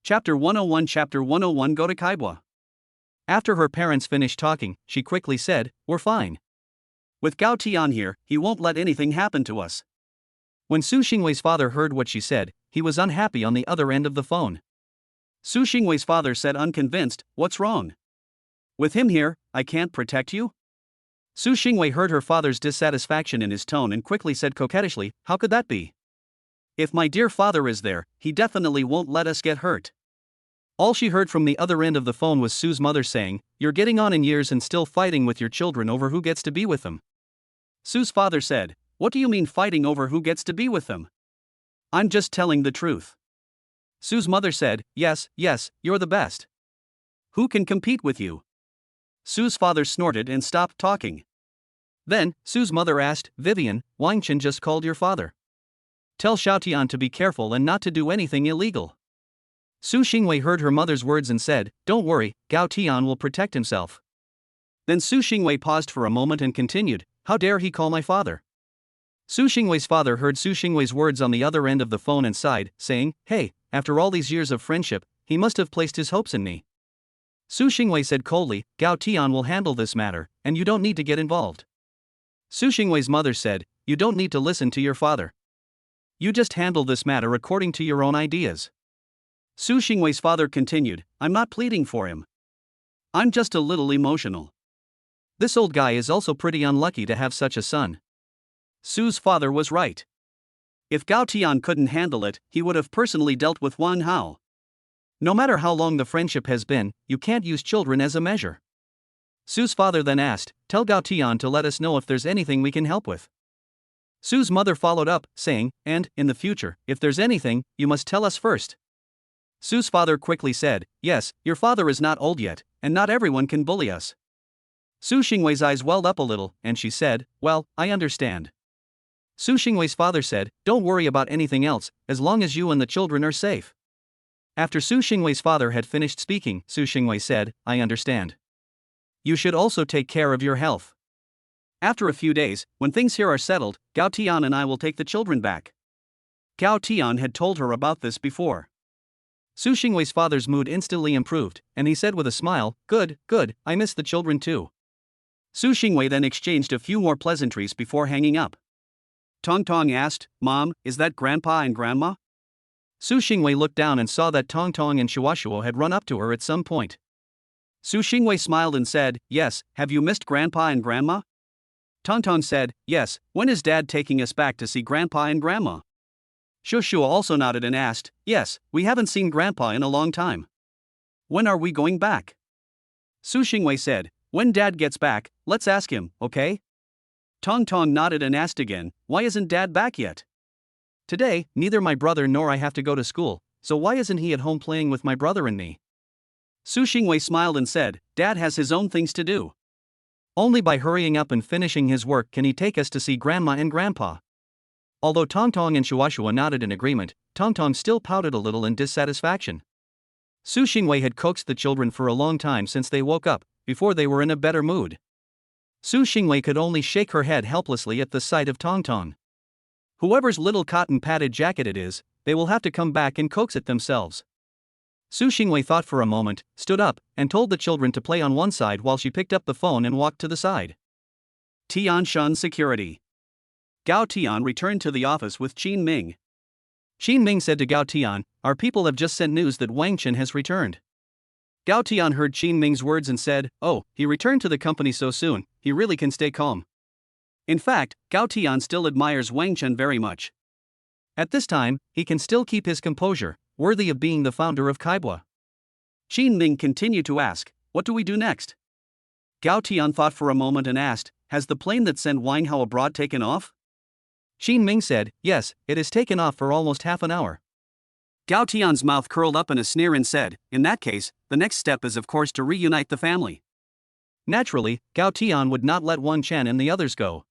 Chapter 101 Go to Kaibwa. After her parents finished talking, she quickly said, "We're fine. With Gao Tian here, he won't let anything happen to us." When Su Xingwei's father heard what she said, he was unhappy on the other end of the phone. Su Xingwei's father said unconvinced, "What's wrong? With him here, I can't protect you?" Su Xingwei heard her father's dissatisfaction in his tone and quickly said coquettishly, "How could that be? If my dear father is there, he definitely won't let us get hurt." All she heard from the other end of the phone was Su's mother saying, "You're getting on in years and still fighting with your children over who gets to be with them." Su's father said, "What do you mean fighting over who gets to be with them? I'm just telling the truth." Su's mother said, Yes, you're the best. Who can compete with you?" Su's father snorted and stopped talking. Then, Su's mother asked, "Vivian, Wang Chen just called your father. Tell Xiaotian to be careful and not to do anything illegal." Su Xingwei heard her mother's words and said, "Don't worry, Gao Tian will protect himself." Then Su Xingwei paused for a moment and continued, "How dare he call my father?" Su Xingwei's father heard Su Xingwei's words on the other end of the phone and sighed, saying, "Hey, after all these years of friendship, he must have placed his hopes in me." Su Xingwei said coldly, "Gao Tian will handle this matter, and you don't need to get involved." Su Xingwei's mother said, "You don't need to listen to your father. You just handle this matter according to your own ideas." Su Xingwei's father continued, "I'm not pleading for him. I'm just a little emotional. This old guy is also pretty unlucky to have such a son." Su's father was right. If Gao Tian couldn't handle it, he would have personally dealt with Wang Hao. No matter how long the friendship has been, you can't use children as a measure. Su's father then asked, "Tell Gao Tian to let us know if there's anything we can help with." Su's mother followed up, saying, "And, in the future, if there's anything, you must tell us first." Su's father quickly said, "Yes, your father is not old yet, and not everyone can bully us." Su Xingwei's eyes welled up a little, and she said, "Well, I understand." Su Xingwei's father said, "Don't worry about anything else, as long as you and the children are safe." After Su Xingwei's father had finished speaking, Su Xingwei said, "I understand. You should also take care of your health. After a few days, when things here are settled, Gao Tian and I will take the children back." Gao Tian had told her about this before. Su Xingwei's father's mood instantly improved, and he said with a smile, Good, I miss the children too." Su Xingwei then exchanged a few more pleasantries before hanging up. Tong Tong asked, "Mom, is that Grandpa and Grandma?" Su Xingwei looked down and saw that Tong Tong and Shuashuo had run up to her at some point. Su Xingwei smiled and said, "Yes, have you missed Grandpa and Grandma?" Tong Tong said, "Yes, when is Dad taking us back to see Grandpa and Grandma?" Shuashuo also nodded and asked, "Yes, we haven't seen Grandpa in a long time. When are we going back?" Su Xingwei said, "When Dad gets back, let's ask him, okay?" Tong Tong nodded and asked again, "Why isn't Dad back yet?" "Today, neither my brother nor I have to go to school, so why isn't he at home playing with my brother and me?" Su Xingwei smiled and said, "Dad has his own things to do. Only by hurrying up and finishing his work can he take us to see Grandma and Grandpa." Although Tong Tong and Shuashua nodded in agreement, Tong Tong still pouted a little in dissatisfaction. Su Xingwei had coaxed the children for a long time since they woke up, before they were in a better mood. Su Xingwei could only shake her head helplessly at the sight of Tong Tong. Whoever's little cotton-padded jacket it is, they will have to come back and coax it themselves. Su Xingwei thought for a moment, stood up, and told the children to play on one side while she picked up the phone and walked to the side. Tianshan Security. Gao Tian returned to the office with Qin Ming. Qin Ming said to Gao Tian, "Our people have just sent news that Wang Chen has returned." Gao Tian heard Qin Ming's words and said, "Oh, he returned to the company so soon, he really can stay calm." In fact, Gao Tian still admires Wang Chen very much. At this time, he can still keep his composure, worthy of being the founder of Kaibwa. Qin Ming continued to ask, "What do we do next?" Gao Tian thought for a moment and asked, "Has the plane that sent Wang Hao abroad taken off?" Qin Ming said, "Yes, it has taken off for almost half an hour." Gao Tian's mouth curled up in a sneer and said, "In that case, the next step is of course to reunite the family." Naturally, Gao Tian would not let Wang Chen and the others go.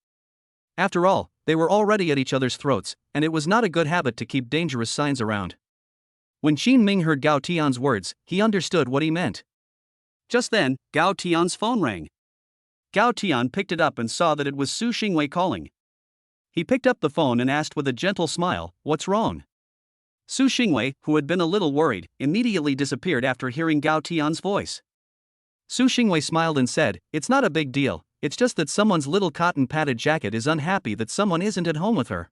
After all, they were already at each other's throats, and it was not a good habit to keep dangerous signs around. When Qin Ming heard Gao Tian's words, he understood what he meant. Just then, Gao Tian's phone rang. Gao Tian picked it up and saw that it was Su Xingwei calling. He picked up the phone and asked with a gentle smile, "What's wrong?" Su Xingwei, who had been a little worried, immediately disappeared after hearing Gao Tian's voice. Su Xingwei smiled and said, "It's not a big deal, it's just that someone's little cotton padded jacket is unhappy that someone isn't at home with her."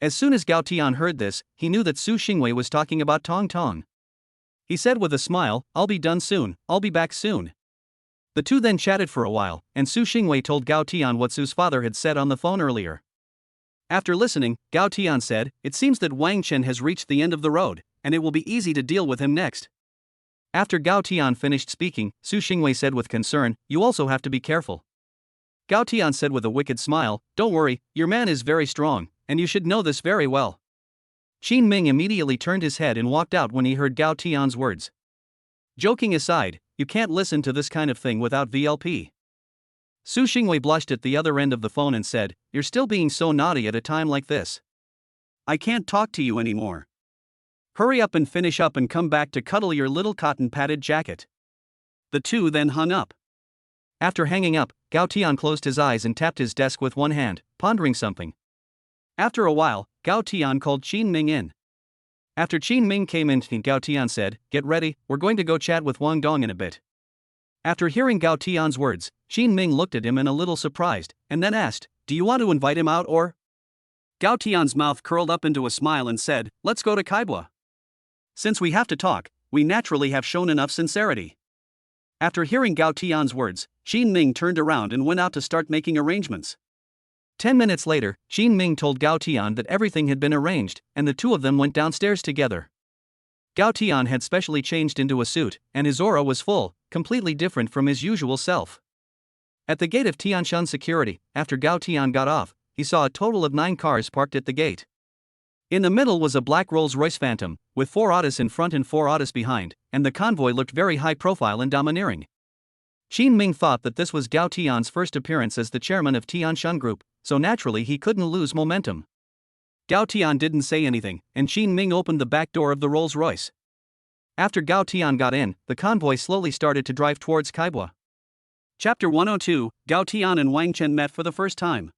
As soon as Gao Tian heard this, he knew that Su Xingwei was talking about Tong Tong. He said with a smile, "I'll be done soon, I'll be back soon." The two then chatted for a while, and Su Xingwei told Gao Tian what Su's father had said on the phone earlier. After listening, Gao Tian said, "It seems that Wang Chen has reached the end of the road, and it will be easy to deal with him next." After Gao Tian finished speaking, Su Xingwei said with concern, "You also have to be careful." Gao Tian said with a wicked smile, "Don't worry, your man is very strong, and you should know this very well." Qin Ming immediately turned his head and walked out when he heard Gao Tian's words. Joking aside, you can't listen to this kind of thing without VLP. Su Xingwei blushed at the other end of the phone and said, "You're still being so naughty at a time like this. I can't talk to you anymore. Hurry up and finish up and come back to cuddle your little cotton padded jacket." The two then hung up. After hanging up, Gao Tian closed his eyes and tapped his desk with one hand, pondering something. After a while, Gao Tian called Qin Ming in. After Qin Ming came in, Gao Tian said, "Get ready, we're going to go chat with Wang Dong in a bit." After hearing Gao Tian's words, Qin Ming looked at him in a little surprised, and then asked, "Do you want to invite him out or?" Gao Tian's mouth curled up into a smile and said, "Let's go to Kaibua. Since we have to talk, we naturally have shown enough sincerity." After hearing Gao Tian's words, Qin Ming turned around and went out to start making arrangements. 10 minutes later, Qin Ming told Gao Tian that everything had been arranged, and the two of them went downstairs together. Gao Tian had specially changed into a suit, and his aura was full, completely different from his usual self. At the gate of Tianshan Security, after Gao Tian got off, he saw a total of 9 cars parked at the gate. In the middle was a black Rolls-Royce Phantom, with 4 autos in front and 4 autos behind, and the convoy looked very high profile and domineering. Qin Ming thought that this was Gao Tian's first appearance as the chairman of Tianshan Group, so naturally he couldn't lose momentum. Gao Tian didn't say anything, and Qin Ming opened the back door of the Rolls-Royce. After Gao Tian got in, the convoy slowly started to drive towards Kaibua. Chapter 102, Gao Tian and Wang Chen met for the first time.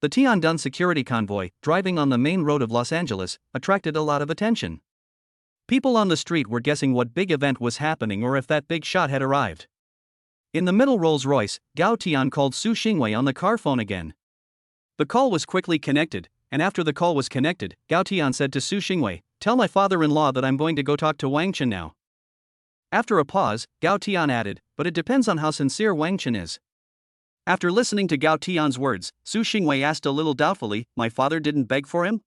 The Tiandun security convoy, driving on the main road of Los Angeles, attracted a lot of attention. People on the street were guessing what big event was happening or if that big shot had arrived. In the middle Rolls-Royce, Gao Tian called Su Xingwei on the car phone again. The call was quickly connected, and after the call was connected, Gao Tian said to Su Xingwei, "Tell my father-in-law that I'm going to go talk to Wang Chen now." After a pause, Gao Tian added, "But it depends on how sincere Wang Chen is." After listening to Gao Tian's words, Su Xingwei asked a little doubtfully, "My father didn't beg for him?"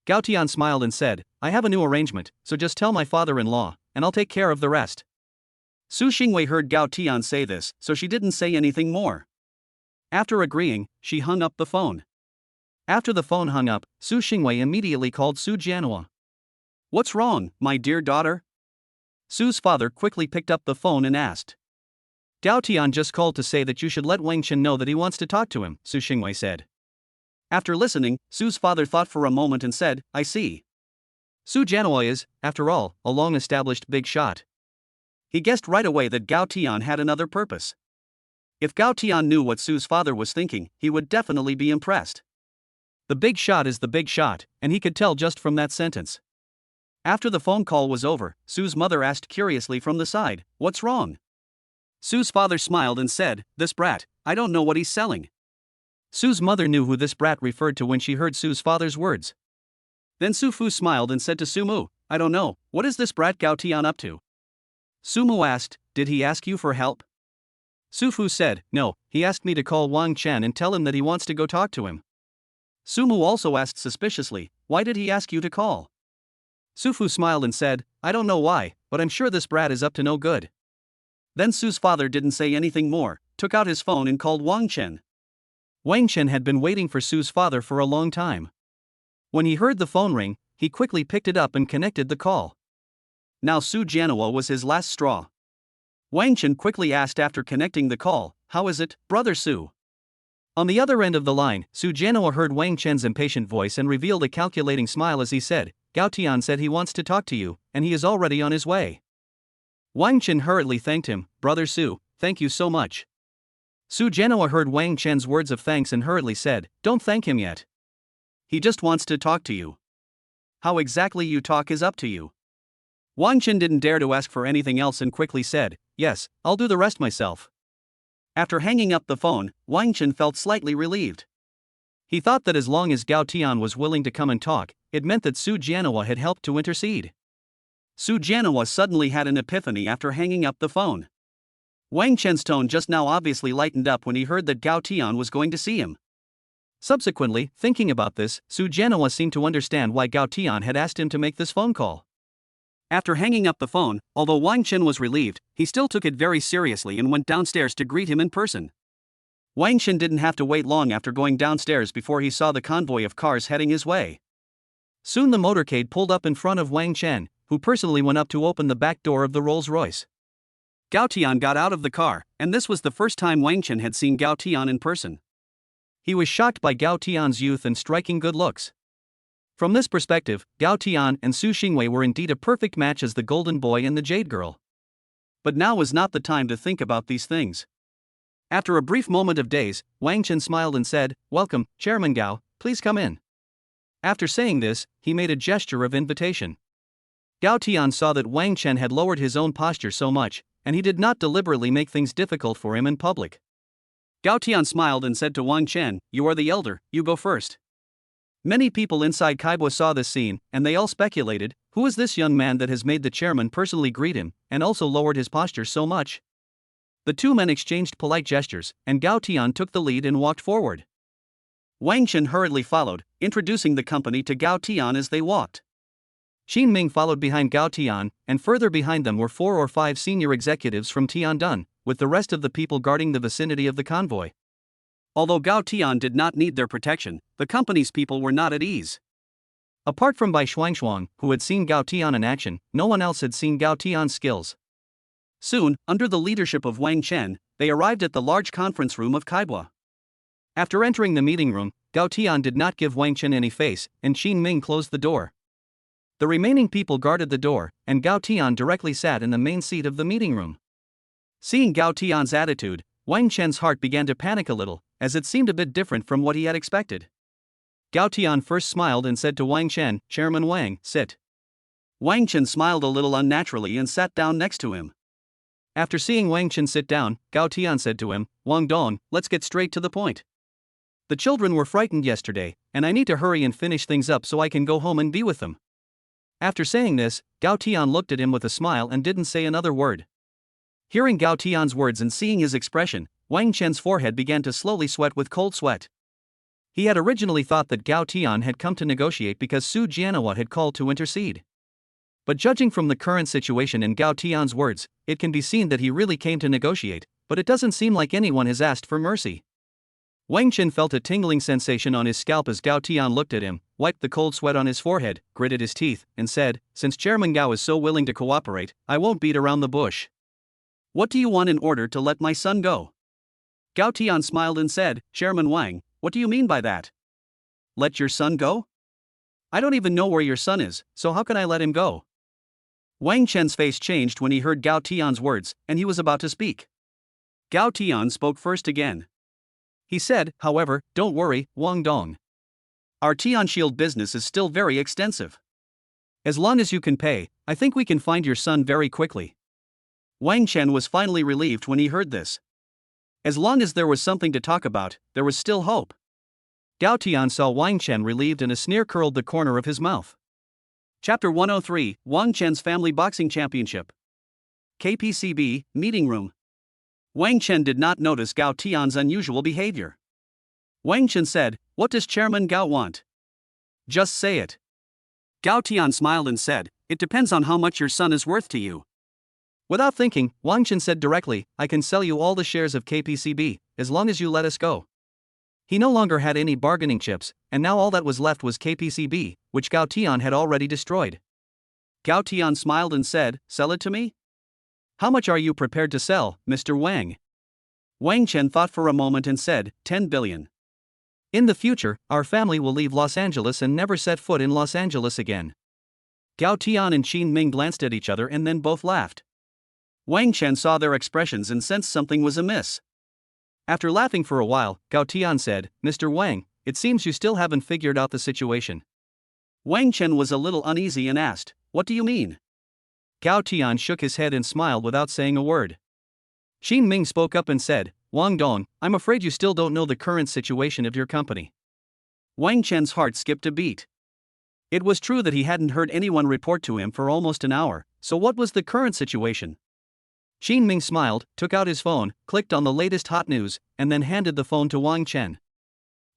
Gao Tian smiled and said, "I have a new arrangement, so just tell my father-in-law, and I'll take care of the rest." Su Xingwei heard Gao Tian say this, so she didn't say anything more. After agreeing, she hung up the phone. After the phone hung up, Su Xingwei immediately called Su Jianhua. "What's wrong, my dear daughter?" Su's father quickly picked up the phone and asked. "Gao Tian just called to say that you should let Wang Chen know that he wants to talk to him," Su Xingwei said. After listening, Su's father thought for a moment and said, "I see. Su Jianhua is, after all, a long-established big shot." He guessed right away that Gao Tian had another purpose. If Gao Tian knew what Su's father was thinking, he would definitely be impressed. The big shot is the big shot, and he could tell just from that sentence. After the phone call was over, Su's mother asked curiously from the side, "What's wrong?" Su's father smiled and said, "This brat, I don't know what he's selling." Su's mother knew who this brat referred to when she heard Su's father's words. Then Su Fu smiled and said to Su Mu, "I don't know, what is this brat Gao Tian up to?" Su Mu asked, "Did he ask you for help?" Su Fu said, "No, he asked me to call Wang Chen and tell him that he wants to go talk to him." Su Mu also asked suspiciously, "Why did he ask you to call?" Su Fu smiled and said, "I don't know why, but I'm sure this brat is up to no good." Then Su's father didn't say anything more, took out his phone and called Wang Chen. Wang Chen had been waiting for Su's father for a long time. When he heard the phone ring, he quickly picked it up and connected the call. Now Su Jianhua was his last straw. Wang Chen quickly asked after connecting the call, "How is it, brother Su?" On the other end of the line, Su Jianhua heard Wang Chen's impatient voice and revealed a calculating smile as he said, "Gao Tian said he wants to talk to you, and he is already on his way." Wang Chen hurriedly thanked him, "Brother Su, thank you so much." Su Jianhua heard Wang Chen's words of thanks and hurriedly said, "Don't thank him yet. He just wants to talk to you." how exactly you talk is up to you. Wang Chen didn't dare to ask for anything else and quickly said, yes, I'll do the rest myself. After hanging up the phone, Wang Chen felt slightly relieved. He thought that as long as Gao Tian was willing to come and talk, it meant that Su Jianhua had helped to intercede. Su Jianhua suddenly had an epiphany after hanging up the phone. Wang Chen's tone just now obviously lightened up when he heard that Gao Tian was going to see him. Subsequently, thinking about this, Su Jianhua seemed to understand why Gao Tian had asked him to make this phone call. After hanging up the phone, although Wang Chen was relieved, he still took it very seriously and went downstairs to greet him in person. Wang Chen didn't have to wait long after going downstairs before he saw the convoy of cars heading his way. Soon the motorcade pulled up in front of Wang Chen, who personally went up to open the back door of the Rolls-Royce. Gao Tian got out of the car, and this was the first time Wang Chen had seen Gao Tian in person. He was shocked by Gao Tian's youth and striking good looks. From this perspective, Gao Tian and Su Xingwei were indeed a perfect match as the golden boy and the jade girl. But now was not the time to think about these things. After a brief moment of daze, Wang Chen smiled and said, "Welcome, Chairman Gao, please come in." After saying this, he made a gesture of invitation. Gao Tian saw that Wang Chen had lowered his own posture so much, and he did not deliberately make things difficult for him in public. Gao Tian smiled and said to Wang Chen, "You are the elder, you go first." Many people inside Kaibwa saw this scene, and they all speculated, who is this young man that has made the chairman personally greet him, and also lowered his posture so much? The two men exchanged polite gestures, and Gao Tian took the lead and walked forward. Wang Chen hurriedly followed, introducing the company to Gao Tian as they walked. Qin Ming followed behind Gao Tian, and further behind them were 4 or 5 senior executives from Tiandun, with the rest of the people guarding the vicinity of the convoy. Although Gao Tian did not need their protection, the company's people were not at ease. Apart from Bai Shuangshuang, who had seen Gao Tian in action, no one else had seen Gao Tian's skills. Soon, under the leadership of Wang Chen, they arrived at the large conference room of Kaibwa. After entering the meeting room, Gao Tian did not give Wang Chen any face, and Qin Ming closed the door. The remaining people guarded the door, and Gao Tian directly sat in the main seat of the meeting room. Seeing Gao Tian's attitude, Wang Chen's heart began to panic a little, as it seemed a bit different from what he had expected. Gao Tian first smiled and said to Wang Chen, "Chairman Wang, sit." Wang Chen smiled a little unnaturally and sat down next to him. After seeing Wang Chen sit down, Gao Tian said to him, "Wang Dong, let's get straight to the point. The children were frightened yesterday, and I need to hurry and finish things up so I can go home and be with them." After saying this, Gao Tian looked at him with a smile and didn't say another word. Hearing Gao Tian's words and seeing his expression, Wang Chen's forehead began to slowly sweat with cold sweat. He had originally thought that Gao Tian had come to negotiate because Su Jianhua had called to intercede. But judging from the current situation and Gao Tian's words, it can be seen that he really came to negotiate, but it doesn't seem like anyone has asked for mercy. Wang Chen felt a tingling sensation on his scalp as Gao Tian looked at him, wiped the cold sweat on his forehead, gritted his teeth, and said, "Since Chairman Gao is so willing to cooperate, I won't beat around the bush. What do you want in order to let my son go?" Gao Tian smiled and said, "Chairman Wang, what do you mean by that? Let your son go? I don't even know where your son is, so how can I let him go?" Wang Chen's face changed when he heard Gao Tian's words, and he was about to speak. Gao Tian spoke first again. He said, however, "Don't worry, Wang Dong. Our Tian Shield business is still very extensive. As long as you can pay, I think we can find your son very quickly." Wang Chen was finally relieved when he heard this. As long as there was something to talk about, there was still hope. Gao Tian saw Wang Chen relieved and a sneer curled the corner of his mouth. Chapter 103, Wang Chen's Family Boxing Championship. KPCB, Meeting Room. Wang Chen did not notice Gao Tian's unusual behavior. Wang Chen said, "What does Chairman Gao want? Just say it." Gao Tian smiled and said, "It depends on how much your son is worth to you." Without thinking, Wang Chen said directly, "I can sell you all the shares of KPCB, as long as you let us go." He no longer had any bargaining chips, and now all that was left was KPCB, which Gao Tian had already destroyed. Gao Tian smiled and said, "Sell it to me? How much are you prepared to sell, Mr. Wang?" Wang Chen thought for a moment and said, 10 billion. In the future, our family will leave Los Angeles and never set foot in Los Angeles again. Gao Tian and Qin Ming glanced at each other and then both laughed. Wang Chen saw their expressions and sensed something was amiss. After laughing for a while, Gao Tian said, "Mr. Wang, it seems you still haven't figured out the situation. Wang Chen was a little uneasy and asked, "What do you mean?" Gao Tian shook his head and smiled without saying a word. Qin Ming spoke up and said, "Wang Dong, I'm afraid you still don't know the current situation of your company." Wang Chen's heart skipped a beat. It was true that he hadn't heard anyone report to him for almost an hour, so what was the current situation? Qin Ming smiled, took out his phone, clicked on the latest hot news, and then handed the phone to Wang Chen.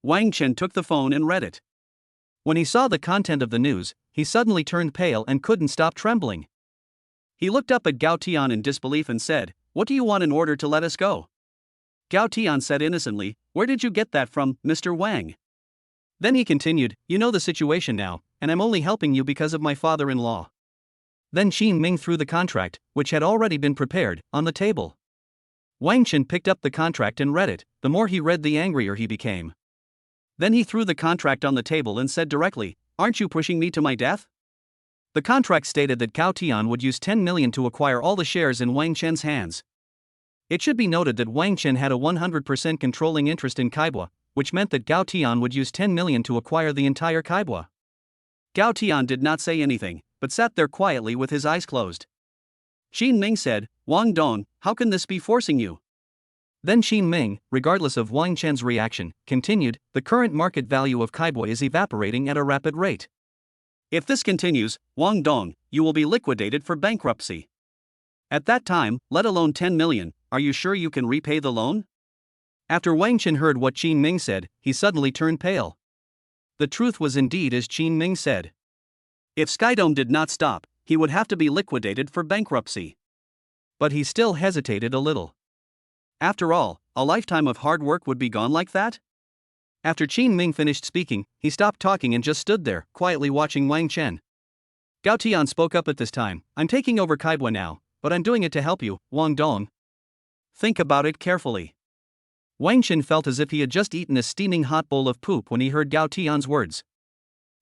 Wang Chen took the phone and read it. When he saw the content of the news, he suddenly turned pale and couldn't stop trembling. He looked up at Gao Tian in disbelief and said, "What do you want in order to let us go?" Gao Tian said innocently, "Where did you get that from, Mr. Wang?" Then he continued, "You know the situation now, and I'm only helping you because of my father-in-law." Then Qin Ming threw the contract, which had already been prepared, on the table. Wang Chen picked up the contract and read it. The more he read, the angrier he became. Then he threw the contract on the table and said directly, "Aren't you pushing me to my death?" The contract stated that Gao Tian would use 10 million to acquire all the shares in Wang Chen's hands. It should be noted that Wang Chen had a 100% controlling interest in Kaibwa, which meant that Gao Tian would use 10 million to acquire the entire Kaibwa. Gao Tian did not say anything, but sat there quietly with his eyes closed. Qin Ming said, "Wang Dong, how can this be forcing you?" Then Qin Ming, regardless of Wang Chen's reaction, continued, "The current market value of Kaibwa is evaporating at a rapid rate. If this continues, Wang Dong, you will be liquidated for bankruptcy. At that time, let alone 10 million, are you sure you can repay the loan?" After Wang Chen heard what Qin Ming said, he suddenly turned pale. The truth was indeed as Qin Ming said. If Skydome did not stop, he would have to be liquidated for bankruptcy. But he still hesitated a little. After all, a lifetime of hard work would be gone like that? After Qin Ming finished speaking, he stopped talking and just stood there, quietly watching Wang Chen. Gao Tian spoke up at this time, "I'm taking over Kaibwa now, but I'm doing it to help you, Wang Dong. Think about it carefully." Wang Chen felt as if he had just eaten a steaming hot bowl of poop when he heard Gao Tian's words.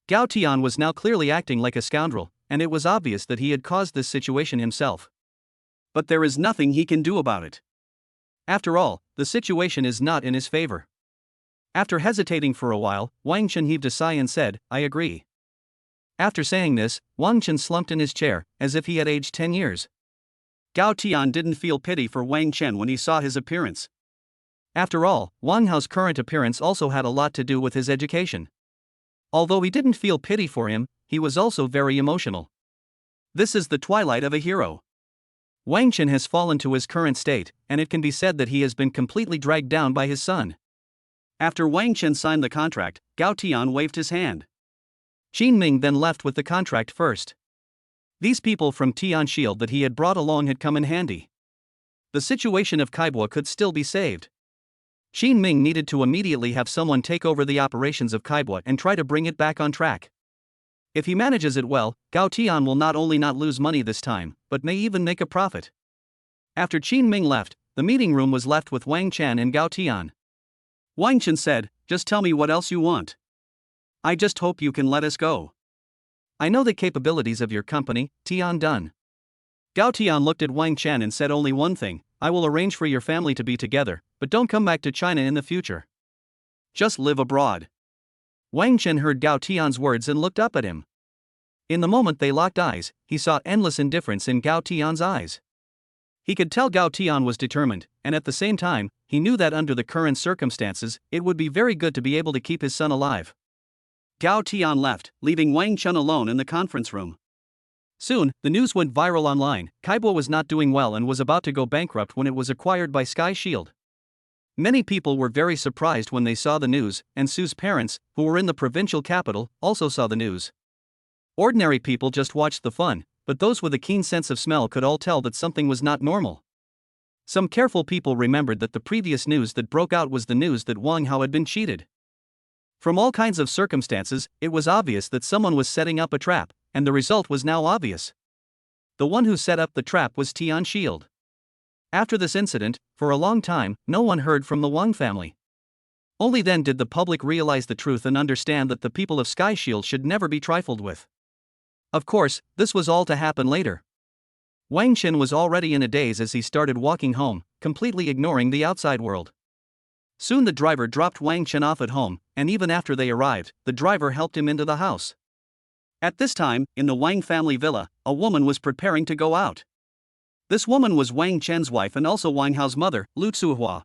Gao Tian was now clearly acting like a scoundrel, and it was obvious that he had caused this situation himself. But there is nothing he can do about it. After all, the situation is not in his favor. After hesitating for a while, Wang Chen heaved a sigh and said, "I agree." After saying this, Wang Chen slumped in his chair, as if he had aged 10 years. Gao Tian didn't feel pity for Wang Chen when he saw his appearance. After all, Wang Hao's current appearance also had a lot to do with his education. Although he didn't feel pity for him, he was also very emotional. This is the twilight of a hero. Wang Chen has fallen to his current state, and it can be said that he has been completely dragged down by his son. After Wang Chen signed the contract, Gao Tian waved his hand. Qin Ming then left with the contract first. These people from Tian Shield that he had brought along had come in handy. The situation of Kaibwa could still be saved. Qin Ming needed to immediately have someone take over the operations of Kaibwa and try to bring it back on track. If he manages it well, Gao Tian will not only not lose money this time, but may even make a profit. After Qin Ming left, the meeting room was left with Wang Chen and Gao Tian. Wang Chen said, "Just tell me what else you want. I just hope you can let us go. I know the capabilities of your company, Tian Dun." Gao Tian looked at Wang Chen and said only one thing, "I will arrange for your family to be together, but don't come back to China in the future. Just live abroad." Wang Chen heard Gao Tian's words and looked up at him. In the moment they locked eyes, he saw endless indifference in Gao Tian's eyes. He could tell Gao Tian was determined, and at the same time, he knew that under the current circumstances, it would be very good to be able to keep his son alive. Gao Tian left, leaving Wang Chen alone in the conference room. Soon, the news went viral online. Kaibwa was not doing well and was about to go bankrupt when it was acquired by Sky Shield. Many people were very surprised when they saw the news, and Sue's parents, who were in the provincial capital, also saw the news. Ordinary people just watched the fun, but those with a keen sense of smell could all tell that something was not normal. Some careful people remembered that the previous news that broke out was the news that Wang Hao had been cheated. From all kinds of circumstances, it was obvious that someone was setting up a trap, and the result was now obvious. The one who set up the trap was Tian Shield. After this incident, for a long time, no one heard from the Wang family. Only then did the public realize the truth and understand that the people of Sky Shield should never be trifled with. Of course, this was all to happen later. Wang Chen was already in a daze as he started walking home, completely ignoring the outside world. Soon the driver dropped Wang Chen off at home, and even after they arrived, the driver helped him into the house. At this time, in the Wang family villa, a woman was preparing to go out. This woman was Wang Chen's wife and also Wang Hao's mother, Lu Tsuihua.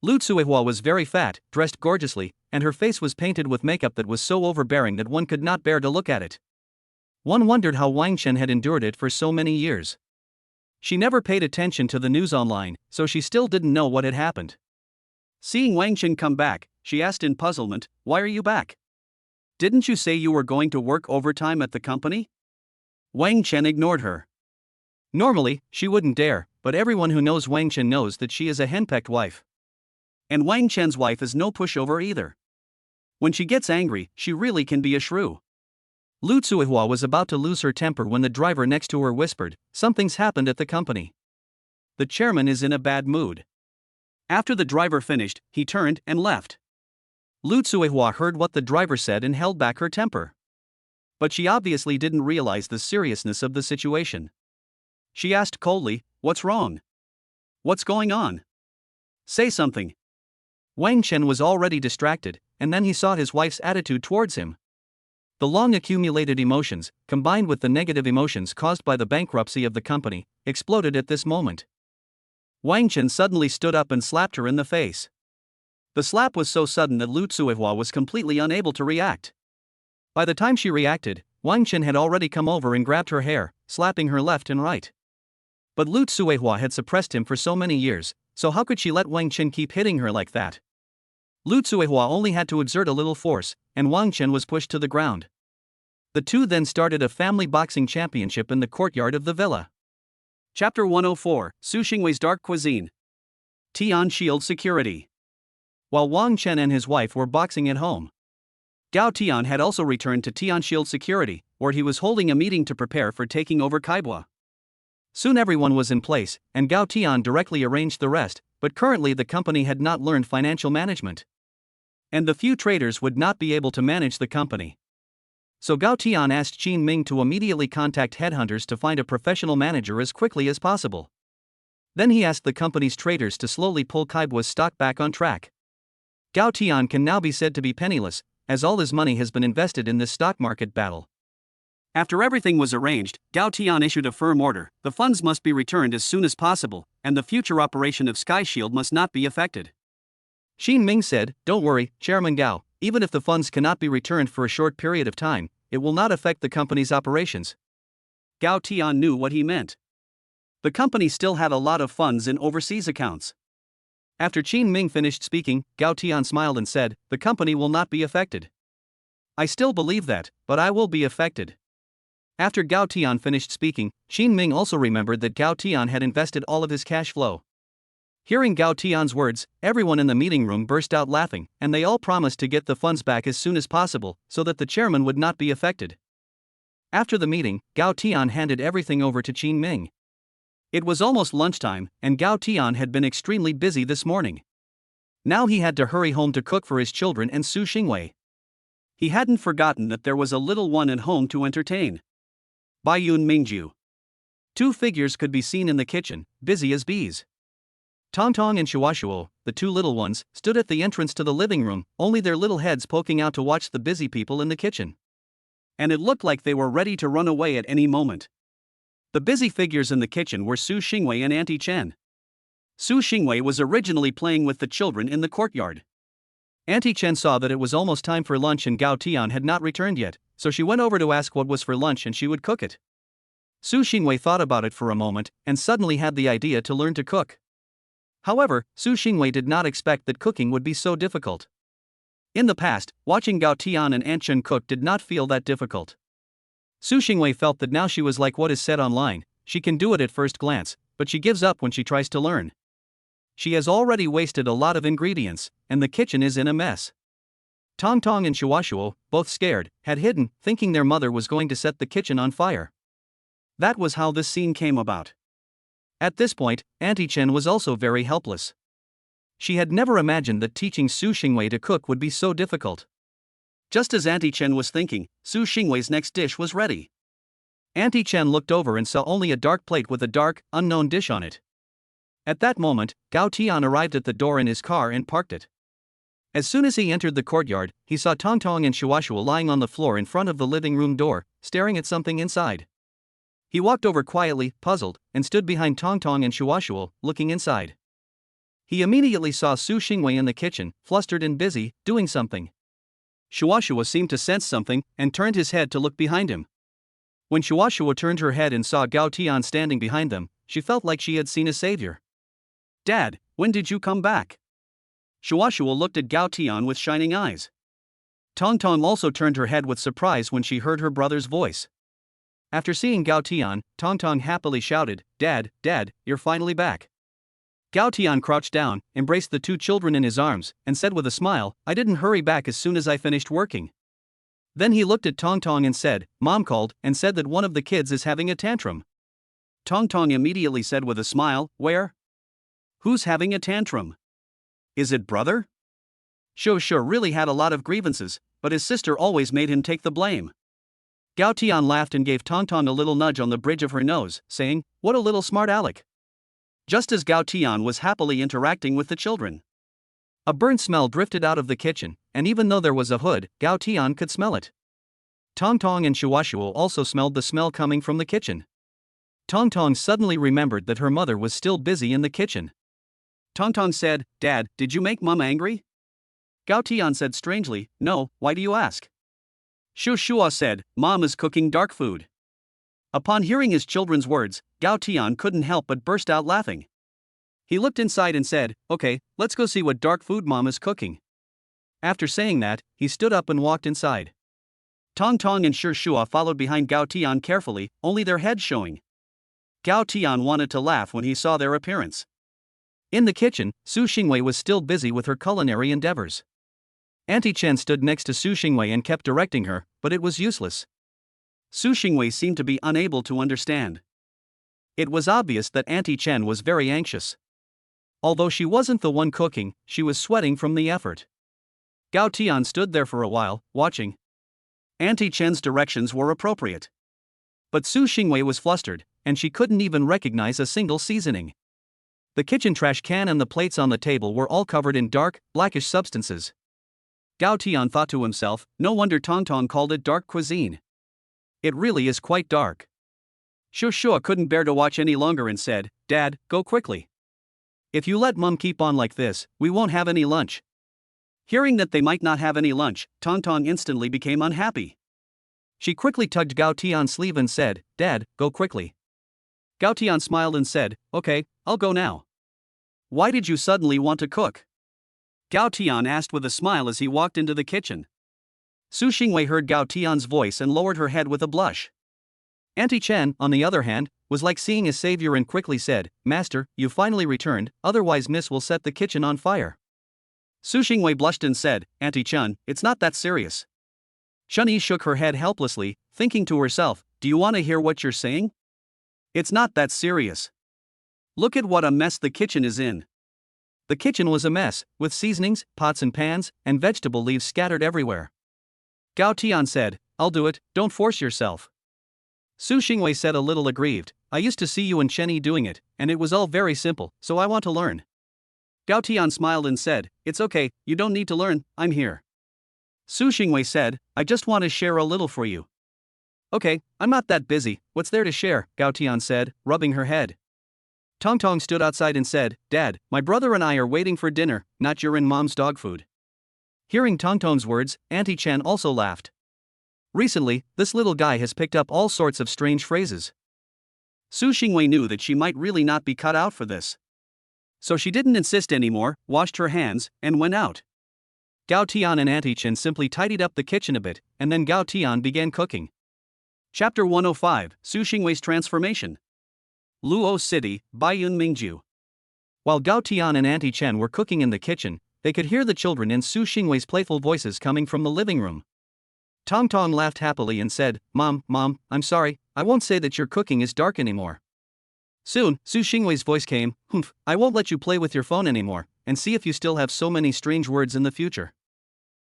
Lu Tsuihua was very fat, dressed gorgeously, and her face was painted with makeup that was so overbearing that one could not bear to look at it. One wondered how Wang Chen had endured it for so many years. She never paid attention to the news online, so she still didn't know what had happened. Seeing Wang Chen come back, she asked in puzzlement, "Why are you back? Didn't you say you were going to work overtime at the company?" Wang Chen ignored her. Normally, she wouldn't dare, but everyone who knows Wang Chen knows that she is a henpecked wife. And Wang Chen's wife is no pushover either. When she gets angry, she really can be a shrew. Lu Tsuihua was about to lose her temper when the driver next to her whispered, "Something's happened at the company. The chairman is in a bad mood." After the driver finished, he turned and left. Lu Tsuihua heard what the driver said and held back her temper. But she obviously didn't realize the seriousness of the situation. She asked coldly, "What's wrong? What's going on? Say something." Wang Chen was already distracted, and then he saw his wife's attitude towards him. The long accumulated emotions, combined with the negative emotions caused by the bankruptcy of the company, exploded at this moment. Wang Chen suddenly stood up and slapped her in the face. The slap was so sudden that Lu Tsuihua was completely unable to react. By the time she reacted, Wang Chen had already come over and grabbed her hair, slapping her left and right. But Lu Tsuihua had suppressed him for so many years, so how could she let Wang Chen keep hitting her like that? Lu Tsuihua only had to exert a little force, and Wang Chen was pushed to the ground. The two then started a family boxing championship in the courtyard of the villa. Chapter 104, Su Xingwei's Dark Cuisine. Tian Shield Security. While Wang Chen and his wife were boxing at home, Gao Tian had also returned to Tian Shield Security, where he was holding a meeting to prepare for taking over Kaibua. Soon everyone was in place, and Gao Tian directly arranged the rest, but currently the company had not learned financial management. And the few traders would not be able to manage the company. So Gao Tian asked Qin Ming to immediately contact headhunters to find a professional manager as quickly as possible. Then he asked the company's traders to slowly pull Kaibua's stock back on track. Gao Tian can now be said to be penniless, as all his money has been invested in this stock market battle. After everything was arranged, Gao Tian issued a firm order: the funds must be returned as soon as possible, and the future operation of Sky Shield must not be affected. Qin Ming said, "Don't worry, Chairman Gao, even if the funds cannot be returned for a short period of time, it will not affect the company's operations." Gao Tian knew what he meant. The company still had a lot of funds in overseas accounts. After Qin Ming finished speaking, Gao Tian smiled and said, "The company will not be affected. I still believe that, but I will be affected." After Gao Tian finished speaking, Qin Ming also remembered that Gao Tian had invested all of his cash flow. Hearing Gao Tian's words, everyone in the meeting room burst out laughing, and they all promised to get the funds back as soon as possible, so that the chairman would not be affected. After the meeting, Gao Tian handed everything over to Qin Ming. It was almost lunchtime, and Gao Tian had been extremely busy this morning. Now he had to hurry home to cook for his children and Su Xingwei. He hadn't forgotten that there was a little one at home to entertain. Baiyun Mingju. Two figures could be seen in the kitchen, busy as bees. Tong Tong and Shuashuo, the two little ones, stood at the entrance to the living room, only their little heads poking out to watch the busy people in the kitchen. And it looked like they were ready to run away at any moment. The busy figures in the kitchen were Su Xingwei and Auntie Chen. Su Xingwei was originally playing with the children in the courtyard. Auntie Chen saw that it was almost time for lunch and Gao Tian had not returned yet, so she went over to ask what was for lunch and she would cook it. Su Xingwei thought about it for a moment and suddenly had the idea to learn to cook. However, Su Xingwei did not expect that cooking would be so difficult. In the past, watching Gao Tian and Aunt Chen cook did not feel that difficult. Su Xingwei felt that now she was like what is said online: she can do it at first glance, but she gives up when she tries to learn. She has already wasted a lot of ingredients, and the kitchen is in a mess. Tong Tong and Shuashuo, both scared, had hidden, thinking their mother was going to set the kitchen on fire. That was how this scene came about. At this point, Auntie Chen was also very helpless. She had never imagined that teaching Su Xingwei to cook would be so difficult. Just as Auntie Chen was thinking, Su Xingwei's next dish was ready. Auntie Chen looked over and saw only a dark plate with a dark, unknown dish on it. At that moment, Gao Tian arrived at the door in his car and parked it. As soon as he entered the courtyard, he saw Tong Tong and Shuashua lying on the floor in front of the living room door, staring at something inside. He walked over quietly, puzzled, and stood behind Tong Tong and Shuashua, looking inside. He immediately saw Su Xingwei in the kitchen, flustered and busy, doing something. Shuashua seemed to sense something, and turned his head to look behind him. When Shuashua turned her head and saw Gao Tian standing behind them, she felt like she had seen a savior. "Dad, when did you come back?" Shuashua looked at Gao Tian with shining eyes. Tong Tong also turned her head with surprise when she heard her brother's voice. After seeing Gao Tian, Tong Tong happily shouted, "Dad, Dad, you're finally back." Gao Tian crouched down, embraced the two children in his arms, and said with a smile, "I didn't hurry back as soon as I finished working." Then he looked at Tong Tong and said, "Mom called and said that one of the kids is having a tantrum." Tong Tong immediately said with a smile, "Where? Who's having a tantrum? Is it brother?" Shu Shu really had a lot of grievances, but his sister always made him take the blame. Gao Tian laughed and gave Tong Tong a little nudge on the bridge of her nose, saying, "What a little smart aleck." Just as Gao Tian was happily interacting with the children, a burnt smell drifted out of the kitchen, and even though there was a hood, Gao Tian could smell it. Tong Tong and Shuashua also smelled the smell coming from the kitchen. Tong Tong suddenly remembered that her mother was still busy in the kitchen. Tong Tong said, "Dad, did you make Mom angry?" Gao Tian said strangely, "No, why do you ask?" Shu Shua said, "Mom is cooking dark food." Upon hearing his children's words, Gao Tian couldn't help but burst out laughing. He looked inside and said, "Okay, let's go see what dark food Mom is cooking." After saying that, he stood up and walked inside. Tong Tong and Shu Shua followed behind Gao Tian carefully, only their heads showing. Gao Tian wanted to laugh when he saw their appearance. In the kitchen, Su Xingwei was still busy with her culinary endeavors. Auntie Chen stood next to Su Xingwei and kept directing her, but it was useless. Su Xingwei seemed to be unable to understand. It was obvious that Auntie Chen was very anxious. Although she wasn't the one cooking, she was sweating from the effort. Gao Tian stood there for a while, watching. Auntie Chen's directions were appropriate. But Su Xingwei was flustered, and she couldn't even recognize a single seasoning. The kitchen trash can and the plates on the table were all covered in dark, blackish substances. Gao Tian thought to himself, no wonder Tong Tong called it dark cuisine. It really is quite dark. Shu Shua couldn't bear to watch any longer and said, "Dad, go quickly. If you let Mum keep on like this, we won't have any lunch." Hearing that they might not have any lunch, Tong Tong instantly became unhappy. She quickly tugged Gao Tian's sleeve and said, "Dad, go quickly." Gao Tian smiled and said, "Okay, I'll go now." "Why did you suddenly want to cook?" Gao Tian asked with a smile as he walked into the kitchen. Su Xingwei heard Gao Tian's voice and lowered her head with a blush. Auntie Chen, on the other hand, was like seeing a savior and quickly said, "Master, you finally returned, otherwise Miss will set the kitchen on fire." Su Xingwei blushed and said, "Auntie Chen, it's not that serious." Shunyi shook her head helplessly, thinking to herself, "Do you want to hear what you're saying? It's not that serious. Look at what a mess the kitchen is in." The kitchen was a mess, with seasonings, pots and pans, and vegetable leaves scattered everywhere. Gao Tian said, "I'll do it, don't force yourself." Su Xingwei said a little aggrieved, "I used to see you and Chenyi doing it, and it was all very simple, so I want to learn." Gao Tian smiled and said, "It's okay, you don't need to learn, I'm here." Su Xingwei said, "I just want to share a little for you." "Okay, I'm not that busy, what's there to share?" Gao Tian said, rubbing her head. Tong Tong stood outside and said, "Dad, my brother and I are waiting for dinner, not your and Mom's dog food." Hearing Tong Tong's words, Auntie Chen also laughed. Recently, this little guy has picked up all sorts of strange phrases. Su Xingwei knew that she might really not be cut out for this. So she didn't insist anymore, washed her hands, and went out. Gao Tian and Auntie Chen simply tidied up the kitchen a bit, and then Gao Tian began cooking. Chapter 105, Su Xingwei's Transformation. Luo City, Baiyun Mingju. While Gao Tian and Auntie Chen were cooking in the kitchen, they could hear the children and Su Xingwei's playful voices coming from the living room. Tong Tong laughed happily and said, Mom, I'm sorry, I won't say that your cooking is dark anymore." Soon, Su Xingwei's voice came, "Humph, I won't let you play with your phone anymore, and see if you still have so many strange words in the future."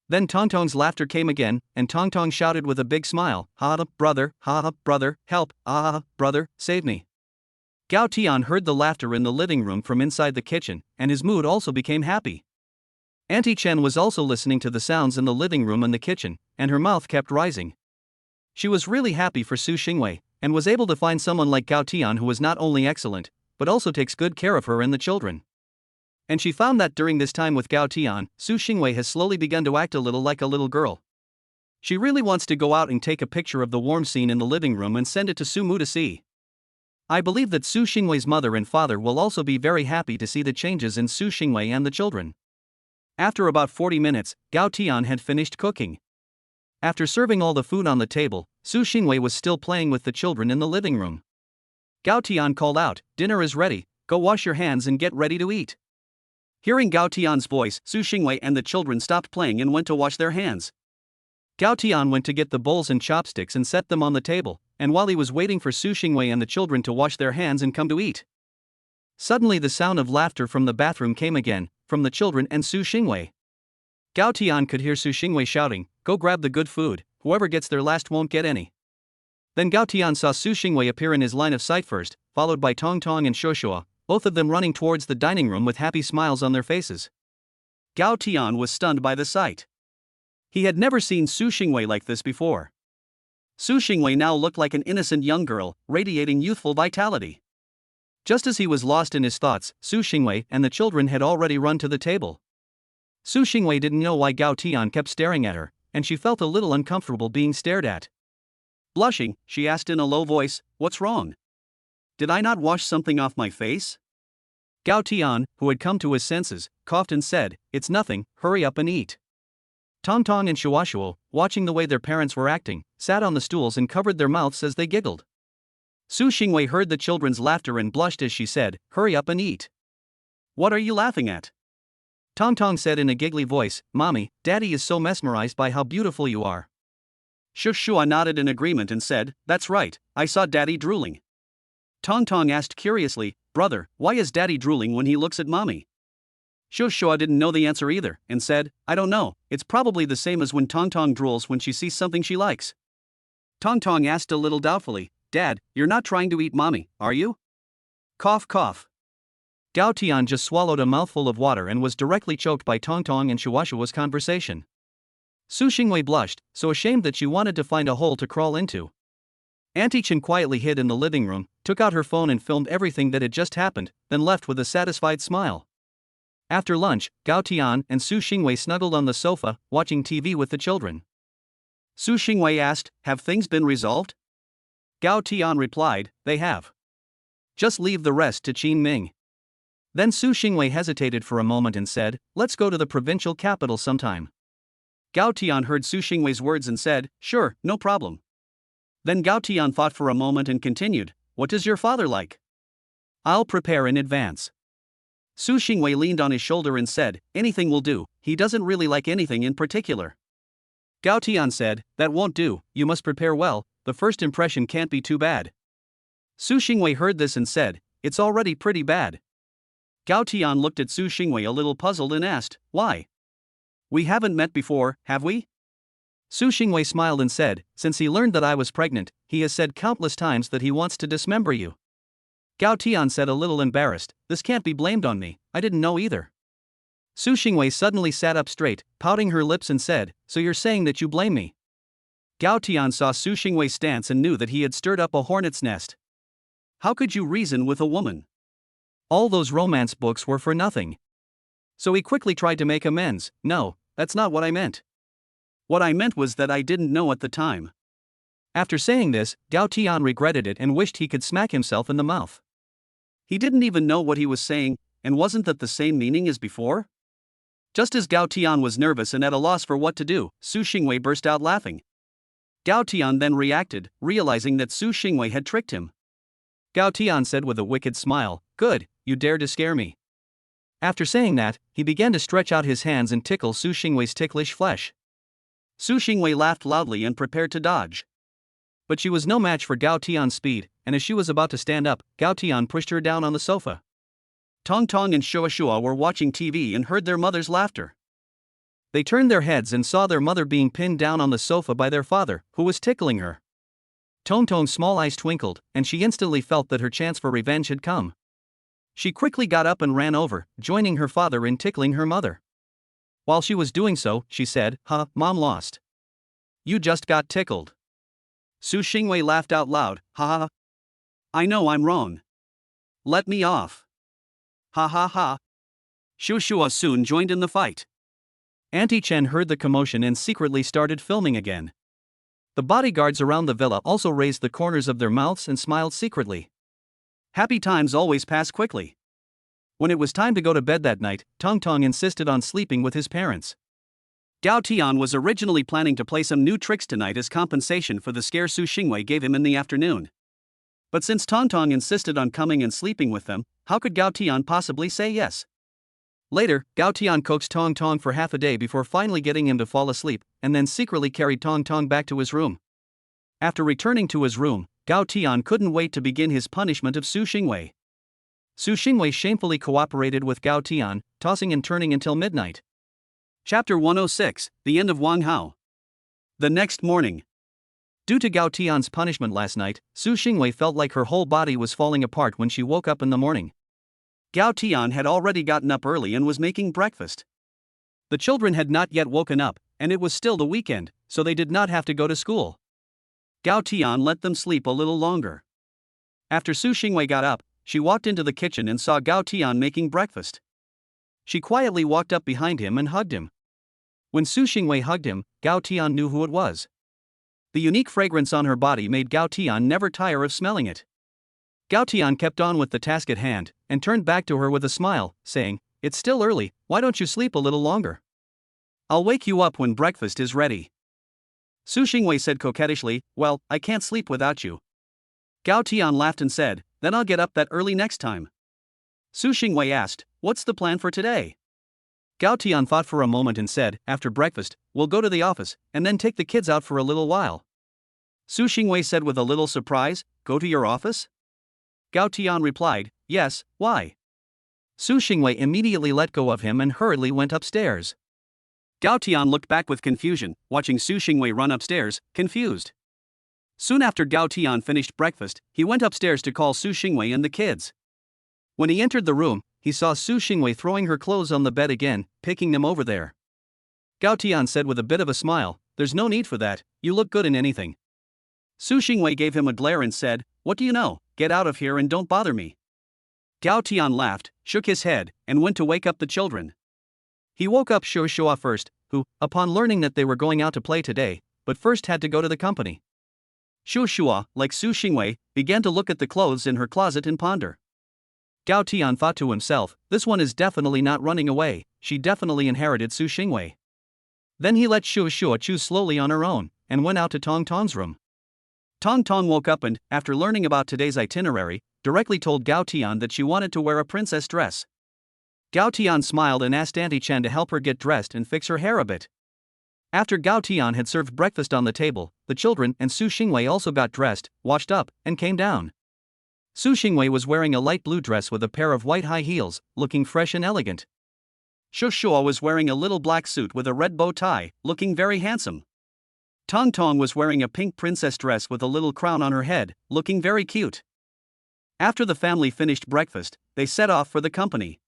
Then Tong Tong's laughter came again, and Tong Tong shouted with a big smile, ha, brother, help, brother, save me." Gao Tian heard the laughter in the living room from inside the kitchen, and his mood also became happy. Auntie Chen was also listening to the sounds in the living room and the kitchen, and her mouth kept rising. She was really happy for Su Xingwei, and was able to find someone like Gao Tian who was not only excellent, but also takes good care of her and the children. And she found that during this time with Gao Tian, Su Xingwei has slowly begun to act a little like a little girl. She really wants to go out and take a picture of the warm scene in the living room and send it to Su Mu to see. I believe that Su Xingwei's mother and father will also be very happy to see the changes in Su Xingwei and the children. After about 40 minutes, Gao Tian had finished cooking. After serving all the food on the table, Su Xingwei was still playing with the children in the living room. Gao Tian called out, "Dinner is ready, go wash your hands and get ready to eat." Hearing Gao Tian's voice, Su Xingwei and the children stopped playing and went to wash their hands. Gao Tian went to get the bowls and chopsticks and set them on the table, and while he was waiting for Su Xingwei and the children to wash their hands and come to eat, suddenly the sound of laughter from the bathroom came again, from the children and Su Xingwei. Gao Tian could hear Su Xingwei shouting, "Go grab the good food, whoever gets there last won't get any." Then Gao Tian saw Su Xingwei appear in his line of sight first, followed by Tong Tong and Shuoshua, both of them running towards the dining room with happy smiles on their faces. Gao Tian was stunned by the sight. He had never seen Su Xingwei like this before. Su Xingwei now looked like an innocent young girl, radiating youthful vitality. Just as he was lost in his thoughts, Su Xingwei and the children had already run to the table. Su Xingwei didn't know why Gao Tian kept staring at her, and she felt a little uncomfortable being stared at. Blushing, she asked in a low voice, "What's wrong? Did I not wash something off my face?" Gao Tian, who had come to his senses, coughed and said, "It's nothing, hurry up and eat." Tong Tong and Shuashuo, watching the way their parents were acting, sat on the stools and covered their mouths as they giggled. Su Xingwei heard the children's laughter and blushed as she said, "Hurry up and eat." "What are you laughing at?" Tong Tong said in a giggly voice, "Mommy, Daddy is so mesmerized by how beautiful you are." Shushua nodded in agreement and said, "That's right, I saw Daddy drooling." Tong Tong asked curiously, "Brother, why is Daddy drooling when he looks at Mommy?" Shushua didn't know the answer either, and said, "I don't know, it's probably the same as when Tong Tong drools when she sees something she likes." Tong Tong asked a little doubtfully, "Dad, you're not trying to eat Mommy, are you?" Cough cough. Gao Tian just swallowed a mouthful of water and was directly choked by Tong Tong and Shuashua's conversation. Su Xingwei blushed, so ashamed that she wanted to find a hole to crawl into. Auntie Chen quietly hid in the living room, took out her phone and filmed everything that had just happened, then left with a satisfied smile. After lunch, Gao Tian and Su Xingwei snuggled on the sofa, watching TV with the children. Su Xingwei asked, "Have things been resolved?" Gao Tian replied, "They have. Just leave the rest to Qin Ming." Then Su Xingwei hesitated for a moment and said, "Let's go to the provincial capital sometime." Gao Tian heard Su Xingwei's words and said, "Sure, no problem." Then Gao Tian thought for a moment and continued, "What does your father like? I'll prepare in advance." Su Xingwei leaned on his shoulder and said, "Anything will do, he doesn't really like anything in particular." Gao Tian said, "That won't do, you must prepare well, the first impression can't be too bad." Su Xingwei heard this and said, "It's already pretty bad." Gao Tian looked at Su Xingwei a little puzzled and asked, "Why? We haven't met before, have we?" Su Xingwei smiled and said, "Since he learned that I was pregnant, he has said countless times that he wants to dismember you." Gao Tian said a little embarrassed, "This can't be blamed on me, I didn't know either." Su Xingwei suddenly sat up straight, pouting her lips and said, "So you're saying that you blame me?" Gao Tian saw Su Xingwei's stance and knew that he had stirred up a hornet's nest. How could you reason with a woman? All those romance books were for nothing. So he quickly tried to make amends. "No, that's not what I meant. What I meant was that I didn't know at the time." After saying this, Gao Tian regretted it and wished he could smack himself in the mouth. He didn't even know what he was saying, and wasn't that the same meaning as before? Just as Gao Tian was nervous and at a loss for what to do, Su Xingwei burst out laughing. Gao Tian then reacted, realizing that Su Xingwei had tricked him. Gao Tian said with a wicked smile, "Good, you dare to scare me." After saying that, he began to stretch out his hands and tickle Su Xingwei's ticklish flesh. Su Xingwei laughed loudly and prepared to dodge. But she was no match for Gao Tian's speed, and as she was about to stand up, Gao Tian pushed her down on the sofa. Tong Tong and Shuashua were watching TV and heard their mother's laughter. They turned their heads and saw their mother being pinned down on the sofa by their father, who was tickling her. Tong Tong's small eyes twinkled, and she instantly felt that her chance for revenge had come. She quickly got up and ran over, joining her father in tickling her mother. While she was doing so, she said, "Huh, Mom lost. You just got tickled." Su Xingwei laughed out loud, "Ha ha ha. I know I'm wrong. Let me off. Ha ha ha." Shu Shua soon joined in the fight. Auntie Chen heard the commotion and secretly started filming again. The bodyguards around the villa also raised the corners of their mouths and smiled secretly. Happy times always pass quickly. When it was time to go to bed that night, Tong Tong insisted on sleeping with his parents. Gao Tian was originally planning to play some new tricks tonight as compensation for the scare Su Xingwei gave him in the afternoon. But since Tong Tong insisted on coming and sleeping with them, how could Gao Tian possibly say yes? Later, Gao Tian coaxed Tong Tong for half a day before finally getting him to fall asleep, and then secretly carried Tong Tong back to his room. After returning to his room, Gao Tian couldn't wait to begin his punishment of Su Xingwei. Su Xingwei shamefully cooperated with Gao Tian, tossing and turning until midnight. Chapter 106, The End of Wang Hao. The next morning. Due to Gao Tian's punishment last night, Su Xingwei felt like her whole body was falling apart when she woke up in the morning. Gao Tian had already gotten up early and was making breakfast. The children had not yet woken up, and it was still the weekend, so they did not have to go to school. Gao Tian let them sleep a little longer. After Su Xingwei got up, she walked into the kitchen and saw Gao Tian making breakfast. She quietly walked up behind him and hugged him. When Su Xingwei hugged him, Gao Tian knew who it was. The unique fragrance on her body made Gao Tian never tire of smelling it. Gao Tian kept on with the task at hand, and turned back to her with a smile, saying, "It's still early, why don't you sleep a little longer? I'll wake you up when breakfast is ready." Su Xingwei said coquettishly, "Well, I can't sleep without you." Gao Tian laughed and said, "Then I'll get up that early next time." Su Xingwei asked, "What's the plan for today?" Gao Tian thought for a moment and said, "After breakfast, we'll go to the office, and then take the kids out for a little while." Su Xingwei said with a little surprise, "Go to your office?" Gao Tian replied, "Yes, why?" Su Xingwei immediately let go of him and hurriedly went upstairs. Gao Tian looked back with confusion, watching Su Xingwei run upstairs, confused. Soon after Gao Tian finished breakfast, he went upstairs to call Su Xingwei and the kids. When he entered the room, he saw Su Xingwei throwing her clothes on the bed again, picking them over there. Gao Tian said with a bit of a smile, "There's no need for that, you look good in anything." Su Xingwei gave him a glare and said, "What do you know? Get out of here and don't bother me." Gao Tian laughed, shook his head, and went to wake up the children. He woke up Shu Shua first, who, upon learning that they were going out to play today, but first had to go to the company. Shu Shua, like Su Xingwei, began to look at the clothes in her closet and ponder. Gao Tian thought to himself, "This one is definitely not running away, she definitely inherited Su Xingwei." Then he let Shu Shua choose slowly on her own, and went out to Tong Tong's room. Tong Tong woke up and, after learning about today's itinerary, directly told Gao Tian that she wanted to wear a princess dress. Gao Tian smiled and asked Auntie Chen to help her get dressed and fix her hair a bit. After Gao Tian had served breakfast on the table, the children and Su Xingwei also got dressed, washed up, and came down. Su Xingwei was wearing a light blue dress with a pair of white high heels, looking fresh and elegant. Shu Shua was wearing a little black suit with a red bow tie, looking very handsome. Tong Tong was wearing a pink princess dress with a little crown on her head, looking very cute. After the family finished breakfast, they set off for the company.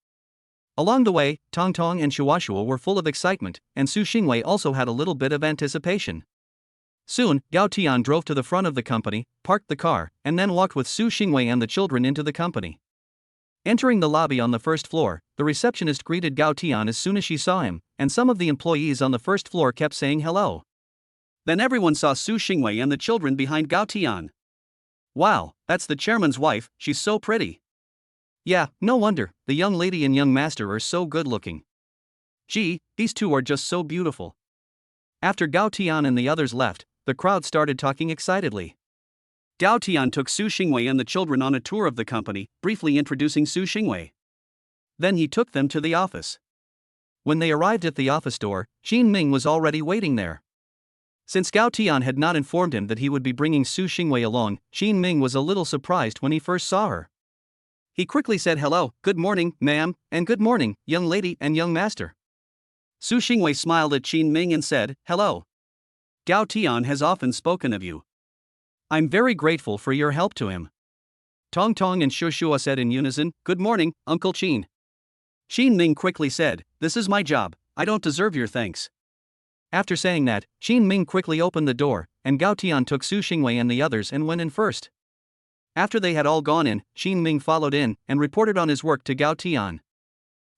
Along the way, Tong Tong and Shua Shua were full of excitement, and Su Xingwei also had a little bit of anticipation. Soon, Gao Tian drove to the front of the company, parked the car, and then walked with Su Xingwei and the children into the company. Entering the lobby on the first floor, the receptionist greeted Gao Tian as soon as she saw him, and some of the employees on the first floor kept saying hello. Then everyone saw Su Xingwei and the children behind Gao Tian. "Wow, that's the chairman's wife, she's so pretty." "Yeah, no wonder, the young lady and young master are so good looking. Gee, these two are just so beautiful." After Gao Tian and the others left, the crowd started talking excitedly. Gao Tian took Su Xingwei and the children on a tour of the company, briefly introducing Su Xingwei. Then he took them to the office. When they arrived at the office door, Qin Ming was already waiting there. Since Gao Tian had not informed him that he would be bringing Su Xingwei along, Qin Ming was a little surprised when he first saw her. He quickly said hello, "Good morning, ma'am, and good morning, young lady and young master." Su Xingwei smiled at Qin Ming and said, "Hello. Gao Tian has often spoken of you. I'm very grateful for your help to him." Tong Tong and Shu Shua said in unison, "Good morning, Uncle Qin." Qin Ming quickly said, "This is my job, I don't deserve your thanks. After saying that, Qin Ming quickly opened the door, and Gao Tian took Su Xingwei and the others and went in first. After they had all gone in, Qin Ming followed in and reported on his work to Gao Tian.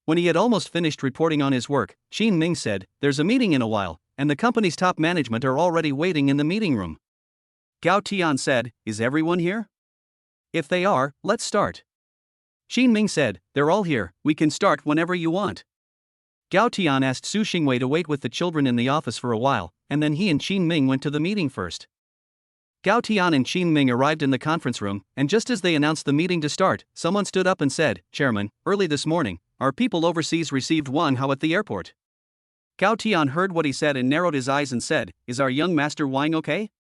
When he had almost finished reporting on his work, Qin Ming said, "There's a meeting in a while, and the company's top management are already waiting in the meeting room." Gao Tian said, "Is everyone here?" "If they are, let's start." Qin Ming said, "They're all here, we can start whenever you want." Gao Tian asked Su Xingwei to wait with the children in the office for a while, and then he and Qin Ming went to the meeting first. Gao Tian and Qin Ming arrived in the conference room, and just as they announced the meeting to start, someone stood up and said, "Chairman, early this morning, our people overseas received Wang Hao at the airport." Gao Tian heard what he said and narrowed his eyes and said, "Is our young master Wang okay?"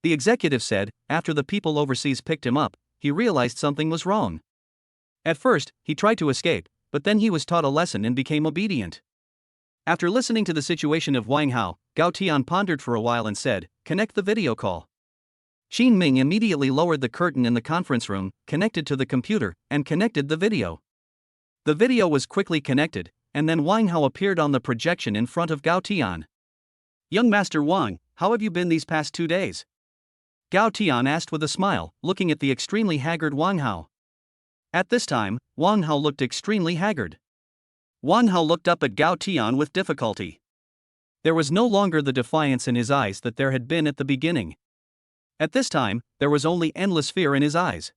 The executive said, after the people overseas picked him up, he realized something was wrong. At first, he tried to escape, but then he was taught a lesson and became obedient. After listening to the situation of Wang Hao, Gao Tian pondered for a while and said, "Connect the video call." Qin Ming immediately lowered the curtain in the conference room, connected to the computer, and connected the video. The video was quickly connected, and then Wang Hao appeared on the projection in front of Gao Tian. "Young Master Wang, how have you been these past 2 days?" Gao Tian asked with a smile, looking at the extremely haggard Wang Hao. At this time, Wang Hao looked extremely haggard. Wang Hao looked up at Gao Tian with difficulty. There was no longer the defiance in his eyes that there had been at the beginning. At this time, there was only endless fear in his eyes.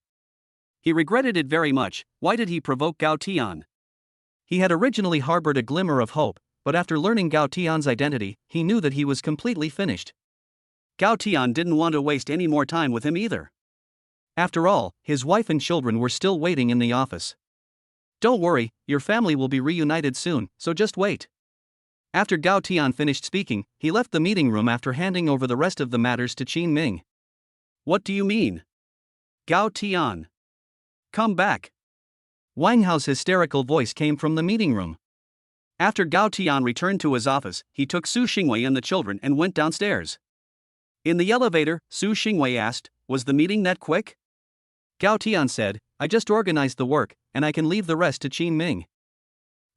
He regretted it very much. Why did he provoke Gao Tian? He had originally harbored a glimmer of hope, but after learning Gao Tian's identity, he knew that he was completely finished. Gao Tian didn't want to waste any more time with him either. After all, his wife and children were still waiting in the office. "Don't worry, your family will be reunited soon, so just wait." After Gao Tian finished speaking, he left the meeting room after handing over the rest of the matters to Qin Ming. "What do you mean? Gao Tian, come back." Wang Hao's hysterical voice came from the meeting room. After Gao Tian returned to his office, he took Su Xingwei and the children and went downstairs. In the elevator, Su Xingwei asked, "Was the meeting that quick?" Gao Tian said, "I just organized the work, and I can leave the rest to Qin Ming."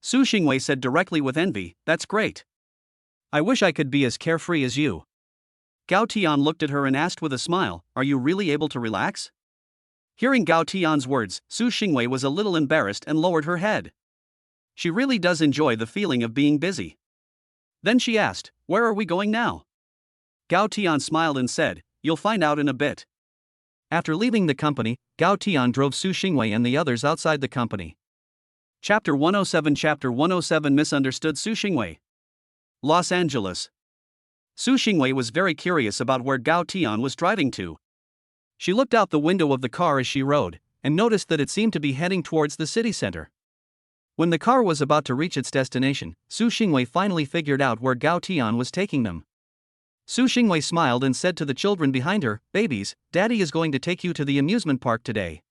Su Xingwei said directly with envy, "That's great. I wish I could be as carefree as you." Gao Tian looked at her and asked with a smile, "Are you really able to relax?" Hearing Gao Tian's words, Su Xingwei was a little embarrassed and lowered her head. She really does enjoy the feeling of being busy. Then she asked, "Where are we going now?" Gao Tian smiled and said, "You'll find out in a bit." After leaving the company, Gao Tian drove Su Xingwei and the others outside the company. Chapter 107 Misunderstood Su Xingwei. Los Angeles. Su Xingwei was very curious about where Gao Tian was driving to. She looked out the window of the car as she rode, and noticed that it seemed to be heading towards the city center. When the car was about to reach its destination, Su Xingwei finally figured out where Gao Tian was taking them. Su Xingwei smiled and said to the children behind her, "Babies, Daddy is going to take you to the amusement park today."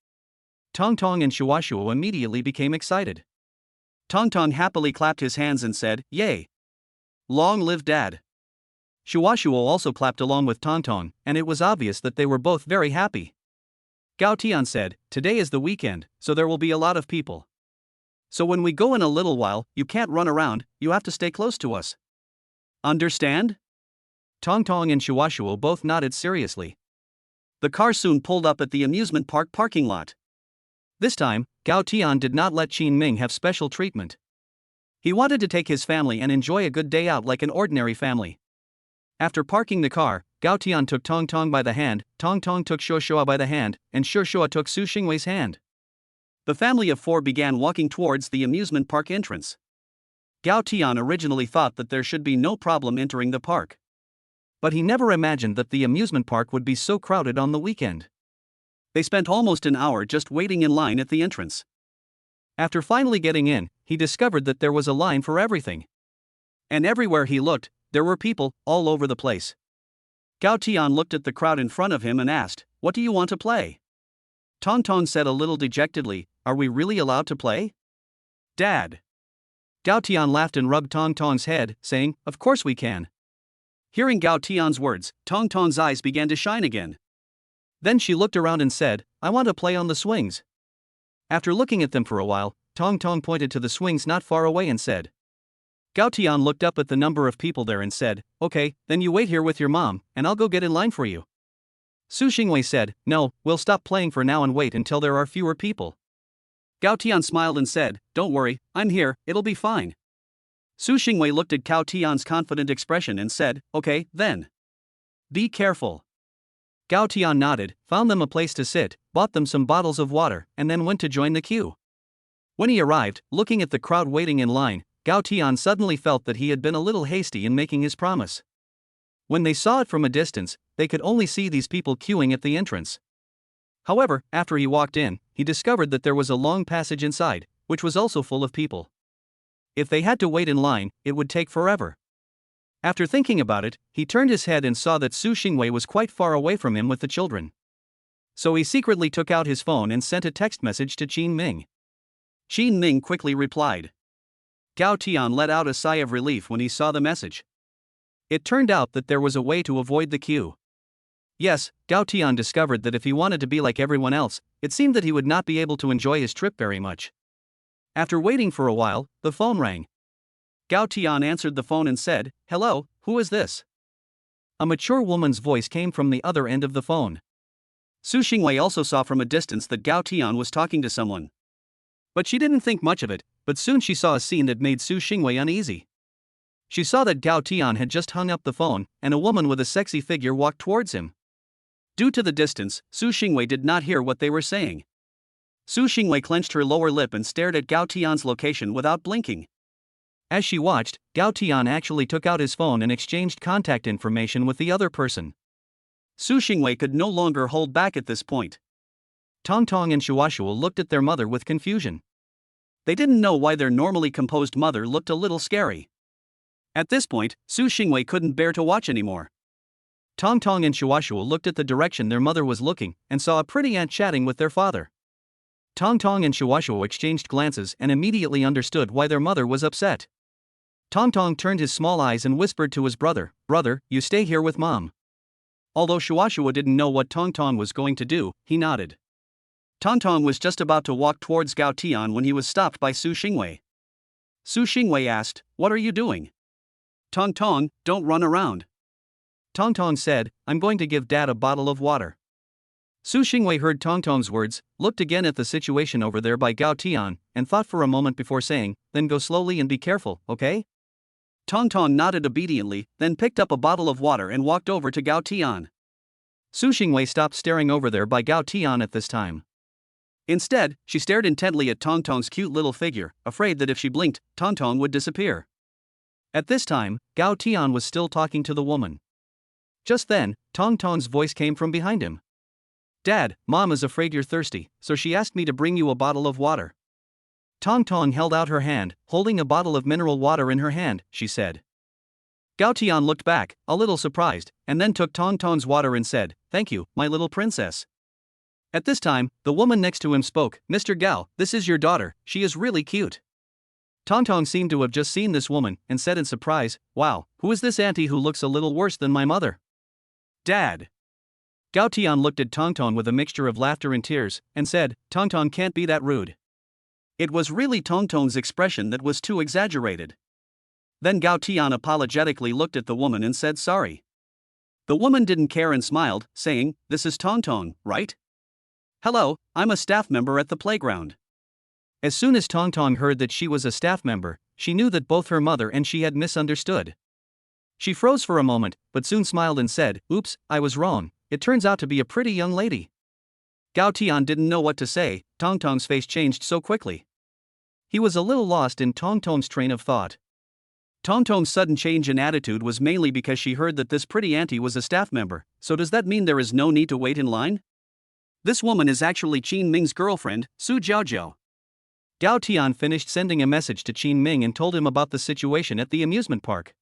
Tong Tong and Shuashuo immediately became excited. Tong Tong happily clapped his hands and said, "Yay! Long live Dad!" Shuashuo also clapped along with Tong Tong, and it was obvious that they were both very happy. Gao Tian said, "Today is the weekend, so there will be a lot of people. So when we go in a little while, you can't run around, you have to stay close to us. Understand?" Tong Tong and Shuashuo both nodded seriously. The car soon pulled up at the amusement park parking lot. This time, Gao Tian did not let Qin Ming have special treatment. He wanted to take his family and enjoy a good day out like an ordinary family. After parking the car, Gao Tian took Tong Tong by the hand, Tong Tong took Shuashuo by the hand, and Shuashuo took Su Xingwei's hand. The family of 4 began walking towards the amusement park entrance. Gao Tian originally thought that there should be no problem entering the park. But he never imagined that the amusement park would be so crowded on the weekend. They spent almost an hour just waiting in line at the entrance. After finally getting in, he discovered that there was a line for everything. And everywhere he looked, there were people, all over the place. Gao Tian looked at the crowd in front of him and asked, "What do you want to play?" Tong Tong said a little dejectedly, "Are we really allowed to play, Dad?" Gao Tian laughed and rubbed Tong Tong's head, saying, "Of course we can." Hearing Gao Tian's words, Tong Tong's eyes began to shine again. Then she looked around and said, "I want to play on the swings." After looking at them for a while, Tong Tong pointed to the swings not far away and said, Gao Tian looked up at the number of people there and said, "Okay, then you wait here with your mom, and I'll go get in line for you." Su Xingwei said, "No, we'll stop playing for now and wait until there are fewer people." Gao Tian smiled and said, "Don't worry, I'm here, it'll be fine." Su Xingwei looked at Gao Tian's confident expression and said, "Okay, then. Be careful." Gao Tian nodded, found them a place to sit, bought them some bottles of water, and then went to join the queue. When he arrived, looking at the crowd waiting in line, Gao Tian suddenly felt that he had been a little hasty in making his promise. When they saw it from a distance, they could only see these people queuing at the entrance. However, after he walked in, he discovered that there was a long passage inside, which was also full of people. If they had to wait in line, it would take forever. After thinking about it, he turned his head and saw that Su Xingwei was quite far away from him with the children. So he secretly took out his phone and sent a text message to Qin Ming. Qin Ming quickly replied. Gao Tian let out a sigh of relief when he saw the message. It turned out that there was a way to avoid the queue. Yes, Gao Tian discovered that if he wanted to be like everyone else, it seemed that he would not be able to enjoy his trip very much. After waiting for a while, the phone rang. Gao Tian answered the phone and said, "Hello, who is this?" A mature woman's voice came from the other end of the phone. Su Xingwei also saw from a distance that Gao Tian was talking to someone. But she didn't think much of it, but soon she saw a scene that made Su Xingwei uneasy. She saw that Gao Tian had just hung up the phone, and a woman with a sexy figure walked towards him. Due to the distance, Su Xingwei did not hear what they were saying. Su Xingwei clenched her lower lip and stared at Gao Tian's location without blinking. As she watched, Gao Tian actually took out his phone and exchanged contact information with the other person. Su Xingwei could no longer hold back at this point. Tong Tong and Shuashua looked at their mother with confusion. They didn't know why their normally composed mother looked a little scary. At this point, Su Xingwei couldn't bear to watch anymore. Tong Tong and Shuashua looked at the direction their mother was looking and saw a pretty aunt chatting with their father. Tong Tong and Shuashua exchanged glances and immediately understood why their mother was upset. Tong Tong turned his small eyes and whispered to his brother, "Brother, you stay here with mom." Although Shuashua didn't know what Tong Tong was going to do, he nodded. Tong Tong was just about to walk towards Gao Tian when he was stopped by Su Xingwei. Su Xingwei asked, "What are you doing?" "Tong Tong, don't run around." Tong Tong said, "I'm going to give Dad a bottle of water." Su Xingwei heard Tong Tong's words, looked again at the situation over there by Gao Tian, and thought for a moment before saying, "Then go slowly and be careful, okay?" Tong Tong nodded obediently, then picked up a bottle of water and walked over to Gao Tian. Su Xingwei stopped staring over there by Gao Tian at this time. Instead, she stared intently at Tong Tong's cute little figure, afraid that if she blinked, Tong Tong would disappear. At this time, Gao Tian was still talking to the woman. Just then, Tong Tong's voice came from behind him. "Dad, Mom is afraid you're thirsty, so she asked me to bring you a bottle of water." Tong Tong held out her hand, holding a bottle of mineral water in her hand, she said. Gao Tian looked back, a little surprised, and then took Tong Tong's water and said, "Thank you, my little princess." At this time, the woman next to him spoke, "Mr. Gao, this is your daughter, she is really cute." Tong Tong seemed to have just seen this woman, and said in surprise, "Wow, who is this auntie who looks a little worse than my mother?" "Dad." Gao Tian looked at Tong Tong with a mixture of laughter and tears, and said, "Tong Tong can't be that rude." It was really Tong Tong's expression that was too exaggerated. Then Gao Tian apologetically looked at the woman and said sorry. The woman didn't care and smiled, saying, "This is Tong Tong, right? Hello, I'm a staff member at the playground." As soon as Tong Tong heard that she was a staff member, she knew that both her mother and she had misunderstood. She froze for a moment, but soon smiled and said, "Oops, I was wrong, it turns out to be a pretty young lady." Gao Tian didn't know what to say, Tong Tong's face changed so quickly. He was a little lost in Tong Tong's train of thought. Tong Tong's sudden change in attitude was mainly because she heard that this pretty auntie was a staff member, so does that mean there is no need to wait in line? This woman is actually Qin Ming's girlfriend, Su Jiaojiao. Gao Tian finished sending a message to Qin Ming and told him about the situation at the amusement park.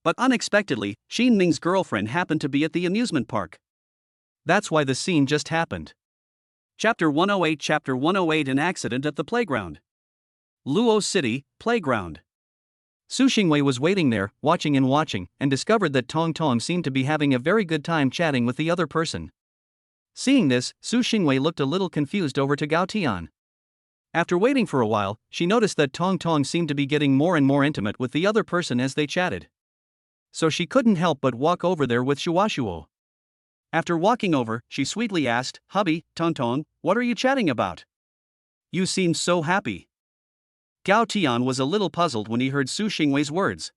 But unexpectedly, Qin Ming's girlfriend happened to be at the amusement park. That's why the scene just happened. Chapter 108 An accident at the playground. Luo City, playground. Su Xingwei was waiting there, watching, and discovered that Tong Tong seemed to be having a very good time chatting with the other person. Seeing this, Su Xingwei looked a little confused over to Gao Tian. After waiting for a while, she noticed that Tong Tong seemed to be getting more and more intimate with the other person as they chatted. So she couldn't help but walk over there with Shuashuo. After walking over, she sweetly asked, "Hubby, Tong Tong, what are you chatting about? You seem so happy." Gao Tian was a little puzzled when he heard Su Xingwei's words.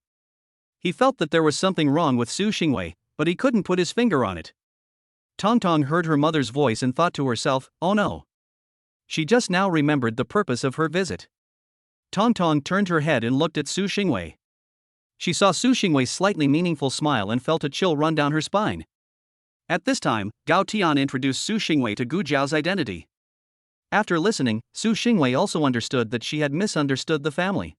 He felt that there was something wrong with Su Xingwei, but he couldn't put his finger on it. Tong Tong heard her mother's voice and thought to herself, "Oh no." She just now remembered the purpose of her visit. Tong Tong turned her head and looked at Su Xingwei. She saw Su Xingwei's slightly meaningful smile and felt a chill run down her spine. At this time, Gao Tian introduced Su Xingwei to Gu Zhao's identity. After listening, Su Xingwei also understood that she had misunderstood the family.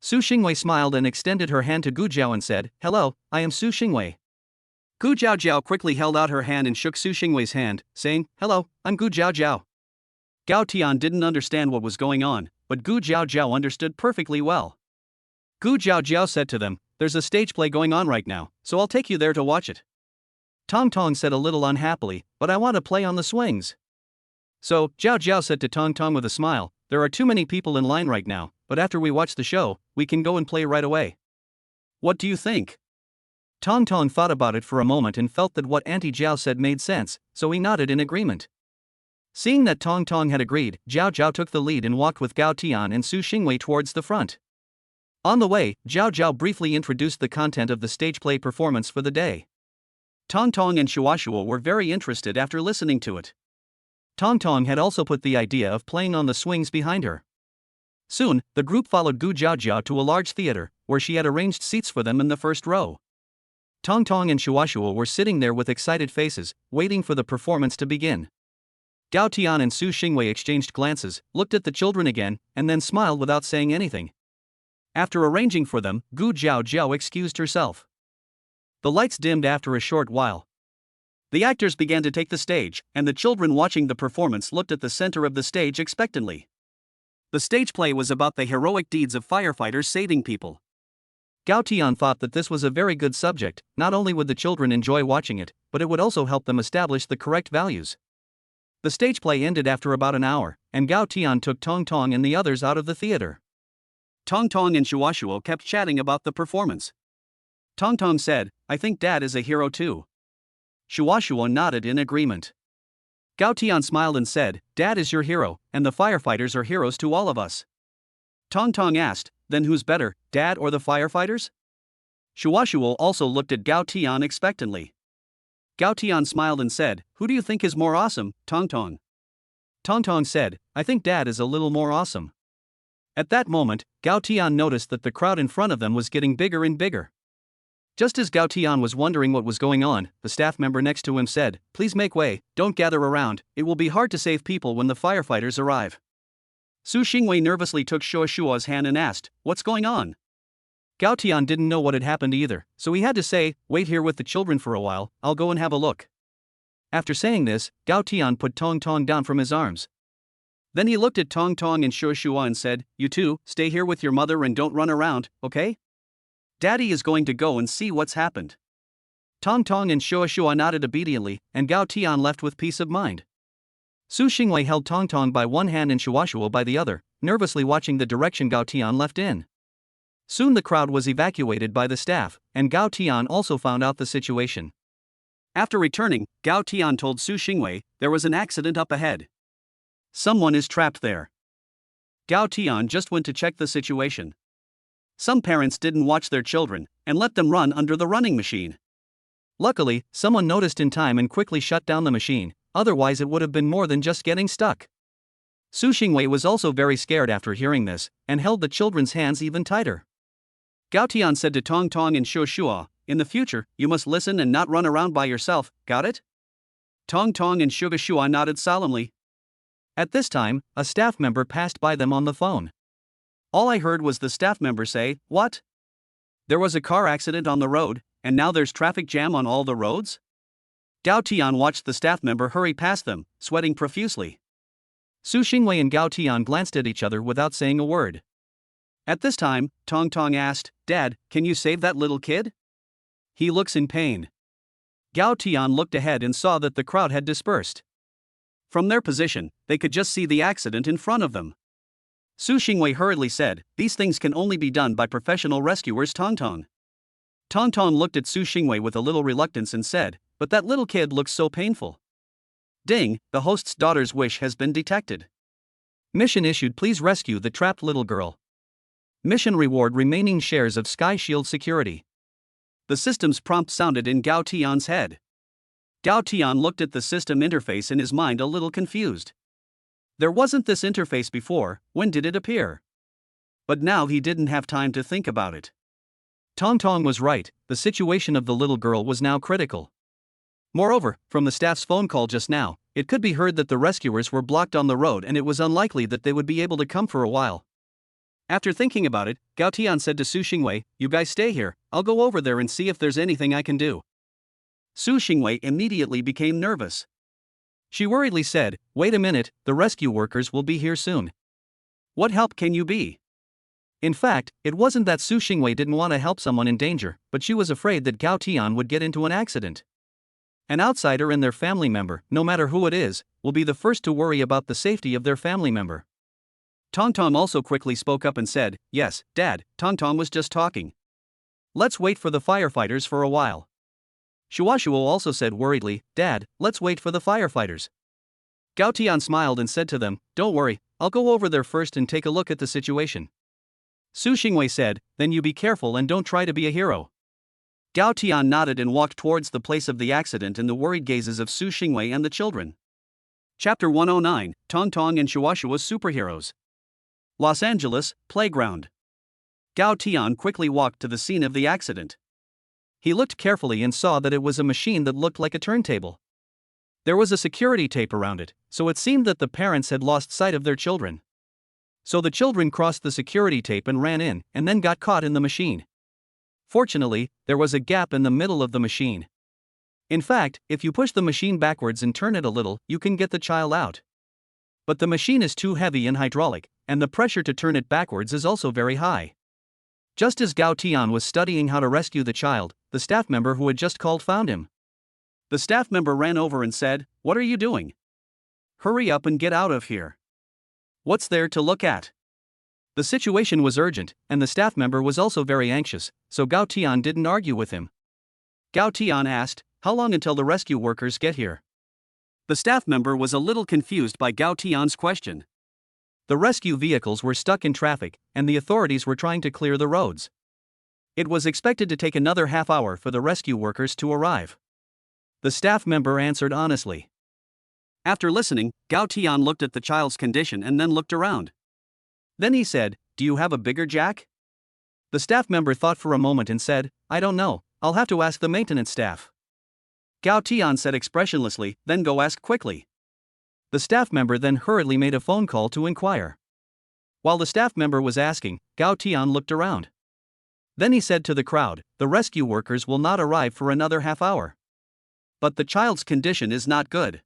Su Xingwei smiled and extended her hand to Gu Zhao and said, "Hello, I am Su Xingwei." Gu Zhao quickly held out her hand and shook Su Xingwei's hand, saying, "Hello, I'm Gu Zhao." Gao Tian didn't understand what was going on, but Gu Zhao understood perfectly well. Gu Zhao said to them, "There's a stage play going on right now, so I'll take you there to watch it." Tong Tong said a little unhappily, "But I want to play on the swings." So, Zhao said to Tong Tong with a smile, "There are too many people in line right now, but after we watch the show, we can go and play right away. What do you think?" Tong Tong thought about it for a moment and felt that what Auntie Zhao said made sense, so he nodded in agreement. Seeing that Tong Tong had agreed, Zhao took the lead and walked with Gao Tian and Su Xingwei towards the front. On the way, Zhao briefly introduced the content of the stage play performance for the day. Tong Tong and Shuashuo were very interested after listening to it. Tong Tong had also put the idea of playing on the swings behind her. Soon, the group followed Gu Zhao to a large theater, where she had arranged seats for them in the first row. Tong Tong and Shuashuo were sitting there with excited faces, waiting for the performance to begin. Gao Tian and Su Xingwei exchanged glances, looked at the children again, and then smiled without saying anything. After arranging for them, Gu Zhao excused herself. The lights dimmed after a short while. The actors began to take the stage, and the children watching the performance looked at the center of the stage expectantly. The stage play was about the heroic deeds of firefighters saving people. Gao Tian thought that this was a very good subject. Not only would the children enjoy watching it, but it would also help them establish the correct values. The stage play ended after about an hour, and Gao Tian took Tong Tong and the others out of the theater. Tong Tong and Shuashuo kept chatting about the performance. Tong Tong said, "I think Dad is a hero too." Shuashuo nodded in agreement. Gao Tian smiled and said, "Dad is your hero, and the firefighters are heroes to all of us." Tong Tong asked, "Then who's better, Dad or the firefighters?" Shuashuo also looked at Gao Tian expectantly. Gao Tian smiled and said, "Who do you think is more awesome, Tong Tong?" Tong Tong said, "I think Dad is a little more awesome." At that moment, Gao Tian noticed that the crowd in front of them was getting bigger and bigger. Just as Gao Tian was wondering what was going on, the staff member next to him said, "Please make way, don't gather around, it will be hard to save people when the firefighters arrive." Su Xingwei nervously took Shuashuo's hand and asked, "What's going on?" Gao Tian didn't know what had happened either, so he had to say, "Wait here with the children for a while, I'll go and have a look." After saying this, Gao Tian put Tong Tong down from his arms. Then he looked at Tong Tong and Shuashuo and said, "You two, stay here with your mother and don't run around, okay? Daddy is going to go and see what's happened." Tong Tong and Shuashuo nodded obediently, and Gao Tian left with peace of mind. Su Xingwei held Tong Tong by one hand and Shuashuo by the other, nervously watching the direction Gao Tian left in. Soon the crowd was evacuated by the staff, and Gao Tian also found out the situation. After returning, Gao Tian told Su Xingwei, "There was an accident up ahead. Someone is trapped there." Gao Tian just went to check the situation. Some parents didn't watch their children, and let them run under the running machine. Luckily, someone noticed in time and quickly shut down the machine, otherwise it would have been more than just getting stuck. Su Xingwei was also very scared after hearing this, and held the children's hands even tighter. Gao Tian said to Tong Tong and Shuashuo, "In the future, you must listen and not run around by yourself, got it?" Tong Tong and Shuashuo nodded solemnly. At this time, a staff member passed by them on the phone. All I heard was the staff member say, "What? There was a car accident on the road, and now there's traffic jam on all the roads?" Gao Tian watched the staff member hurry past them, sweating profusely. Su Xingwei and Gao Tian glanced at each other without saying a word. At this time, Tong Tong asked, "Dad, can you save that little kid? He looks in pain." Gao Tian looked ahead and saw that the crowd had dispersed. From their position, they could just see the accident in front of them. Su Xingwei hurriedly said, "These things can only be done by professional rescuers." Tong Tong. Tong Tong looked at Su Xingwei with a little reluctance and said, "But that little kid looks so painful." Ding, the host's daughter's wish has been detected. Mission issued. Please rescue the trapped little girl. Mission reward remaining shares of Sky Shield security. The system's prompt sounded in Gao Tian's head. Gao Tian looked at the system interface in his mind a little confused. There wasn't this interface before. When did it appear? But now he didn't have time to think about it. Tong Tong was right, the situation of the little girl was now critical. Moreover, from the staff's phone call just now, it could be heard that the rescuers were blocked on the road and it was unlikely that they would be able to come for a while. After thinking about it, Gao Tian said to Su Xingwei, "You guys stay here, I'll go over there and see if there's anything I can do." Su Xingwei immediately became nervous. She worriedly said, "Wait a minute, the rescue workers will be here soon. What help can you be?" In fact, it wasn't that Su Xingwei didn't want to help someone in danger, but she was afraid that Gao Tian would get into an accident. An outsider and their family member, no matter who it is, will be the first to worry about the safety of their family member. Tong Tong also quickly spoke up and said, "Yes, Dad, Tong Tong was just talking. Let's wait for the firefighters for a while." Shuashuo also said worriedly, "Dad, let's wait for the firefighters." Gao Tian smiled and said to them, "Don't worry, I'll go over there first and take a look at the situation." Su Xingwei said, "Then you be careful and don't try to be a hero." Gao Tian nodded and walked towards the place of the accident in the worried gazes of Su Xingwei and the children. Chapter 109, Tong Tong and Shuashua's Superheroes. Los Angeles, Playground. Gao Tian quickly walked to the scene of the accident. He looked carefully and saw that it was a machine that looked like a turntable. There was a security tape around it, so it seemed that the parents had lost sight of their children. So the children crossed the security tape and ran in, and then got caught in the machine. Fortunately, there was a gap in the middle of the machine. In fact, if you push the machine backwards and turn it a little, you can get the child out. But the machine is too heavy and hydraulic, and the pressure to turn it backwards is also very high. Just as Gao Tian was studying how to rescue the child, the staff member who had just called found him. The staff member ran over and said, "What are you doing? Hurry up and get out of here. What's there to look at?" The situation was urgent, and the staff member was also very anxious, so Gao Tian didn't argue with him. Gao Tian asked, "How long until the rescue workers get here?" The staff member was a little confused by Gao Tian's question. The rescue vehicles were stuck in traffic, and the authorities were trying to clear the roads. It was expected to take another half hour for the rescue workers to arrive. The staff member answered honestly. After listening, Gao Tian looked at the child's condition and then looked around. Then he said, "Do you have a bigger jack?" The staff member thought for a moment and said, "I don't know, I'll have to ask the maintenance staff." Gao Tian said expressionlessly, "Then go ask quickly." The staff member then hurriedly made a phone call to inquire. While the staff member was asking, Gao Tian looked around. Then he said to the crowd, "The rescue workers will not arrive for another half hour. But the child's condition is not good."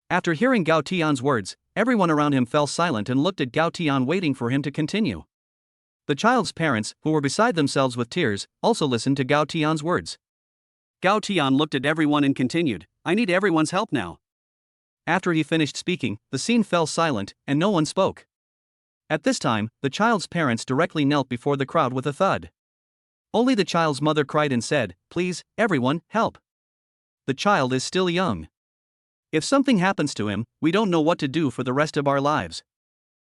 After hearing Gao Tian's words, everyone around him fell silent and looked at Gao Tian waiting for him to continue. The child's parents, who were beside themselves with tears, also listened to Gao Tian's words. Gao Tian looked at everyone and continued, "I need everyone's help now." After he finished speaking, the scene fell silent, and no one spoke. At this time, the child's parents directly knelt before the crowd with a thud. Only the child's mother cried and said, "Please, everyone, help. The child is still young. If something happens to him, we don't know what to do for the rest of our lives."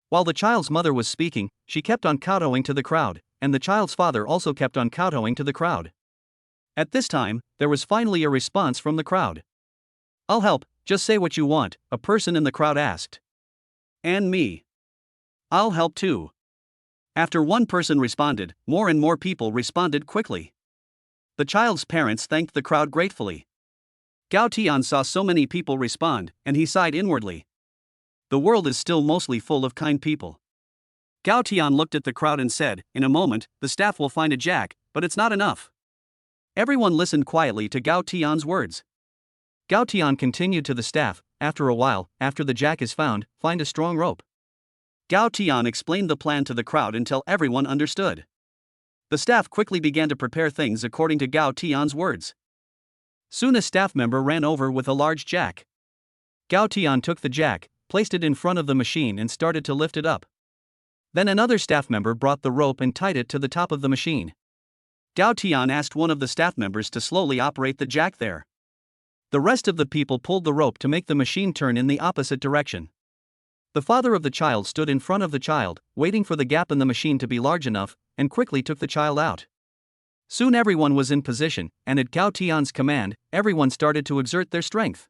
While the child's mother was speaking, she kept on kowtowing to the crowd, and the child's father also kept on kowtowing to the crowd. At this time, there was finally a response from the crowd. "I'll help, just say what you want," a person in the crowd asked. "And me. I'll help too." After one person responded, more and more people responded quickly. The child's parents thanked the crowd gratefully. Gao Tian saw so many people respond, and he sighed inwardly. The world is still mostly full of kind people. Gao Tian looked at the crowd and said, "In a moment, the staff will find a jack, but it's not enough." Everyone listened quietly to Gao Tian's words. Gao Tian continued to the staff, "After a while, after the jack is found, find a strong rope." Gao Tian explained the plan to the crowd until everyone understood. The staff quickly began to prepare things according to Gao Tian's words. Soon a staff member ran over with a large jack. Gao Tian took the jack, placed it in front of the machine and started to lift it up. Then another staff member brought the rope and tied it to the top of the machine. Gao Tian asked one of the staff members to slowly operate the jack there. The rest of the people pulled the rope to make the machine turn in the opposite direction. The father of the child stood in front of the child, waiting for the gap in the machine to be large enough, and quickly took the child out. Soon everyone was in position, and at Gao Tian's command, everyone started to exert their strength.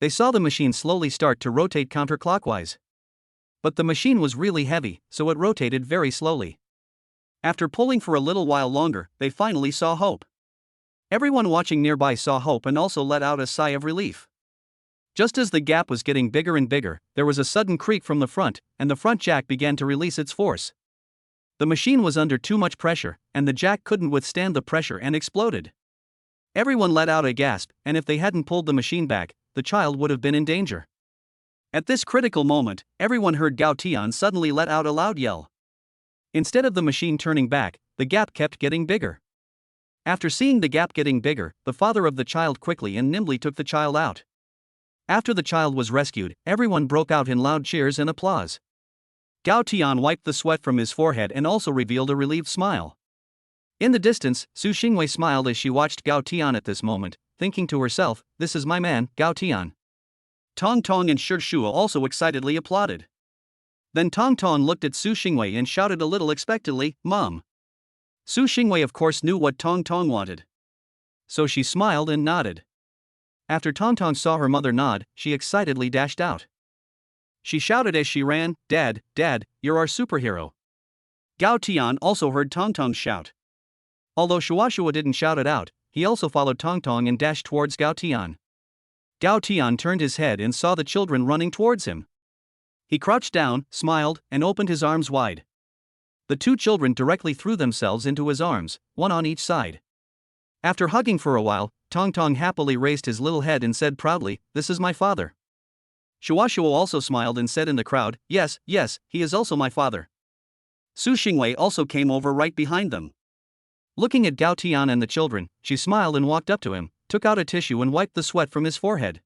They saw the machine slowly start to rotate counterclockwise. But the machine was really heavy, so it rotated very slowly. After pulling for a little while longer, they finally saw hope. Everyone watching nearby saw hope and also let out a sigh of relief. Just as the gap was getting bigger and bigger, there was a sudden creak from the front, and the front jack began to release its force. The machine was under too much pressure, and the jack couldn't withstand the pressure and exploded. Everyone let out a gasp, and if they hadn't pulled the machine back, the child would have been in danger. At this critical moment, everyone heard Gao Tian suddenly let out a loud yell. Instead of the machine turning back, the gap kept getting bigger. After seeing the gap getting bigger, the father of the child quickly and nimbly took the child out. After the child was rescued, everyone broke out in loud cheers and applause. Gao Tian wiped the sweat from his forehead and also revealed a relieved smile. In the distance, Su Xingwei smiled as she watched Gao Tian at this moment, thinking to herself, "This is my man, Gao Tian." Tong Tong and Shi Shua also excitedly applauded. Then Tong Tong looked at Su Xingwei and shouted a little expectantly, "Mom." Su Xingwei of course knew what Tong Tong wanted. So she smiled and nodded. After Tong Tong saw her mother nod, she excitedly dashed out. She shouted as she ran, "Dad, Dad, you're our superhero." Gao Tian also heard Tong Tong shout. Although Shua didn't shout it out, he also followed Tong Tong and dashed towards Gao Tian. Gao Tian turned his head and saw the children running towards him. He crouched down, smiled, and opened his arms wide. The two children directly threw themselves into his arms, one on each side. After hugging for a while, Tong Tong happily raised his little head and said proudly, "This is my father." Shua also smiled and said in the crowd, "Yes, yes, he is also my father." Su Xingwei also came over right behind them. Looking at Gao Tian and the children, she smiled and walked up to him, took out a tissue and wiped the sweat from his forehead.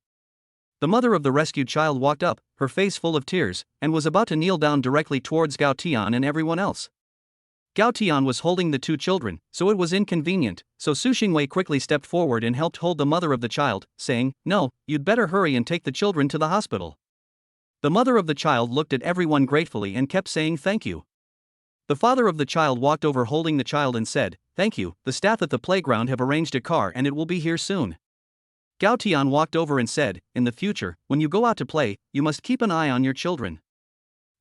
The mother of the rescued child walked up, her face full of tears, and was about to kneel down directly towards Gao Tian and everyone else. Gao Tian was holding the two children, so it was inconvenient, so Su Xingwei quickly stepped forward and helped hold the mother of the child, saying, "No, you'd better hurry and take the children to the hospital." The mother of the child looked at everyone gratefully and kept saying thank you. The father of the child walked over holding the child and said, "Thank you, the staff at the playground have arranged a car and it will be here soon." Gao Tian walked over and said, "In the future, when you go out to play, you must keep an eye on your children."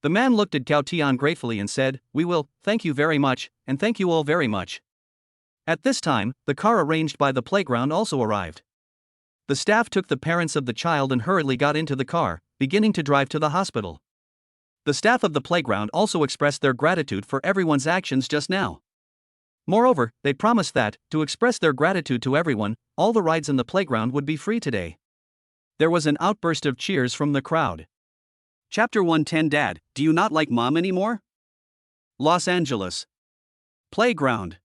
The man looked at Gao Tian gratefully and said, "We will, thank you very much, and thank you all very much." At this time, the car arranged by the playground also arrived. The staff took the parents of the child and hurriedly got into the car, beginning to drive to the hospital. The staff of the playground also expressed their gratitude for everyone's actions just now. Moreover, they promised that, to express their gratitude to everyone, all the rides in the playground would be free today. There was an outburst of cheers from the crowd. Chapter 110 Dad, do you not like Mom anymore? Los Angeles. Playground.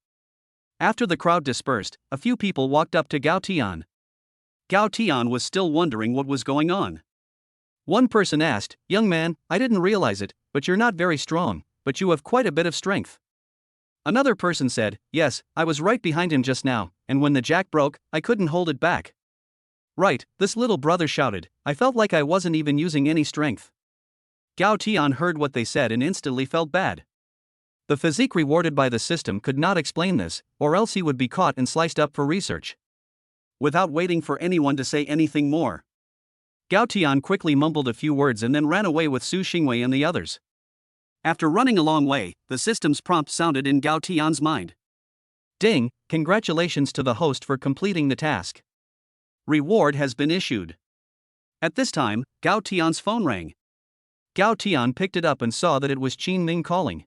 After the crowd dispersed, a few people walked up to Gao Tian. Gao Tian was still wondering what was going on. One person asked, "Young man, I didn't realize it, but you're not very strong, but you have quite a bit of strength." Another person said, "Yes, I was right behind him just now, and when the jack broke, I couldn't hold it back." "Right," this little brother shouted, "I felt like I wasn't even using any strength." Gao Tian heard what they said and instantly felt bad. The physique rewarded by the system could not explain this, or else he would be caught and sliced up for research. Without waiting for anyone to say anything more, Gao Tian quickly mumbled a few words and then ran away with Su Xingwei and the others. After running a long way, the system's prompt sounded in Gao Tian's mind. "Ding, congratulations to the host for completing the task. Reward has been issued." At this time, Gao Tian's phone rang. Gao Tian picked it up and saw that it was Qin Ming calling.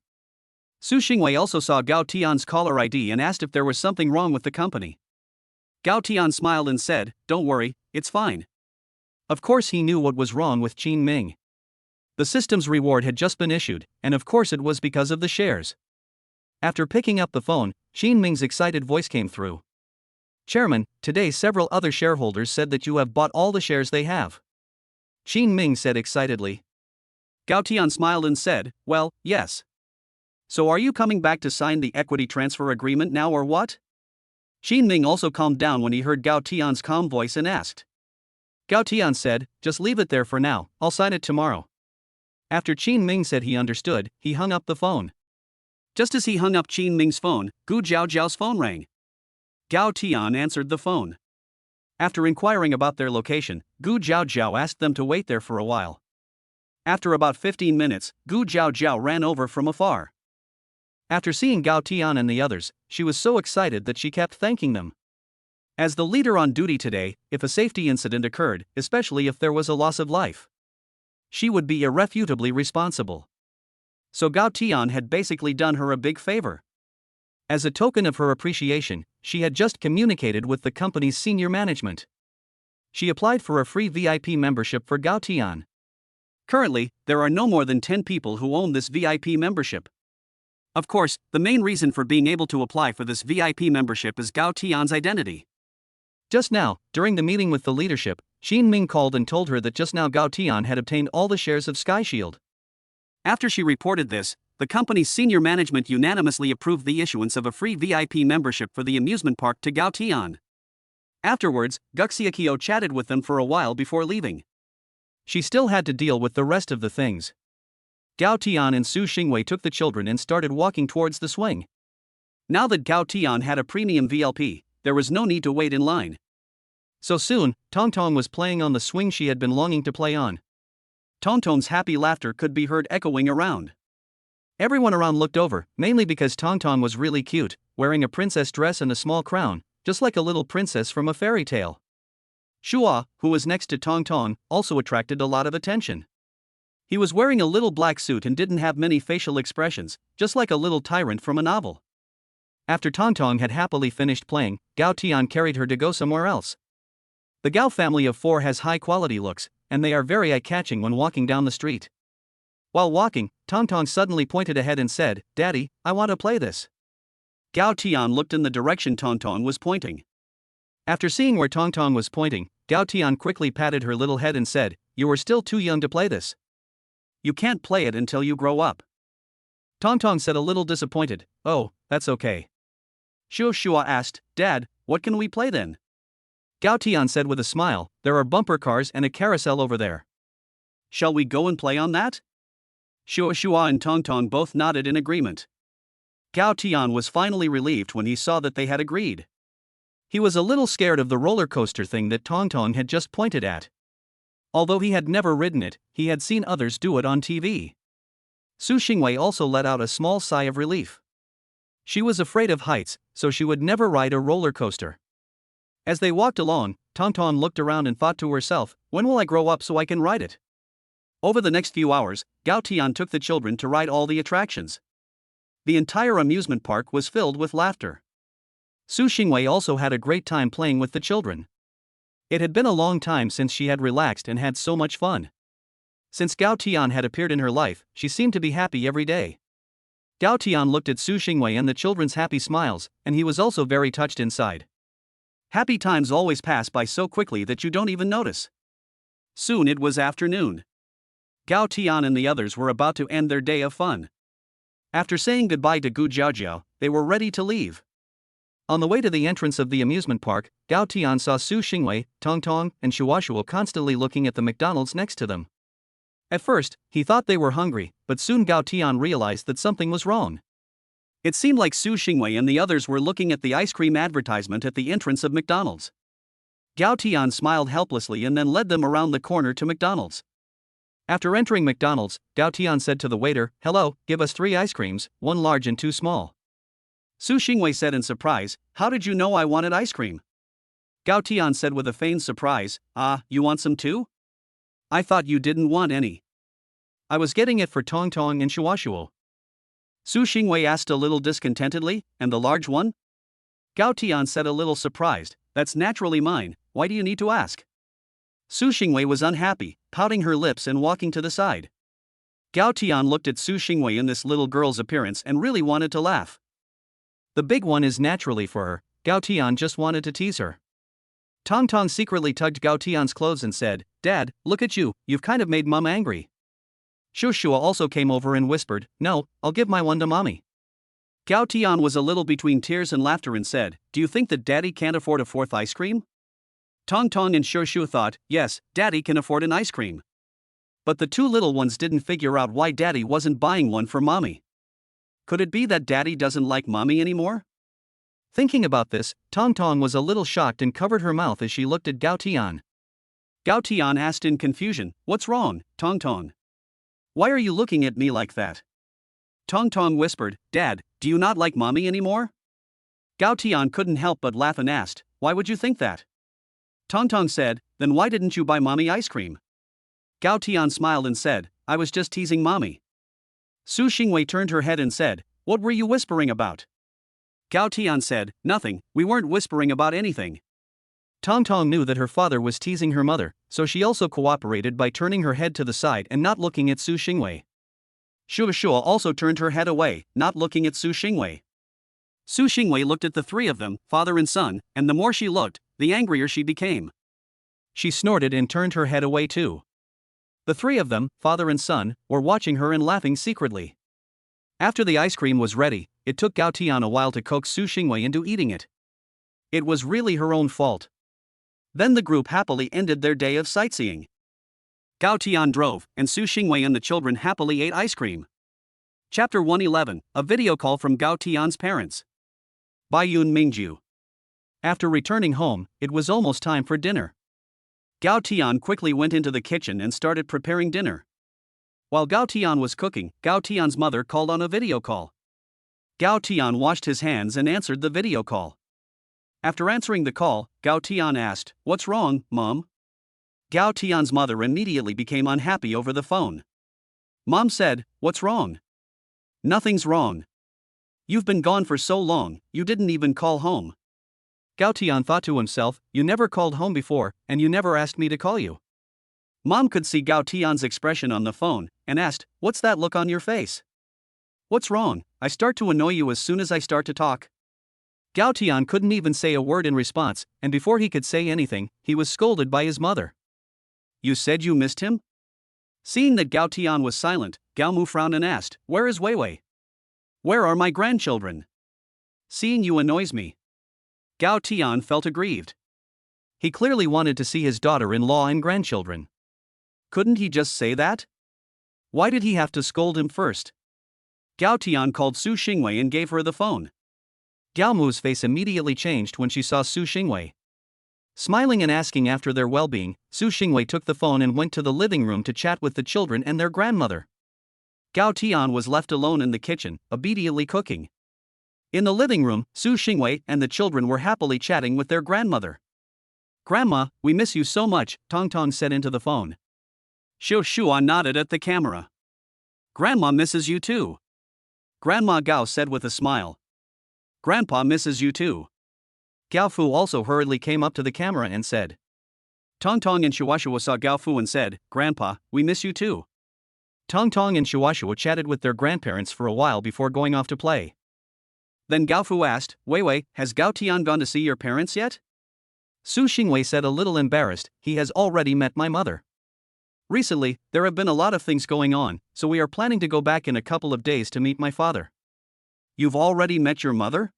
Su Xingwei also saw Gao Tian's caller ID and asked if there was something wrong with the company. Gao Tian smiled and said, "Don't worry, it's fine." Of course he knew what was wrong with Qin Ming. The system's reward had just been issued, and of course it was because of the shares. After picking up the phone, Qin Ming's excited voice came through. "Chairman, today several other shareholders said that you have bought all the shares they have." Qin Ming said excitedly. Gao Tian smiled and said, well, yes. So are you coming back to sign the equity transfer agreement now or what? Qin Ming also calmed down when he heard Gao Tian's calm voice and asked. Gao Tian said, just leave it there for now, I'll sign it tomorrow. After Qin Ming said he understood, he hung up the phone. Just as he hung up Qin Ming's phone, Gu Zhao's phone rang. Gao Tian answered the phone. After inquiring about their location, Gu Zhao asked them to wait there for a while. After about 15 minutes, Gu Zhao ran over from afar. After seeing Gao Tian and the others, she was so excited that she kept thanking them. As the leader on duty today, if a safety incident occurred, especially if there was a loss of life, she would be irrefutably responsible. So Gao Tian had basically done her a big favor. As a token of her appreciation, she had just communicated with the company's senior management. She applied for a free VIP membership for Gao Tian. Currently, there are no more than 10 people who own this VIP membership. Of course, the main reason for being able to apply for this VIP membership is Gao Tian's identity. Just now, during the meeting with the leadership, Qin Ming called and told her that just now Gao Tian had obtained all the shares of Sky Shield. After she reported this, the company's senior management unanimously approved the issuance of a free VIP membership for the amusement park to Gao Tian. Afterwards, Guxiakio chatted with them for a while before leaving. She still had to deal with the rest of the things. Gao Tian and Su Xingwei took the children and started walking towards the swing. Now that Gao Tian had a premium VLP, there was no need to wait in line. So soon, Tong Tong was playing on the swing she had been longing to play on. Tong Tong's happy laughter could be heard echoing around. Everyone around looked over, mainly because Tong Tong was really cute, wearing a princess dress and a small crown, just like a little princess from a fairy tale. Shua, who was next to Tong Tong, also attracted a lot of attention. He was wearing a little black suit and didn't have many facial expressions, just like a little tyrant from a novel. After Tong Tong had happily finished playing, Gao Tian carried her to go somewhere else. The Gao family of 4 has high-quality looks, and they are very eye-catching when walking down the street. While walking, Tong Tong suddenly pointed ahead and said, "Daddy, I want to play this." Gao Tian looked in the direction Tong Tong was pointing. After seeing where Tong Tong was pointing, Gao Tian quickly patted her little head and said, "You are still too young to play this. You can't play it until you grow up." Tong Tong said a little disappointed, "Oh, that's okay." Shua asked, "Dad, what can we play then?" Gao Tian said with a smile, "There are bumper cars and a carousel over there. Shall we go and play on that?" Shua and Tong Tong both nodded in agreement. Gao Tian was finally relieved when he saw that they had agreed. He was a little scared of the roller coaster thing that Tong Tong had just pointed at. Although he had never ridden it, he had seen others do it on TV. Su Xingwei also let out a small sigh of relief. She was afraid of heights, so she would never ride a roller coaster. As they walked along, Tong Tong looked around and thought to herself, "When will I grow up so I can ride it?" Over the next few hours, Gao Tian took the children to ride all the attractions. The entire amusement park was filled with laughter. Su Xingwei also had a great time playing with the children. It had been a long time since she had relaxed and had so much fun. Since Gao Tian had appeared in her life, she seemed to be happy every day. Gao Tian looked at Su Xingwei and the children's happy smiles, and he was also very touched inside. Happy times always pass by so quickly that you don't even notice. Soon it was afternoon. Gao Tian and the others were about to end their day of fun. After saying goodbye to Gu Zhao, they were ready to leave. On the way to the entrance of the amusement park, Gao Tian saw Su Xingwei, Tong Tong, and Shua constantly looking at the McDonald's next to them. At first, he thought they were hungry, but soon Gao Tian realized that something was wrong. It seemed like Su Xingwei and the others were looking at the ice cream advertisement at the entrance of McDonald's. Gao Tian smiled helplessly and then led them around the corner to McDonald's. After entering McDonald's, Gao Tian said to the waiter, "Hello, give us 3 ice creams, 1 large and 2 small." Su Xingwei said in surprise, "How did you know I wanted ice cream?" Gao Tian said with a feigned surprise, "Ah, you want some too? I thought you didn't want any. I was getting it for Tong Tong and Shua." Su Xingwei asked a little discontentedly, "And the large one?" Gao Tian said a little surprised, "That's naturally mine, why do you need to ask?" Su Xingwei was unhappy, pouting her lips and walking to the side. Gao Tian looked at Su Xingwei in this little girl's appearance and really wanted to laugh. The big one is naturally for her, Gao Tian just wanted to tease her. Tong Tong secretly tugged Gao Tian's clothes and said, "Dad, look at you, you've kind of made Mum angry." Shushua also came over and whispered, "No, I'll give my one to mommy." Gao Tian was a little between tears and laughter and said, "Do you think that daddy can't afford a fourth ice cream?" Tong Tong and Shushu thought, yes, daddy can afford an ice cream. But the two little ones didn't figure out why daddy wasn't buying one for mommy. Could it be that daddy doesn't like mommy anymore? Thinking about this, Tong Tong was a little shocked and covered her mouth as she looked at Gao Tian. Gao Tian asked in confusion, "What's wrong, Tong Tong? Why are you looking at me like that?" Tong Tong whispered, "Dad, do you not like mommy anymore?" Gao Tian couldn't help but laugh and asked, "Why would you think that?" Tong Tong said, "Then why didn't you buy mommy ice cream?" Gao Tian smiled and said, "I was just teasing mommy." Su Xingwei turned her head and said, "What were you whispering about?" Gao Tian said, "Nothing, we weren't whispering about anything." Tong Tong knew that her father was teasing her mother, so she also cooperated by turning her head to the side and not looking at Su Xingwei. Shu Shua also turned her head away, not looking at Su Xingwei. Su Xingwei looked at the three of them, father and son, and the more she looked, the angrier she became. She snorted and turned her head away too. The three of them, father and son, were watching her and laughing secretly. After the ice cream was ready, it took Gao Tian a while to coax Su Xingwei into eating it. It was really her own fault. Then the group happily ended their day of sightseeing. Gao Tian drove, and Su Xingwei and the children happily ate ice cream. Chapter 111, a video call from Gao Tian's parents. By Yun Mingju. After returning home, it was almost time for dinner. Gao Tian quickly went into the kitchen and started preparing dinner. While Gao Tian was cooking, Gao Tian's mother called on a video call. Gao Tian washed his hands and answered the video call. After answering the call, Gao Tian asked, "What's wrong, Mom?" Gao Tian's mother immediately became unhappy over the phone. Mom said, "What's wrong?" "Nothing's wrong. You've been gone for so long, you didn't even call home." Gao Tian thought to himself, "You never called home before, and you never asked me to call you." Mom could see Gao Tian's expression on the phone, and asked, "What's that look on your face? What's wrong? I start to annoy you as soon as I start to talk." Gao Tian couldn't even say a word in response, and before he could say anything, he was scolded by his mother. "You said you missed him?" Seeing that Gao Tian was silent, Gao Mu frowned and asked, "Where is Wei Wei? Where are my grandchildren? Seeing you annoys me." Gao Tian felt aggrieved. He clearly wanted to see his daughter-in-law and grandchildren. Couldn't he just say that? Why did he have to scold him first? Gao Tian called Su Xingwei and gave her the phone. Gao Mu's face immediately changed when she saw Su Xingwei. Smiling and asking after their well-being, Su Xingwei took the phone and went to the living room to chat with the children and their grandmother. Gao Tian was left alone in the kitchen, obediently cooking. In the living room, Su Xingwei and the children were happily chatting with their grandmother. "Grandma, we miss you so much," Tong Tong said into the phone. Xiu Shua nodded at the camera. "Grandma misses you too." Grandma Gao said with a smile. "Grandpa misses you too." Gao Fu also hurriedly came up to the camera and said. Tong Tong and Shuashua saw Gao Fu and said, "Grandpa, we miss you too." Tong Tong and Shuashua chatted with their grandparents for a while before going off to play. Then Gao Fu asked, "Wei Wei, has Gao Tian gone to see your parents yet?" Su Xingwei said a little embarrassed, "He has already met my mother. Recently, there have been a lot of things going on, so we are planning to go back in a couple of days to meet my father." "You've already met your mother?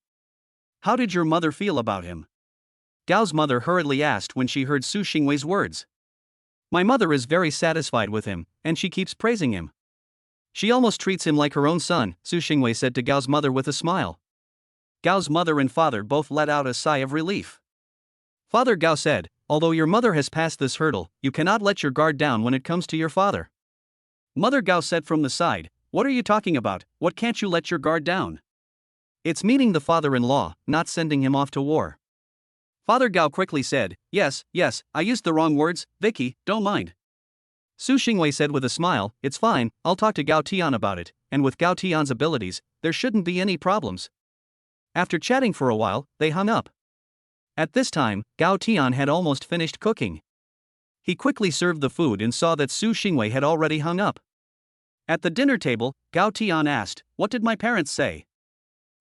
How did your mother feel about him?" Gao's mother hurriedly asked when she heard Su Xingwei's words. "My mother is very satisfied with him, and she keeps praising him. She almost treats him like her own son," Su Xingwei said to Gao's mother with a smile. Gao's mother and father both let out a sigh of relief. Father Gao said, "Although your mother has passed this hurdle, you cannot let your guard down when it comes to your father." Mother Gao said from the side, "What are you talking about? What can't you let your guard down?" "It's meeting the father-in-law, not sending him off to war." Father Gao quickly said, yes, I used the wrong words, Vicky, don't mind." Su Xingwei said with a smile, "It's fine, I'll talk to Gao Tian about it, and with Gao Tian's abilities, there shouldn't be any problems." After chatting for a while, they hung up. At this time, Gao Tian had almost finished cooking. He quickly served the food and saw that Su Xingwei had already hung up. At the dinner table, Gao Tian asked, "What did my parents say?"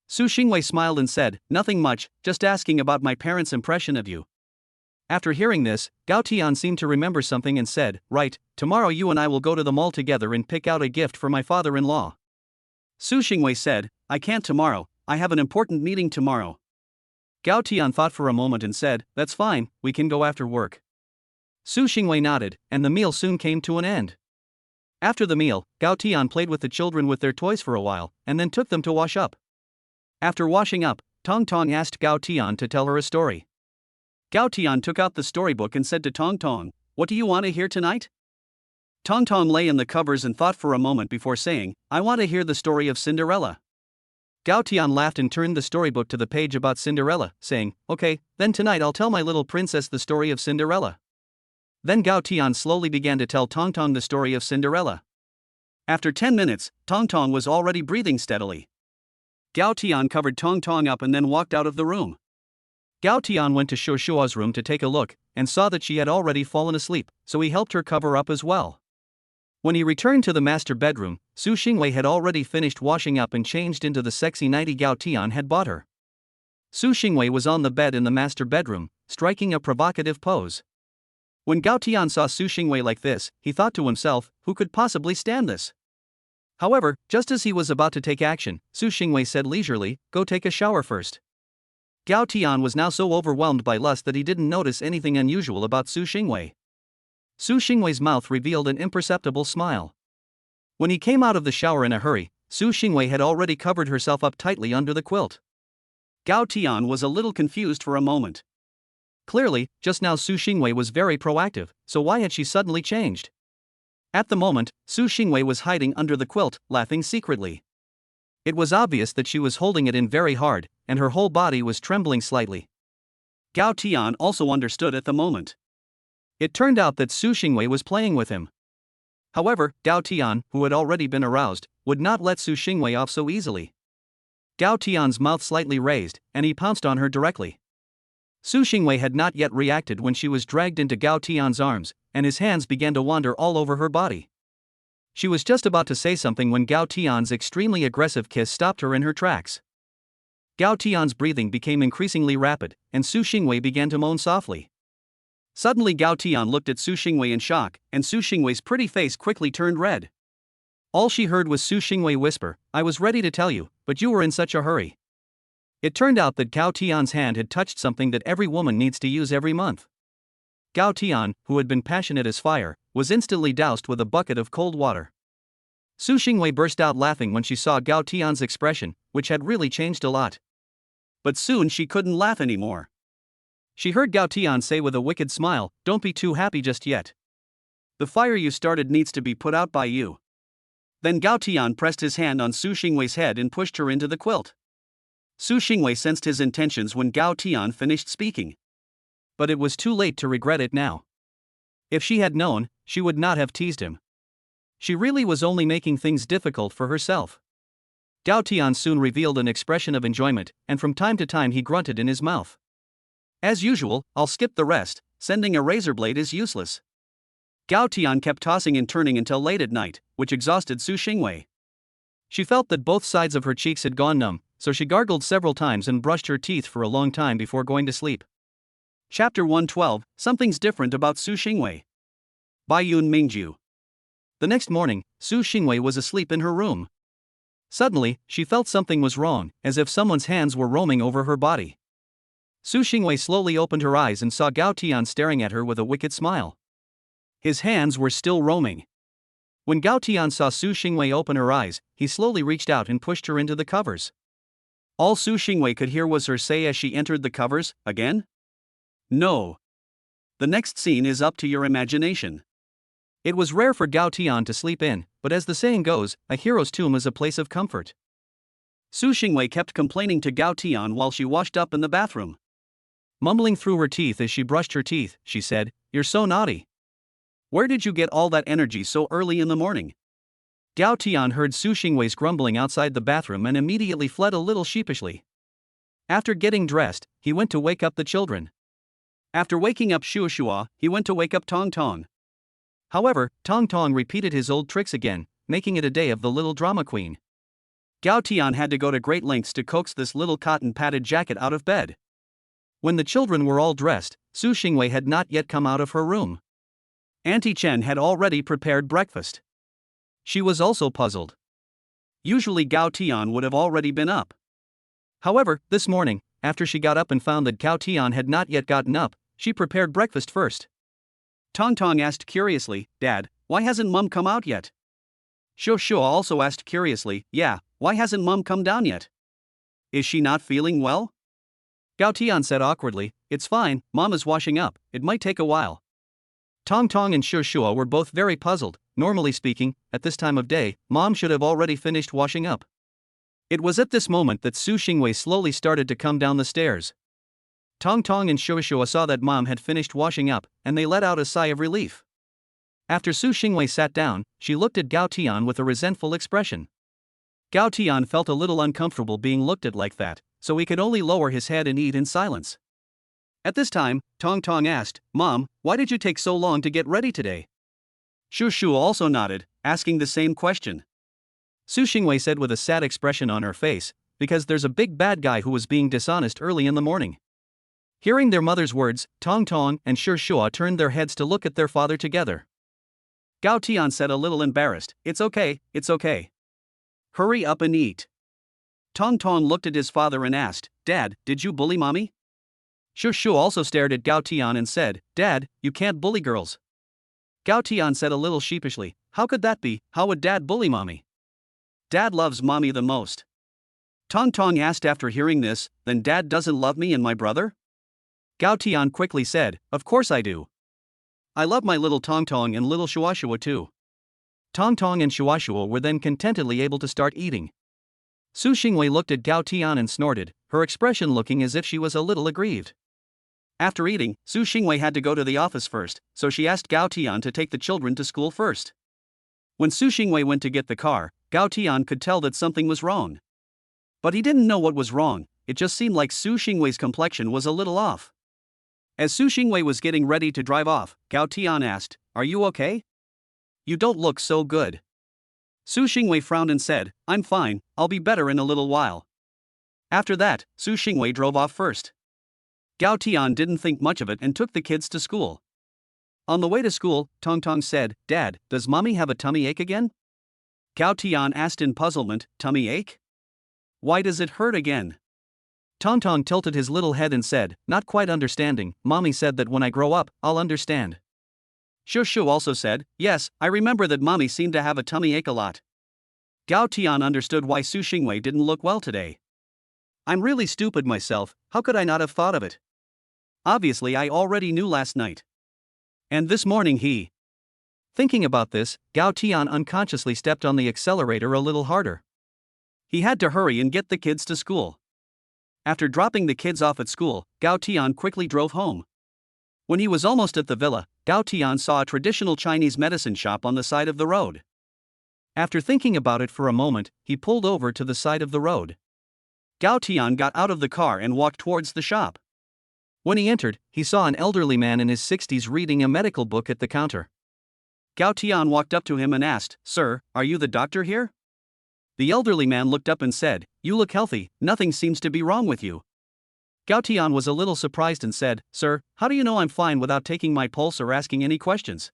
Su Xingwei smiled and said, "Nothing much, just asking about my parents' impression of you." After hearing this, Gao Tian seemed to remember something and said, "Right, tomorrow you and I will go to the mall together and pick out a gift for my father-in-law." Su Xingwei said, "I can't tomorrow, I have an important meeting tomorrow." Gao Tian thought for a moment and said, "That's fine, we can go after work." Su Xingwei nodded, and the meal soon came to an end. After the meal, Gao Tian played with the children with their toys for a while, and then took them to wash up. After washing up, Tong Tong asked Gao Tian to tell her a story. Gao Tian took out the storybook and said to Tong Tong, "What do you want to hear tonight?" Tong Tong lay in the covers and thought for a moment before saying, "I want to hear the story of Cinderella." Gao Tian laughed and turned the storybook to the page about Cinderella, saying, "Okay, then tonight I'll tell my little princess the story of Cinderella." Then Gao Tian slowly began to tell Tong Tong the story of Cinderella. After 10 minutes, Tong Tong was already breathing steadily. Gao Tian covered Tong Tong up and then walked out of the room. Gao Tian went to Shu Shua's room to take a look, and saw that she had already fallen asleep, so he helped her cover up as well. When he returned to the master bedroom, Su Xingwei had already finished washing up and changed into the sexy nightie Gao Tian had bought her. Su Xingwei was on the bed in the master bedroom, striking a provocative pose. When Gao Tian saw Su Xingwei like this, he thought to himself, who could possibly stand this? However, just as he was about to take action, Su Xingwei said leisurely, "Go take a shower first." Gao Tian was now so overwhelmed by lust that he didn't notice anything unusual about Su Xingwei. Su Xingwei's mouth revealed an imperceptible smile. When he came out of the shower in a hurry, Su Xingwei had already covered herself up tightly under the quilt. Gao Tian was a little confused for a moment. Clearly, just now Su Xingwei was very proactive, so why had she suddenly changed? At the moment, Su Xingwei was hiding under the quilt, laughing secretly. It was obvious that she was holding it in very hard, and her whole body was trembling slightly. Gao Tian also understood at the moment. It turned out that Su Xingwei was playing with him. However, Gao Tian, who had already been aroused, would not let Su Xingwei off so easily. Gao Tian's mouth slightly raised, and he pounced on her directly. Su Xingwei had not yet reacted when she was dragged into Gao Tian's arms, and his hands began to wander all over her body. She was just about to say something when Gao Tian's extremely aggressive kiss stopped her in her tracks. Gao Tian's breathing became increasingly rapid, and Su Xingwei began to moan softly. Suddenly Gao Tian looked at Su Xingwei in shock, and Su Xingwei's pretty face quickly turned red. All she heard was Su Xingwei whisper, "I was ready to tell you, but you were in such a hurry." It turned out that Gao Tian's hand had touched something that every woman needs to use every month. Gao Tian, who had been passionate as fire, was instantly doused with a bucket of cold water. Su Xingwei burst out laughing when she saw Gao Tian's expression, which had really changed a lot. But soon she couldn't laugh anymore. She heard Gao Tian say with a wicked smile, "Don't be too happy just yet. The fire you started needs to be put out by you." Then Gao Tian pressed his hand on Su Xingwei's head and pushed her into the quilt. Su Xingwei sensed his intentions when Gao Tian finished speaking. But it was too late to regret it now. If she had known, she would not have teased him. She really was only making things difficult for herself. Gao Tian soon revealed an expression of enjoyment, and from time to time he grunted in his mouth. As usual, I'll skip the rest, sending a razor blade is useless. Gao Tian kept tossing and turning until late at night, which exhausted Su Xingwei. She felt that both sides of her cheeks had gone numb, so she gargled several times and brushed her teeth for a long time before going to sleep. Chapter 112, Something's Different About Su Xingwei. By Yun Mingju. The next morning, Su Xingwei was asleep in her room. Suddenly, she felt something was wrong, as if someone's hands were roaming over her body. Su Xingwei slowly opened her eyes and saw Gao Tian staring at her with a wicked smile. His hands were still roaming. When Gao Tian saw Su Xingwei open her eyes, he slowly reached out and pushed her into the covers. All Su Xingwei could hear was her say as she entered the covers, "Again? No. The next scene is up to your imagination." It was rare for Gao Tian to sleep in, but as the saying goes, a hero's tomb is a place of comfort. Su Xingwei kept complaining to Gao Tian while she washed up in the bathroom. Mumbling through her teeth as she brushed her teeth, she said, "You're so naughty. Where did you get all that energy so early in the morning?" Gao Tian heard Su Xingwei's grumbling outside the bathroom and immediately fled a little sheepishly. After getting dressed, he went to wake up the children. After waking up Shu Shua, he went to wake up Tong Tong. However, Tong Tong repeated his old tricks again, making it a day of the little drama queen. Gao Tian had to go to great lengths to coax this little cotton padded jacket out of bed. When the children were all dressed, Su Xingwei had not yet come out of her room. Auntie Chen had already prepared breakfast. She was also puzzled. Usually Gao Tian would have already been up. However, this morning, after she got up and found that Gao Tian had not yet gotten up, she prepared breakfast first. Tong Tong asked curiously, "Dad, why hasn't Mum come out yet?" Shuo Shuo also asked curiously, "Yeah, why hasn't Mum come down yet? Is she not feeling well?" Gao Tian said awkwardly, "It's fine, Mom is washing up, it might take a while." Tong Tong and Shuo Shuo were both very puzzled. Normally speaking, at this time of day, Mom should have already finished washing up. It was at this moment that Su Xingwei slowly started to come down the stairs. Tong Tong and Shuo Shuo saw that Mom had finished washing up, and they let out a sigh of relief. After Su Xingwei sat down, she looked at Gao Tian with a resentful expression. Gao Tian felt a little uncomfortable being looked at like that, so he could only lower his head and eat in silence. At this time, Tong Tong asked, "Mom, why did you take so long to get ready today?" Shu Shu also nodded, asking the same question. Su Xingwei said with a sad expression on her face, "Because there's a big bad guy who was being dishonest early in the morning." Hearing their mother's words, Tong Tong and Shu Shua turned their heads to look at their father together. Gao Tian said a little embarrassed, "It's okay, it's okay. Hurry up and eat." Tong Tong looked at his father and asked, "Dad, did you bully Mommy?" Shu Shu also stared at Gao Tian and said, "Dad, you can't bully girls." Gao Tian said a little sheepishly, "How could that be? How would Dad bully Mommy? Dad loves Mommy the most." Tong Tong asked after hearing this, "Then Dad doesn't love me and my brother?" Gao Tian quickly said, "Of course I do. I love my little Tong Tong and little Shua Shua too." Tong Tong and Shua Shua were then contentedly able to start eating. Su Xingwei looked at Gao Tian and snorted, her expression looking as if she was a little aggrieved. After eating, Su Xingwei had to go to the office first, so she asked Gao Tian to take the children to school first. When Su Xingwei went to get the car, Gao Tian could tell that something was wrong. But he didn't know what was wrong, it just seemed like Su Xingwei's complexion was a little off. As Su Xingwei was getting ready to drive off, Gao Tian asked, "Are you okay? You don't look so good." Su Xingwei frowned and said, "I'm fine, I'll be better in a little while." After that, Su Xingwei drove off first. Gao Tian didn't think much of it and took the kids to school. On the way to school, Tong Tong said, "Dad, does Mommy have a tummy ache again?" Gao Tian asked in puzzlement, "Tummy ache? Why does it hurt again?" Tong Tong tilted his little head and said, not quite understanding, "Mommy said that when I grow up, I'll understand." Shu Shu also said, "Yes, I remember that Mommy seemed to have a tummy ache a lot." Gao Tian understood why Su Xingwei didn't look well today. "I'm really stupid myself, how could I not have thought of it? Obviously I already knew last night. And this morning he..." Thinking about this, Gao Tian unconsciously stepped on the accelerator a little harder. He had to hurry and get the kids to school. After dropping the kids off at school, Gao Tian quickly drove home. When he was almost at the villa, Gao Tian saw a traditional Chinese medicine shop on the side of the road. After thinking about it for a moment, he pulled over to the side of the road. Gao Tian got out of the car and walked towards the shop. When he entered, he saw an elderly man in his 60s reading a medical book at the counter. Gao Tian walked up to him and asked, "Sir, are you the doctor here?" The elderly man looked up and said, "You look healthy, nothing seems to be wrong with you." Gao Tian was a little surprised and said, "Sir, how do you know I'm fine without taking my pulse or asking any questions?"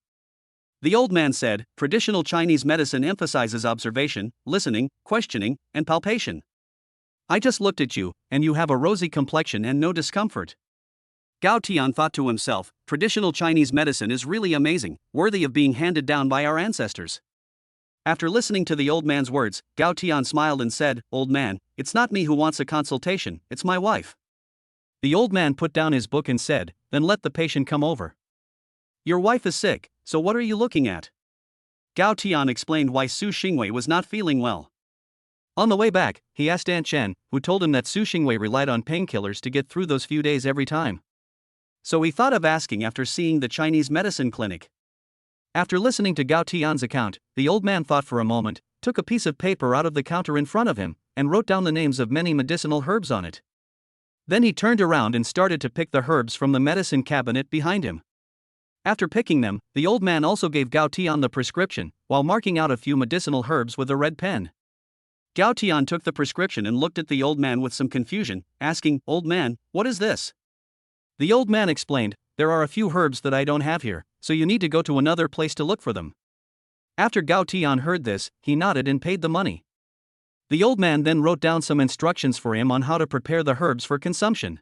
The old man said, "Traditional Chinese medicine emphasizes observation, listening, questioning, and palpation. I just looked at you, and you have a rosy complexion and no discomfort." Gao Tian thought to himself, traditional Chinese medicine is really amazing, worthy of being handed down by our ancestors. After listening to the old man's words, Gao Tian smiled and said, "Old man, it's not me who wants a consultation, it's my wife." The old man put down his book and said, "Then let the patient come over. Your wife is sick, so what are you looking at?" Gao Tian explained why Su Xingwei was not feeling well. On the way back, he asked Aunt Chen, who told him that Su Xingwei relied on painkillers to get through those few days every time. So he thought of asking after seeing the Chinese medicine clinic. After listening to Gao Tian's account, the old man thought for a moment, took a piece of paper out of the counter in front of him, and wrote down the names of many medicinal herbs on it. Then he turned around and started to pick the herbs from the medicine cabinet behind him. After picking them, the old man also gave Gao Tian the prescription, while marking out a few medicinal herbs with a red pen. Gao Tian took the prescription and looked at the old man with some confusion, asking, "Old man, what is this?" The old man explained, there are a few herbs that I don't have here, so you need to go to another place to look for them. After Gao Tian heard this, he nodded and paid the money. The old man then wrote down some instructions for him on how to prepare the herbs for consumption.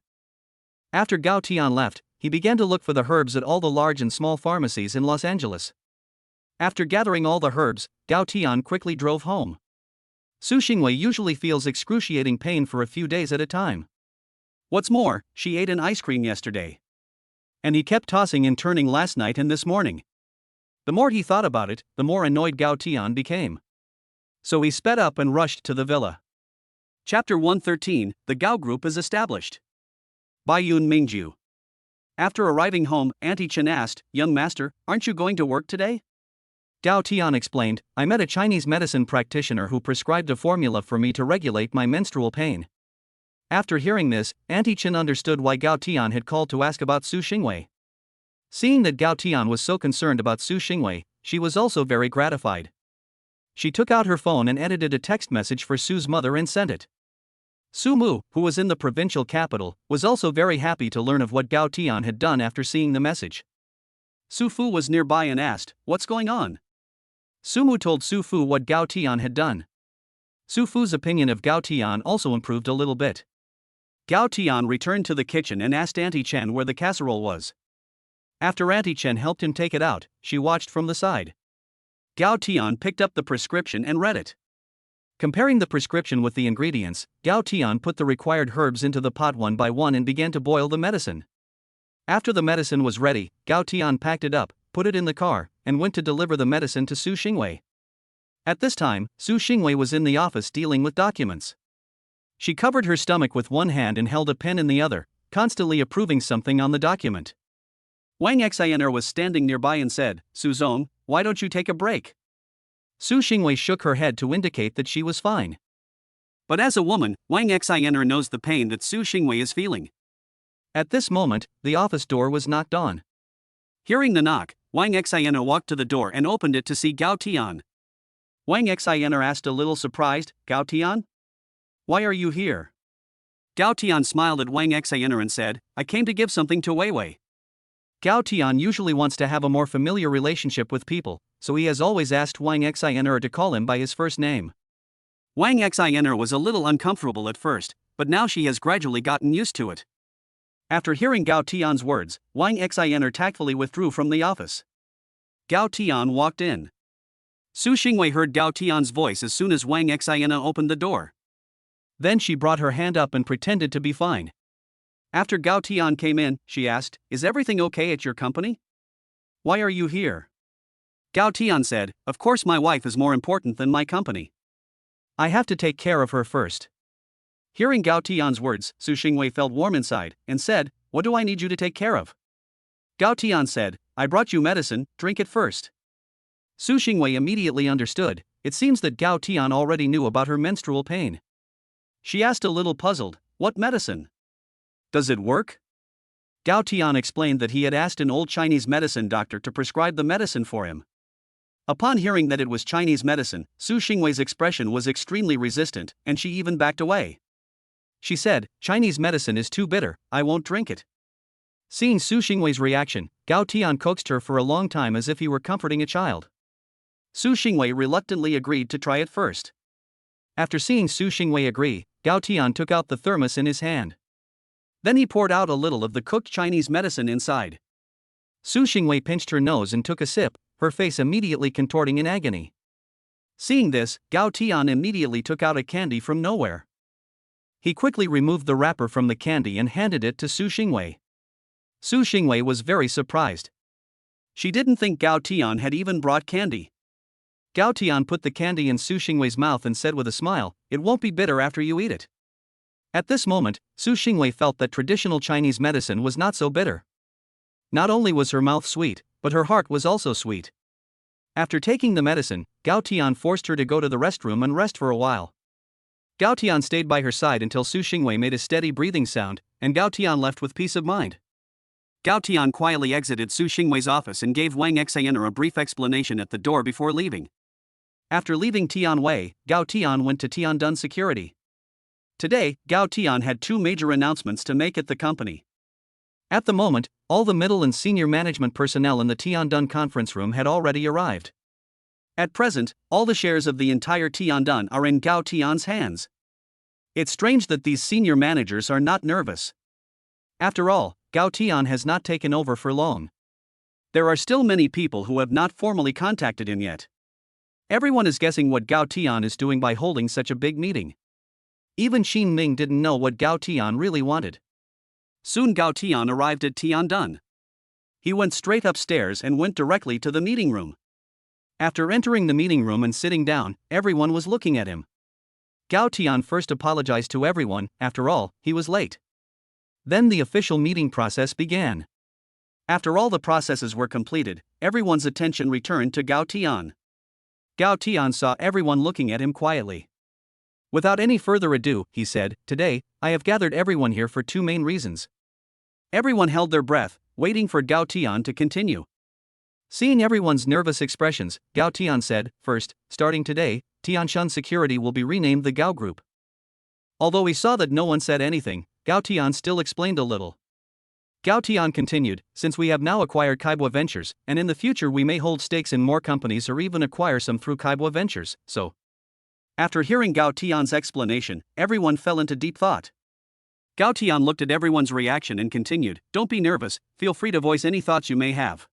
After Gao Tian left, he began to look for the herbs at all the large and small pharmacies in Los Angeles. After gathering all the herbs, Gao Tian quickly drove home. Su Xingwei usually feels excruciating pain for a few days at a time. What's more, she ate an ice cream yesterday. And he kept tossing and turning last night and this morning. The more he thought about it, the more annoyed Gao Tian became. So he sped up and rushed to the villa. Chapter 113, The Gao Group is established. By Yun Mingju. After arriving home, Auntie Chen asked, Young master, aren't you going to work today? Gao Tian explained, I met a Chinese medicine practitioner who prescribed a formula for me to regulate my menstrual pain. After hearing this, Auntie Chen understood why Gao Tian had called to ask about Su Xingwei. Seeing that Gao Tian was so concerned about Su Xingwei, she was also very gratified. She took out her phone and edited a text message for Su's mother and sent it. Su Mu, who was in the provincial capital, was also very happy to learn of what Gao Tian had done after seeing the message. Su Fu was nearby and asked, What's going on? Su Mu told Su Fu what Gao Tian had done. Su Fu's opinion of Gao Tian also improved a little bit. Gao Tian returned to the kitchen and asked Auntie Chen where the casserole was. After Auntie Chen helped him take it out, she watched from the side. Gao Tian picked up the prescription and read it. Comparing the prescription with the ingredients, Gao Tian put the required herbs into the pot one by one and began to boil the medicine. After the medicine was ready, Gao Tian packed it up, put it in the car, and went to deliver the medicine to Su Xingwei. At this time, Su Xingwei was in the office dealing with documents. She covered her stomach with one hand and held a pen in the other, constantly approving something on the document. Wang Xianer was standing nearby and said, Su Zong, why don't you take a break? Su Xingwei shook her head to indicate that she was fine. But as a woman, Wang Xianer knows the pain that Su Xingwei is feeling. At this moment, the office door was knocked on. Hearing the knock, Wang Xianer walked to the door and opened it to see Gao Tian. Wang Xianer asked a little surprised, Gao Tian? Why are you here? Gao Tian smiled at Wang Xianer and said, I came to give something to Weiwei. Gao Tian usually wants to have a more familiar relationship with people, so he has always asked Wang Xianer to call him by his first name. Wang Xianer was a little uncomfortable at first, but now she has gradually gotten used to it. After hearing Gao Tian's words, Wang Xianer tactfully withdrew from the office. Gao Tian walked in. Su Xingwei heard Gao Tian's voice as soon as Wang Xianer opened the door. Then she brought her hand up and pretended to be fine. After Gao Tian came in, she asked, Is everything okay at your company? Why are you here? Gao Tian said, Of course my wife is more important than my company. I have to take care of her first. Hearing Gao Tian's words, Su Xingwei felt warm inside, and said, What do I need you to take care of? Gao Tian said, I brought you medicine, drink it first. Su Xingwei immediately understood, it seems that Gao Tian already knew about her menstrual pain. She asked a little puzzled, What medicine? Does it work? Gao Tian explained that he had asked an old Chinese medicine doctor to prescribe the medicine for him. Upon hearing that it was Chinese medicine, Su Xingwei's expression was extremely resistant, and she even backed away. She said, Chinese medicine is too bitter, I won't drink it. Seeing Su Xingwei's reaction, Gao Tian coaxed her for a long time as if he were comforting a child. Su Xingwei reluctantly agreed to try it first. After seeing Su Xingwei agree, Gao Tian took out the thermos in his hand. Then he poured out a little of the cooked Chinese medicine inside. Su Xingwei pinched her nose and took a sip, her face immediately contorting in agony. Seeing this, Gao Tian immediately took out a candy from nowhere. He quickly removed the wrapper from the candy and handed it to Su Xingwei. Su Xingwei was very surprised. She didn't think Gao Tian had even brought candy. Gao Tian put the candy in Su Xingwei's mouth and said with a smile, It won't be bitter after you eat it. At this moment, Su Xingwei felt that traditional Chinese medicine was not so bitter. Not only was her mouth sweet, but her heart was also sweet. After taking the medicine, Gao Tian forced her to go to the restroom and rest for a while. Gao Tian stayed by her side until Su Xingwei made a steady breathing sound, and Gao Tian left with peace of mind. Gao Tian quietly exited Su Xingwei's office and gave Wang Xianer a brief explanation at the door before leaving. After leaving Tianwei, Gao Tian went to Tiandun Security. Today, Gao Tian had two major announcements to make at the company. At the moment, all the middle and senior management personnel in the Tiandun conference room had already arrived. At present, all the shares of the entire Tiandun are in Gao Tian's hands. It's strange that these senior managers are not nervous. After all, Gao Tian has not taken over for long. There are still many people who have not formally contacted him yet. Everyone is guessing what Gao Tian is doing by holding such a big meeting. Even Xin Ming didn't know what Gao Tian really wanted. Soon Gao Tian arrived at Tiandun. He went straight upstairs and went directly to the meeting room. After entering the meeting room and sitting down, everyone was looking at him. Gao Tian first apologized to everyone, after all, he was late. Then the official meeting process began. After all the processes were completed, everyone's attention returned to Gao Tian. Gao Tian saw everyone looking at him quietly. Without any further ado, he said, "Today, I have gathered everyone here for two main reasons." Everyone held their breath, waiting for Gao Tian to continue. Seeing everyone's nervous expressions, Gao Tian said, "First, starting today, Tianshan Security will be renamed the Gao Group." Although he saw that no one said anything, Gao Tian still explained a little. Gao Tian continued, "Since we have now acquired Kaibwa Ventures, and in the future we may hold stakes in more companies or even acquire some through Kaibwa Ventures, so..." After hearing Gao Tian's explanation, everyone fell into deep thought. Gao Tian looked at everyone's reaction and continued, "Don't be nervous, feel free to voice any thoughts you may have."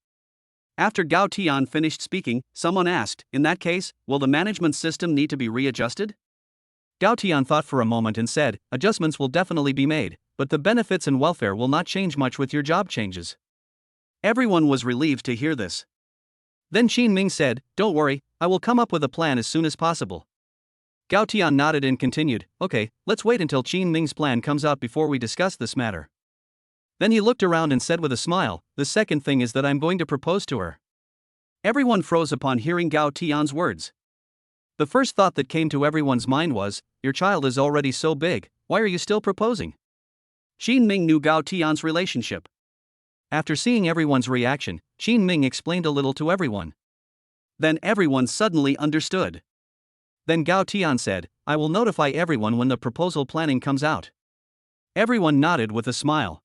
After Gao Tian finished speaking, someone asked, "In that case, will the management system need to be readjusted?" Gao Tian thought for a moment and said, "Adjustments will definitely be made, but the benefits and welfare will not change much with your job changes." Everyone was relieved to hear this. Then Xin Ming said, "Don't worry, I will come up with a plan as soon as possible." Gao Tian nodded and continued, "Okay, let's wait until Xin Ming's plan comes out before we discuss this matter." Then he looked around and said with a smile, "The second thing is that I'm going to propose to her." Everyone froze upon hearing Gao Tian's words. The first thought that came to everyone's mind was, "Your child is already so big, why are you still proposing?" Xin Ming knew Gao Tian's relationship. After seeing everyone's reaction, Xin Ming explained a little to everyone. Then everyone suddenly understood. Then Gao Tian said, "I will notify everyone when the proposal planning comes out." Everyone nodded with a smile.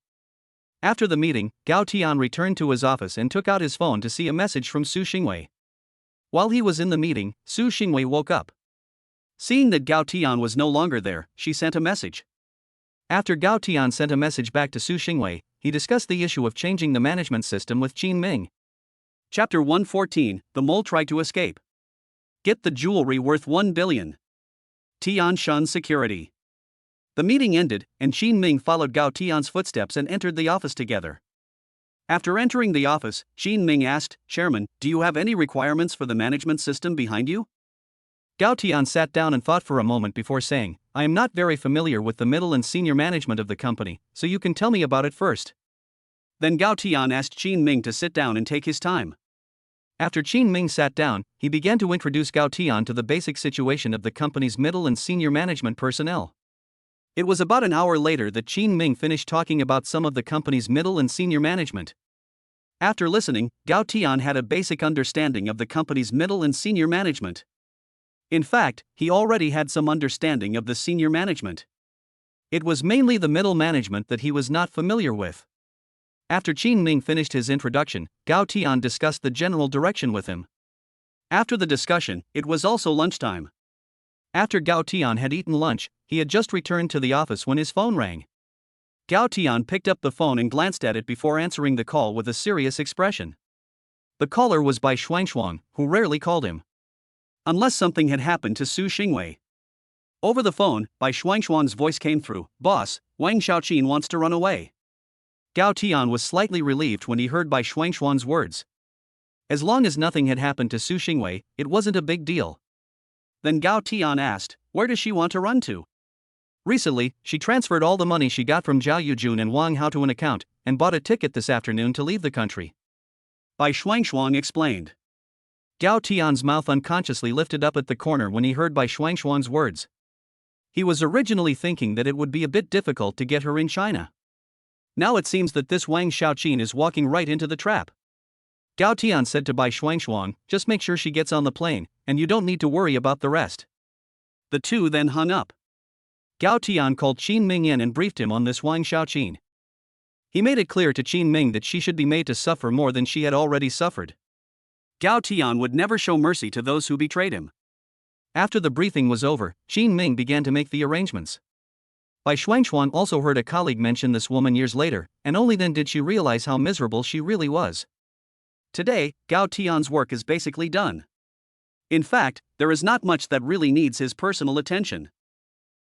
After the meeting, Gao Tian returned to his office and took out his phone to see a message from Su Xingwei. While he was in the meeting, Su Xingwei woke up. Seeing that Gao Tian was no longer there, she sent a message. After Gao Tian sent a message back to Su Xingwei, he discussed the issue of changing the management system with Qin Ming. Chapter 114, The Mole Tried to Escape. Get the jewelry worth 1 billion. Tianshan Security. The meeting ended, and Qin Ming followed Gao Tian's footsteps and entered the office together. After entering the office, Qin Ming asked, "Chairman, do you have any requirements for the management system behind you?" Gao Tian sat down and thought for a moment before saying, "I am not very familiar with the middle and senior management of the company, so you can tell me about it first." Then Gao Tian asked Qin Ming to sit down and take his time. After Qin Ming sat down, he began to introduce Gao Tian to the basic situation of the company's middle and senior management personnel. It was about an hour later that Qin Ming finished talking about some of the company's middle and senior management. After listening, Gao Tian had a basic understanding of the company's middle and senior management. In fact, he already had some understanding of the senior management. It was mainly the middle management that he was not familiar with. After Qin Ming finished his introduction, Gao Tian discussed the general direction with him. After the discussion, it was also lunchtime. After Gao Tian had eaten lunch, he had just returned to the office when his phone rang. Gao Tian picked up the phone and glanced at it before answering the call with a serious expression. The caller was Bai Shuangshuang, who rarely called him. Unless something had happened to Su Xingwei. Over the phone, Bai Shuangshuang's voice came through, "Boss, Wang Xiaoqin wants to run away." Gao Tian was slightly relieved when he heard Bai Shuangshuang's words. As long as nothing had happened to Su Xingwei, it wasn't a big deal. Then Gao Tian asked, "Where does she want to run to?" Recently, she transferred all the money she got from Zhao Yujun and Wang Hao to an account, and bought a ticket this afternoon to leave the country. Bai Shuangshuang explained. Gao Tian's mouth unconsciously lifted up at the corner when he heard Bai Shuangshuang's words. He was originally thinking that it would be a bit difficult to get her in China. Now it seems that this Wang Xiaoqin is walking right into the trap. Gao Tian said to Bai Shuangshuang, "Just make sure she gets on the plane, and you don't need to worry about the rest." The two then hung up. Gao Tian called Qin Ming in and briefed him on this Wang Xiaoqin. He made it clear to Qin Ming that she should be made to suffer more than she had already suffered. Gao Tian would never show mercy to those who betrayed him. After the briefing was over, Qin Ming began to make the arrangements. Bai Xuanchuan also heard a colleague mention this woman years later, and only then did she realize how miserable she really was. Today, Gao Tian's work is basically done. In fact, there is not much that really needs his personal attention.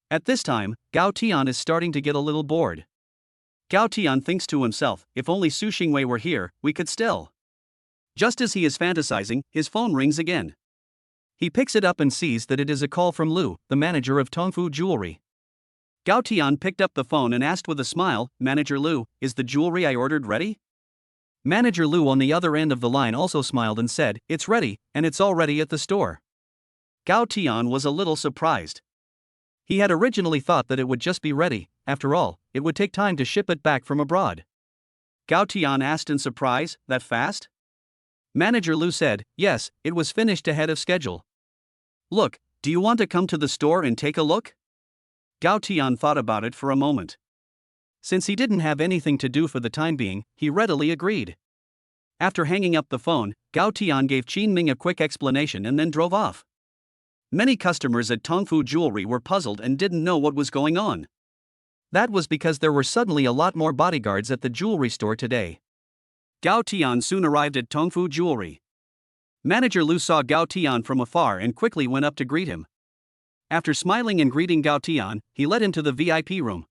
At this time, Gao Tian is starting to get a little bored. Gao Tian thinks to himself, if only Su Xingwei were here, we could still. Just as he is fantasizing, his phone rings again. He picks it up and sees that it is a call from Lu, the manager of Tongfu Jewelry. Gao Tian picked up the phone and asked with a smile, "Manager Lu, is the jewelry I ordered ready?" Manager Lu on the other end of the line also smiled and said, "It's ready, and it's already at the store." Gao Tian was a little surprised. He had originally thought that it would just be ready, after all, it would take time to ship it back from abroad. Gao Tian asked in surprise, "That fast?" Manager Lu said, "Yes, it was finished ahead of schedule." "Look, do you want to come to the store and take a look?" Gao Tian thought about it for a moment. Since he didn't have anything to do for the time being, he readily agreed. After hanging up the phone, Gao Tian gave Qin Ming a quick explanation and then drove off. Many customers at Tongfu Jewelry were puzzled and didn't know what was going on. That was because there were suddenly a lot more bodyguards at the jewelry store today. Gao Tian soon arrived at Tongfu Jewelry. Manager Lu saw Gao Tian from afar and quickly went up to greet him. After smiling and greeting Gao Tian, he led him to the VIP room.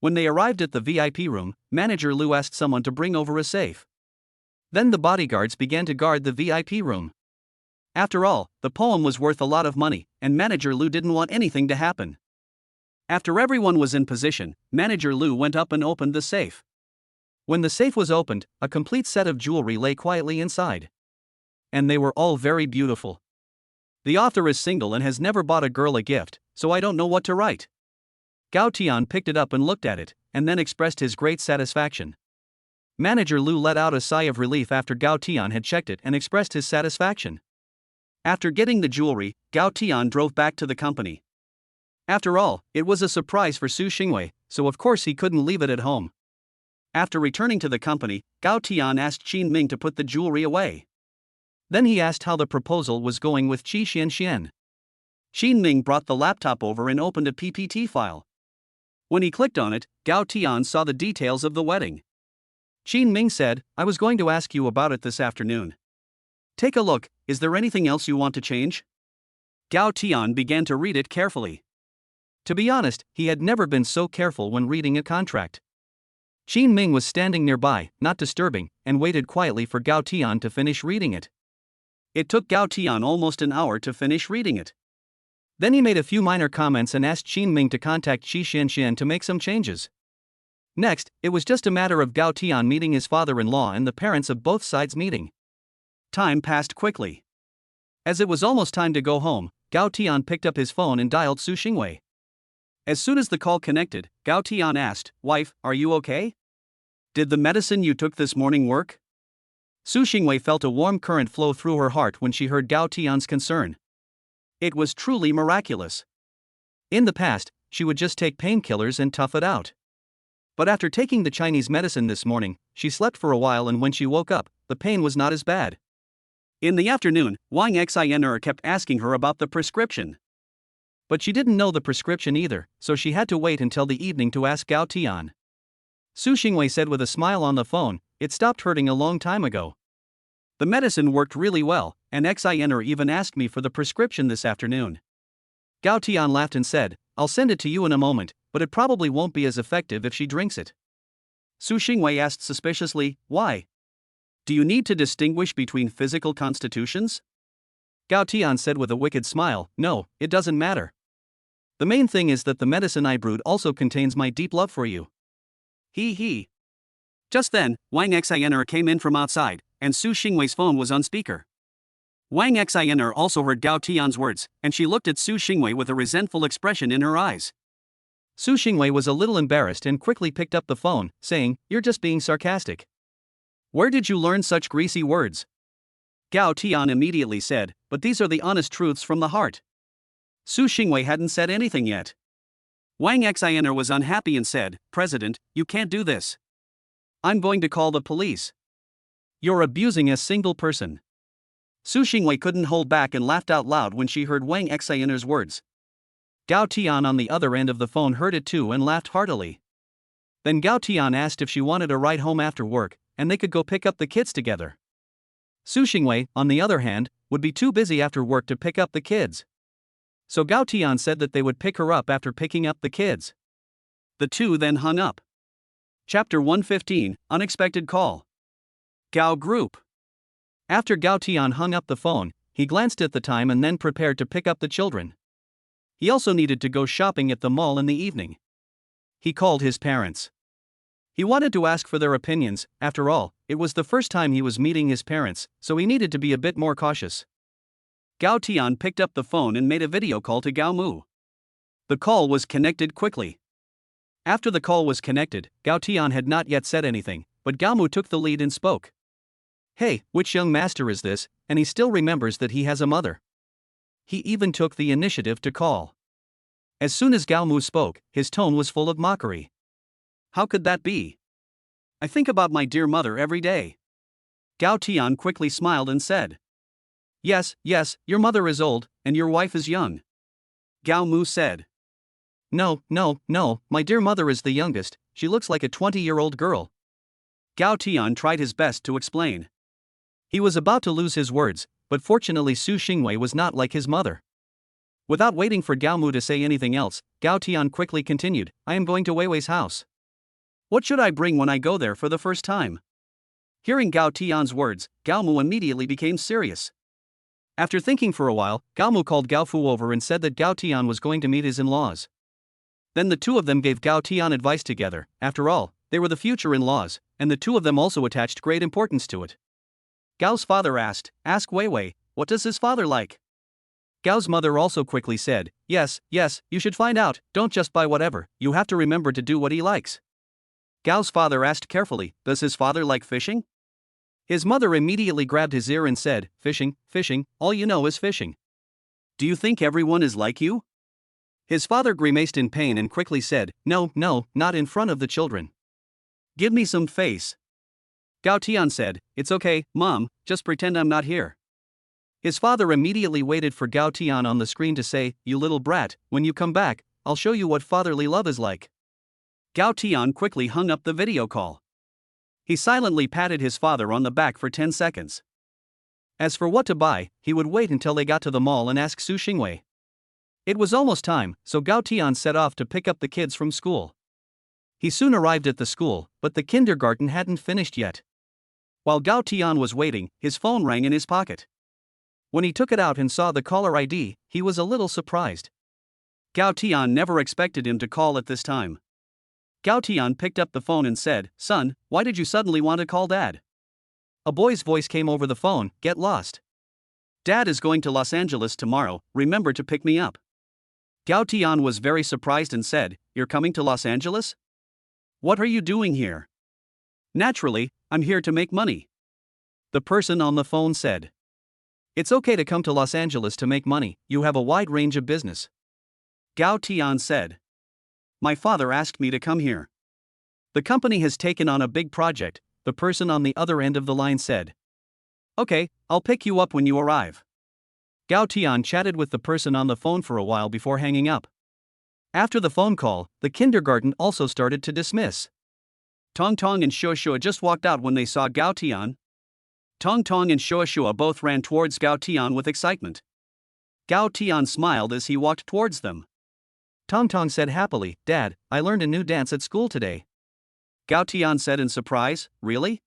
When they arrived at the VIP room, Manager Lu asked someone to bring over a safe. Then the bodyguards began to guard the VIP room. After all, the poem was worth a lot of money, and Manager Lu didn't want anything to happen. After everyone was in position, Manager Lu went up and opened the safe. When the safe was opened, a complete set of jewelry lay quietly inside. And they were all very beautiful. The author is single and has never bought a girl a gift, so I don't know what to write. Gao Tian picked it up and looked at it, and then expressed his great satisfaction. Manager Lu let out a sigh of relief after Gao Tian had checked it and expressed his satisfaction. After getting the jewelry, Gao Tian drove back to the company. After all, it was a surprise for Su Xingwei, so of course he couldn't leave it at home. After returning to the company, Gao Tian asked Qin Ming to put the jewelry away. Then he asked how the proposal was going with Qi Xianxian. Qin Ming brought the laptop over and opened a PPT file. When he clicked on it, Gao Tian saw the details of the wedding. Qin Ming said, "I was going to ask you about it this afternoon. Take a look, is there anything else you want to change?" Gao Tian began to read it carefully. To be honest, he had never been so careful when reading a contract. Qin Ming was standing nearby, not disturbing, and waited quietly for Gao Tian to finish reading it. It took Gao Tian almost an hour to finish reading it. Then he made a few minor comments and asked Qin Ming to contact Qi Xianxian to make some changes. Next, it was just a matter of Gao Tian meeting his father-in-law and the parents of both sides meeting. Time passed quickly. As it was almost time to go home, Gao Tian picked up his phone and dialed Su Xingwei. As soon as the call connected, Gao Tian asked, "Wife, are you okay? Did the medicine you took this morning work?" Su Xingwei felt a warm current flow through her heart when she heard Gao Tian's concern. It was truly miraculous. In the past, she would just take painkillers and tough it out. But after taking the Chinese medicine this morning, she slept for a while, and when she woke up, the pain was not as bad. In the afternoon, Wang Xian'er kept asking her about the prescription. But she didn't know the prescription either, so she had to wait until the evening to ask Gao Tian. Su Xingwei said with a smile on the phone, "It stopped hurting a long time ago. The medicine worked really well, and Xian'er even asked me for the prescription this afternoon." Gao Tian laughed and said, "I'll send it to you in a moment, but it probably won't be as effective if she drinks it." Su Xingwei asked suspiciously, "Why? Do you need to distinguish between physical constitutions?" Gao Tian said with a wicked smile, "No, it doesn't matter. The main thing is that the medicine I brewed also contains my deep love for you." He. Just then, Wang Xian'er came in from outside, and Su Xingwei's phone was on speaker. Wang Xian'er also heard Gao Tian's words, and she looked at Su Xingwei with a resentful expression in her eyes. Su Xingwei was a little embarrassed and quickly picked up the phone, saying, "You're just being sarcastic. Where did you learn such greasy words?" Gao Tian immediately said, "But these are the honest truths from the heart." Su Xingwei hadn't said anything yet. Wang Xian'er was unhappy and said, "President, you can't do this. I'm going to call the police. You're abusing a single person. Su Xingwei couldn't hold back and laughed out loud when she heard Wang Xianer's words. Gao Tian on the other end of the phone heard it too and laughed heartily. Then Gao Tian asked if she wanted a ride home after work, and they could go pick up the kids together. Su Xingwei, on the other hand, would be too busy after work to pick up the kids. So Gao Tian said that they would pick her up after picking up the kids. The two then hung up. Chapter 115, Unexpected Call. Gao Group. After Gao Tian hung up the phone, he glanced at the time and then prepared to pick up the children. He also needed to go shopping at the mall in the evening. He called his parents. He wanted to ask for their opinions. After all, it was the first time he was meeting his parents, so he needed to be a bit more cautious. Gao Tian picked up the phone and made a video call to Gao Mu. The call was connected quickly. After the call was connected, Gao Tian had not yet said anything, but Gao Mu took the lead and spoke. Hey, which young master is this? And he still remembers that he has a mother. He even took the initiative to call. As soon as Gao Mu spoke, his tone was full of mockery. How could that be? I think about my dear mother every day. Gao Tian quickly smiled and said. Yes, your mother is old, and your wife is young. Gao Mu said. No, my dear mother is the youngest, she looks like a 20-year-old girl. Gao Tian tried his best to explain. He was about to lose his words, but fortunately Su Xingwei was not like his mother. Without waiting for Gao Mu to say anything else, Gao Tian quickly continued, I am going to Weiwei's house. What should I bring when I go there for the first time? Hearing Gao Tian's words, Gao Mu immediately became serious. After thinking for a while, Gao Mu called Gao Fu over and said that Gao Tian was going to meet his in-laws. Then the two of them gave Gao Tian advice together. After all, they were the future in-laws, and the two of them also attached great importance to it. Gao's father asked, Ask Weiwei, what does his father like? Gao's mother also quickly said, Yes, you should find out, don't just buy whatever, you have to remember to do what he likes. Gao's father asked carefully, Does his father like fishing? His mother immediately grabbed his ear and said, Fishing, all you know is fishing. Do you think everyone is like you? His father grimaced in pain and quickly said, No, not in front of the children. Give me some face. Gao Tian said, It's okay, Mom, just pretend I'm not here. His father immediately waited for Gao Tian on the screen to say, You little brat, when you come back, I'll show you what fatherly love is like. Gao Tian quickly hung up the video call. He silently patted his father on the back for 10 seconds. As for what to buy, he would wait until they got to the mall and ask Su Xingwei. It was almost time, so Gao Tian set off to pick up the kids from school. He soon arrived at the school, but the kindergarten hadn't finished yet. While Gao Tian was waiting, his phone rang in his pocket. When he took it out and saw the caller ID, he was a little surprised. Gao Tian never expected him to call at this time. Gao Tian picked up the phone and said, Son, why did you suddenly want to call Dad? A boy's voice came over the phone, Get lost. Dad is going to Los Angeles tomorrow, remember to pick me up. Gao Tian was very surprised and said, You're coming to Los Angeles? What are you doing here? Naturally, I'm here to make money. The person on the phone said. It's okay to come to Los Angeles to make money, you have a wide range of business. Gao Tian said. My father asked me to come here. The company has taken on a big project, the person on the other end of the line said. Okay, I'll pick you up when you arrive. Gao Tian chatted with the person on the phone for a while before hanging up. After the phone call, the kindergarten also started to dismiss. Tong Tong and Shua Shua just walked out when they saw Gao Tian. Tong Tong and Shua Shua both ran towards Gao Tian with excitement. Gao Tian smiled as he walked towards them. Tong Tong said happily, Dad, I learned a new dance at school today. Gao Tian said in surprise, Really?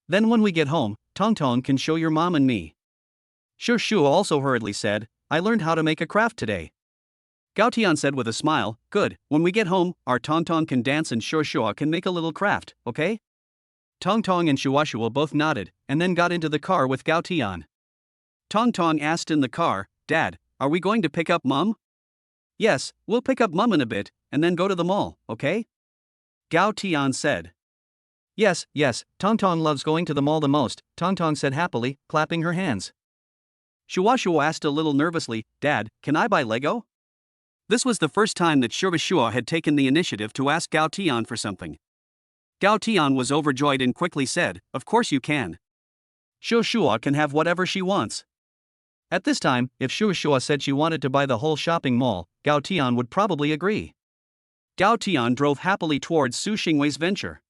Then when we get home, Tong Tong can show your mom and me. Shua Shua also hurriedly said, I learned how to make a craft today. Gao Tian said with a smile, Good, when we get home, our Tong Tong can dance and Shua Shua can make a little craft, okay? Tong Tong and Shua Shua both nodded, and then got into the car with Gao Tian. Tong Tong asked in the car, Dad, are we going to pick up Mum? Yes, we'll pick up Mum in a bit, and then go to the mall, okay? Gao Tian said. Yes, Tong Tong loves going to the mall the most, Tong Tong said happily, clapping her hands. Shua Shua asked a little nervously, Dad, can I buy Lego? This was the first time that Shua Shua had taken the initiative to ask Gao Tian for something. Gao Tian was overjoyed and quickly said, "Of course you can. Shu Shua can have whatever she wants." At this time, if Shu Shua said she wanted to buy the whole shopping mall, Gao Tian would probably agree. Gao Tian drove happily towards Su Xingwei's venture.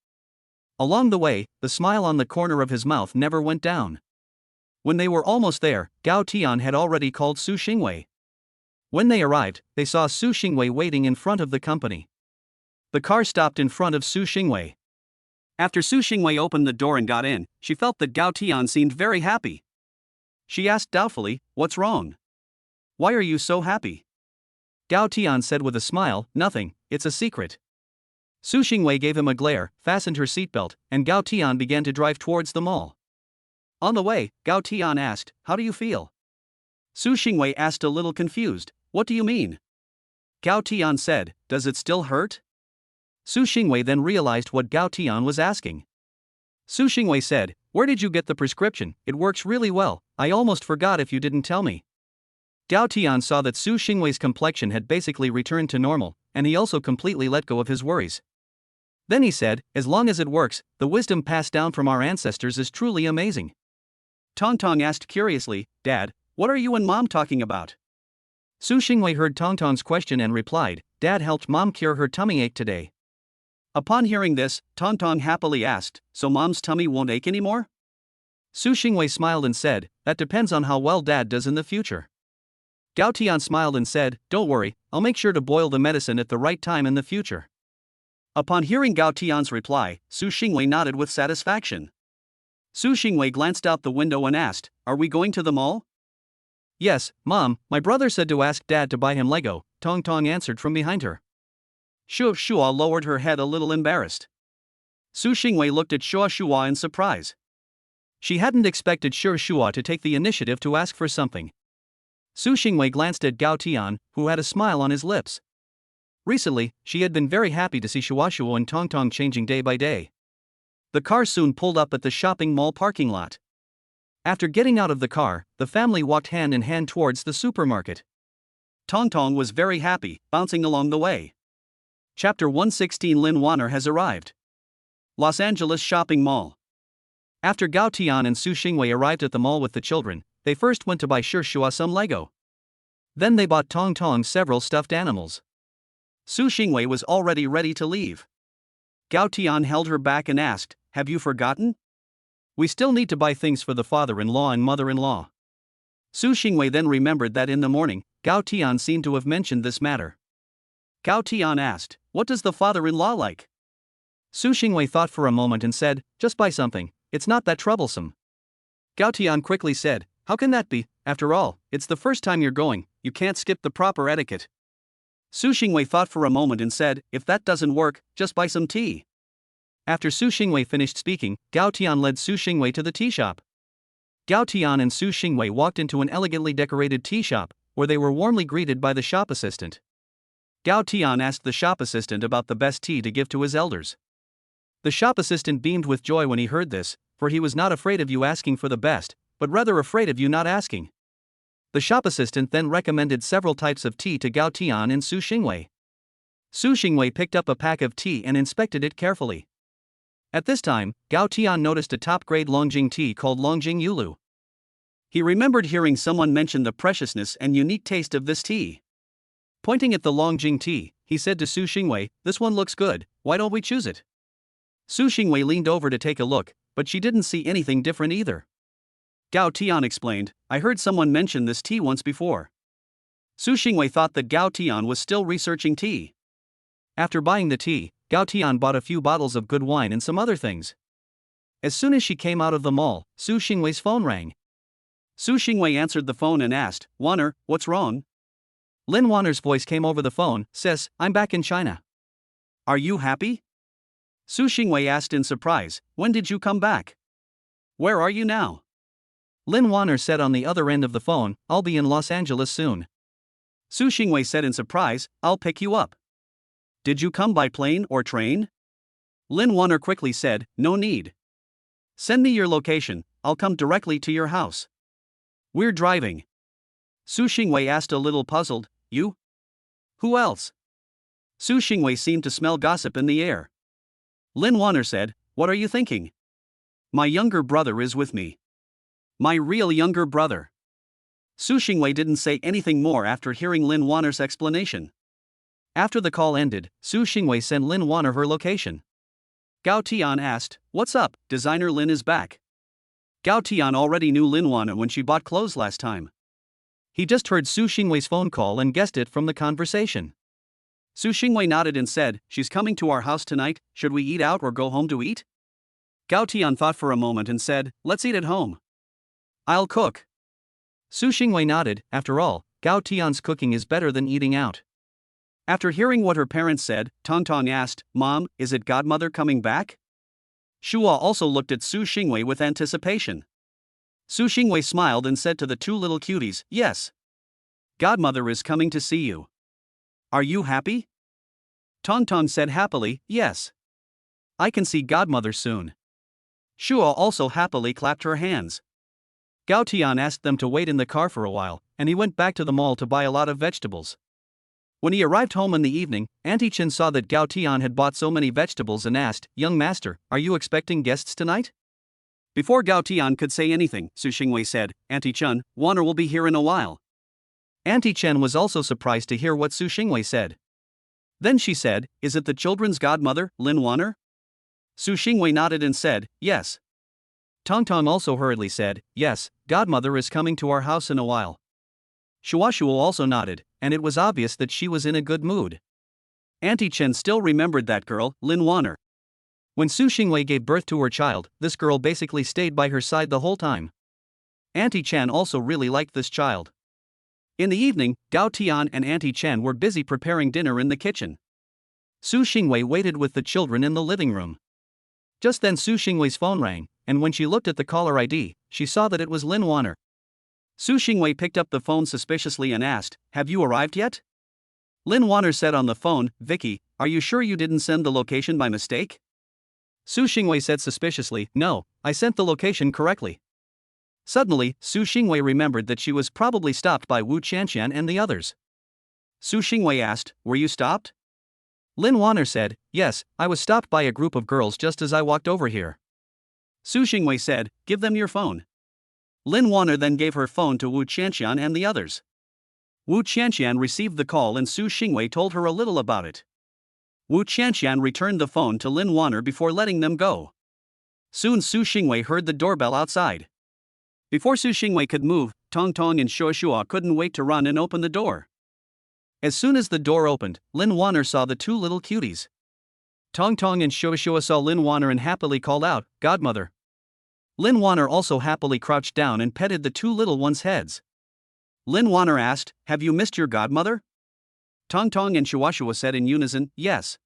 Along the way, the smile on the corner of his mouth never went down. When they were almost there, Gao Tian had already called Su Xingwei. When they arrived, they saw Su Xingwei waiting in front of the company. The car stopped in front of Su Xingwei. After Su Xingwei opened the door and got in, she felt that Gao Tian seemed very happy. She asked doubtfully, "What's wrong? Why are you so happy?" Gao Tian said with a smile, "Nothing, it's a secret." Su Xingwei gave him a glare, fastened her seatbelt, and Gao Tian began to drive towards the mall. On the way, Gao Tian asked, "How do you feel?" Su Xingwei asked a little confused, "What do you mean?" Gao Tian said, "Does it still hurt?" Su Xingwei then realized what Gao Tian was asking. Su Xingwei said, "Where did you get the prescription? It works really well, I almost forgot if you didn't tell me." Gao Tian saw that Su Xingwei's complexion had basically returned to normal, and he also completely let go of his worries. Then he said, "As long as it works, the wisdom passed down from our ancestors is truly amazing." Tong Tong asked curiously, "Dad, what are you and Mom talking about?" Su Xingwei heard Tong Tong's question and replied, "Dad helped Mom cure her tummy ache today." Upon hearing this, Tong Tong happily asked, "So Mom's tummy won't ache anymore?" Su Xingwei smiled and said, "That depends on how well Dad does in the future." Gao Tian smiled and said, "Don't worry, I'll make sure to boil the medicine at the right time in the future." Upon hearing Gao Tian's reply, Su Xingwei nodded with satisfaction. Su Xingwei glanced out the window and asked, "Are we going to the mall?" "Yes, Mom, my brother said to ask Dad to buy him Lego," Tong Tong answered from behind her. Shu Shua lowered her head a little embarrassed. Su Xingwei looked at Shu Shua in surprise. She hadn't expected Shu Shua to take the initiative to ask for something. Su Xingwei glanced at Gao Tian, who had a smile on his lips. Recently, she had been very happy to see Shuashuo and Tong Tong changing day by day. The car soon pulled up at the shopping mall parking lot. After getting out of the car, the family walked hand in hand towards the supermarket. Tong Tong was very happy, bouncing along the way. Chapter 116. Lin Wanner has arrived. Los Angeles Shopping Mall. After Gao Tian and Su Xingwei arrived at the mall with the children, they first went to buy Shua some Lego. Then they bought Tong Tong several stuffed animals. Su Xingwei was already ready to leave. Gao Tian held her back and asked, "Have you forgotten? We still need to buy things for the father-in-law and mother-in-law." Su Xingwei then remembered that in the morning, Gao Tian seemed to have mentioned this matter. Gao Tian asked, "What does the father-in-law like?" Su Xingwei thought for a moment and said, "Just buy something, it's not that troublesome." Gao Tian quickly said, "How can that be? After all, it's the first time you're going, you can't skip the proper etiquette." Su Xingwei thought for a moment and said, "If that doesn't work, just buy some tea." After Su Xingwei finished speaking, Gao Tian led Su Xingwei to the tea shop. Gao Tian and Su Xingwei walked into an elegantly decorated tea shop, where they were warmly greeted by the shop assistant. Gao Tian asked the shop assistant about the best tea to give to his elders. The shop assistant beamed with joy when he heard this, for he was not afraid of you asking for the best, but rather afraid of you not asking. The shop assistant then recommended several types of tea to Gao Tian and Su Xingwei. Su Xingwei picked up a pack of tea and inspected it carefully. At this time, Gao Tian noticed a top-grade Longjing tea called Longjing Yulu. He remembered hearing someone mention the preciousness and unique taste of this tea. Pointing at the Longjing tea, he said to Su Xingwei, "This one looks good, why don't we choose it?" Su Xingwei leaned over to take a look, but she didn't see anything different either. Gao Tian explained, "I heard someone mention this tea once before." Su Xingwei thought that Gao Tian was still researching tea. After buying the tea, Gao Tian bought a few bottles of good wine and some other things. As soon as she came out of the mall, Su Xingwei's phone rang. Su Xingwei answered the phone and asked, "Wanner, what's wrong?" Lin Wanner's voice came over the phone, "Sis, I'm back in China." "Are you happy?" Su Xingwei asked in surprise, "When did you come back? Where are you now?" Lin Wanner said on the other end of the phone, "I'll be in Los Angeles soon." Su Xingwei said in surprise, "I'll pick you up." "Did you come by plane or train?" Lin Wanner quickly said, "No need. Send me your location, I'll come directly to your house." "We're driving." Su Xingwei asked a little puzzled, "You? Who else?" Su Xingwei seemed to smell gossip in the air. Lin Wanner said, "What are you thinking? My younger brother is with me. My real younger brother." Su Xingwei didn't say anything more after hearing Lin Wanner's explanation. After the call ended, Su Xingwei sent Lin Wanner her location. Gao Tian asked, "What's up, designer Lin is back." Gao Tian already knew Lin Wanner when she bought clothes last time. He just heard Su Xingwei's phone call and guessed it from the conversation. Su Xingwei nodded and said, "She's coming to our house tonight, should we eat out or go home to eat?" Gao Tian thought for a moment and said, "Let's eat at home. I'll cook." Su Xingwei nodded. After all, Gao Tian's cooking is better than eating out. After hearing what her parents said, Tong Tong asked, "Mom, is it godmother coming back?" Shua also looked at Su Xingwei with anticipation. Su Xingwei smiled and said to the two little cuties, "Yes. Godmother is coming to see you. Are you happy?" Tong Tong said happily, "Yes. I can see godmother soon." Shua also happily clapped her hands. Gao Tian asked them to wait in the car for a while, and he went back to the mall to buy a lot of vegetables. When he arrived home in the evening, Auntie Chen saw that Gao Tian had bought so many vegetables and asked, "Young master, are you expecting guests tonight?" Before Gao Tian could say anything, Su Xingwei said, "Auntie Chen, Wanner will be here in a while." Auntie Chen was also surprised to hear what Su Xingwei said. Then she said, "Is it the children's godmother, Lin Wanner?" Su Xingwei nodded and said, "Yes." Tong Tong also hurriedly said, "Yes, godmother is coming to our house in a while." Shuashuo also nodded, and it was obvious that she was in a good mood. Auntie Chen still remembered that girl, Lin Wanner. When Su Xingwei gave birth to her child, this girl basically stayed by her side the whole time. Auntie Chen also really liked this child. In the evening, Gao Tian and Auntie Chen were busy preparing dinner in the kitchen. Su Xingwei waited with the children in the living room. Just then Su Xingwei's phone rang, and when she looked at the caller ID, she saw that it was Lin Wanner. Su Xingwei picked up the phone suspiciously and asked, "Have you arrived yet?" Lin Wanner said on the phone, "Vicky, are you sure you didn't send the location by mistake?" Su Xingwei said suspiciously, "No, I sent the location correctly." Suddenly, Su Xingwei remembered that she was probably stopped by Wu Qianqian and the others. Su Xingwei asked, "Were you stopped?" Lin Wanner said, "Yes, I was stopped by a group of girls just as I walked over here." Su Xingwei said, "Give them your phone." Lin Wanner then gave her phone to Wu Qianqian and the others. Wu Qianqian received the call and Su Xingwei told her a little about it. Wu Qianqian returned the phone to Lin Wanner before letting them go. Soon Su Xingwei heard the doorbell outside. Before Su Xingwei could move, Tong Tong and Shuashua couldn't wait to run and open the door. As soon as the door opened, Lin Wanner saw the two little cuties. Tong Tong and Shuashua saw Lin Wanner and happily called out, "Godmother." Lin Wanner also happily crouched down and petted the two little ones' heads. Lin Wanner asked, "Have you missed your godmother?" Tong Tong and Shuashua said in unison, "Yes."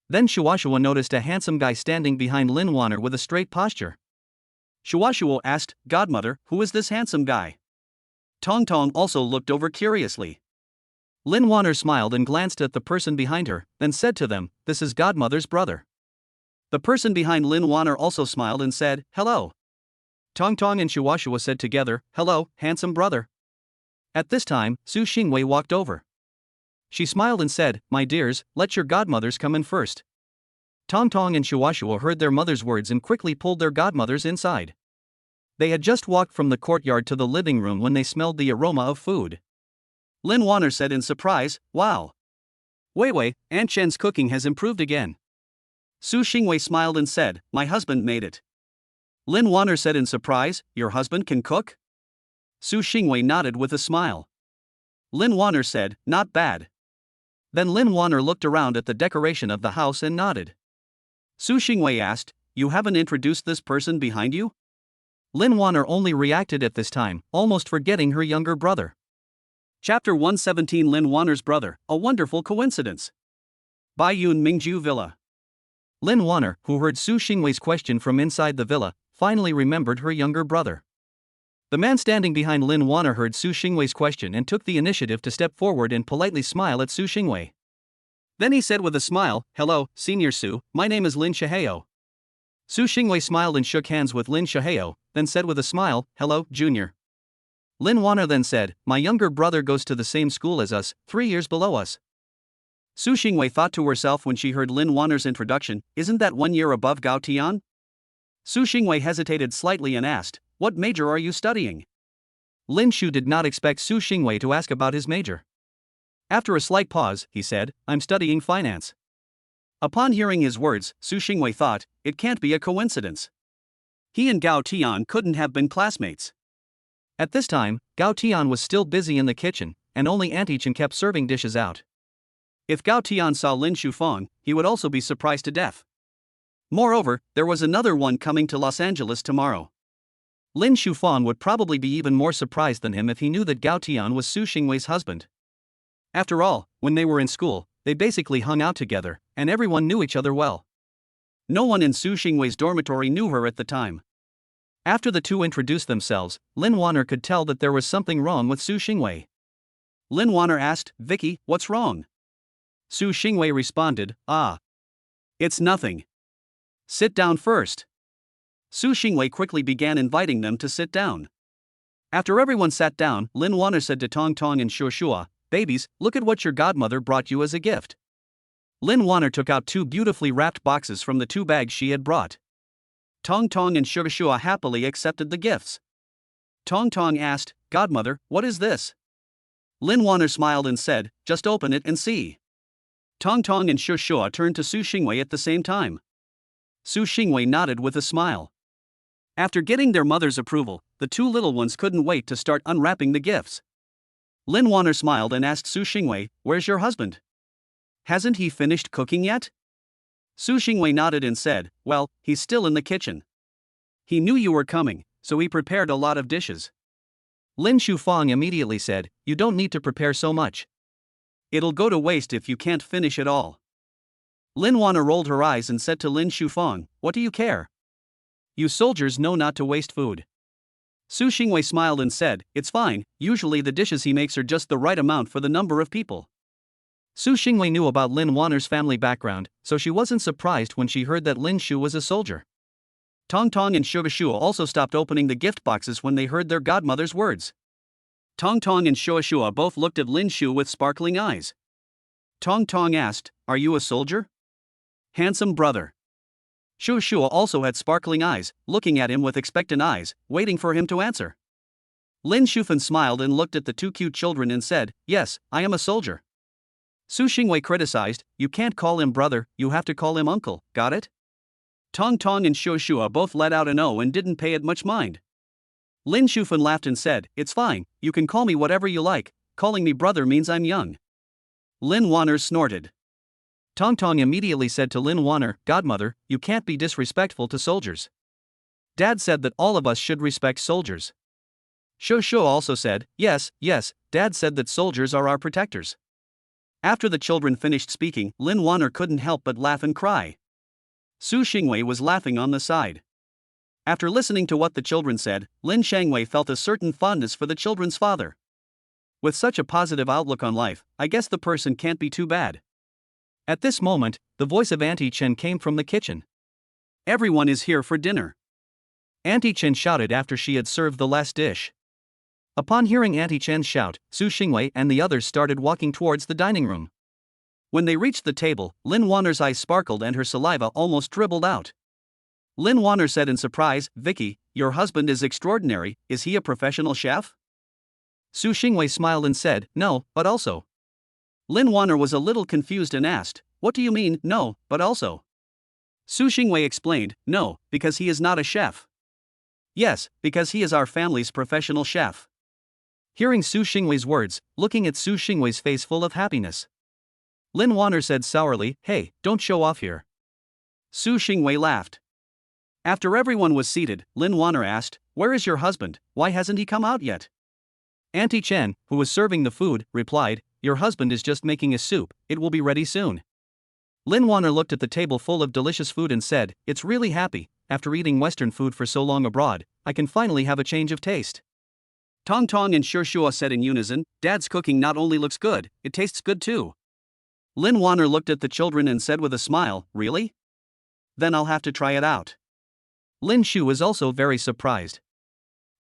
Then Shuashua noticed a handsome guy standing behind Lin Wanner with a straight posture. Shuashua asked, "Godmother, who is this handsome guy?" Tong Tong also looked over curiously. Lin Wanner smiled and glanced at the person behind her, then said to them, "This is godmother's brother." The person behind Lin Wanner also smiled and said, "Hello." Tong Tong and Shuashua said together, "Hello, handsome brother." At this time, Su Xingwei walked over. She smiled and said, "My dears, let your godmothers come in first." Tong Tong and Shuashua heard their mother's words and quickly pulled their godmothers inside. They had just walked from the courtyard to the living room when they smelled the aroma of food. Lin Wanner said in surprise, "Wow. Wei Wei, Aunt Chen's cooking has improved again." Su Xingwei smiled and said, "My husband made it." Lin Wanner said in surprise, "Your husband can cook?" Su Xingwei nodded with a smile. Lin Wanner said, "Not bad." Then Lin Wanner looked around at the decoration of the house and nodded. Su Xingwei asked, "You haven't introduced this person behind you?" Lin Wanner only reacted at this time, almost forgetting her younger brother. Chapter 117 Lin Wanner's Brother, A Wonderful Coincidence. Baiyun Mingju Villa. Lin Wanner, who heard Su Xingwei's question from inside the villa, finally remembered her younger brother. The man standing behind Lin Wanner heard Su Xingwei's question and took the initiative to step forward and politely smile at Su Xingwei. Then he said with a smile, "Hello, Senior Su, my name is Lin Shiheo." Su Xingwei smiled and shook hands with Lin Shiheo, then said with a smile, "Hello, Junior." Lin Wanner then said, "My younger brother goes to the same school as us, 3 years below us." Su Xingwei thought to herself when she heard Lin Wanner's introduction, isn't that 1 year above Gao Tian? Su Xingwei hesitated slightly and asked, what major are you studying? Lin Shu did not expect Su Xingwei to ask about his major. After a slight pause, he said, I'm studying finance. Upon hearing his words, Su Xingwei thought, it can't be a coincidence. He and Gao Tian couldn't have been classmates. At this time, Gao Tian was still busy in the kitchen, and only Auntie Chen kept serving dishes out. If Gao Tian saw Lin Shufang, he would also be surprised to death. Moreover, there was another one coming to Los Angeles tomorrow. Lin Shufang would probably be even more surprised than him if he knew that Gao Tian was Su Xingwei's husband. After all, when they were in school, they basically hung out together, and everyone knew each other well. No one in Su Xingwei's dormitory knew her at the time. After the two introduced themselves, Lin Wanner could tell that there was something wrong with Su Xingwei. Lin Wanner asked, Vicky, what's wrong? Su Xingwei responded, it's nothing. Sit down first. Su Xingwei quickly began inviting them to sit down. After everyone sat down, Lin Wanner said to Tong Tong and Shushua, babies, look at what your godmother brought you as a gift. Lin Wanner took out 2 beautifully wrapped boxes from the 2 bags she had brought. Tong Tong and Shushua happily accepted the gifts. Tong Tong asked, Godmother, what is this? Lin Wanner smiled and said, just open it and see. Tong Tong and Shushua turned to Su Xingwei at the same time. Su Xingwei nodded with a smile. After getting their mother's approval, the 2 little ones couldn't wait to start unwrapping the gifts. Lin Wanner smiled and asked Su Xingwei, where's your husband? Hasn't he finished cooking yet? Su Xingwei nodded and said, well, he's still in the kitchen. He knew you were coming, so he prepared a lot of dishes. Lin Shufang immediately said, you don't need to prepare so much. It'll go to waste if you can't finish it all. Lin Wanner rolled her eyes and said to Lin Shufang, what do you care? You soldiers know not to waste food. Su Xingwei smiled and said, it's fine, usually the dishes he makes are just the right amount for the number of people. Su Xingwei knew about Lin Wanner's family background, so she wasn't surprised when she heard that Lin Shu was a soldier. Tong Tong and Shuashua also stopped opening the gift boxes when they heard their godmother's words. Tong Tong and Shuashua both looked at Lin Shu with sparkling eyes. Tong Tong asked, are you a soldier? Handsome brother. Shuashua also had sparkling eyes, looking at him with expectant eyes, waiting for him to answer. Lin Shufan smiled and looked at the 2 cute children and said, yes, I am a soldier. Su Xingwei criticized, you can't call him brother, you have to call him uncle, got it? Tong Tong and Shuashua both let out an O and didn't pay it much mind. Lin Shufan laughed and said, it's fine, you can call me whatever you like, calling me brother means I'm young. Lin Wanner snorted. Tong Tong immediately said to Lin Wanner, Godmother, you can't be disrespectful to soldiers. Dad said that all of us should respect soldiers. Shuo also said, yes, Dad said that soldiers are our protectors. After the children finished speaking, Lin Wanner couldn't help but laugh and cry. Su Xingwei was laughing on the side. After listening to what the children said, Lin Shangwei felt a certain fondness for the children's father. With such a positive outlook on life, I guess the person can't be too bad. At this moment, the voice of Auntie Chen came from the kitchen. Everyone is here for dinner. Auntie Chen shouted after she had served the last dish. Upon hearing Auntie Chen's shout, Su Xingwei and the others started walking towards the dining room. When they reached the table, Lin Wanner's eyes sparkled and her saliva almost dribbled out. Lin Wanner said in surprise, Vicky, your husband is extraordinary, is he a professional chef? Su Xingwei smiled and said, no, but also. Lin Wanner was a little confused and asked, what do you mean, no, but also? Su Xingwei explained, no, because he is not a chef. Yes, because he is our family's professional chef. Hearing Su Xingwei's words, looking at Su Xingwei's face full of happiness, Lin Wanner said sourly, hey, don't show off here. Su Xingwei laughed. After everyone was seated, Lin Wanner asked, where is your husband, why hasn't he come out yet? Auntie Chen, who was serving the food, replied, your husband is just making a soup, it will be ready soon. Lin Wanner looked at the table full of delicious food and said, it's really happy, after eating Western food for so long abroad, I can finally have a change of taste. Tong Tong and Shushua said in unison, Dad's cooking not only looks good, it tastes good too. Lin Wanner looked at the children and said with a smile, really? Then I'll have to try it out. Lin Shu is also very surprised.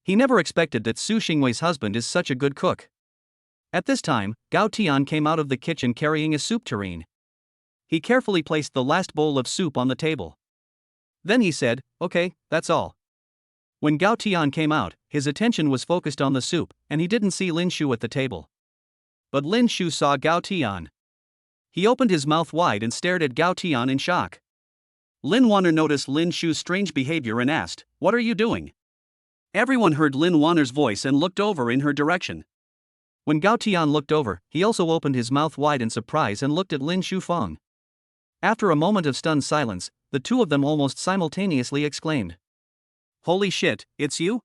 He never expected that Su Xingwei's husband is such a good cook. At this time, Gao Tian came out of the kitchen carrying a soup tureen. He carefully placed the last bowl of soup on the table. Then he said, "Okay, that's all." When Gao Tian came out, his attention was focused on the soup, and he didn't see Lin Shu at the table. But Lin Shu saw Gao Tian. He opened his mouth wide and stared at Gao Tian in shock. Lin Wanner noticed Lin Shu's strange behavior and asked, "What are you doing?" Everyone heard Lin Wanner's voice and looked over in her direction. When Gao Tian looked over, he also opened his mouth wide in surprise and looked at Lin Shu Feng. After a moment of stunned silence, the two of them almost simultaneously exclaimed, "Holy shit, it's you?"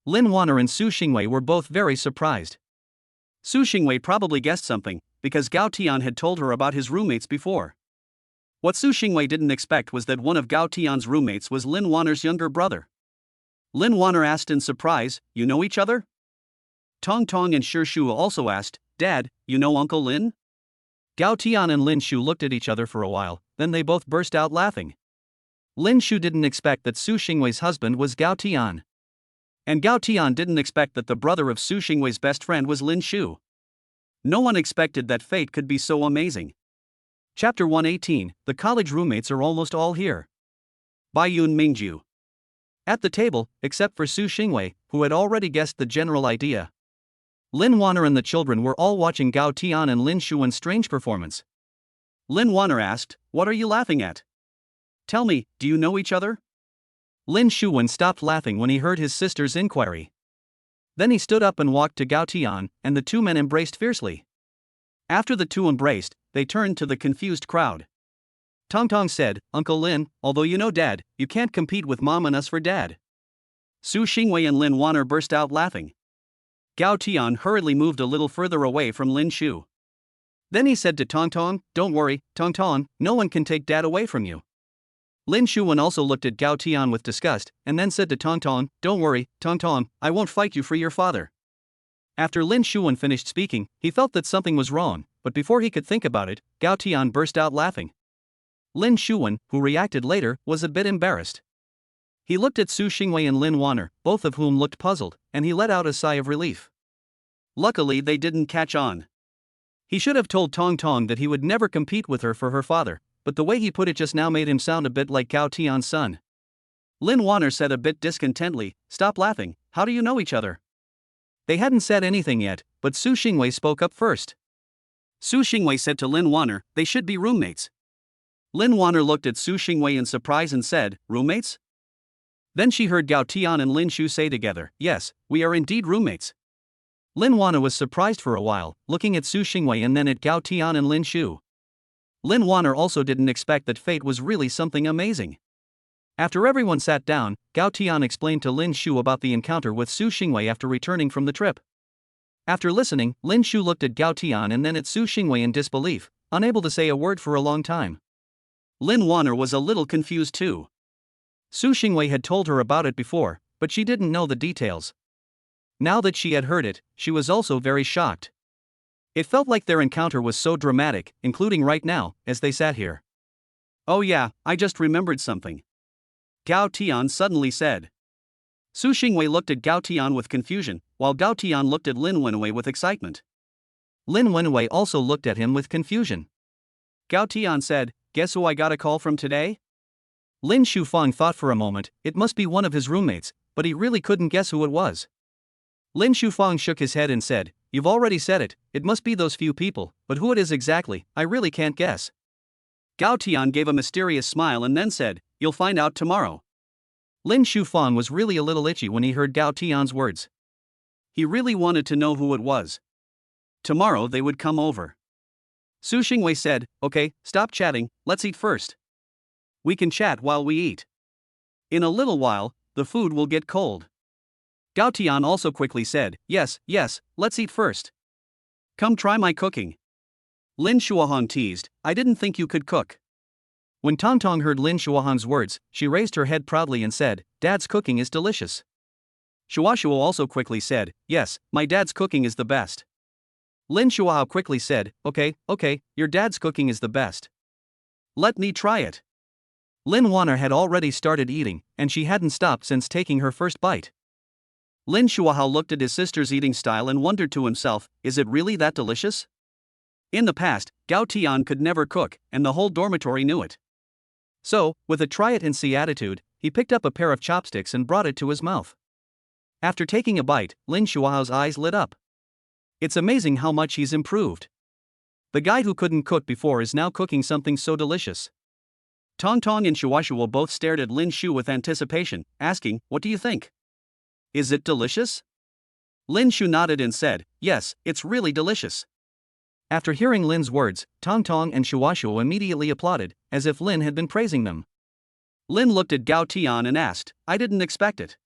Lin Wanner and Su Xingwei were both very surprised. Su Xingwei probably guessed something, because Gao Tian had told her about his roommates before. What Su Xingwei didn't expect was that one of Gao Tian's roommates was Lin Wanner's younger brother. Lin Wanner asked in surprise, "You know each other?" Tong Tong and Shi Shu also asked, "Dad, you know Uncle Lin?" Gao Tian and Lin Shu looked at each other for a while, then they both burst out laughing. Lin Shu didn't expect that Su Xingwei's husband was Gao Tian. And Gao Tian didn't expect that the brother of Su Xingwei's best friend was Lin Shu. No one expected that fate could be so amazing. Chapter 118, The College Roommates Are Almost All Here. By Yun Mingju. At the table, except for Su Xingwei, who had already guessed the general idea, Lin Wanner and the children were all watching Gao Tian and Lin Shu's strange performance. Lin Wanner asked, "What are you laughing at? Tell me, do you know each other?" Lin Shuwen stopped laughing when he heard his sister's inquiry. Then he stood up and walked to Gao Tian, and the two men embraced fiercely. After the two embraced, they turned to the confused crowd. Tong Tong said, "Uncle Lin, although you know Dad, you can't compete with Mom and us for Dad." Su Xingwei and Lin Wanner burst out laughing. Gao Tian hurriedly moved a little further away from Lin Shu. Then he said to Tong Tong, "Don't worry, Tong Tong, no one can take Dad away from you." Lin Shuwen also looked at Gao Tian with disgust, and then said to Tong Tong, "Don't worry, Tong Tong, I won't fight you for your father." After Lin Shuwen finished speaking, he felt that something was wrong, but before he could think about it, Gao Tian burst out laughing. Lin Shuwen, who reacted later, was a bit embarrassed. He looked at Su Xingwei and Lin Wanner, both of whom looked puzzled, and he let out a sigh of relief. Luckily they didn't catch on. He should have told Tong Tong that he would never compete with her for her father, but the way he put it just now made him sound a bit like Gao Tian's son. Lin Wanner said a bit discontentedly, "Stop laughing, how do you know each other?" They hadn't said anything yet, but Su Xingwei spoke up first. Su Xingwei said to Lin Wanner, "They should be roommates." Lin Wanner looked at Su Xingwei in surprise and said, "Roommates?" Then she heard Gao Tian and Lin Shu say together, "Yes, we are indeed roommates." Lin Wanner was surprised for a while, looking at Su Xingwei and then at Gao Tian and Lin Shu. Lin Wanner also didn't expect that fate was really something amazing. After everyone sat down, Gao Tian explained to Lin Shu about the encounter with Su Xingwei after returning from the trip. After listening, Lin Shu looked at Gao Tian and then at Su Xingwei in disbelief, unable to say a word for a long time. Lin Wanner was a little confused too. Su Xingwei had told her about it before, but she didn't know the details. Now that she had heard it, she was also very shocked. It felt like their encounter was so dramatic, including right now, as they sat here. "Oh yeah, I just remembered something," Gao Tian suddenly said. Su Xingwei looked at Gao Tian with confusion, while Gao Tian looked at Lin Wenwei with excitement. Lin Wenwei also looked at him with confusion. Gao Tian said, "Guess who I got a call from today?" Lin Shufang thought for a moment, it must be one of his roommates, but he really couldn't guess who it was. Lin Shufang shook his head and said, "You've already said it, it must be those few people, but who it is exactly, I really can't guess." Gao Tian gave a mysterious smile and then said, "You'll find out tomorrow." Lin Shufang was really a little itchy when he heard Gao Tian's words. He really wanted to know who it was. Tomorrow they would come over. Su Xingwei said, "Okay, stop chatting, let's eat first. We can chat while we eat. In a little while, the food will get cold." Gao Tian also quickly said, yes, let's eat first. Come try my cooking." Lin Shuahong teased, "I didn't think you could cook." When Tong Tong heard Lin Shuahong's words, she raised her head proudly and said, "Dad's cooking is delicious." Shuashuo also quickly said, "Yes, my dad's cooking is the best." Lin Shuahao quickly said, Okay, your dad's cooking is the best. Let me try it." Lin Wanner had already started eating, and she hadn't stopped since taking her first bite. Lin Shuahao looked at his sister's eating style and wondered to himself, is it really that delicious? In the past, Gao Tian could never cook, and the whole dormitory knew it. So, with a try-it-and-see attitude, he picked up a pair of chopsticks and brought it to his mouth. After taking a bite, Lin Shuao's eyes lit up. It's amazing how much he's improved. The guy who couldn't cook before is now cooking something so delicious. Tong Tong and Shuashuo both stared at Lin Shu with anticipation, asking, what do you think? Is it delicious? Lin Shu nodded and said, yes, it's really delicious. After hearing Lin's words, Tong Tong and Shuashuo immediately applauded, as if Lin had been praising them. Lin looked at Gao Tian and asked, I didn't expect it.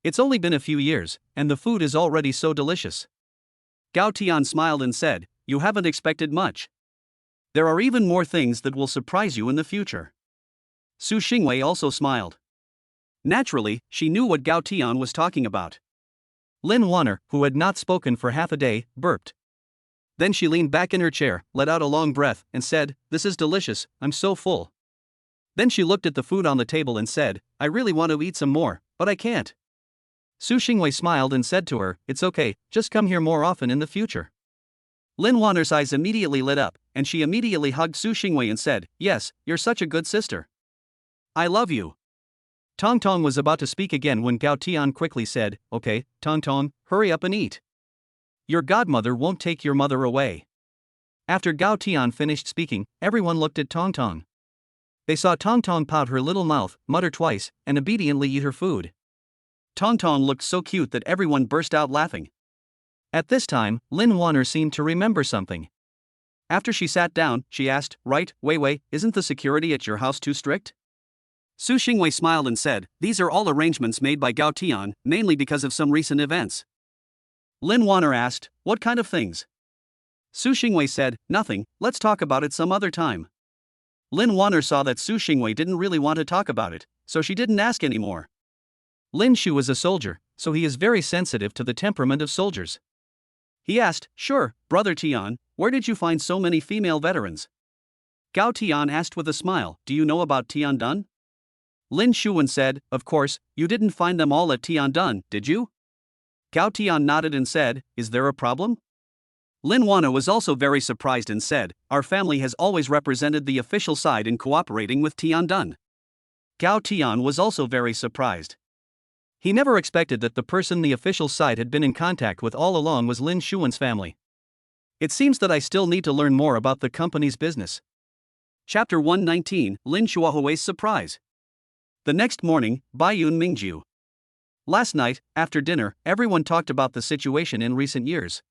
It's only been a few years, and the food is already so delicious. Gao Tian smiled and said, you haven't expected much. There are even more things that will surprise you in the future. Su Xingwei also smiled. Naturally, she knew what Gao Tian was talking about. Lin Wanner, who had not spoken for half a day, burped. Then she leaned back in her chair, let out a long breath, and said, this is delicious, I'm so full. Then she looked at the food on the table and said, I really want to eat some more, but I can't. Su Xingwei smiled and said to her, it's okay, just come here more often in the future. Lin Wanner's eyes immediately lit up, and she immediately hugged Su Xingwei and said, yes, you're such a good sister. I love you. Tong Tong was about to speak again when Gao Tian quickly said, okay, Tong Tong, hurry up and eat. Your godmother won't take your mother away. After Gao Tian finished speaking, everyone looked at Tong Tong. They saw Tong Tong pout her little mouth, mutter twice, and obediently eat her food. Tong Tong looked so cute that everyone burst out laughing. At this time, Lin Wanner seemed to remember something. After she sat down, she asked, right, Wei Wei, isn't the security at your house too strict? Su Xingwei smiled and said, these are all arrangements made by Gao Tian, mainly because of some recent events. Lin Wanner asked, what kind of things? Su Xingwei said, nothing, let's talk about it some other time. Lin Wanner saw that Su Xingwei didn't really want to talk about it, so she didn't ask anymore. Lin Shu is a soldier, so he is very sensitive to the temperament of soldiers. He asked, sure, Brother Tian, where did you find so many female veterans? Gao Tian asked with a smile, do you know about Tiandun? Lin Shuwen said, of course, you didn't find them all at Tiandun, did you? Gao Tian nodded and said, is there a problem? Lin Wanna was also very surprised and said, our family has always represented the official side in cooperating with Tiandun. Gao Tian was also very surprised. He never expected that the person the official side had been in contact with all along was Lin Shuwen's family. It seems that I still need to learn more about the company's business. Chapter 119, Lin Shuahui's Surprise. The next morning, Baiyun Mingju. Last night, after dinner, everyone talked about the situation in recent years.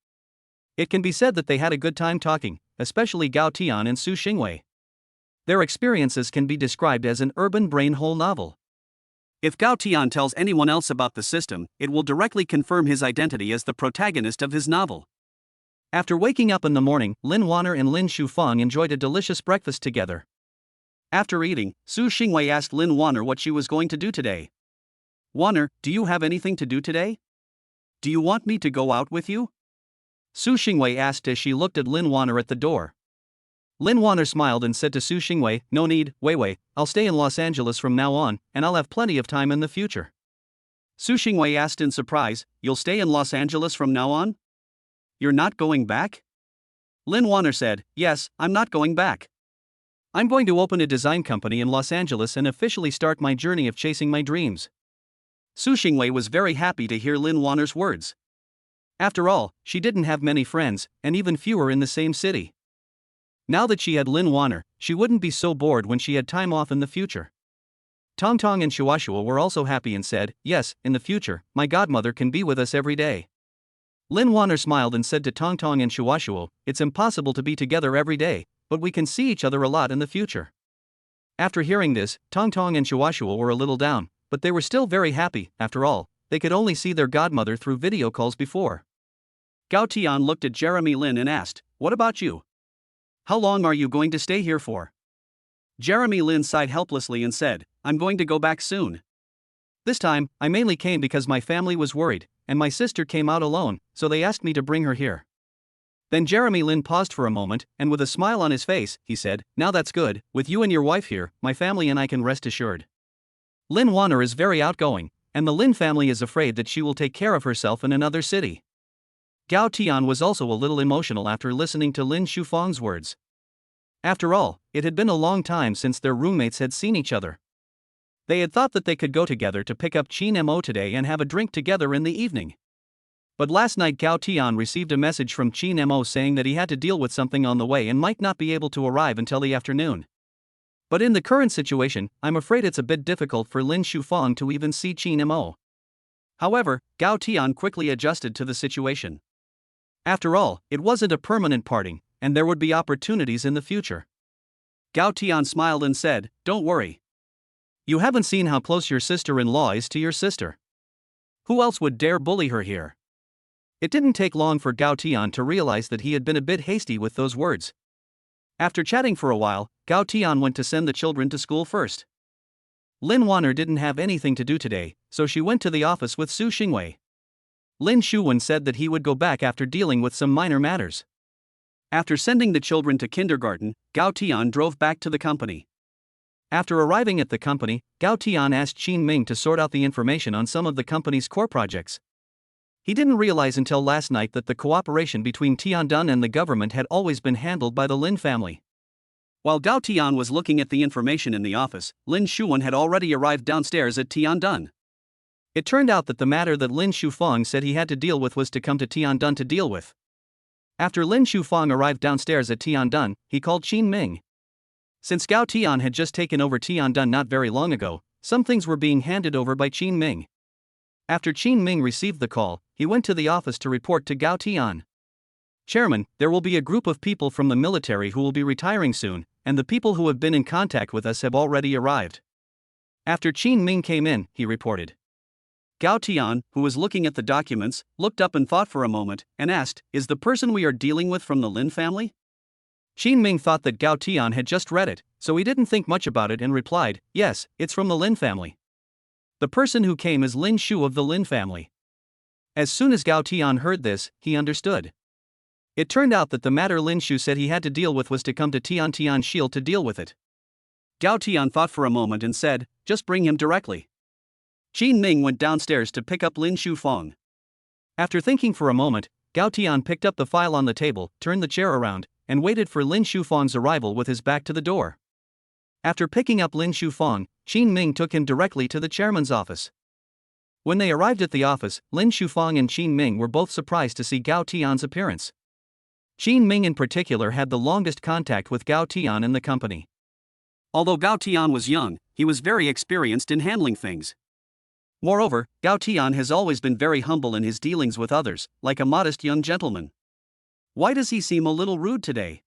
It can be said that they had a good time talking, especially Gao Tian and Su Xingwei. Their experiences can be described as an urban brain hole novel. If Gao Tian tells anyone else about the system, it will directly confirm his identity as the protagonist of his novel. After waking up in the morning, Lin Wanner and Lin Shufang enjoyed a delicious breakfast together. After eating, Su Xingwei asked Lin Wanner what she was going to do today. Wanner, do you have anything to do today? Do you want me to go out with you? Su Xingwei asked as she looked at Lin Wanner at the door. Lin Wanner smiled and said to Su Xingwei, no need, Wei Wei, I'll stay in Los Angeles from now on, and I'll have plenty of time in the future. Su Xingwei asked in surprise, you'll stay in Los Angeles from now on? You're not going back? Lin Wanner said, yes, I'm not going back. I'm going to open a design company in Los Angeles and officially start my journey of chasing my dreams. Su Xingwei was very happy to hear Lin Wanner's words. After all, she didn't have many friends, and even fewer in the same city. Now that she had Lin Wanner, she wouldn't be so bored when she had time off in the future. Tong Tong and Shuashua were also happy and said, yes, in the future, my godmother can be with us every day. Lin Wanner smiled and said to Tong Tong and Shuashua, it's impossible to be together every day, but we can see each other a lot in the future. After hearing this, Tong Tong and Shuashua were a little down, but they were still very happy. After all, they could only see their godmother through video calls before. Gao Tian looked at Jeremy Lin and asked, what about you? How long are you going to stay here for? Jeremy Lin sighed helplessly and said, I'm going to go back soon. This time, I mainly came because my family was worried, and my sister came out alone, so they asked me to bring her here. Then Jeremy Lin paused for a moment, and with a smile on his face, he said, now that's good, with you and your wife here, my family and I can rest assured. Lin Wanner is very outgoing, and the Lin family is afraid that she will take care of herself in another city. Gao Tian was also a little emotional after listening to Lin Shufang's words. After all, it had been a long time since their roommates had seen each other. They had thought that they could go together to pick up Qin Mo today and have a drink together in the evening. But last night Gao Tian received a message from Qin Mo saying that he had to deal with something on the way and might not be able to arrive until the afternoon. But in the current situation, I'm afraid it's a bit difficult for Lin Shufang to even see Qin Mo. However, Gao Tian quickly adjusted to the situation. After all, it wasn't a permanent parting, and there would be opportunities in the future. Gao Tian smiled and said, "Don't worry. You haven't seen how close your sister-in-law is to your sister. Who else would dare bully her here?" It didn't take long for Gao Tian to realize that he had been a bit hasty with those words. After chatting for a while, Gao Tian went to send the children to school first. Lin Wanner didn't have anything to do today, so she went to the office with Su Xingwei. Lin Shuwen said that he would go back after dealing with some minor matters. After sending the children to kindergarten, Gao Tian drove back to the company. After arriving at the company, Gao Tian asked Qin Ming to sort out the information on some of the company's core projects. He didn't realize until last night that the cooperation between Tiandun and the government had always been handled by the Lin family. While Gao Tian was looking at the information in the office, Lin Shuwen had already arrived downstairs at Tiandun. It turned out that the matter that Lin Shufang said he had to deal with was to come to Tiandun to deal with. After Lin Shufang arrived downstairs at Tiandun, he called Qin Ming. Since Gao Tian had just taken over Tiandun not very long ago, some things were being handed over by Qin Ming. After Qin Ming received the call, he went to the office to report to Gao Tian. "Chairman, there will be a group of people from the military who will be retiring soon, and the people who have been in contact with us have already arrived." After Qin Ming came in, he reported. Gao Tian, who was looking at the documents, looked up and thought for a moment, and asked, "Is the person we are dealing with from the Lin family?" Qin Ming thought that Gao Tian had just read it, so he didn't think much about it and replied, "Yes, it's from the Lin family. The person who came is Lin Shu of the Lin family." As soon as Gao Tian heard this, he understood. It turned out that the matter Lin Shu said he had to deal with was to come to Tian Shield to deal with it. Gao Tian thought for a moment and said, "Just bring him directly." Qin Ming went downstairs to pick up Lin Shufang. After thinking for a moment, Gao Tian picked up the file on the table, turned the chair around, and waited for Lin Shufang's arrival with his back to the door. After picking up Lin Shufang, Qin Ming took him directly to the chairman's office. When they arrived at the office, Lin Shufang and Qin Ming were both surprised to see Gao Tian's appearance. Qin Ming in particular had the longest contact with Gao Tian in the company. Although Gao Tian was young, he was very experienced in handling things. Moreover, Gao Tian has always been very humble in his dealings with others, like a modest young gentleman. Why does he seem a little rude today?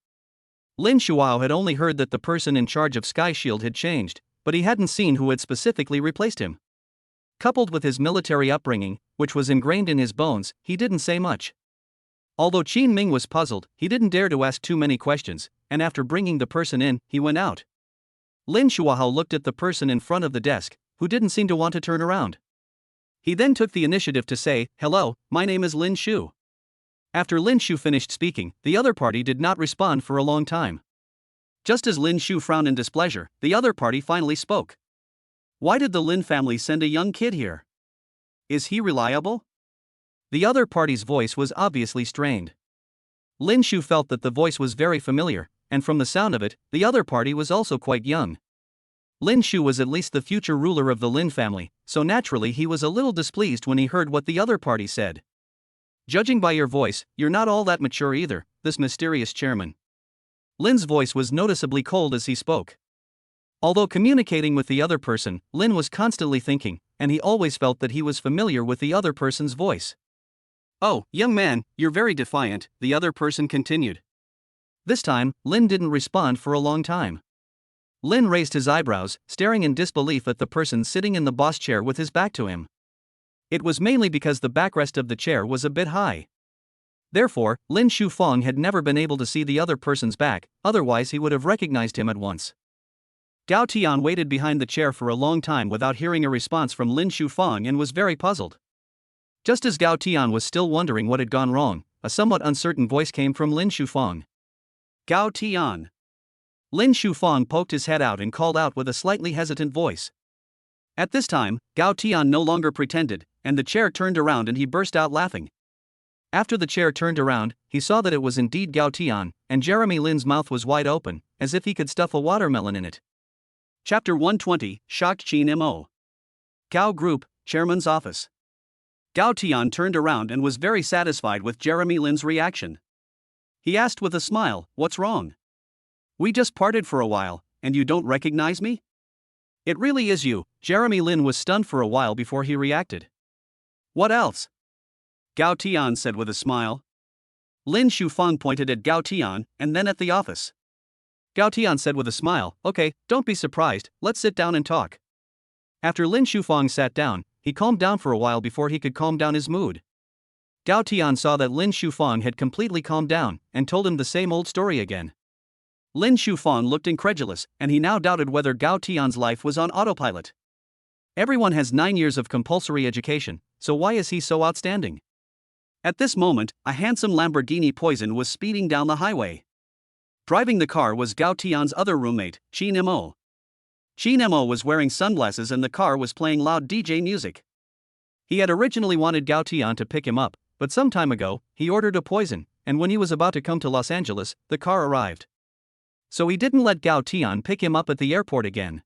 Lin Shuao had only heard that the person in charge of Sky Shield had changed, but he hadn't seen who had specifically replaced him. Coupled with his military upbringing, which was ingrained in his bones, he didn't say much. Although Qin Ming was puzzled, he didn't dare to ask too many questions, and after bringing the person in, he went out. Lin Shuao looked at the person in front of the desk, who didn't seem to want to turn around. He then took the initiative to say, "Hello, my name is Lin Shu." After Lin Shu finished speaking, the other party did not respond for a long time. Just as Lin Shu frowned in displeasure, the other party finally spoke. "Why did the Lin family send a young kid here? Is he reliable?" The other party's voice was obviously strained. Lin Shu felt that the voice was very familiar, and from the sound of it, the other party was also quite young. Lin Shu was at least the future ruler of the Lin family, so naturally he was a little displeased when he heard what the other party said. "Judging by your voice, you're not all that mature either, this mysterious chairman." Lin's voice was noticeably cold as he spoke. Although communicating with the other person, Lin was constantly thinking, and he always felt that he was familiar with the other person's voice. "Oh, young man, you're very defiant," the other person continued. This time, Lin didn't respond for a long time. Lin raised his eyebrows, staring in disbelief at the person sitting in the boss chair with his back to him. It was mainly because the backrest of the chair was a bit high. Therefore, Lin Shufang had never been able to see the other person's back, otherwise he would have recognized him at once. Gao Tian waited behind the chair for a long time without hearing a response from Lin Shufang and was very puzzled. Just as Gao Tian was still wondering what had gone wrong, a somewhat uncertain voice came from Lin Shufang. "Gao Tian." Lin Shufang poked his head out and called out with a slightly hesitant voice. At this time, Gao Tian no longer pretended, and the chair turned around and he burst out laughing. After the chair turned around, he saw that it was indeed Gao Tian, and Jeremy Lin's mouth was wide open, as if he could stuff a watermelon in it. Chapter 120, Shocked Qin Mo. Gao Group, Chairman's Office. Gao Tian turned around and was very satisfied with Jeremy Lin's reaction. He asked with a smile, "What's wrong? We just parted for a while, and you don't recognize me?" "It really is you." Jeremy Lin was stunned for a while before he reacted. "What else?" Gao Tian said with a smile. Lin Shufang pointed at Gao Tian and then at the office. Gao Tian said with a smile, "Okay, don't be surprised, let's sit down and talk." After Lin Shufang sat down, he calmed down for a while before he could calm down his mood. Gao Tian saw that Lin Shufang had completely calmed down and told him the same old story again. Lin Shufang looked incredulous, and he now doubted whether Gao Tian's life was on autopilot. Everyone has 9 years of compulsory education, so why is he so outstanding? At this moment, a handsome Lamborghini Poison was speeding down the highway. Driving the car was Gao Tian's other roommate, Qin Mo. Qin Mo was wearing sunglasses and the car was playing loud DJ music. He had originally wanted Gao Tian to pick him up, but some time ago, he ordered a Poison, and when he was about to come to Los Angeles, the car arrived. So he didn't let Gao Tian pick him up at the airport again.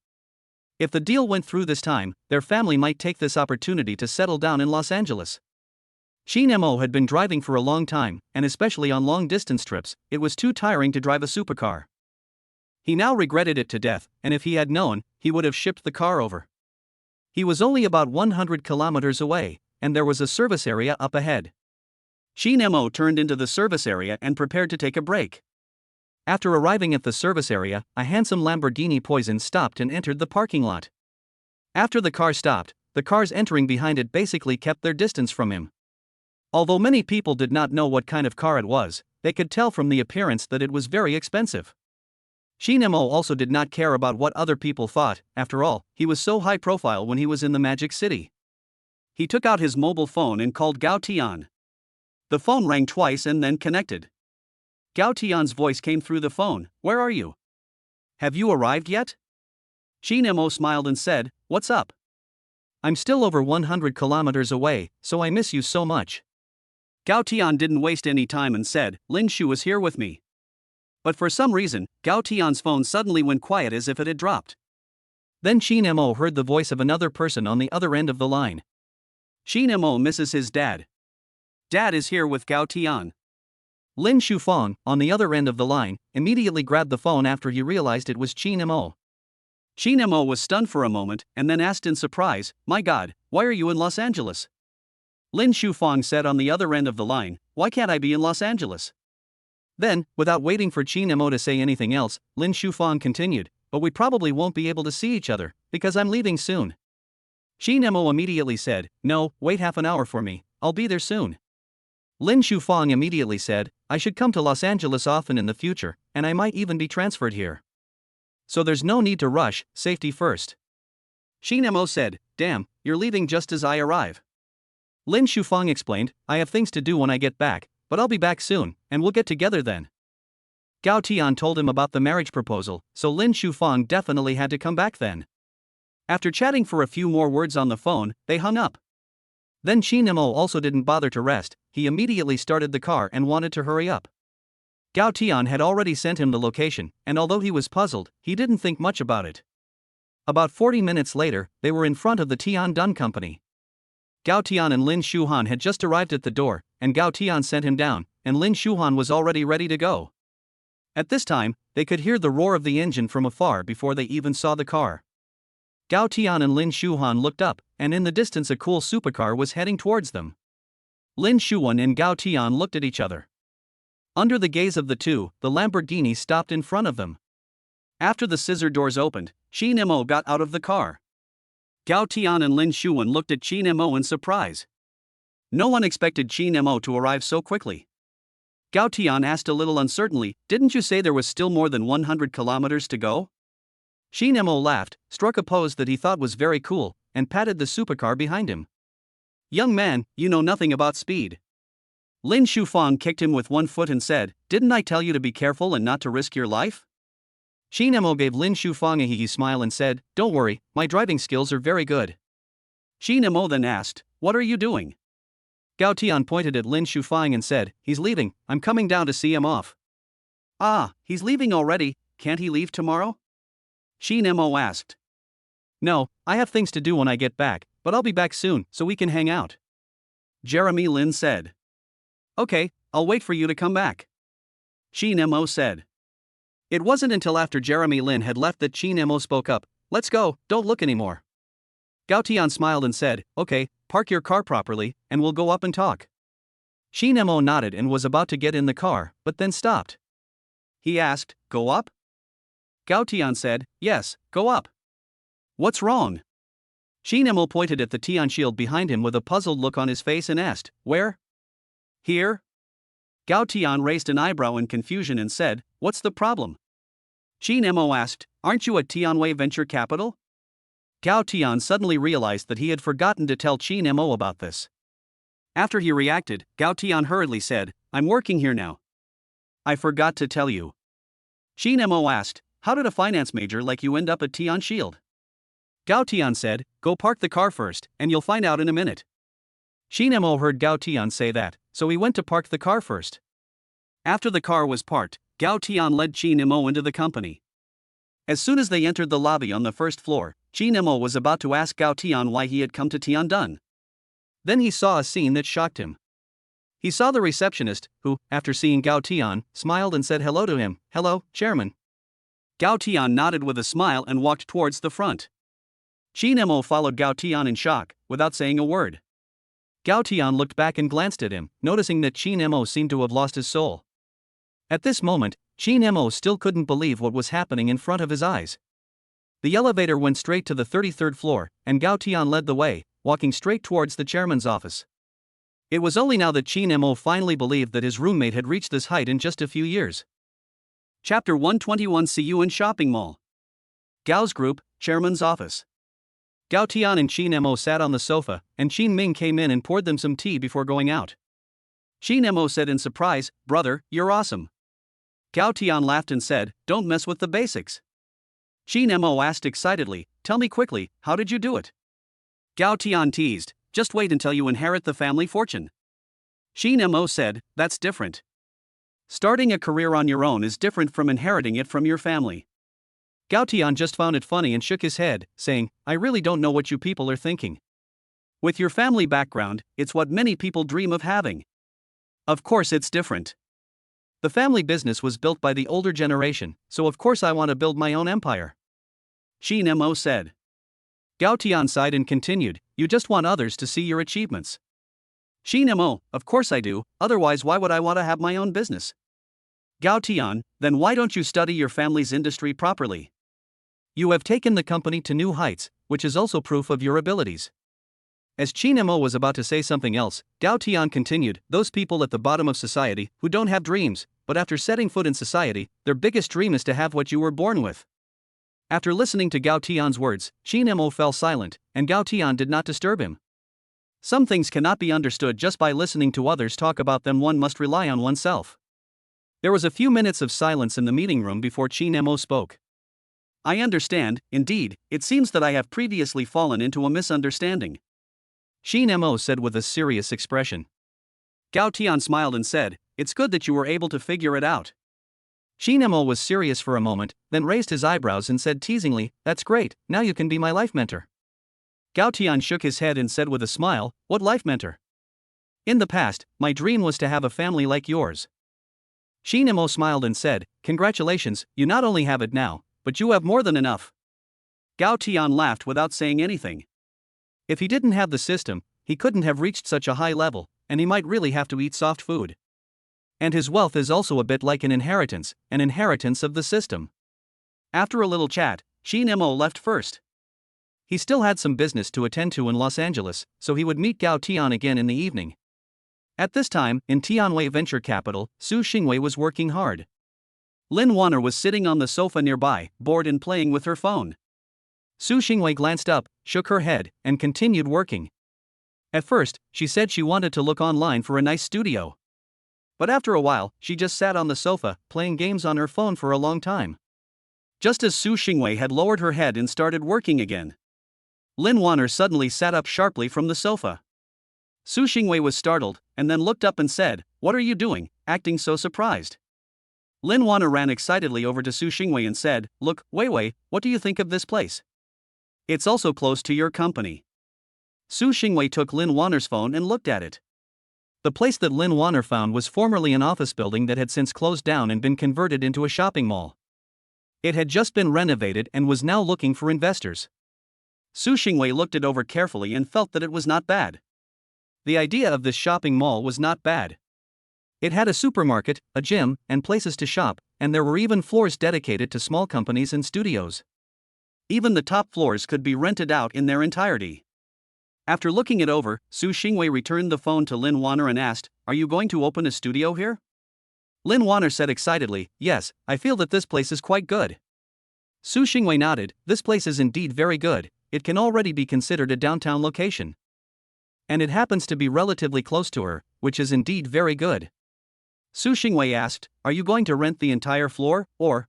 If the deal went through this time, their family might take this opportunity to settle down in Los Angeles. Qin Mo had been driving for a long time, and especially on long-distance trips, it was too tiring to drive a supercar. He now regretted it to death, and if he had known, he would have shipped the car over. He was only about 100 kilometers away, and there was a service area up ahead. Qin Mo turned into the service area and prepared to take a break. After arriving at the service area, a handsome Lamborghini Poison stopped and entered the parking lot. After the car stopped, the cars entering behind it basically kept their distance from him. Although many people did not know what kind of car it was, they could tell from the appearance that it was very expensive. Qin Mo also did not care about what other people thought. After all, he was so high profile when he was in the Magic City. He took out his mobile phone and called Gao Tian. The phone rang twice and then connected. Gao Tian's voice came through the phone. "Where are you? Have you arrived yet?" Qin Mo smiled and said, "What's up? I'm still over 100 kilometers away, so I miss you so much." Gao Tian didn't waste any time and said, "Lin Shu is here with me." But for some reason, Gao Tian's phone suddenly went quiet as if it had dropped. Then Qin Mo heard the voice of another person on the other end of the line. Qin Mo misses his dad. Dad is here with Gao Tian. Lin Shufang, on the other end of the line, immediately grabbed the phone after he realized it was Qin Mo. Qin Mo was stunned for a moment and then asked in surprise, "My God, why are you in Los Angeles?" Lin Shufang said on the other end of the line, "Why can't I be in Los Angeles?" Then, without waiting for Qin Mo to say anything else, Lin Shufang continued, "But we probably won't be able to see each other, because I'm leaving soon." Qin Mo immediately said, "No, wait half an hour for me, I'll be there soon." Lin Shufang immediately said, "I should come to Los Angeles often in the future, and I might even be transferred here. So there's no need to rush, safety first." Qin Mo said, "Damn, you're leaving just as I arrive." Lin Shufang explained, "I have things to do when I get back, but I'll be back soon, and we'll get together then." Gao Tian told him about the marriage proposal, so Lin Shufang definitely had to come back then. After chatting for a few more words on the phone, they hung up. Then Qin Mo also didn't bother to rest, he immediately started the car and wanted to hurry up. Gao Tian had already sent him the location, and although he was puzzled, he didn't think much about it. About 40 minutes later, they were in front of the Tian Dun Company. Gao Tian and Lin Shuhan had just arrived at the door, and Gao Tian sent him down, and Lin Shuhan was already ready to go. At this time, they could hear the roar of the engine from afar before they even saw the car. Gao Tian and Lin Shuhan looked up, and in the distance a cool supercar was heading towards them. Lin Shuhan and Gao Tian looked at each other. Under the gaze of the two, the Lamborghini stopped in front of them. After the scissor doors opened, Qin Mo got out of the car. Gao Tian and Lin Shuhan looked at Qin Mo in surprise. No one expected Qin Mo to arrive so quickly. Gao Tian asked a little uncertainly, "Didn't you say there was still more than 100 kilometers to go?" Qin Mo laughed, struck a pose that he thought was very cool, and patted the supercar behind him. "Young man, you know nothing about speed." Lin Shufang kicked him with one foot and said, "Didn't I tell you to be careful and not to risk your life?" Shi Nemo gave Lin Shufang a hee smile and said, "Don't worry, my driving skills are very good." Shi Nemo then asked, "What are you doing?" Gao Tian pointed at Lin Shufang and said, "He's leaving, I'm coming down to see him off." "Ah, he's leaving already, can't he leave tomorrow?" Shi Nemo asked. "No, I have things to do when I get back, but I'll be back soon so we can hang out," Jeremy Lin said. "Okay, I'll wait for you to come back," Shi Nemo said. It wasn't until after Jeremy Lin had left that Shi Nemo spoke up, "Let's go, don't look anymore." Gao Tian smiled and said, "Okay, park your car properly, and we'll go up and talk." Shi Nemo nodded and was about to get in the car, but then stopped. He asked, "Go up?" Gao Tian said, "Yes, go up." "What's wrong?" Shi Nemo pointed at the Tian shield behind him with a puzzled look on his face and asked, "Where?" "Here." Gao Tian raised an eyebrow in confusion and said, "What's the problem?" Shi Nemo asked, "Aren't you at Tianwei Venture Capital?" Gao Tian suddenly realized that he had forgotten to tell Shi Nemo about this. After he reacted, Gao Tian hurriedly said, "I'm working here now." "I forgot to tell you." Shi Nemo asked, "How did a finance major like you end up at Tian Shield?" Gao Tian said, "Go park the car first, and you'll find out in a minute." Shi Nemo heard Gao Tian say that, so he went to park the car first. After the car was parked, Gao Tian led Shi Nemo into the company. As soon as they entered the lobby on the first floor, Shi Nemo was about to ask Gao Tian why he had come to Tiandun. Then he saw a scene that shocked him. He saw the receptionist, who, after seeing Gao Tian, smiled and said hello to him. "Hello, Chairman." Gao Tian nodded with a smile and walked towards the front. Shi Nemo followed Gao Tian in shock, without saying a word. Gao Tian looked back and glanced at him, noticing that Shi Nemo seemed to have lost his soul. At this moment, Shi Nemo still couldn't believe what was happening in front of his eyes. The elevator went straight to the 33rd floor, and Gao Tian led the way, walking straight towards the chairman's office. It was only now that Shi Nemo finally believed that his roommate had reached this height in just a few years. Chapter 121. See you in shopping mall. Gao's group, chairman's office. Gao Tian and Shi Nemo sat on the sofa, and Xin Ming came in and poured them some tea before going out. Shi Nemo said in surprise, "Brother, you're awesome." Gao Tian laughed and said, "Don't mess with the basics." Shi Nemo asked excitedly, "Tell me quickly, how did you do it?" Gao Tian teased, "Just wait until you inherit the family fortune." Shi Nemo said, "That's different. Starting a career on your own is different from inheriting it from your family." Gao Tian just found it funny and shook his head, saying, "I really don't know what you people are thinking. With your family background, it's what many people dream of having. Of course it's different. The family business was built by the older generation, so of course I want to build my own empire," Shi Nemo said. Gao Tian sighed and continued, "You just want others to see your achievements." Shi Nemo, "Of course I do, otherwise why would I want to have my own business?" Gao Tian, "Then why don't you study your family's industry properly? You have taken the company to new heights, which is also proof of your abilities." As Shi Nemo was about to say something else, Gao Tian continued, "Those people at the bottom of society, who don't have dreams, but after setting foot in society, their biggest dream is to have what you were born with." After listening to Gao Tian's words, Shi Nemo fell silent, and Gao Tian did not disturb him. Some things cannot be understood just by listening to others talk about them, one must rely on oneself. There was a few minutes of silence in the meeting room before Shi Nemo spoke. "I understand, indeed, it seems that I have previously fallen into a misunderstanding," Shi Nemo said with a serious expression. Gao Tian smiled and said, "It's good that you were able to figure it out." Shi Nemo was serious for a moment, then raised his eyebrows and said teasingly, "That's great, now you can be my life mentor." Gao Tian shook his head and said with a smile, "What life mentor? In the past, my dream was to have a family like yours." Shi Nemo smiled and said, "Congratulations, you not only have it now, but you have more than enough." Gao Tian laughed without saying anything. If he didn't have the system, he couldn't have reached such a high level, and he might really have to eat soft food. And his wealth is also a bit like an inheritance of the system. After a little chat, Shi Nemo left first. He still had some business to attend to in Los Angeles, so he would meet Gao Tian again in the evening. At this time, in Tianwei Venture Capital, Su Xingwei was working hard. Lin Wanner was sitting on the sofa nearby, bored and playing with her phone. Su Xingwei glanced up, shook her head, and continued working. At first, she said she wanted to look online for a nice studio. But after a while, she just sat on the sofa, playing games on her phone for a long time. Just as Su Xingwei had lowered her head and started working again, Lin Wanner suddenly sat up sharply from the sofa. Su Xingwei was startled, and then looked up and said, "What are you doing, acting so surprised?" Lin Wanner ran excitedly over to Su Xingwei and said, "Look, Wei Wei, what do you think of this place? It's also close to your company." Su Xingwei took Lin Wanner's phone and looked at it. The place that Lin Wanner found was formerly an office building that had since closed down and been converted into a shopping mall. It had just been renovated and was now looking for investors. Su Xingwei looked it over carefully and felt that it was not bad. The idea of this shopping mall was not bad. It had a supermarket, a gym, and places to shop, and there were even floors dedicated to small companies and studios. Even the top floors could be rented out in their entirety. After looking it over, Su Xingwei returned the phone to Lin Wanner and asked, "Are you going to open a studio here?" Lin Wanner said excitedly, "Yes, I feel that this place is quite good." Su Xingwei nodded, "This place is indeed very good. It can already be considered a downtown location. And it happens to be relatively close to her, which is indeed very good." Su Xingwei asked, "Are you going to rent the entire floor, or?"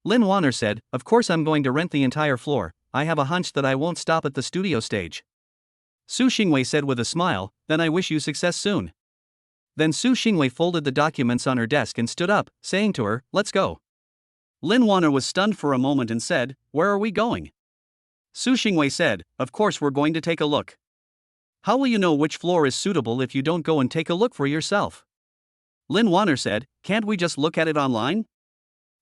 Lin Wanner said, "Of course I'm going to rent the entire floor. I have a hunch that I won't stop at the studio stage." Su Xingwei said with a smile, "Then I wish you success soon." Then Su Xingwei folded the documents on her desk and stood up, saying to her, "Let's go." Lin Wanner was stunned for a moment and said, "Where are we going?" Su Xingwei said, "Of course we're going to take a look." "How will you know which floor is suitable if you don't go and take a look for yourself?" Lin Wanner said, "Can't we just look at it online?"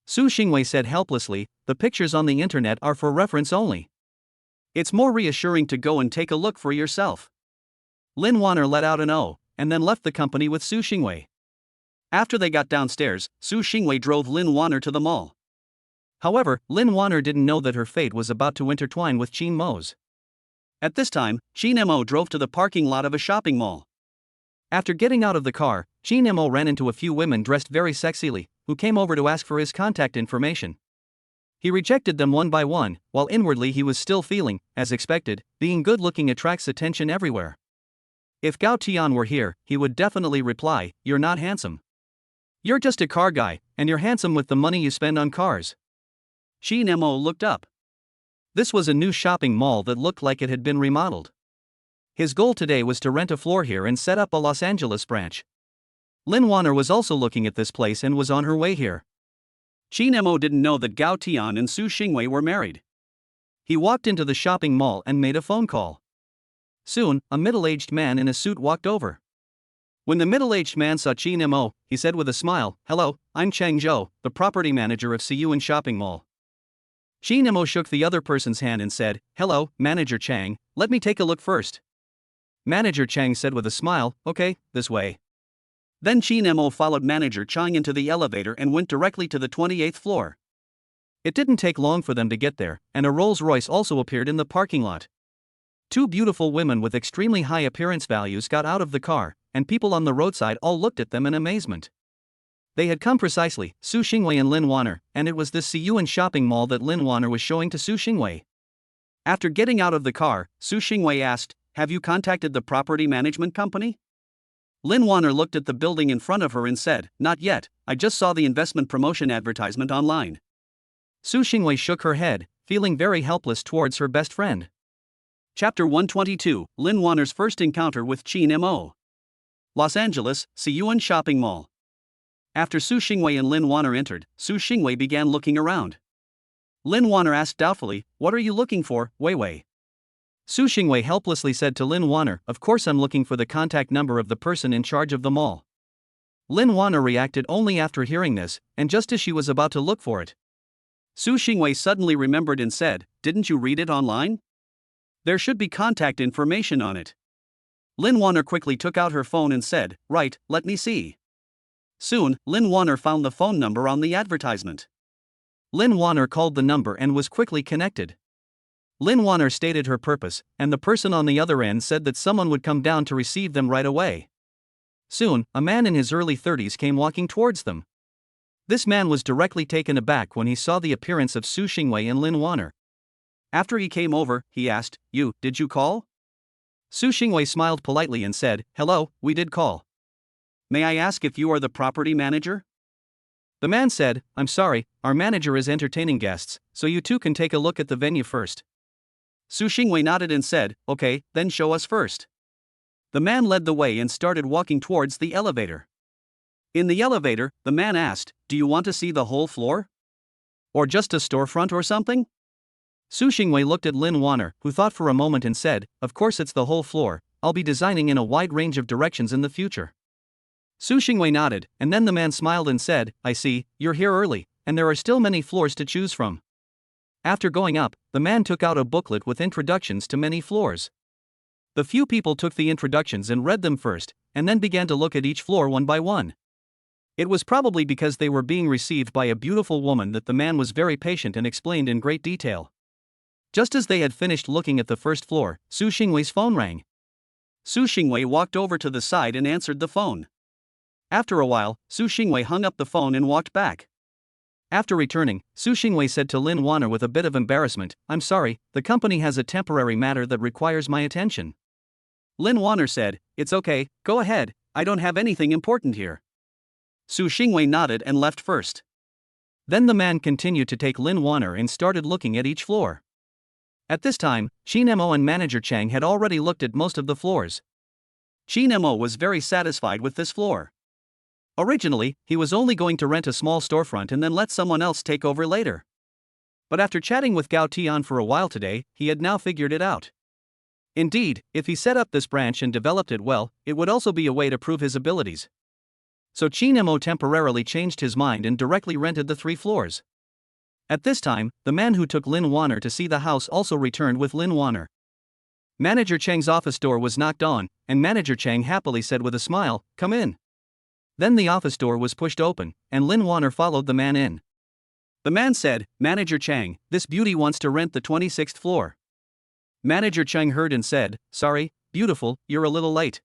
Su Xingwei said helplessly, "The pictures on the internet are for reference only. It's more reassuring to go and take a look for yourself." Lin Wanner let out an "oh," and then left the company with Su Xingwei. After they got downstairs, Su Xingwei drove Lin Wanner to the mall. However, Lin Wanner didn't know that her fate was about to intertwine with Qin Mo's. At this time, Qin Mo drove to the parking lot of a shopping mall. After getting out of the car, Qin Mo ran into a few women dressed very sexily, who came over to ask for his contact information. He rejected them one by one, while inwardly he was still feeling, as expected, being good-looking attracts attention everywhere. If Gao Tian were here, he would definitely reply, "You're not handsome. You're just a car guy, and you're handsome with the money you spend on cars." Qin Mo looked up. This was a new shopping mall that looked like it had been remodeled. His goal today was to rent a floor here and set up a Los Angeles branch. Lin Wanner was also looking at this place and was on her way here. Qin Mo didn't know that Gao Tian and Su Xingwei were married. He walked into the shopping mall and made a phone call. Soon, a middle-aged man in a suit walked over. When the middle-aged man saw Qin Mo, he said with a smile, "Hello, I'm Chang Zhou, the property manager of Siyuan Shopping Mall." Qin Mo shook the other person's hand and said, "Hello, Manager Chang, let me take a look first." Manager Chang said with a smile, "Okay, this way." Then Qin Mo followed Manager Chang into the elevator and went directly to the 28th floor. It didn't take long for them to get there, and a Rolls-Royce also appeared in the parking lot. Two beautiful women with extremely high appearance values got out of the car, and people on the roadside all looked at them in amazement. They had come precisely, Su Xingwei and Lin Wanner, and it was this Siyuan shopping mall that Lin Wanner was showing to Su Xingwei. After getting out of the car, Su Xingwei asked, "Have you contacted the property management company?" Lin Wanner looked at the building in front of her and said, "Not yet, I just saw the investment promotion advertisement online." Su Xingwei shook her head, feeling very helpless towards her best friend. Chapter 122, Lin Wanner's first encounter with Qin Mo. Los Angeles, Siyuan Shopping Mall. After Su Xingwei and Lin Wanner entered, Su Xingwei began looking around. Lin Wanner asked doubtfully, "What are you looking for, Wei Wei?" Su Xingwei helplessly said to Lin Wanner, "Of course I'm looking for the contact number of the person in charge of the mall." Lin Wanner reacted only after hearing this, and just as she was about to look for it, Su Xingwei suddenly remembered and said, "Didn't you read it online? There should be contact information on it." Lin Wanner quickly took out her phone and said, "Right, let me see." Soon, Lin Wanner found the phone number on the advertisement. Lin Wanner called the number and was quickly connected. Lin Wanner stated her purpose, and the person on the other end said that someone would come down to receive them right away. Soon, a man in his early 30s came walking towards them. This man was directly taken aback when he saw the appearance of Su Xingwei and Lin Wanner. After he came over, he asked, Did you call?" Su Xingwei smiled politely and said, "Hello, we did call. May I ask if you are the property manager?" The man said, I'm sorry, our manager is entertaining guests, so you two can take a look at the venue first. Su Xingwei nodded and said, okay, then show us first. The man led the way and started walking towards the elevator. In the elevator, the man asked, do you want to see the whole floor? Or just a storefront or something? Su Xingwei looked at Lin Wanner, who thought for a moment and said, of course it's the whole floor, I'll be designing in a wide range of directions in the future. Su Xingwei nodded, and then the man smiled and said, I see, you're here early, and there are still many floors to choose from. After going up, the man took out a booklet with introductions to many floors. The few people took the introductions and read them first, and then began to look at each floor one by one. It was probably because they were being received by a beautiful woman that the man was very patient and explained in great detail. Just as they had finished looking at the first floor, Su Xingwei's phone rang. Su Xingwei walked over to the side and answered the phone. After a while, Su Xingwei hung up the phone and walked back. After returning, Su Xingwei said to Lin Wanner with a bit of embarrassment, I'm sorry, the company has a temporary matter that requires my attention. Lin Wanner said, it's okay, go ahead, I don't have anything important here. Su Xingwei nodded and left first. Then the man continued to take Lin Wanner and started looking at each floor. At this time, Qin Mo and Manager Chang had already looked at most of the floors. Qin Mo was very satisfied with this floor. Originally, he was only going to rent a small storefront and then let someone else take over later. But after chatting with Gao Tian for a while today, he had now figured it out. Indeed, if he set up this branch and developed it well, it would also be a way to prove his abilities. So Qin Mo temporarily changed his mind and directly rented the 3 floors. At this time, the man who took Lin Wanner to see the house also returned with Lin Wanner. Manager Chang's office door was knocked on, and Manager Chang happily said with a smile, come in. Then the office door was pushed open, and Lin Wanner followed the man in. The man said, Manager Chang, this beauty wants to rent the 26th floor. Manager Chang heard and said, sorry, beautiful, you're a little late.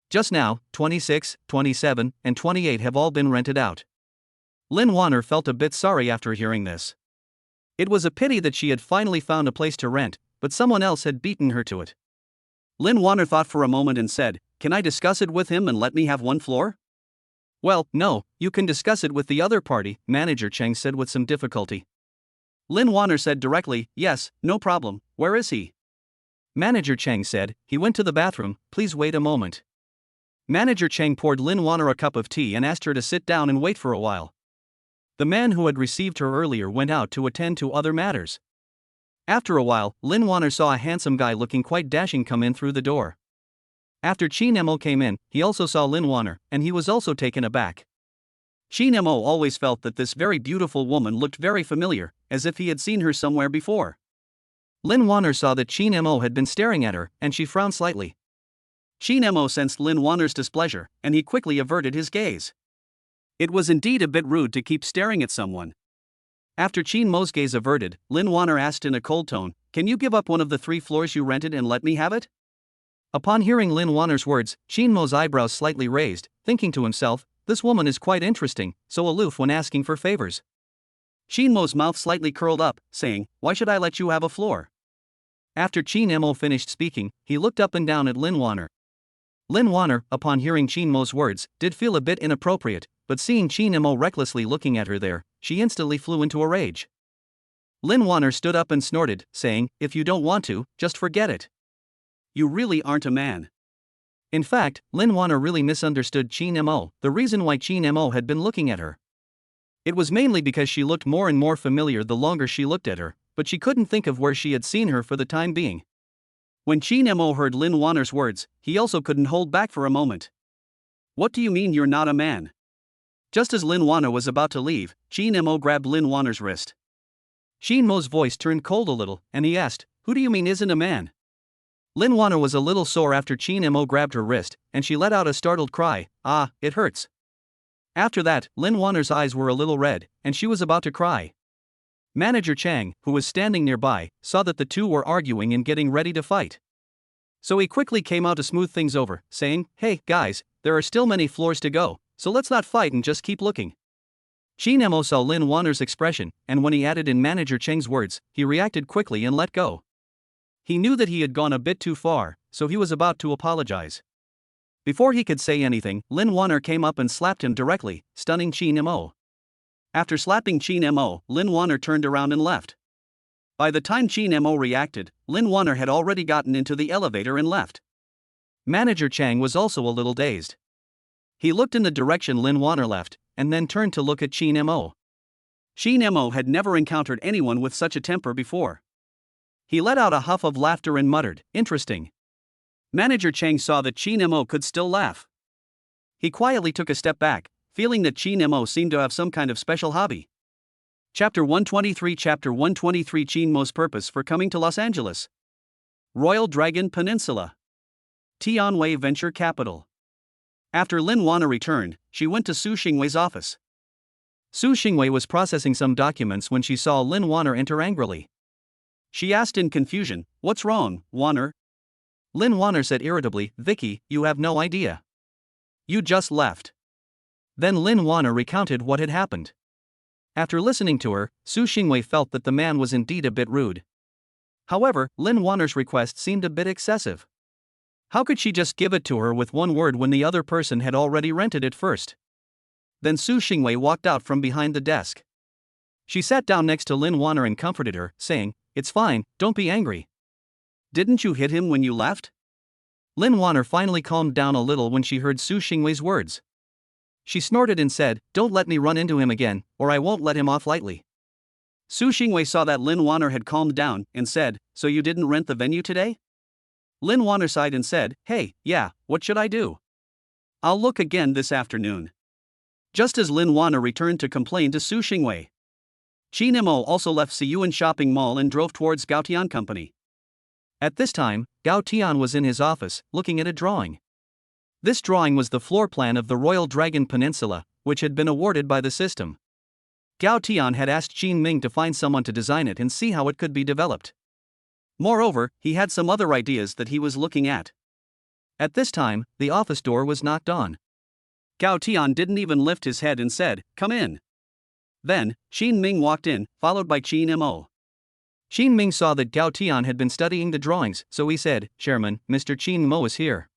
Just now, 26, 27, and 28 have all been rented out. Lin Wanner felt a bit sorry after hearing this. It was a pity that she had finally found a place to rent, but someone else had beaten her to it. Lin Wanner thought for a moment and said, can I discuss it with him and let me have 1 floor? Well, no, you can discuss it with the other party, Manager Chang said with some difficulty. Lin Wanner said directly, yes, no problem, where is he? Manager Chang said, he went to the bathroom, please wait a moment. Manager Chang poured Lin Wanner a cup of tea and asked her to sit down and wait for a while. The man who had received her earlier went out to attend to other matters. After a while, Lin Wanner saw a handsome guy looking quite dashing come in through the door. After Qin Mo came in, he also saw Lin Wanner, and he was also taken aback. Qin Mo always felt that this very beautiful woman looked very familiar, as if he had seen her somewhere before. Lin Wanner saw that Qin Mo had been staring at her, and she frowned slightly. Qin Mo sensed Lin Wanner's displeasure, and he quickly averted his gaze. It was indeed a bit rude to keep staring at someone. After Qin Mo's gaze averted, Lin Wanner asked in a cold tone, can you give up one of the 3 floors you rented and let me have it? Upon hearing Lin Wanner's words, Qin Mo's eyebrows slightly raised, thinking to himself, this woman is quite interesting, so aloof when asking for favors. Qin Mo's mouth slightly curled up, saying, why should I let you have a floor? After Qin Mo finished speaking, he looked up and down at Lin Wanner. Lin Wanner, upon hearing Qin Mo's words, did feel a bit inappropriate, but seeing Qin Mo recklessly looking at her there, she instantly flew into a rage. Lin Wanner stood up and snorted, saying, if you don't want to, just forget it. You really aren't a man. In fact, Lin Wanner really misunderstood Qin Mo, the reason why Qin Mo had been looking at her. It was mainly because she looked more and more familiar the longer she looked at her, but she couldn't think of where she had seen her for the time being. When Qin Mo heard Lin Wanner's words, he also couldn't hold back for a moment. What do you mean you're not a man? Just as Lin Wanner was about to leave, Qin Mo grabbed Lin Wanner's wrist. Qin Mo's voice turned cold a little, and he asked, who do you mean isn't a man? Lin Wanner was a little sore after Qin Mo grabbed her wrist, and she let out a startled cry, ah, it hurts. After that, Lin Wanner's eyes were a little red, and she was about to cry. Manager Chang, who was standing nearby, saw that the two were arguing and getting ready to fight. So he quickly came out to smooth things over, saying, hey, guys, there are still many floors to go, so let's not fight and just keep looking. Qin Mo saw Lin Wanner's expression, and when he added in Manager Chang's words, he reacted quickly and let go. He knew that he had gone a bit too far, so he was about to apologize. Before he could say anything, Lin Wanner came up and slapped him directly, stunning Qin Mo. After slapping Chin Mo, Lin Wanner turned around and left. By the time Chin Mo reacted, Lin Wanner had already gotten into the elevator and left. Manager Chang was also a little dazed. He looked in the direction Lin Wanner left, and then turned to look at Chin Mo. Chin Mo had never encountered anyone with such a temper before. He let out a huff of laughter and muttered, "Interesting." Manager Chang saw that Chin Mo could still laugh. He quietly took a step back, feeling that Chin Mo seemed to have some kind of special hobby. Chapter 123 Chin Mo's purpose for coming to Los Angeles. Royal Dragon Peninsula. Tianwei Venture Capital. After Lin Wanner returned, she went to Su Xingwei's office. Su Xingwei was processing some documents when she saw Lin Wanner enter angrily. She asked in confusion, "What's wrong, Wanner?" Lin Wanner said irritably, "Vicky, you have no idea. You just left." Then Lin Wanner recounted what had happened. After listening to her, Su Xingwei felt that the man was indeed a bit rude. However, Lin Wanner's request seemed a bit excessive. How could she just give it to her with one word when the other person had already rented it first? Then Su Xingwei walked out from behind the desk. She sat down next to Lin Wanner and comforted her, saying, "It's fine, don't be angry. Didn't you hit him when you left?" Lin Wanner finally calmed down a little when she heard Su Xingwei's words. She snorted and said, "Don't let me run into him again, or I won't let him off lightly." Su Xingwei saw that Lin Wanner had calmed down, and said, "So you didn't rent the venue today?" Lin Wanner sighed and said, "Hey, yeah, what should I do? I'll look again this afternoon." Just as Lin Wanner returned to complain to Su Xingwei, Chin Mo also left Siyuan Shopping Mall and drove towards Gao Tian Company. At this time, Gao Tian was in his office, looking at a drawing. This drawing was the floor plan of the Royal Dragon Peninsula, which had been awarded by the system. Gao Tian had asked Qin Ming to find someone to design it and see how it could be developed. Moreover, he had some other ideas that he was looking at. At this time, the office door was knocked on. Gao Tian didn't even lift his head and said, "Come in." Then, Qin Ming walked in, followed by Qin Mo. Qin Ming saw that Gao Tian had been studying the drawings, so he said, "Chairman, Mr. Qin Mo is here."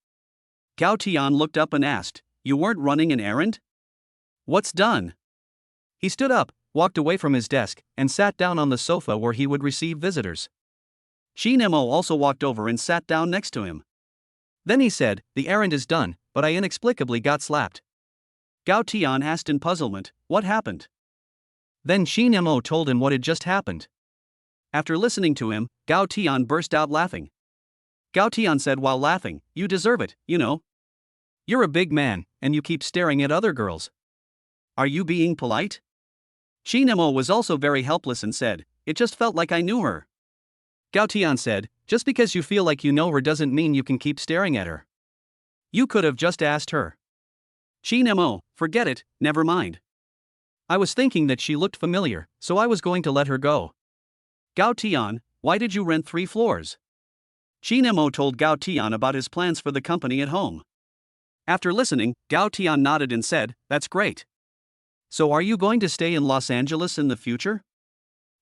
Gao Tian looked up and asked, "You weren't running an errand? What's done?" He stood up, walked away from his desk, and sat down on the sofa where he would receive visitors. Qin Mo also walked over and sat down next to him. Then he said, "The errand is done, but I inexplicably got slapped." Gao Tian asked in puzzlement, "What happened?" Then Qin Mo told him what had just happened. After listening to him, Gao Tian burst out laughing. Gao Tian said while laughing, "You deserve it, you know. You're a big man, and you keep staring at other girls. Are you being polite?" Qin Mo was also very helpless and said, "It just felt like I knew her." Gao Tian said, "Just because you feel like you know her doesn't mean you can keep staring at her. You could have just asked her." Qin Mo, "Forget it, never mind. I was thinking that she looked familiar, so I was going to let her go." Gao Tian, "Why did you rent 3 floors?" Qin Mo told Gao Tian about his plans for the company at home. After listening, Gao Tian nodded and said, "That's great. So are you going to stay in Los Angeles in the future?"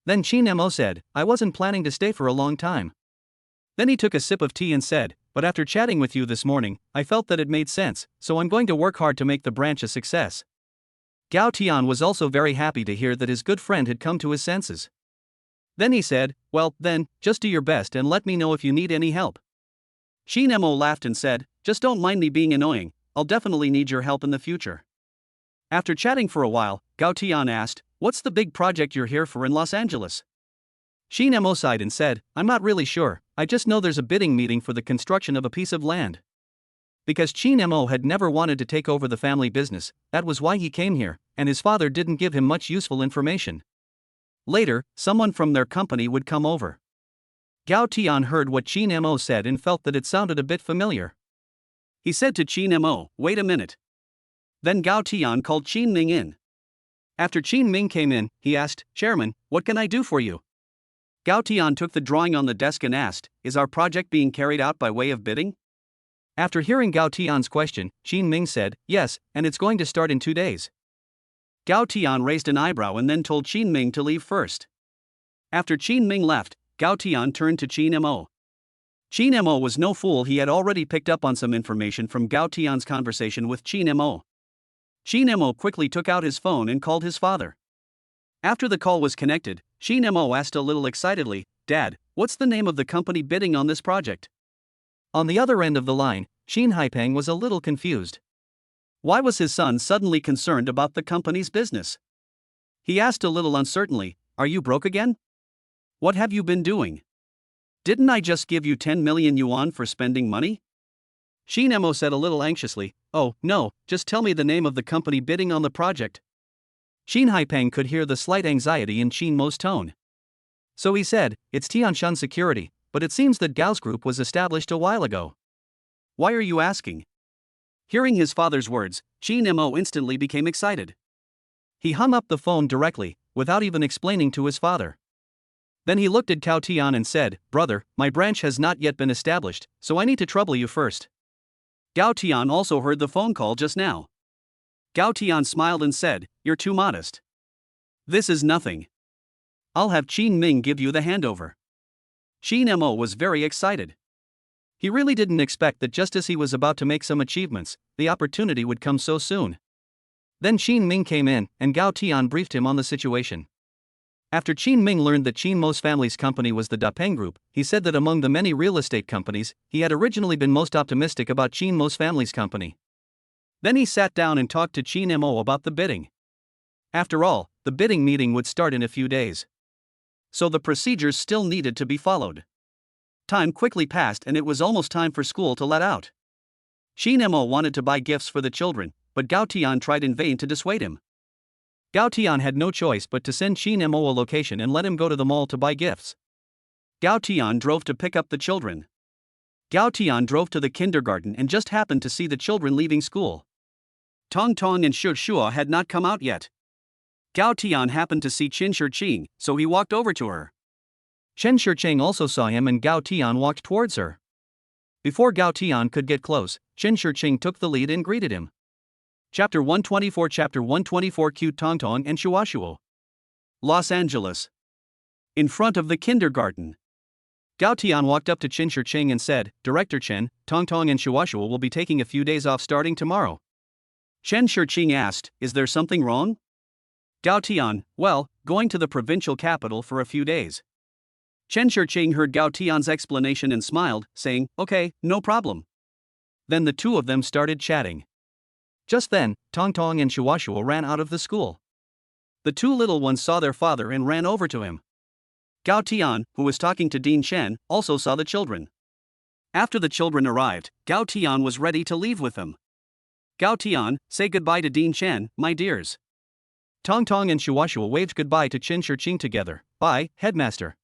Then Qin Mo said, "I wasn't planning to stay for a long time." Then he took a sip of tea and said, "But after chatting with you this morning, I felt that it made sense, so I'm going to work hard to make the branch a success." Gao Tian was also very happy to hear that his good friend had come to his senses. Then he said, "Well, then, just do your best and let me know if you need any help." Qin Mo laughed and said, "Just don't mind me being annoying, I'll definitely need your help in the future." After chatting for a while, Gao Tian asked, "What's the big project you're here for in Los Angeles?" Qin Mo sighed and said, "I'm not really sure, I just know there's a bidding meeting for the construction of a piece of land." Because Qin Mo had never wanted to take over the family business, that was why he came here, and his father didn't give him much useful information. Later, someone from their company would come over. Gao Tian heard what Qin Mo said and felt that it sounded a bit familiar. He said to Qin Mo, "Wait a minute." Then Gao Tian called Qin Ming in. After Qin Ming came in, he asked, "Chairman, what can I do for you?" Gao Tian took the drawing on the desk and asked, "Is our project being carried out by way of bidding?" After hearing Gao Tian's question, Qin Ming said, "Yes, and it's going to start in 2 days." Gao Tian raised an eyebrow and then told Qin Ming to leave first. After Qin Ming left, Gao Tian turned to Qin Mo. Qin Mo was no fool, he had already picked up on some information from Gao Tian's conversation with Qin Mo. Qin Mo quickly took out his phone and called his father. After the call was connected, Shin Mo asked a little excitedly, Dad, what's the name of the company bidding on this project? On the other end of the line, Shin Haipeng was a little confused. Why was his son suddenly concerned about the company's business? He asked a little uncertainly, Are you broke again? What have you been doing? Didn't I just give you 10 million yuan for spending money? Shin Mo said a little anxiously, Oh, no, just tell me the name of the company bidding on the project. Shin Haipeng could hear the slight anxiety in Shin Mo's tone. So he said, It's Tianshan Security, but it seems that Gao's group was established a while ago. Why are you asking? Hearing his father's words, Shin Mo instantly became excited. He hung up the phone directly, without even explaining to his father. Then he looked at Cao Tian and said, Brother, my branch has not yet been established, so I need to trouble you first. Gao Tian also heard the phone call just now. Gao Tian smiled and said, You're too modest. This is nothing. I'll have Qin Ming give you the handover. Shin Mo was very excited. He really didn't expect that just as he was about to make some achievements, the opportunity would come so soon. Then Qin Ming came in, and Gao Tian briefed him on the situation. After Qin Ming learned that Qin Mo's family's company was the Dapeng Group, he said that among the many real estate companies, he had originally been most optimistic about Qin Mo's family's company. Then he sat down and talked to Qin Mo about the bidding. After all, the bidding meeting would start in a few days. So the procedures still needed to be followed. Time quickly passed and it was almost time for school to let out. Shin Mo wanted to buy gifts for the children, but Gao Tian tried in vain to dissuade him. Gao Tian had no choice but to send Shin Mo a location and let him go to the mall to buy gifts. Gao Tian drove to pick up the children. Gao Tian drove to the kindergarten and just happened to see the children leaving school. Tong Tong and Shu Shua had not come out yet. Gao Tian happened to see Chen Shiqing, so he walked over to her. Chen Shiqing also saw him and Gao Tian walked towards her. Before Gao Tian could get close, Chen Shiqing took the lead and greeted him. Chapter 124 Chapter 124 Cute Tong Tong and Shuashuo. Los Angeles. In front of the kindergarten. Gao Tian walked up to Chen Shiqing and said, Director Chen, Tong Tong and Shuashuo will be taking a few days off starting tomorrow. Chen Shiqing asked, Is there something wrong? Gao Tian, well, going to the provincial capital for a few days. Chen Shiqing heard Gao Tian's explanation and smiled, saying, Okay, no problem. Then the two of them started chatting. Just then, Tong Tong and Shuashuo ran out of the school. The two little ones saw their father and ran over to him. Gao Tian, who was talking to Dean Chen, also saw the children. After the children arrived, Gao Tian was ready to leave with them. Gao Tian, say goodbye to Dean Chen, my dears. Tong Tong and Shuashuo waved goodbye to Chen Shiqing together. Bye, headmaster.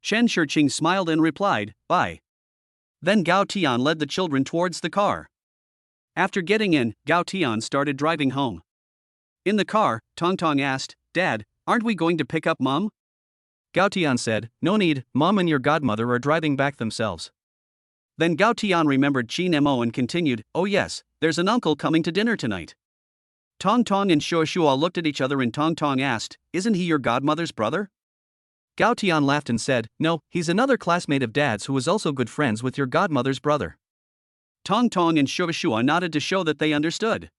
Chen Shiqing smiled and replied, Bye. Then Gao Tian led the children towards the car. After getting in, Gao Tian started driving home. In the car, Tong Tong asked, Dad, aren't we going to pick up Mom? Gao Tian said, No need, Mom and your godmother are driving back themselves. Then Gao Tian remembered Qin Mo and continued, Oh yes, there's an uncle coming to dinner tonight. Tong Tong and Shu Shua looked at each other and Tong Tong asked, Isn't he your godmother's brother? Gao Tian laughed and said, No, he's another classmate of Dad's who is also good friends with your godmother's brother. Tong Tong and Shu Shua nodded to show that they understood.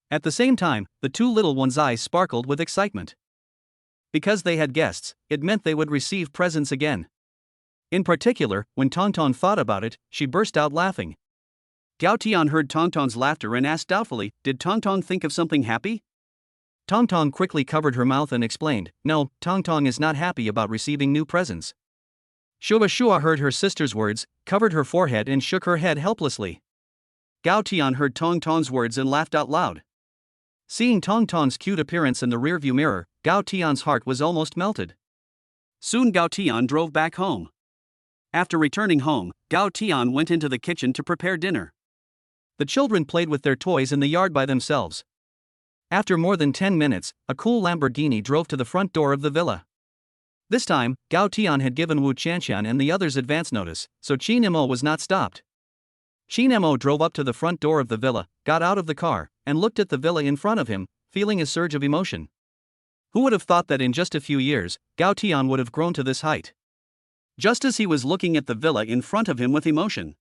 At the same time, the two little ones' eyes sparkled with excitement. Because they had guests, it meant they would receive presents again. In particular, when Tong Tong thought about it, she burst out laughing. Gao Tian heard Tong Tong's laughter and asked doubtfully, Did Tong Tong think of something happy? Tong Tong quickly covered her mouth and explained, No, Tong Tong is not happy about receiving new presents. Shua Shua heard her sister's words, covered her forehead and shook her head helplessly. Gao Tian heard Tong Tong's words and laughed out loud. Seeing Tong Tong's cute appearance in the rearview mirror, Gao Tian's heart was almost melted. Soon Gao Tian drove back home. After returning home, Gao Tian went into the kitchen to prepare dinner. The children played with their toys in the yard by themselves. After more than 10 minutes, a cool Lamborghini drove to the front door of the villa. This time, Gao Tian had given Wu Qianqian and the others advance notice, so Qin Mo was not stopped. Qin Mo drove up to the front door of the villa, got out of the car, and looked at the villa in front of him, feeling a surge of emotion. Who would have thought that in just a few years, Gao Tian would have grown to this height? Just as he was looking at the villa in front of him with emotion,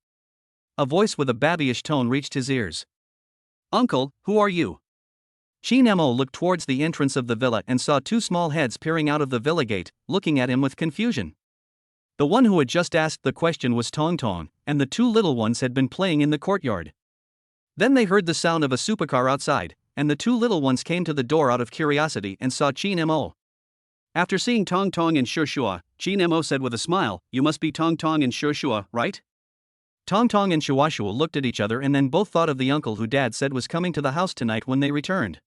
a voice with a babyish tone reached his ears. Uncle, who are you? Chi Nemo looked towards the entrance of the villa and saw two small heads peering out of the villa gate, looking at him with confusion. The one who had just asked the question was Tong Tong, and the two little ones had been playing in the courtyard. Then they heard the sound of a supercar outside, and the two little ones came to the door out of curiosity and saw Chi Nemo. After seeing Tong Tong and Shushua, Chi Nemo said with a smile, "You must be Tong Tong and Shushua, right?" Tong Tong and Shuashua looked at each other and then both thought of the uncle who Dad said was coming to the house tonight when they returned.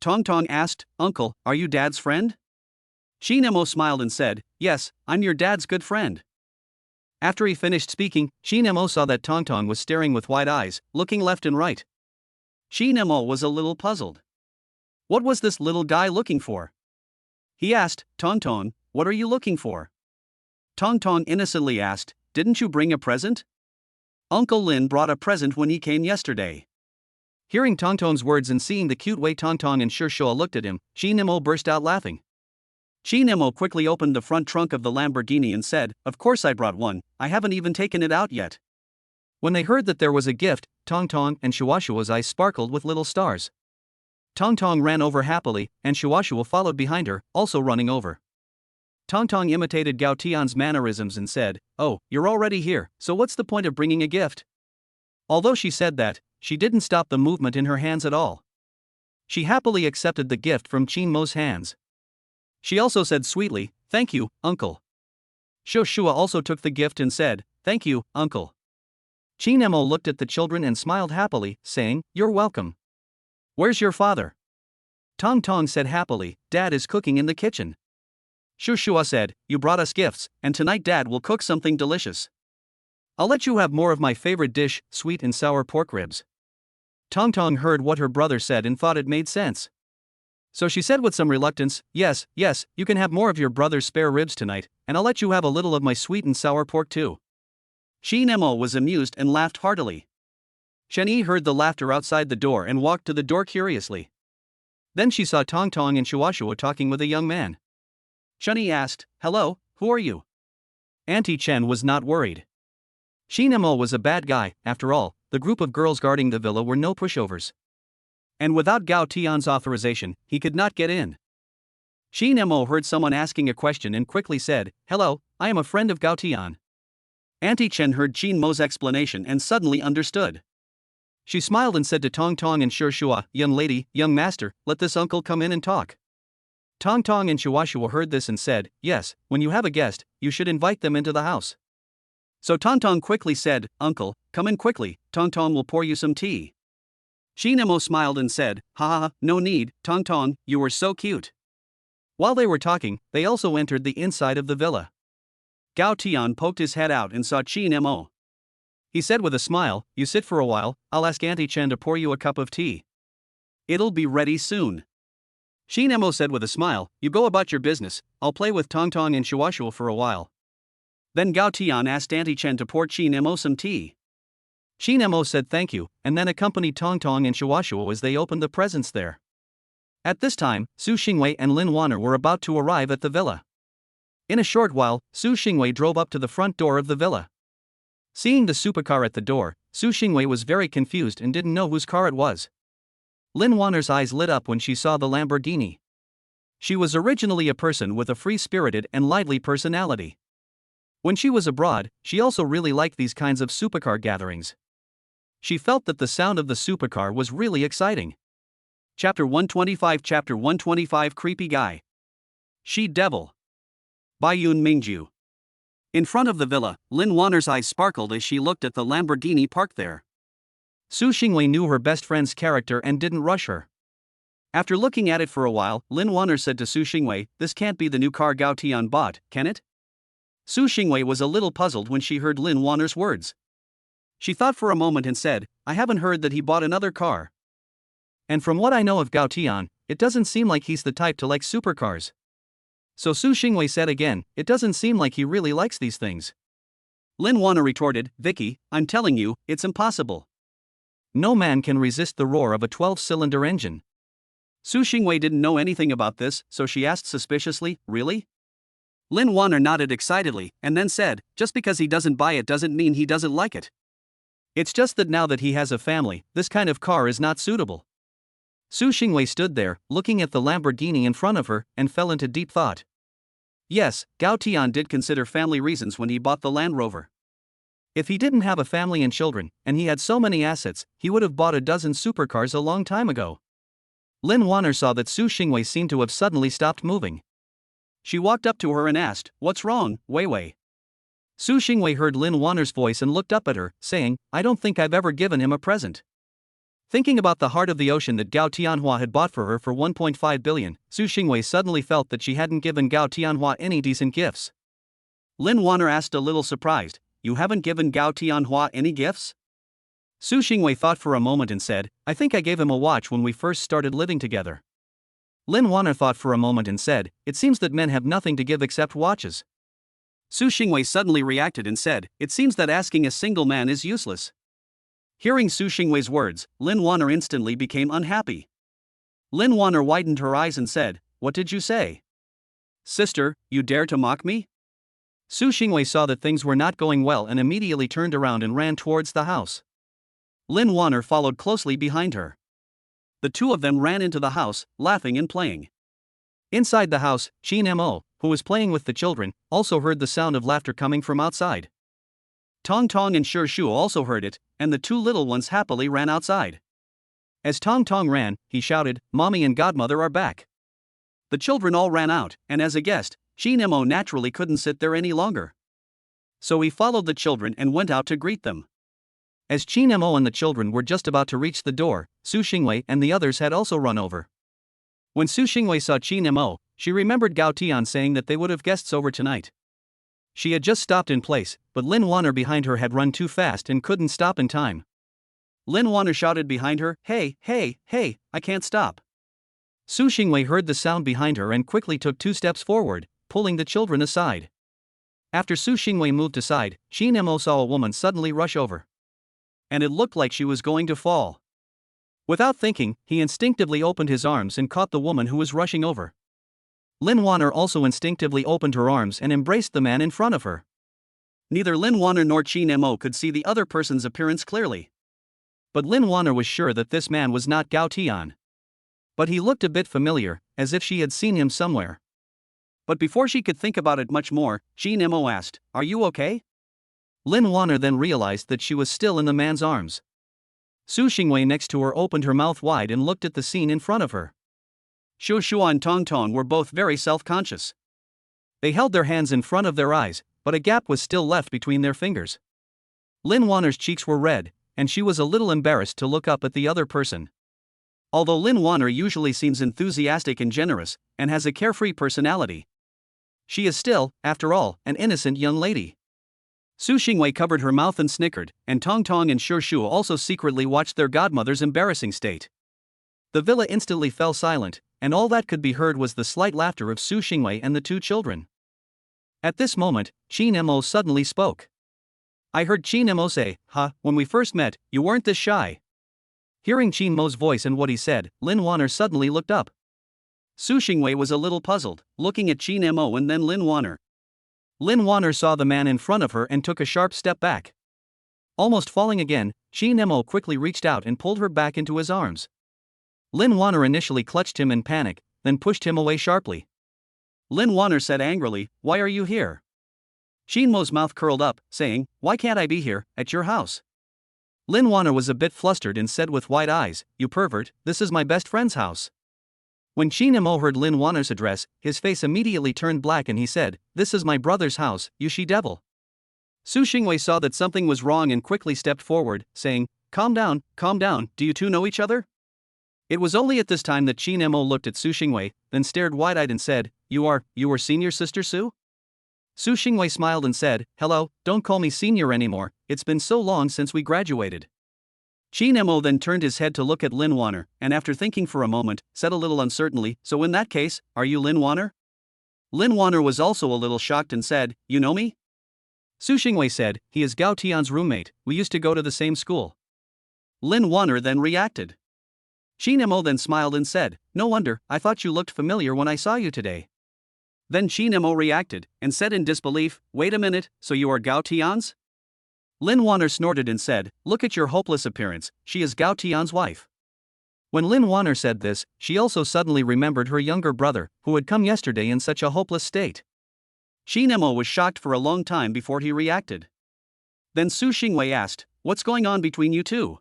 Tong Tong asked, "Uncle, are you Dad's friend?" Chi Nemo smiled and said, "Yes, I'm your dad's good friend." After he finished speaking, Chi Nemo saw that Tong Tong was staring with wide eyes, looking left and right. Chi Nemo was a little puzzled. What was this little guy looking for? He asked, "Tong Tong, what are you looking for?" Tong Tong innocently asked, "Didn't you bring a present?" "Uncle Lin brought a present when he came yesterday." Hearing Tong Tong's words and seeing the cute way Tong Tong and Shushua looked at him, Chi Nemo burst out laughing. Chi Nemo quickly opened the front trunk of the Lamborghini and said, "Of course I brought one, I haven't even taken it out yet." When they heard that there was a gift, Tong Tong and Shuashua's eyes sparkled with little stars. Tong Tong ran over happily, and Shuashua followed behind her, also running over. Tong Tong imitated Gao Tian's mannerisms and said, "Oh, you're already here, so what's the point of bringing a gift?" Although she said that, she didn't stop the movement in her hands at all. She happily accepted the gift from Chi Nemo's hands. She also said sweetly, "Thank you, uncle." Shushua also took the gift and said, "Thank you, uncle." Chi Nemo looked at the children and smiled happily, saying, "You're welcome." "Where's your father?" Tong Tong said happily, "Dad is cooking in the kitchen." Shushua said, "You brought us gifts, and tonight Dad will cook something delicious. I'll let you have more of my favorite dish, sweet and sour pork ribs." Tong Tong heard what her brother said and thought it made sense. So she said with some reluctance, "Yes, you can have more of your brother's spare ribs tonight, and I'll let you have a little of my sweet and sour pork too." Chi Nemo was amused and laughed heartily. Shen Yi heard the laughter outside the door and walked to the door curiously. Then she saw Tong Tong and Shuashua talking with a young man. Shen Yi asked, "Hello, who are you?" Auntie Chen was not worried. Chi Nemo was a bad guy, after all, the group of girls guarding the villa were no pushovers. And without Gao Tian's authorization, he could not get in. Chi Nemo heard someone asking a question and quickly said, "Hello, I am a friend of Gao Tian." Auntie Chen heard Chi Nemo's explanation and suddenly understood. She smiled and said to Tong Tong and Shuashua, "Young lady, young master, let this uncle come in and talk." Tong Tong and Shuashua heard this and said, "Yes, when you have a guest, you should invite them into the house." So Tong Tong quickly said, "Uncle, come in quickly, Tong Tong will pour you some tea." Chi Nemo smiled and said, "Ha, no need, Tong Tong, you were so cute." While they were talking, they also entered the inside of the villa. Gao Tian poked his head out and saw Chi Nemo. He said with a smile, "You sit for a while, I'll ask Auntie Chen to pour you a cup of tea. It'll be ready soon." Chi Nemo said with a smile, "You go about your business, I'll play with Tong Tong and Shuashua for a while." Then Gao Tian asked Auntie Chen to pour Chi Nemo some tea. Chi Nemo said thank you, and then accompanied Tong Tong and Shuashua as they opened the presents there. At this time, Su Xingwei and Lin Wanner were about to arrive at the villa. In a short while, Su Xingwei drove up to the front door of the villa. Seeing the supercar at the door, Su Xingwei was very confused and didn't know whose car it was. Lin Wanner's eyes lit up when she saw the Lamborghini. She was originally a person with a free-spirited and lively personality. When she was abroad, she also really liked these kinds of supercar gatherings. She felt that the sound of the supercar was really exciting. Chapter 125 Creepy Guy. She Devil. By Yun Mingju. In front of the villa, Lin Wanner's eyes sparkled as she looked at the Lamborghini parked there. Su Xingwei knew her best friend's character and didn't rush her. After looking at it for a while, Lin Wanner said to Su Xingwei, "This can't be the new car Gao Tian bought, can it?" Su Xingwei was a little puzzled when she heard Lin Wanner's words. She thought for a moment and said, "I haven't heard that he bought another car. And from what I know of Gao Tian, it doesn't seem like he's the type to like supercars." So Su Xingwei said again, "It doesn't seem like he really likes these things." Lin Wanner retorted, "Vicky, I'm telling you, it's impossible. No man can resist the roar of a 12-cylinder engine." Su Xingwei didn't know anything about this, so she asked suspiciously, "Really?" Lin Wanner nodded excitedly, and then said, "Just because he doesn't buy it doesn't mean he doesn't like it. It's just that now that he has a family, this kind of car is not suitable." Su Xingwei stood there, looking at the Lamborghini in front of her, and fell into deep thought. Yes, Gao Tian did consider family reasons when he bought the Land Rover. If he didn't have a family and children, and he had so many assets, he would have bought a dozen supercars a long time ago. Lin Wanner saw that Su Xingwei seemed to have suddenly stopped moving. She walked up to her and asked, "What's wrong, Wei Wei?" Su Xingwei heard Lin Wanner's voice and looked up at her, saying, "I don't think I've ever given him a present." Thinking about the heart of the ocean that Gao Tianhua had bought for her for 1.5 billion, Su Xingwei suddenly felt that she hadn't given Gao Tianhua any decent gifts. Lin Wanner asked, a little surprised, "You haven't given Gao Tianhua any gifts?" Su Xingwei thought for a moment and said, "I think I gave him a watch when we first started living together." Lin Wanner thought for a moment and said, "It seems that men have nothing to give except watches." Su Xingwei suddenly reacted and said, "It seems that asking a single man is useless." Hearing Su Xingwei's words, Lin Wanner instantly became unhappy. Lin Wanner widened her eyes and said, "What did you say? Sister, you dare to mock me?" Su Xingwei saw that things were not going well and immediately turned around and ran towards the house. Lin Wanner followed closely behind her. The two of them ran into the house, laughing and playing. Inside the house, Qin Mo, who was playing with the children, also heard the sound of laughter coming from outside. Tong Tong and Shi Shu also heard it, and the two little ones happily ran outside. As Tong Tong ran, he shouted, "Mommy and Godmother are back." The children all ran out, and as a guest, Qin Mo naturally couldn't sit there any longer. So he followed the children and went out to greet them. As Qin Mo and the children were just about to reach the door, Su Xingwei and the others had also run over. When Su Xingwei saw Qin Mo, she remembered Gao Tian saying that they would have guests over tonight. She had just stopped in place, but Lin Wanner behind her had run too fast and couldn't stop in time. Lin Wanner shouted behind her, "Hey, hey, hey, I can't stop." Su Xingwei heard the sound behind her and quickly took 2 steps forward, pulling the children aside. After Su Xingwei moved aside, Qin Mo saw a woman suddenly rush over. And it looked like she was going to fall. Without thinking, he instinctively opened his arms and caught the woman who was rushing over. Lin Wanner also instinctively opened her arms and embraced the man in front of her. Neither Lin Wanner nor Qin Mo could see the other person's appearance clearly. But Lin Wanner was sure that this man was not Gao Tian. But he looked a bit familiar, as if she had seen him somewhere. But before she could think about it much more, Qin Mo asked, "Are you okay?" Lin Wanner then realized that she was still in the man's arms. Su Xingwei next to her opened her mouth wide and looked at the scene in front of her. Shu Shu and Tong Tong were both very self-conscious. They held their hands in front of their eyes, but a gap was still left between their fingers. Lin Wanner's cheeks were red, and she was a little embarrassed to look up at the other person. Although Lin Wanner usually seems enthusiastic and generous, and has a carefree personality, she is still, after all, an innocent young lady. Su Xingwei covered her mouth and snickered, and Tong Tong and Shi Shu also secretly watched their godmother's embarrassing state. The villa instantly fell silent, and all that could be heard was the slight laughter of Su Xingwei and the two children. At this moment, Qin Mo suddenly spoke. "I heard Qin Mo say, when we first met, you weren't this shy." Hearing Qin Mo's voice and what he said, Lin Wanner suddenly looked up. Su Xingwei was a little puzzled, looking at Qin Mo and then Lin Wanner. Lin Wanner saw the man in front of her and took a sharp step back. Almost falling again, Qin Mo quickly reached out and pulled her back into his arms. Lin Wanner initially clutched him in panic, then pushed him away sharply. Lin Wanner said angrily, "Why are you here?" Qin Mo's mouth curled up, saying, "Why can't I be here, at your house?" Lin Wanner was a bit flustered and said with wide eyes, "You pervert, this is my best friend's house." When Qin Mo heard Lin Wanner's address, his face immediately turned black and he said, "This is my brother's house, you she-devil." Su Xingwei saw that something was wrong and quickly stepped forward, saying, calm down, do you two know each other?" It was only at this time that Qin Mo looked at Su Xingwei, then stared wide-eyed and said, You are senior sister Su?" Su Xingwei smiled and said, "Hello, don't call me senior anymore, it's been so long since we graduated." Qin Mo then turned his head to look at Lin Wanner, and after thinking for a moment, said a little uncertainly, "So in that case, are you Lin Wanner?" Lin Wanner was also a little shocked and said, "You know me?" Su Xingwei said, "He is Gao Tian's roommate, we used to go to the same school." Lin Wanner then reacted. Qin Mo then smiled and said, "No wonder, I thought you looked familiar when I saw you today." Then Qin Mo reacted, and said in disbelief, "Wait a minute, so you are Gao Tian's?" Lin Wanner snorted and said, "Look at your hopeless appearance, she is Gao Tian's wife." When Lin Wanner said this, she also suddenly remembered her younger brother, who had come yesterday in such a hopeless state. Shi Nemo was shocked for a long time before he reacted. Then Su Xingwei asked, "What's going on between you two?"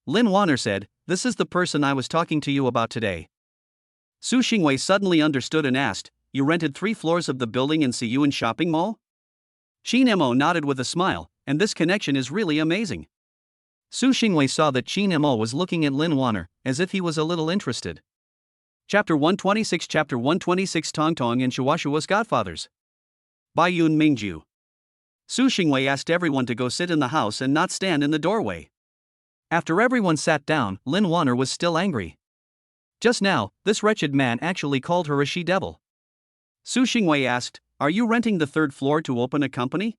Lin Wanner said, "This is the person I was talking to you about today." Su Xingwei suddenly understood and asked, "You rented 3 floors of the building in Siyuan shopping mall?" Shi Nemo nodded with a smile, and this connection is really amazing. Su Xingwei saw that Qin Mo was looking at Lin Wanner, as if he was a little interested. Chapter 126 Tong Tong and Shuashua's Godfathers. By Yun Mingju. Su Xingwei asked everyone to go sit in the house and not stand in the doorway. After everyone sat down, Lin Wanner was still angry. Just now, this wretched man actually called her a she-devil. Su Xingwei asked, "Are you renting the 3rd floor to open a company?"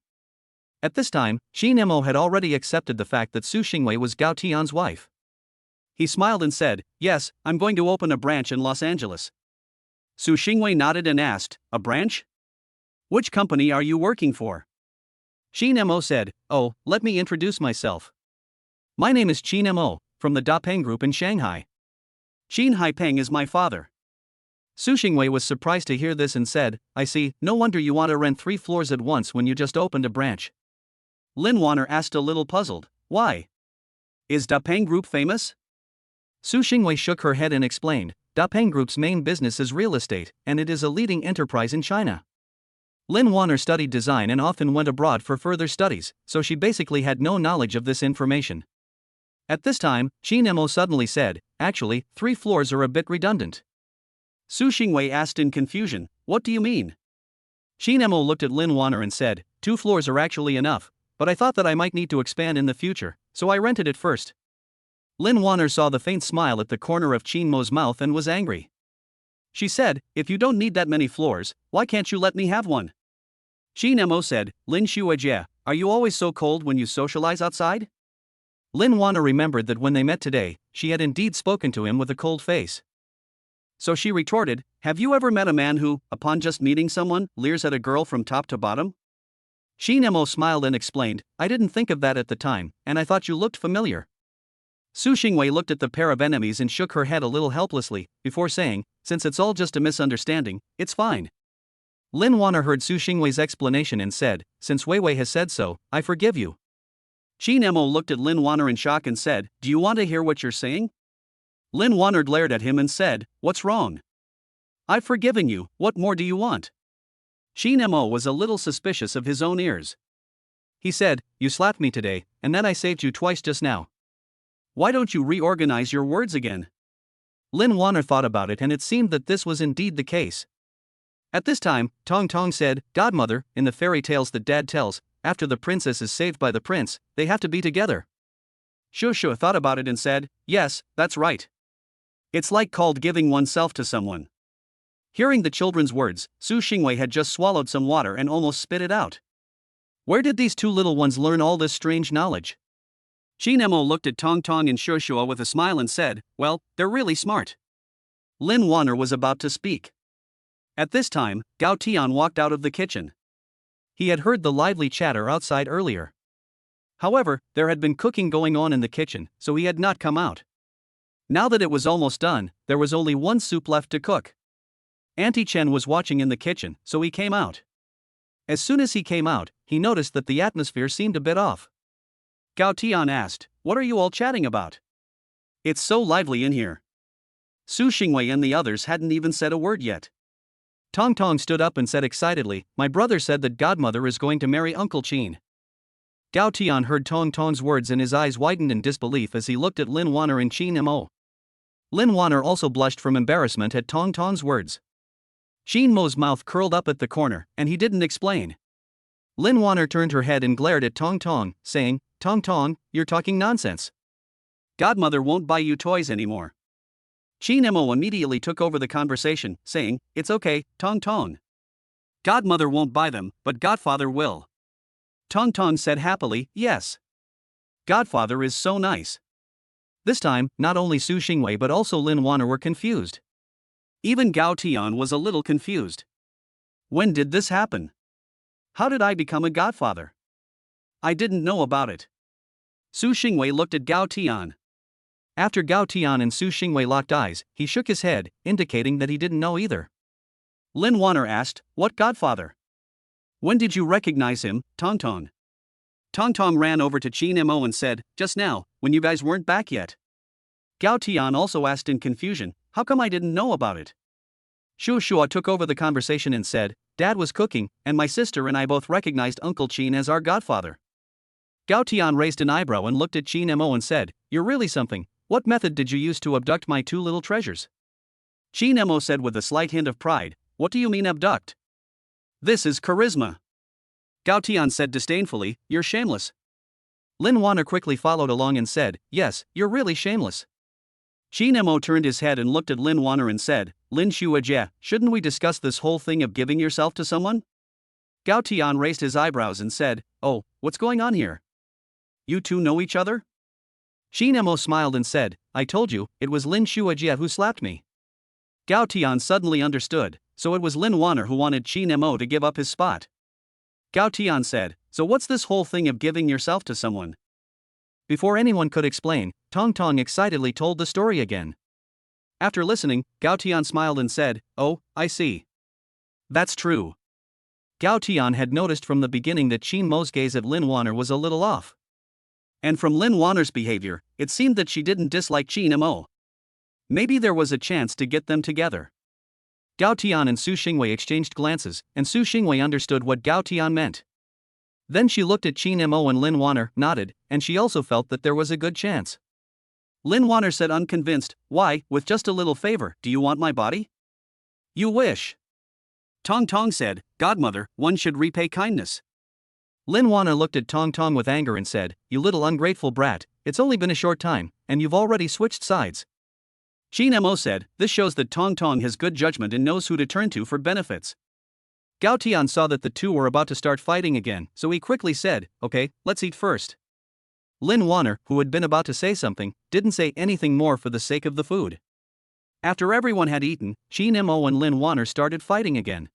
At this time, Qin Mo had already accepted the fact that Su Xingwei was Gao Tian's wife. He smiled and said, "Yes, I'm going to open a branch in Los Angeles." Su Xingwei nodded and asked, "A branch? Which company are you working for?" Qin Mo said, "Oh, let me introduce myself. My name is Qin Mo, from the Dapeng Group in Shanghai. Qin Haipeng is my father." Su Xingwei was surprised to hear this and said, "I see, no wonder you want to rent 3 floors at once when you just opened a branch." Lin Wanner asked a little puzzled, "Why? Is Dapeng Group famous?" Su Xingwei shook her head and explained, "Dapeng Group's main business is real estate, and it is a leading enterprise in China." Lin Wanner studied design and often went abroad for further studies, so she basically had no knowledge of this information. At this time, Qin Mo suddenly said, "Actually, 3 floors are a bit redundant." Su Xingwei asked in confusion, "What do you mean?" Qin Mo looked at Lin Wanner and said, "2 floors are actually enough, but I thought that I might need to expand in the future, so I rented it first." Lin Wanner saw the faint smile at the corner of Qin Mo's mouth and was angry. She said, "If you don't need that many floors, why can't you let me have one?" Qin Mo said, "Lin Shuajie, are you always so cold when you socialize outside?" Lin Wanner remembered that when they met today, she had indeed spoken to him with a cold face. So she retorted, "Have you ever met a man who, upon just meeting someone, leers at a girl from top to bottom?" Qin Mo smiled and explained, "I didn't think of that at the time, and I thought you looked familiar." Su Xingwei looked at the pair of enemies and shook her head a little helplessly, before saying, "Since it's all just a misunderstanding, it's fine." Lin Wanner heard Su Xingwei's explanation and said, "Since Wei Wei has said so, I forgive you." Qin Mo looked at Lin Wanner in shock and said, "Do you want to hear what you're saying?" Lin Wanner glared at him and said, "What's wrong? I've forgiven you, what more do you want?" Qin Mo was a little suspicious of his own ears. He said, "You slapped me today, and then I saved you twice just now. Why don't you reorganize your words again?" Lin Wanner thought about it and it seemed that this was indeed the case. At this time, Tong Tong said, "Godmother, in the fairy tales that Dad tells, after the princess is saved by the prince, they have to be together." Shu thought about it and said, "Yes, that's right. It's like called giving oneself to someone." Hearing the children's words, Su Xingwei had just swallowed some water and almost spit it out. Where did these 2 little ones learn all this strange knowledge? Qin Mo looked at Tong Tong and Shushua with a smile and said, "Well, they're really smart." Lin Wanner was about to speak. At this time, Gao Tian walked out of the kitchen. He had heard the lively chatter outside earlier. However, there had been cooking going on in the kitchen, so he had not come out. Now that it was almost done, there was only one soup left to cook. Auntie Chen was watching in the kitchen, so he came out. As soon as he came out, he noticed that the atmosphere seemed a bit off. Gao Tian asked, "What are you all chatting about? It's so lively in here." Su Xingwei and the others hadn't even said a word yet. Tong Tong stood up and said excitedly, "My brother said that Godmother is going to marry Uncle Qin." Gao Tian heard Tong Tong's words and his eyes widened in disbelief as he looked at Lin Wanner and Qin Mo. Lin Wanner also blushed from embarrassment at Tong Tong's words. Qin Mo's mouth curled up at the corner, and he didn't explain. Lin Wanner turned her head and glared at Tong Tong, saying, "Tong Tong, you're talking nonsense. Godmother won't buy you toys anymore." Qin Mo immediately took over the conversation, saying, "It's okay, Tong Tong. Godmother won't buy them, but Godfather will." Tong Tong said happily, "Yes. Godfather is so nice." This time, not only Su Xingwei but also Lin Wanner were confused. Even Gao Tian was a little confused. When did this happen? How did I become a godfather? I didn't know about it. Su Xingwei looked at Gao Tian. After Gao Tian and Su Xingwei locked eyes, he shook his head, indicating that he didn't know either. Lin Wanner asked, "What godfather? When did you recognize him, Tong Tong?" Tong Tong ran over to Qin Mo and said, "Just now, when you guys weren't back yet." Gao Tian also asked in confusion, "How come I didn't know about it?" Shu Shua took over the conversation and said, "Dad was cooking, and my sister and I both recognized Uncle Qin as our godfather." Gao Tian raised an eyebrow and looked at Qin Mo and said, "You're really something. What method did you use to abduct my two little treasures?" Qin Mo said with a slight hint of pride, "What do you mean abduct?" "This is charisma." Gao Tian said disdainfully, "You're shameless." Lin Wanner quickly followed along and said, "Yes, you're really shameless." Qin Mo turned his head and looked at Lin Wanner and said, "Lin Shuajie, shouldn't we discuss this whole thing of giving yourself to someone?" Gao Tian raised his eyebrows and said, "Oh, what's going on here? You two know each other?" Qin Mo smiled and said, "I told you, it was Lin Shuajie who slapped me." Gao Tian suddenly understood, so it was Lin Wanner who wanted Qin Mo to give up his spot. Gao Tian said, "So what's this whole thing of giving yourself to someone?" Before anyone could explain, Tong Tong excitedly told the story again. After listening, Gao Tian smiled and said, "Oh, I see. That's true." Gao Tian had noticed from the beginning that Qin Mo's gaze at Lin Wanner was a little off. And from Lin Wanner's behavior, it seemed that she didn't dislike Qin Mo. Maybe there was a chance to get them together. Gao Tian and Su Xingwei exchanged glances, and Su Xingwei understood what Gao Tian meant. Then she looked at Qin Mo and Lin Wanner, nodded, and she also felt that there was a good chance. Lin Wanner said unconvinced, "Why, with just a little favor, do you want my body?" "You wish." Tong Tong said, "Godmother, one should repay kindness." Lin Wanner looked at Tong Tong with anger and said, "You little ungrateful brat, it's only been a short time, and you've already switched sides." Qin Mo said, "This shows that Tong Tong has good judgment and knows who to turn to for benefits." Gao Tian saw that the two were about to start fighting again, so he quickly said, "Okay, let's eat first." Lin Wanner, who had been about to say something, didn't say anything more for the sake of the food. After everyone had eaten, Qin Mo and Lin Wanner started fighting again.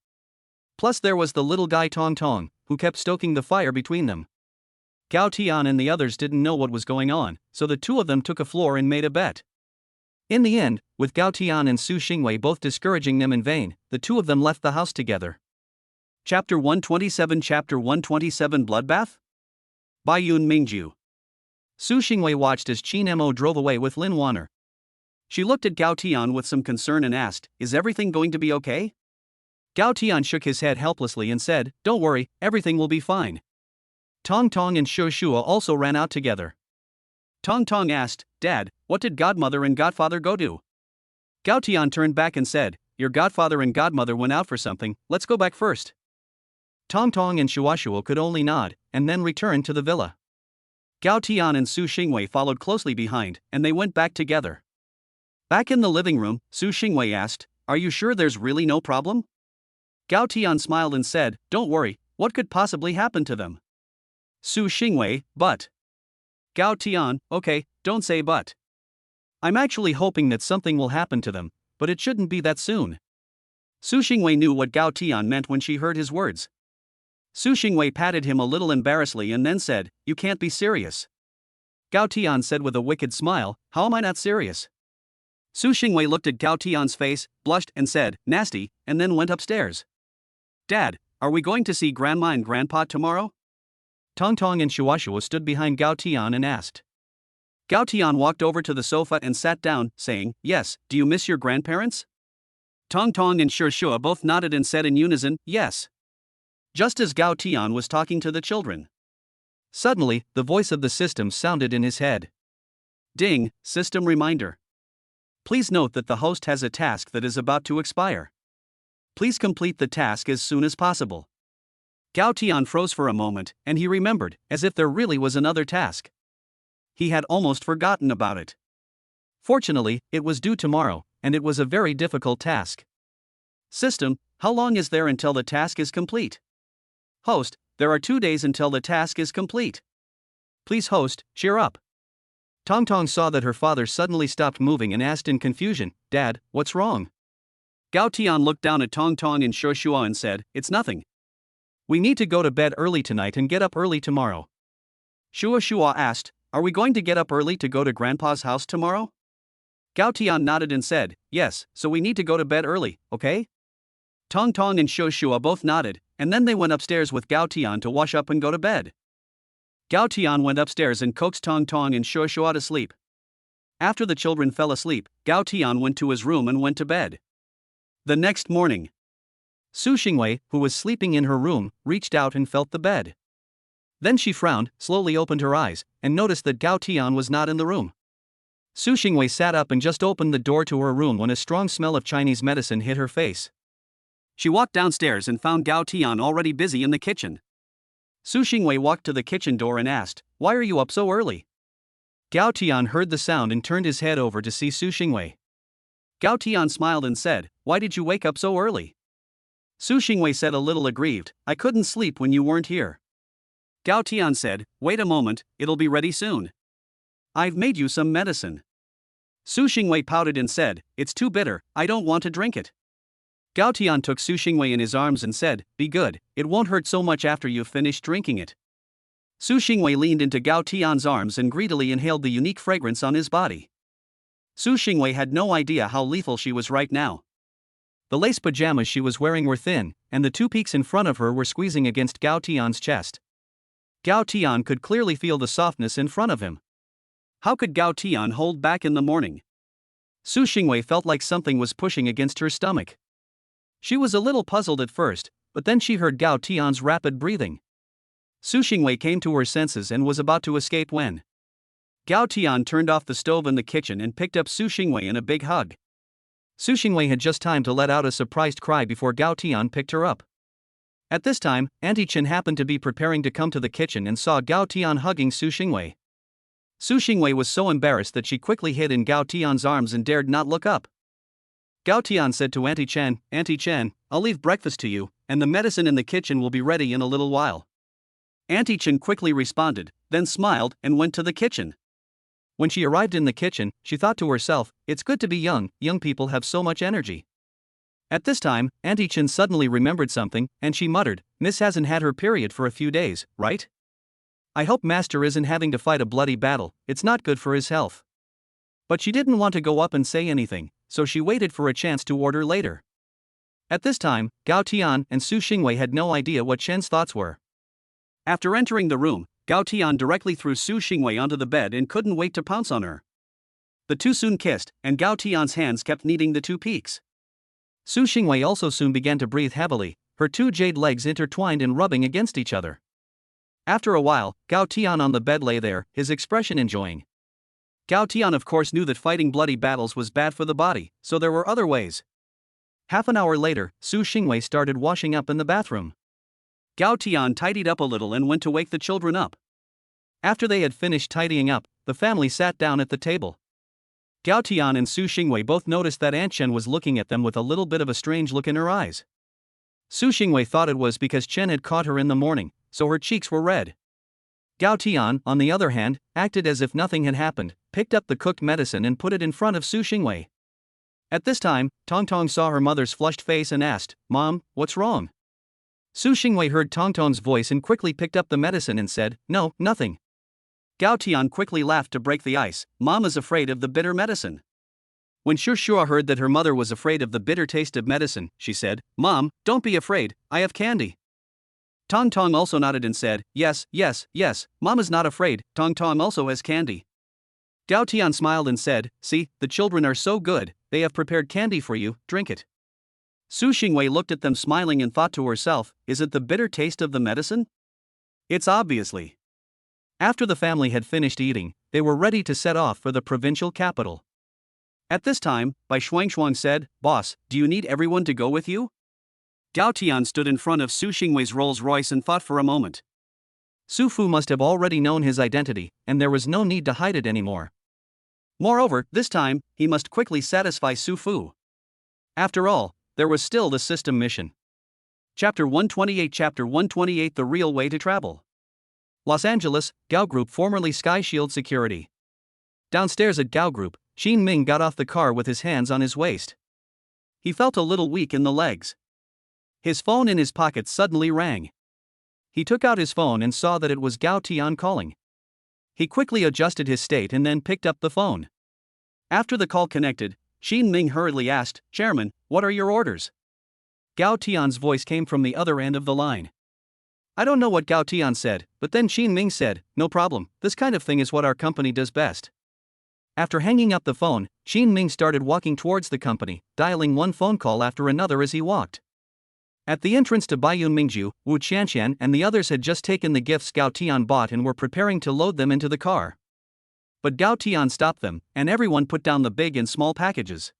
Plus there was the little guy Tong Tong, who kept stoking the fire between them. Gao Tian and the others didn't know what was going on, so the two of them took a floor and made a bet. In the end, with Gao Tian and Su Xingwei both discouraging them in vain, the two of them left the house together. Chapter 127 Bloodbath? By Yun Mingju. Su Xingwei watched as Qin Mo drove away with Lin Wanner. She looked at Gao Tian with some concern and asked, "Is everything going to be okay?" Gao Tian shook his head helplessly and said, "Don't worry, everything will be fine." Tong Tong and Shu Shua also ran out together. Tong Tong asked, "Dad, what did godmother and godfather go do?" Gao Tian turned back and said, "Your godfather and godmother went out for something, let's go back first." Tong Tong and Shuashuo could only nod, and then return to the villa. Gao Tian and Su Xingwei followed closely behind, and they went back together. Back in the living room, Su Xingwei asked, "Are you sure there's really no problem?" Gao Tian smiled and said, "Don't worry, what could possibly happen to them?" Su Xingwei, "But." Gao Tian, "Okay, don't say but. I'm actually hoping that something will happen to them, but it shouldn't be that soon." Su Xingwei knew what Gao Tian meant when she heard his words. Su Xingwei patted him a little embarrassedly and then said, "You can't be serious." Gao Tian said with a wicked smile, "How am I not serious?" Su Xingwei looked at Gao Tian's face, blushed and said, "Nasty," and then went upstairs. "Dad, are we going to see Grandma and Grandpa tomorrow?" Tong Tong and Shuashuo stood behind Gao Tian and asked. Gao Tian walked over to the sofa and sat down, saying, "Yes, do you miss your grandparents?" Tong Tong and Shuashua both nodded and said in unison, "Yes." Just as Gao Tian was talking to the children. Suddenly, the voice of the system sounded in his head. "Ding, system reminder. Please note that the host has a task that is about to expire. Please complete the task as soon as possible." Gao Tian froze for a moment, and he remembered, as if there really was another task. He had almost forgotten about it. Fortunately, it was due tomorrow, and it was a very difficult task. System, how long is there until the task is complete? Host, there are 2 days until the task is complete. Please host, cheer up. Tong Tong saw that her father suddenly stopped moving and asked in confusion, "Dad, what's wrong?" Gao Tian looked down at Tong Tong and Shuashua and said, "It's nothing. We need to go to bed early tonight and get up early tomorrow." Shuashua asked, are we going to get up early to go to Grandpa's house tomorrow? Gao Tian nodded and said, yes, so we need to go to bed early, okay? Tong Tong and Shu Shua both nodded, and then they went upstairs with Gao Tian to wash up and go to bed. Gao Tian went upstairs and coaxed Tong Tong and Shu Shua to sleep. After the children fell asleep, Gao Tian went to his room and went to bed. The next morning, Su Xingwei, who was sleeping in her room, reached out and felt the bed. Then she frowned, slowly opened her eyes, and noticed that Gao Tian was not in the room. Su Xingwei sat up and just opened the door to her room when a strong smell of Chinese medicine hit her face. She walked downstairs and found Gao Tian already busy in the kitchen. Su Xingwei walked to the kitchen door and asked, "Why are you up so early?" Gao Tian heard the sound and turned his head over to see Su Xingwei. Gao Tian smiled and said, "Why did you wake up so early?" Su Xingwei said a little aggrieved, "I couldn't sleep when you weren't here." Gao Tian said, "Wait a moment, it'll be ready soon. I've made you some medicine." Su Xingwei pouted and said, "It's too bitter, I don't want to drink it." Gao Tian took Su Xingwei in his arms and said, "Be good, it won't hurt so much after you've finished drinking it." Su Xingwei leaned into Gao Tian's arms and greedily inhaled the unique fragrance on his body. Su Xingwei had no idea how lethal she was right now. The lace pajamas she was wearing were thin, and the two peaks in front of her were squeezing against Gao Tian's chest. Gao Tian could clearly feel the softness in front of him. How could Gao Tian hold back in the morning? Su Xingwei felt like something was pushing against her stomach. She was a little puzzled at first, but then she heard Gao Tian's rapid breathing. Su Xingwei came to her senses and was about to escape when Gao Tian turned off the stove in the kitchen and picked up Su Xingwei in a big hug. Su Xingwei had just time to let out a surprised cry before Gao Tian picked her up. At this time, Auntie Chen happened to be preparing to come to the kitchen and saw Gao Tian hugging Su Xingwei. Su Xingwei was so embarrassed that she quickly hid in Gao Tian's arms and dared not look up. Gao Tian said to Auntie Chen, "Auntie Chen, I'll leave breakfast to you, and the medicine in the kitchen will be ready in a little while." Auntie Chen quickly responded, then smiled and went to the kitchen. When she arrived in the kitchen, she thought to herself, "It's good to be young people have so much energy." At this time, Auntie Chen suddenly remembered something, and she muttered, "Miss hasn't had her period for a few days, right? I hope Master isn't having to fight a bloody battle, it's not good for his health." But she didn't want to go up and say anything, so she waited for a chance to order later. At this time, Gao Tian and Su Xingwei had no idea what Chen's thoughts were. After entering the room, Gao Tian directly threw Su Xingwei onto the bed and couldn't wait to pounce on her. The two soon kissed, and Gao Tian's hands kept kneading the two peaks. Su Xingwei also soon began to breathe heavily, her two jade legs intertwined and rubbing against each other. After a while, Gao Tian on the bed lay there, his expression enjoying. Gao Tian of course knew that fighting bloody battles was bad for the body, so there were other ways. Half an hour later, Su Xingwei started washing up in the bathroom. Gao Tian tidied up a little and went to wake the children up. After they had finished tidying up, the family sat down at the table. Gao Tian and Su Xingwei both noticed that Aunt Chen was looking at them with a little bit of a strange look in her eyes. Su Xingwei thought it was because Chen had caught her in the morning, so her cheeks were red. Gao Tian, on the other hand, acted as if nothing had happened, picked up the cooked medicine and put it in front of Su Xingwei. At this time, Tong Tong saw her mother's flushed face and asked, "Mom, what's wrong?" Su Xingwei heard Tong Tong's voice and quickly picked up the medicine and said, "No, nothing." Gao Tian quickly laughed to break the ice. "Mom is afraid of the bitter medicine." When Shu Shua heard that her mother was afraid of the bitter taste of medicine, she said, "Mom, don't be afraid, I have candy." Tong Tong also nodded and said, yes, Mom is not afraid, Tong Tong also has candy." Gao Tian smiled and said, "See, the children are so good, they have prepared candy for you, drink it." Su Xingwei looked at them smiling and thought to herself, "Is it the bitter taste of the medicine? It's obviously." After the family had finished eating, they were ready to set off for the provincial capital. At this time, Bai Shuangshuang said, "Boss, do you need everyone to go with you?" Gao Tian stood in front of Su Xingwei's Rolls Royce and thought for a moment. Su Fu must have already known his identity, and there was no need to hide it anymore. Moreover, this time, he must quickly satisfy Su Fu. After all, there was still the system mission. Chapter 128 The Real Way to Travel. Los Angeles, Gao Group, formerly Sky Shield Security. Downstairs at Gao Group, Xin Ming got off the car with his hands on his waist. He felt a little weak in the legs. His phone in his pocket suddenly rang. He took out his phone and saw that it was Gao Tian calling. He quickly adjusted his state and then picked up the phone. After the call connected, Xin Ming hurriedly asked, "Chairman, what are your orders?" Gao Tian's voice came from the other end of the line. I don't know what Gao Tian said, but then Xin Ming said, "No problem, this kind of thing is what our company does best." After hanging up the phone, Xin Ming started walking towards the company, dialing one phone call after another as he walked. At the entrance to Baiyun Mingju, Wu Qianqian and the others had just taken the gifts Gao Tian bought and were preparing to load them into the car. But Gao Tian stopped them, and everyone put down the big and small packages.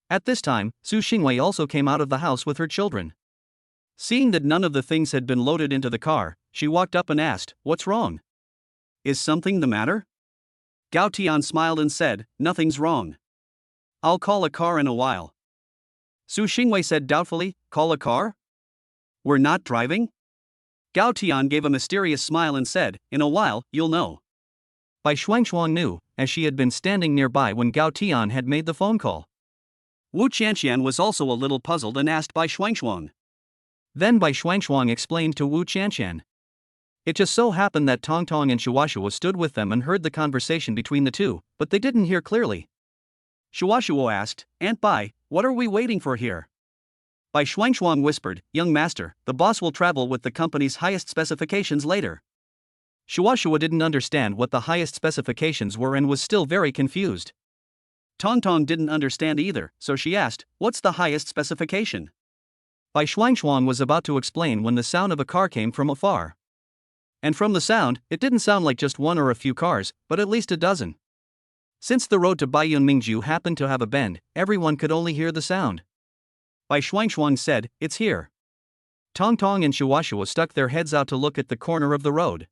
At this time, Su Xingwei also came out of the house with her children. Seeing that none of the things had been loaded into the car, she walked up and asked, "What's wrong? Is something the matter?" Gao Tian smiled and said, "Nothing's wrong. I'll call a car in a while." Su Xingwei said doubtfully, "Call a car? We're not driving?" Gao Tian gave a mysterious smile and said, "In a while, you'll know." Bai Shuangshuang knew, as she had been standing nearby when Gao Tian had made the phone call. Wu Qianqian was also a little puzzled and asked Bai Shuangshuang. Then Bai Shuangshuang explained to Wu Qianqian. It just so happened that Tong Tong and Shuashuo stood with them and heard the conversation between the two, but they didn't hear clearly. Shuashuo asked, "Aunt Bai, what are we waiting for here?" Bai Shuangshuang whispered, "Young master, the boss will travel with the company's highest specifications later." Shuashuo didn't understand what the highest specifications were and was still very confused. Tong Tong didn't understand either, so she asked, "What's the highest specification?" Bai Shuangshuang was about to explain when the sound of a car came from afar. And from the sound, it didn't sound like just one or a few cars, but at least a dozen. Since the road to Baiyun Mingju happened to have a bend, everyone could only hear the sound. Bai Shuangshuang said, "It's here." Tong Tong and Shuashuo stuck their heads out to look at the corner of the road.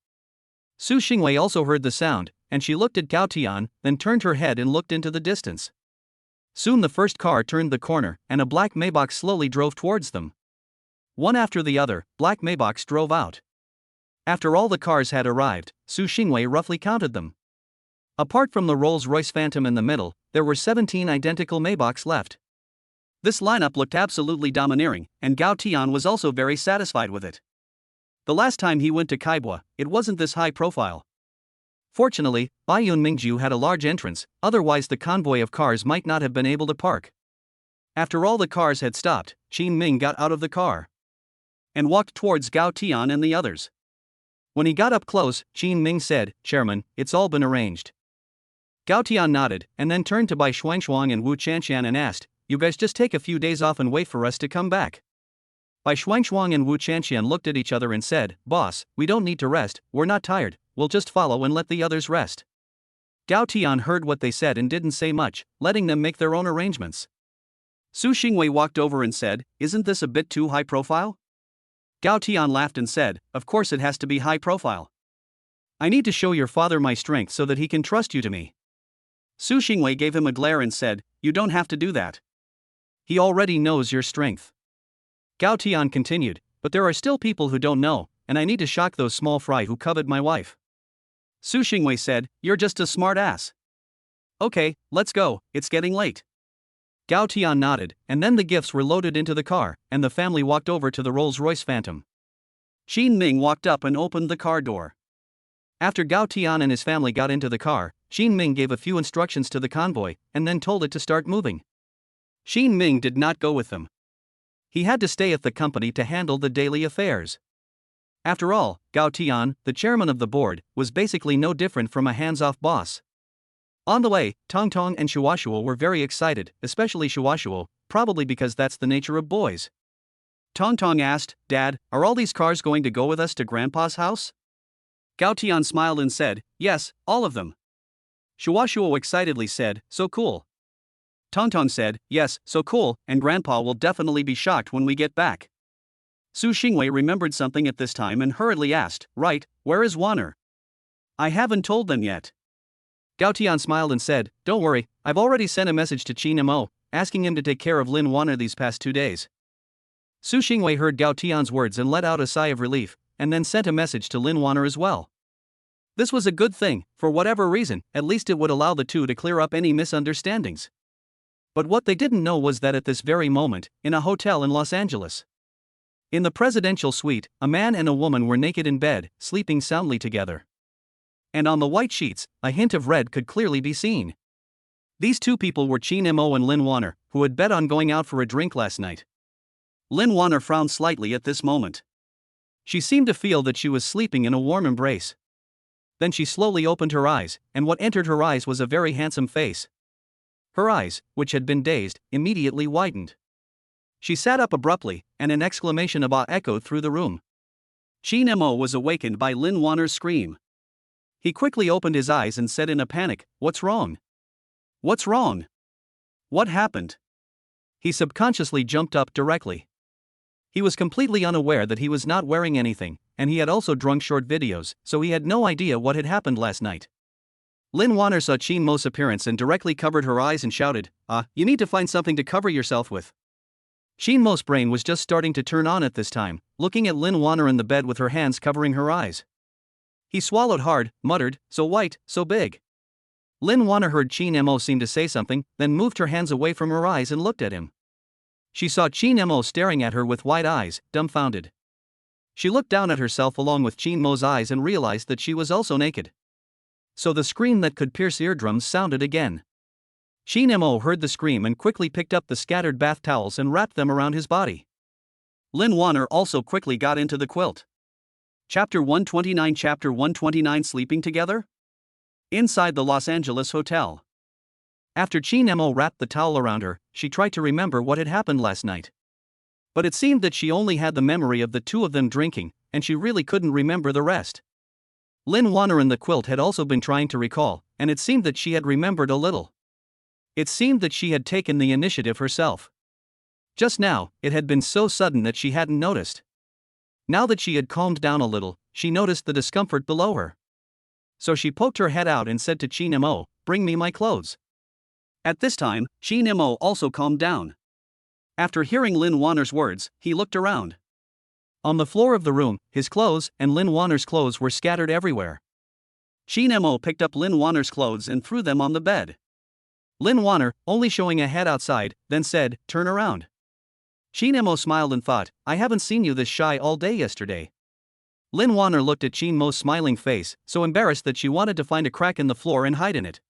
Su Xingwei also heard the sound, and she looked at Gao Tian, then turned her head and looked into the distance. Soon the first car turned the corner, and a black Maybach slowly drove towards them. One after the other, black Maybachs drove out. After all the cars had arrived, Su Xingwei roughly counted them. Apart from the Rolls-Royce Phantom in the middle, there were 17 identical Maybachs left. This lineup looked absolutely domineering, and Gao Tian was also very satisfied with it. The last time he went to Kaibua, it wasn't this high profile. Fortunately, Baiyun Mingju had a large entrance, otherwise the convoy of cars might not have been able to park. After all the cars had stopped, Qin Ming got out of the car and walked towards Gao Tian and the others. When he got up close, Qin Ming said, "Chairman, it's all been arranged." Gao Tian nodded, and then turned to Bai Shuangshuang and Wu Qianqian and asked, "You guys just take a few days off and wait for us to come back." Bai Shuangshuang and Wu Qianqian looked at each other and said, "Boss, we don't need to rest, we're not tired, we'll just follow and let the others rest." Gao Tian heard what they said and didn't say much, letting them make their own arrangements. Su Xingwei walked over and said, "Isn't this a bit too high profile?" Gao Tian laughed and said, "Of course it has to be high profile. I need to show your father my strength so that he can trust you to me." Su Xingwei gave him a glare and said, "You don't have to do that. He already knows your strength." Gao Tian continued, "But there are still people who don't know, and I need to shock those small fry who covet my wife." Su Xingwei said, "You're just a smart ass. Okay, let's go, it's getting late." Gao Tian nodded, and then the gifts were loaded into the car, and the family walked over to the Rolls-Royce Phantom. Qin Ming walked up and opened the car door. After Gao Tian and his family got into the car, Qin Ming gave a few instructions to the convoy, and then told it to start moving. Qin Ming did not go with them. He had to stay at the company to handle the daily affairs. After all, Gao Tian, the chairman of the board, was basically no different from a hands-off boss. On the way, Tong Tong and Shuashuo were very excited, especially Shuashuo, probably because that's the nature of boys. Tong Tong asked, "Dad, are all these cars going to go with us to Grandpa's house?" Gao Tian smiled and said, "Yes, all of them." Shuashuo excitedly said, "So cool." Tong Tong said, "Yes, so cool, and Grandpa will definitely be shocked when we get back." Su Xingwei remembered something at this time and hurriedly asked, "Right, where is Wanner?" "I haven't told them yet." Gao Tian smiled and said, "Don't worry, I've already sent a message to Qin Mo, asking him to take care of Lin Wanner these past 2 days. Su Xingwei heard Gao Tian's words and let out a sigh of relief, and then sent a message to Lin Wanner as well. This was a good thing, for whatever reason, at least it would allow the two to clear up any misunderstandings. But what they didn't know was that at this very moment, in a hotel in Los Angeles, in the presidential suite, a man and a woman were naked in bed, sleeping soundly together. and on the white sheets, a hint of red could clearly be seen. These two people were Chin Mo and Lin Warner, who had bet on going out for a drink last night. Lin Warner frowned slightly at this moment. She seemed to feel that she was sleeping in a warm embrace. Then she slowly opened her eyes, and what entered her eyes was a very handsome face. Her eyes, which had been dazed, immediately widened. She sat up abruptly, and an exclamation of awe echoed through the room. Chin Mo was awakened by Lin Warner's scream. He quickly opened his eyes and said in a panic, "What's wrong? What's wrong? What happened?" He subconsciously jumped up directly. He was completely unaware that he was not wearing anything, and he had also drunk short videos, so he had no idea what had happened last night. Lin Warner saw Chin Mo's appearance and directly covered her eyes and shouted, You need to find something to cover yourself with." Chin Mo's brain was just starting to turn on at this time, looking at Lin Warner in the bed with her hands covering her eyes. He swallowed hard, muttered, "So white, so big." Lin Warner heard Chin Mo seem to say something, then moved her hands away from her eyes and looked at him. She saw Chin Mo staring at her with wide eyes, dumbfounded. She looked down at herself along with Chin Mo's eyes and realized that she was also naked. So the scream that could pierce eardrums sounded again. Chin Mo heard the scream and quickly picked up the scattered bath towels and wrapped them around his body. Lin Warner also quickly got into the quilt. Chapter 129 Sleeping Together? Inside the Los Angeles hotel. After Chin Mo wrapped the towel around her, she tried to remember what had happened last night. But it seemed that she only had the memory of the two of them drinking, and she really couldn't remember the rest. Lin Warner in the quilt had also been trying to recall, and it seemed that she had remembered a little. It seemed that she had taken the initiative herself. Just now, it had been so sudden that she hadn't noticed. Now that she had calmed down a little, she noticed the discomfort below her. So she poked her head out and said to Chin Mo, "Bring me my clothes." At this time, Chin Mo also calmed down. After hearing Lin Warner's words, he looked around. On the floor of the room, his clothes and Lin Warner's clothes were scattered everywhere. Chin Mo picked up Lin Warner's clothes and threw them on the bed. Lin Warner, only showing a head outside, then said, "Turn around." Chin Mo smiled and thought, "I haven't seen you this shy all day yesterday." Lin Warner looked at Chin Mo's smiling face, so embarrassed that she wanted to find a crack in the floor and hide in it.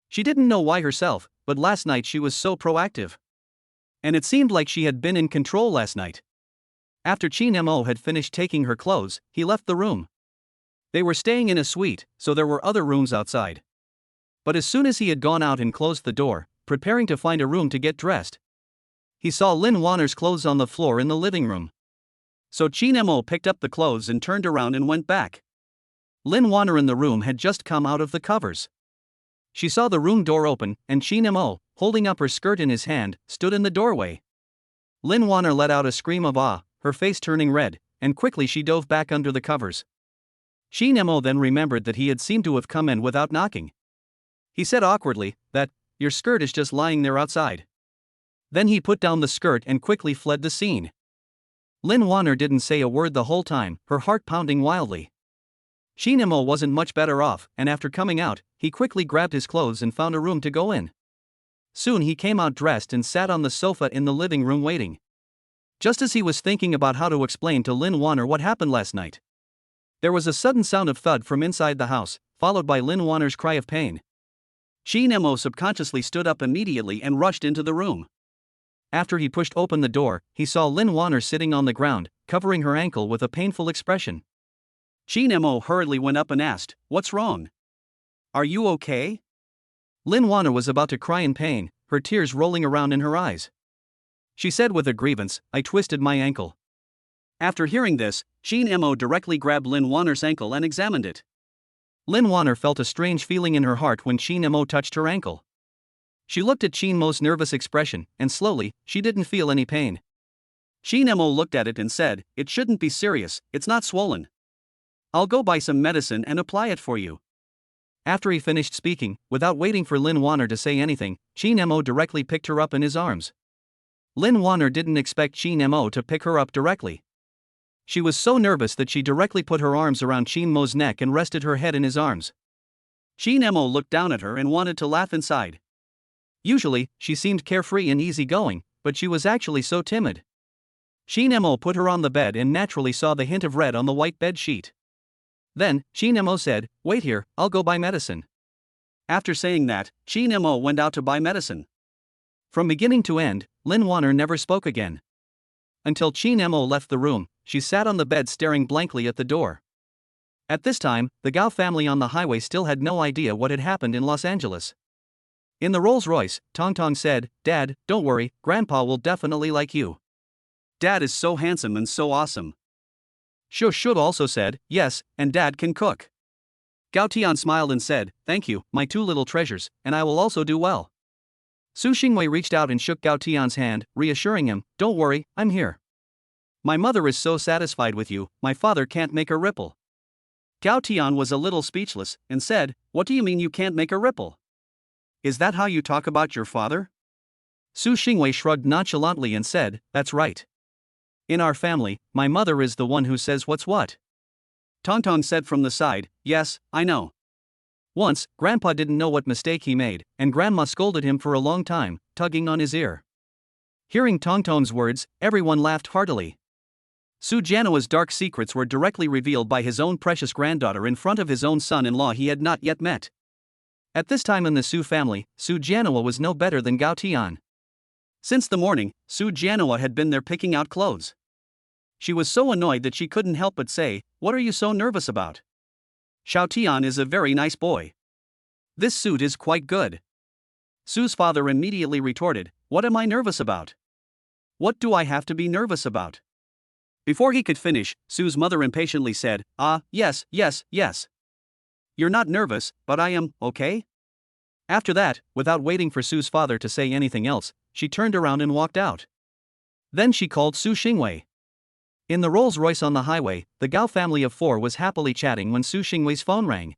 She didn't know why herself, but last night she was so proactive. And it seemed like she had been in control last night. After Chin Mo had finished taking her clothes, he left the room. They were staying in a suite, so there were other rooms outside. But as soon as he had gone out and closed the door, preparing to find a room to get dressed, he saw Lin Warner's clothes on the floor in the living room. So Chin Mo picked up the clothes and turned around and went back. Lin Warner in the room had just come out of the covers. She saw the room door open, and Chin Mo, holding up her skirt in his hand, stood in the doorway. Lin Warner let out a scream of awe, her face turning red, and quickly she dove back under the covers. Chin Mo then remembered that he had seemed to have come in without knocking. He said awkwardly, "Your skirt is just lying there outside." Then he put down the skirt and quickly fled the scene. Lin Warner didn't say a word the whole time, her heart pounding wildly. Chin Mo wasn't much better off, and after coming out, he quickly grabbed his clothes and found a room to go in. Soon he came out dressed and sat on the sofa in the living room waiting. Just as he was thinking about how to explain to Lin Warner what happened last night, there was a sudden sound of thud from inside the house, followed by Lin Warner's cry of pain. Chin Mo subconsciously stood up immediately and rushed into the room. After he pushed open the door, he saw Lin Warner sitting on the ground, covering her ankle with a painful expression. Chin Mo hurriedly went up and asked, "What's wrong? Are you okay?" Lin Warner was about to cry in pain, her tears rolling around in her eyes. She said with a grievance, "I twisted my ankle." After hearing this, Chin Mo directly grabbed Lin Warner's ankle and examined it. Lin Warner felt a strange feeling in her heart when Chin Mo touched her ankle. She looked at Chin Mo's nervous expression, and slowly, she didn't feel any pain. Chin Mo looked at it and said, "It shouldn't be serious, it's not swollen. I'll go buy some medicine and apply it for you." After he finished speaking, without waiting for Lin Warner to say anything, Chin Mo directly picked her up in his arms. Lin Warner didn't expect Chin Mo to pick her up directly. She was so nervous that she directly put her arms around Chin Mo's neck and rested her head in his arms. Chin Mo looked down at her and wanted to laugh inside. Usually, she seemed carefree and easygoing, but she was actually so timid. Chin Mo put her on the bed and naturally saw the hint of red on the white bed sheet. Then, Chi Nemo said, wait here, I'll go buy medicine. After saying that, Chi Nemo went out to buy medicine. From beginning to end, Lin Wanner never spoke again. Until Chi Nemo left the room, she sat on the bed staring blankly at the door. At this time, the Gao family on the highway still had no idea what had happened in Los Angeles. In the Rolls-Royce, Tong Tong said, Dad, don't worry, Grandpa will definitely like you. Dad is so handsome and so awesome. Shu also said, yes, and Dad can cook. Gao Tian smiled and said, thank you, my two little treasures, and I will also do well. Su Xingwei reached out and shook Gao Tian's hand, reassuring him, don't worry, I'm here. My mother is so satisfied with you, my father can't make a ripple. Gao Tian was a little speechless, and said, what do you mean you can't make a ripple? Is that how you talk about your father? Su Xingwei shrugged nonchalantly and said, that's right. In our family, my mother is the one who says what's what. Tong Tong said from the side, yes, I know. Once, Grandpa didn't know what mistake he made, and Grandma scolded him for a long time, tugging on his ear. Hearing Tong Tong's words, everyone laughed heartily. Su Jianhua's dark secrets were directly revealed by his own precious granddaughter in front of his own son-in-law he had not yet met. At this time in the Su family, Su Jianhua was no better than Gao Tian. Since the morning, Su Jianhua had been there picking out clothes. She was so annoyed that she couldn't help but say, what are you so nervous about? Xiao Tian is a very nice boy. This suit is quite good. Su's father immediately retorted, what am I nervous about? What do I have to be nervous about? Before he could finish, Su's mother impatiently said, yes. You're not nervous, but I am, okay? After that, without waiting for Su's father to say anything else, she turned around and walked out. Then she called Su Xingwei. In the Rolls-Royce on the highway, the Gao family of four was happily chatting when Su Xingwei's phone rang.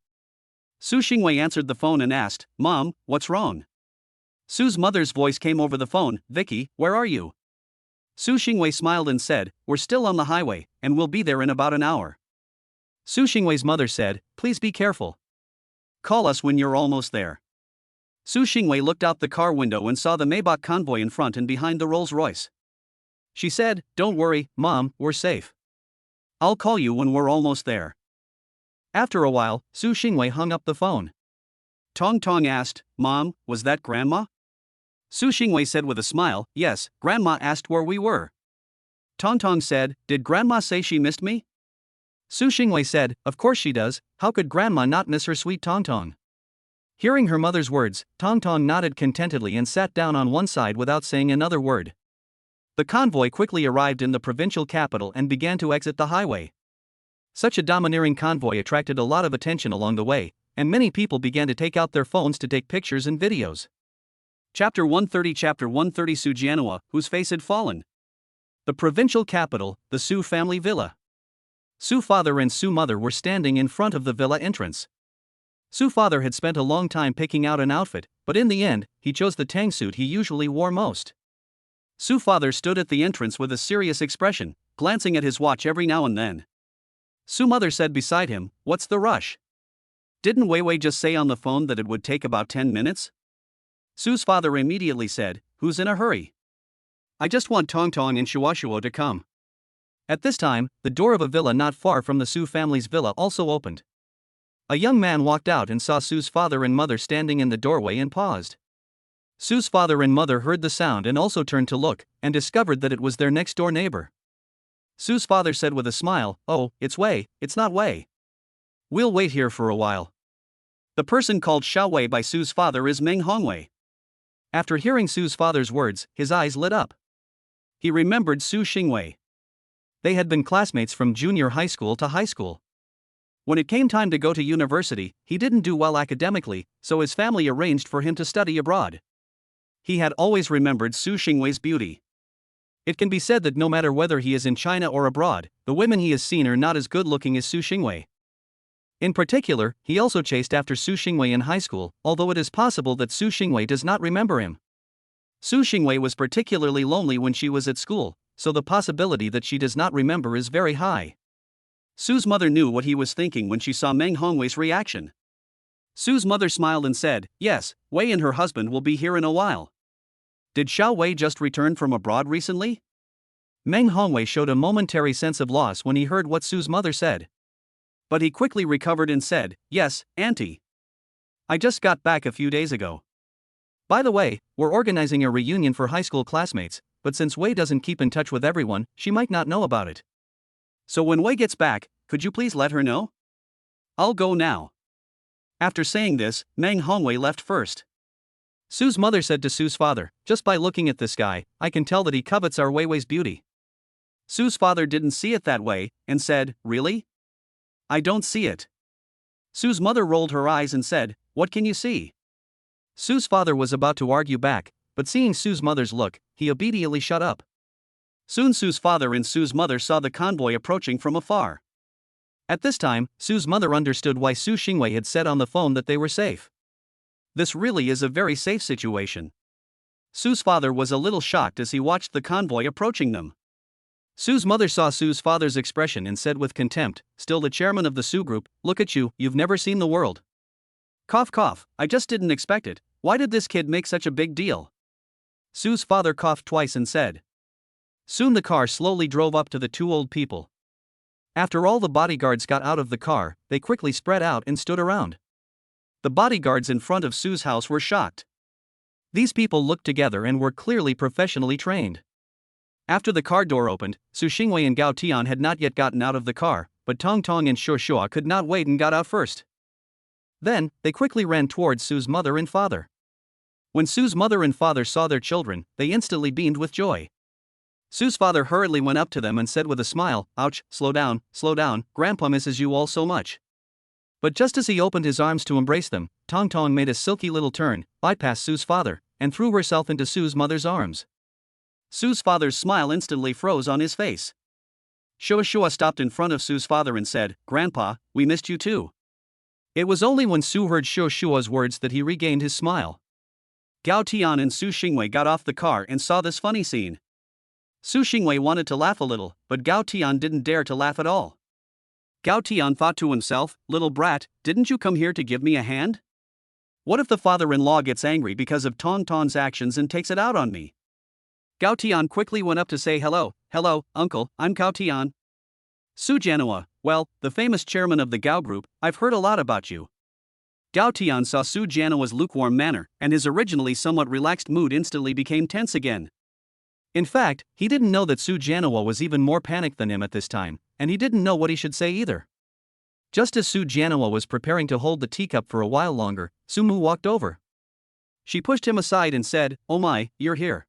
Su Xingwei answered the phone and asked, Mom, what's wrong? Su's mother's voice came over the phone, Vicky, where are you? Su Xingwei smiled and said, we're still on the highway, and we'll be there in about an hour. Su Xingwei's mother said, please be careful. Call us when you're almost there. Su Xingwei looked out the car window and saw the Maybach convoy in front and behind the Rolls-Royce. She said, don't worry, Mom, we're safe. I'll call you when we're almost there. After a while, Su Xingwei hung up the phone. Tong Tong asked, Mom, was that Grandma? Su Xingwei said with a smile, yes, Grandma asked where we were. Tong Tong said, did Grandma say she missed me? Su Xingwei said, of course she does, how could Grandma not miss her sweet Tong Tong? Hearing her mother's words, Tong Tong nodded contentedly and sat down on one side without saying another word. The convoy quickly arrived in the provincial capital and began to exit the highway. Such a domineering convoy attracted a lot of attention along the way, and many people began to take out their phones to take pictures and videos. Chapter 130 Su Jianhua, whose face had fallen. The provincial capital, the Su family villa. Su father and Su mother were standing in front of the villa entrance. Su father had spent a long time picking out an outfit, but in the end, he chose the tang suit he usually wore most. Su father stood at the entrance with a serious expression, glancing at his watch every now and then. Su mother said beside him, what's the rush? Didn't Weiwei just say on the phone that it would take about 10 minutes? Su's father immediately said, who's in a hurry? I just want Tong Tong and Shuashuo to come. At this time, the door of a villa not far from the Su family's villa also opened. A young man walked out and saw Su's father and mother standing in the doorway and paused. Su's father and mother heard the sound and also turned to look, and discovered that it was their next-door neighbor. Su's father said with a smile, oh, it's Wei, it's not Wei. We'll wait here for a while. The person called Xiao Wei by Su's father is Meng Hongwei. After hearing Su's father's words, his eyes lit up. He remembered Su Xingwei. They had been classmates from junior high school to high school. When it came time to go to university, he didn't do well academically, so his family arranged for him to study abroad. He had always remembered Su Xingwei's beauty. It can be said that no matter whether he is in China or abroad, the women he has seen are not as good-looking as Su Xingwei. In particular, he also chased after Su Xingwei in high school, although it is possible that Su Xingwei does not remember him. Su Xingwei was particularly lonely when she was at school, so the possibility that she does not remember is very high. Su's mother knew what he was thinking when she saw Meng Hongwei's reaction. Su's mother smiled and said, yes, Wei and her husband will be here in a while. Did Xiao Wei just return from abroad recently? Meng Hongwei showed a momentary sense of loss when he heard what Su's mother said. But he quickly recovered and said, "Yes, Auntie. I just got back a few days ago. By the way, we're organizing a reunion for high school classmates, but since Wei doesn't keep in touch with everyone, she might not know about it. So when Wei gets back, could you please let her know? I'll go now." After saying this, Meng Hongwei left first. Su's mother said to Su's father, "Just by looking at this guy, I can tell that he covets our Weiwei's beauty." Su's father didn't see it that way, and said, "Really? I don't see it." Su's mother rolled her eyes and said, "What can you see?" Su's father was about to argue back, but seeing Su's mother's look, he obediently shut up. Soon Su's father and Su's mother saw the convoy approaching from afar. At this time, Su's mother understood why Su Xingwei had said on the phone that they were safe. This really is a very safe situation. Su's father was a little shocked as he watched the convoy approaching them. Su's mother saw Su's father's expression and said with contempt, "Still the chairman of the Su group, look at you, you've never seen the world." Cough cough, I just didn't expect it, why did this kid make such a big deal? Su's father coughed twice and said. Soon the car slowly drove up to the two old people. After all the bodyguards got out of the car, they quickly spread out and stood around. The bodyguards in front of Su's house were shocked. These people looked together and were clearly professionally trained. After the car door opened, Su Xingwei and Gao Tian had not yet gotten out of the car, but Tong Tong and Shuo Shuo could not wait and got out first. Then, they quickly ran towards Su's mother and father. When Su's mother and father saw their children, they instantly beamed with joy. Su's father hurriedly went up to them and said with a smile, "Ouch, slow down, Grandpa misses you all so much." But just as he opened his arms to embrace them, Tong Tong made a silky little turn, bypassed Su's father, and threw herself into Su's mother's arms. Su's father's smile instantly froze on his face. Shuo Shuo stopped in front of Su's father and said, "Grandpa, we missed you too." It was only when Su heard Shuo Shuo's words that he regained his smile. Gao Tian and Su Xingwei got off the car and saw this funny scene. Su Xingwei wanted to laugh a little, but Gao Tian didn't dare to laugh at all. Gao Tian thought to himself, "Little brat, didn't you come here to give me a hand? What if the father-in-law gets angry because of Tong Tong's actions and takes it out on me?" Gao Tian quickly went up to say hello, uncle, I'm Gao Tian. Su Jianhua, well, the famous chairman of the Gao group, I've heard a lot about you. Gao Tian saw Su Jianhua's lukewarm manner, and his originally somewhat relaxed mood instantly became tense again. In fact, he didn't know that Su Jianhua was even more panicked than him at this time, and he didn't know what he should say either. Just as Su Jianhua was preparing to hold the teacup for a while longer, Su Mu walked over. She pushed him aside and said, "Oh my, you're here.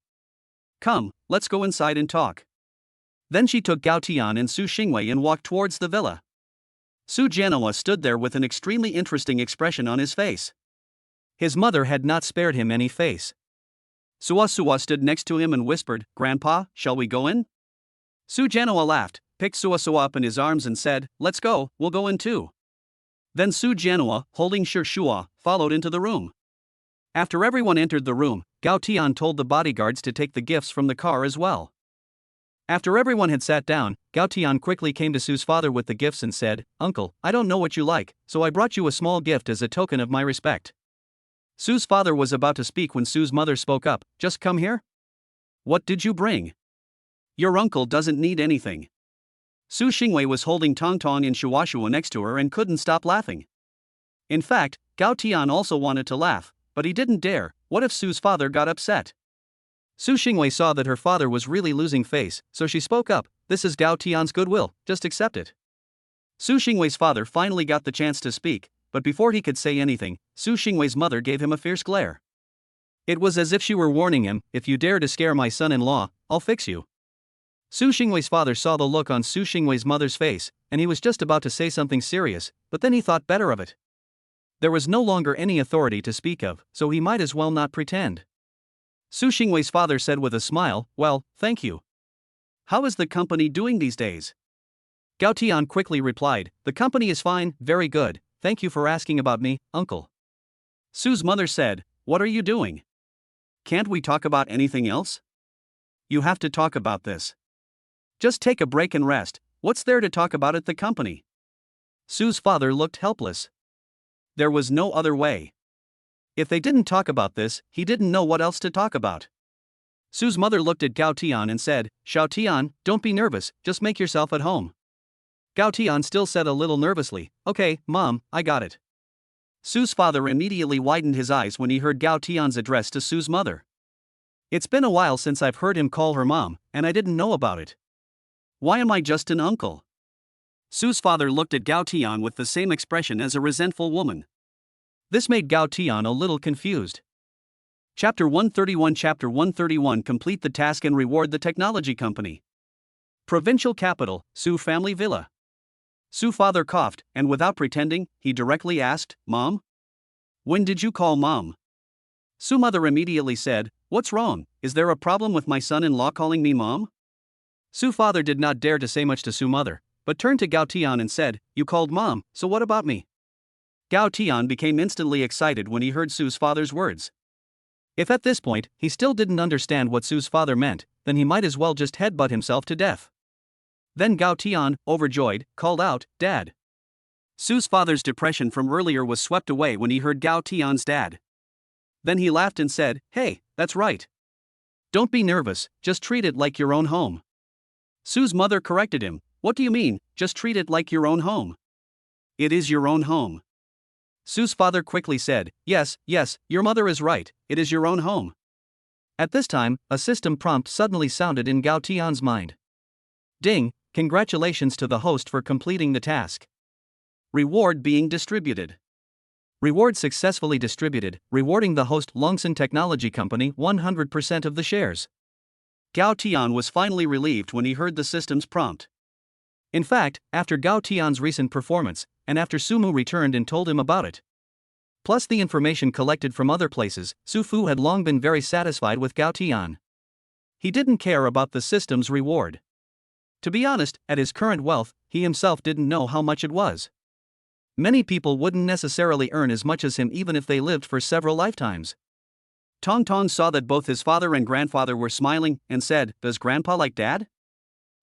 Come, let's go inside and talk." Then she took Gao Tian and Su Xingwei and walked towards the villa. Su Jianhua stood there with an extremely interesting expression on his face. His mother had not spared him any face. Suo Suo stood next to him and whispered, "Grandpa, shall we go in?" Su Jianhua laughed, picked Suo Suo up in his arms and said, "Let's go, we'll go in too." Then Su Jianhua, holding Shuo Shuo, followed into the room. After everyone entered the room, Gao Tian told the bodyguards to take the gifts from the car as well. After everyone had sat down, Gao Tian quickly came to Su's father with the gifts and said, "Uncle, I don't know what you like, so I brought you a small gift as a token of my respect." Su's father was about to speak when Su's mother spoke up, "Just come here? What did you bring? Your uncle doesn't need anything." Su Xingwei was holding Tong Tong and Shuo Shuo next to her and couldn't stop laughing. In fact, Gao Tian also wanted to laugh, but he didn't dare. What if Su's father got upset? Su Xingwei saw that her father was really losing face, so she spoke up, "This is Gao Tian's goodwill, just accept it." Su Xingwei's father finally got the chance to speak, but before he could say anything, Su Xingwei's mother gave him a fierce glare. It was as if she were warning him, "If you dare to scare my son-in-law, I'll fix you." Su Xingwei's father saw the look on Su Xingwei's mother's face, and he was just about to say something serious, but then he thought better of it. There was no longer any authority to speak of, so he might as well not pretend. Su Xingwei's father said with a smile, "Well, thank you. How is the company doing these days?" Gao Tian quickly replied, "The company is fine, very good, thank you for asking about me, uncle." Su's mother said, "What are you doing? Can't we talk about anything else? You have to talk about this. Just take a break and rest, what's there to talk about at the company?" Su's father looked helpless. There was no other way. If they didn't talk about this, he didn't know what else to talk about. Su's mother looked at Gao Tian and said, "Xiao Tian, don't be nervous, just make yourself at home. Gao Tian still said a little nervously, "Okay, Mom, I got it." Su's father immediately widened his eyes when he heard Gao Tian's address to Su's mother. "It's been a while since I've heard him call her mom, and I didn't know about it. Why am I just an uncle?" Su's father looked at Gao Tian with the same expression as a resentful woman. This made Gao Tian a little confused. Chapter 131 Complete the task and reward the technology company. Provincial capital, Su family villa. Su father coughed, and without pretending, he directly asked, "Mom? When did you call Mom?" Su mother immediately said, "What's wrong? Is there a problem with my son-in-law calling me Mom?" Su father did not dare to say much to Su mother, but turned to Gao Tian and said, "You called Mom, so what about me?" Gao Tian became instantly excited when he heard Su's father's words. If at this point he still didn't understand what Su's father meant, then he might as well just headbutt himself to death. Then Gao Tian, overjoyed, called out, "Dad!" Su's father's depression from earlier was swept away when he heard Gao Tian's dad. Then he laughed and said, "Hey, that's right. Don't be nervous, just treat it like your own home." Su's mother corrected him, "What do you mean, just treat it like your own home? It is your own home." Su's father quickly said, yes, your mother is right, it is your own home." At this time, a system prompt suddenly sounded in Gao Tian's mind. Ding, congratulations to the host for completing the task. Reward being distributed. Reward successfully distributed, rewarding the host Longsun Technology Company 100% of the shares. Gao Tian was finally relieved when he heard the system's prompt. In fact, after Gao Tian's recent performance, and after Sumu returned and told him about it, plus the information collected from other places, Su Fu had long been very satisfied with Gao Tian. He didn't care about the system's reward. To be honest, at his current wealth, he himself didn't know how much it was. Many people wouldn't necessarily earn as much as him even if they lived for several lifetimes. Tong Tong saw that both his father and grandfather were smiling and said, "Does Grandpa like Dad?"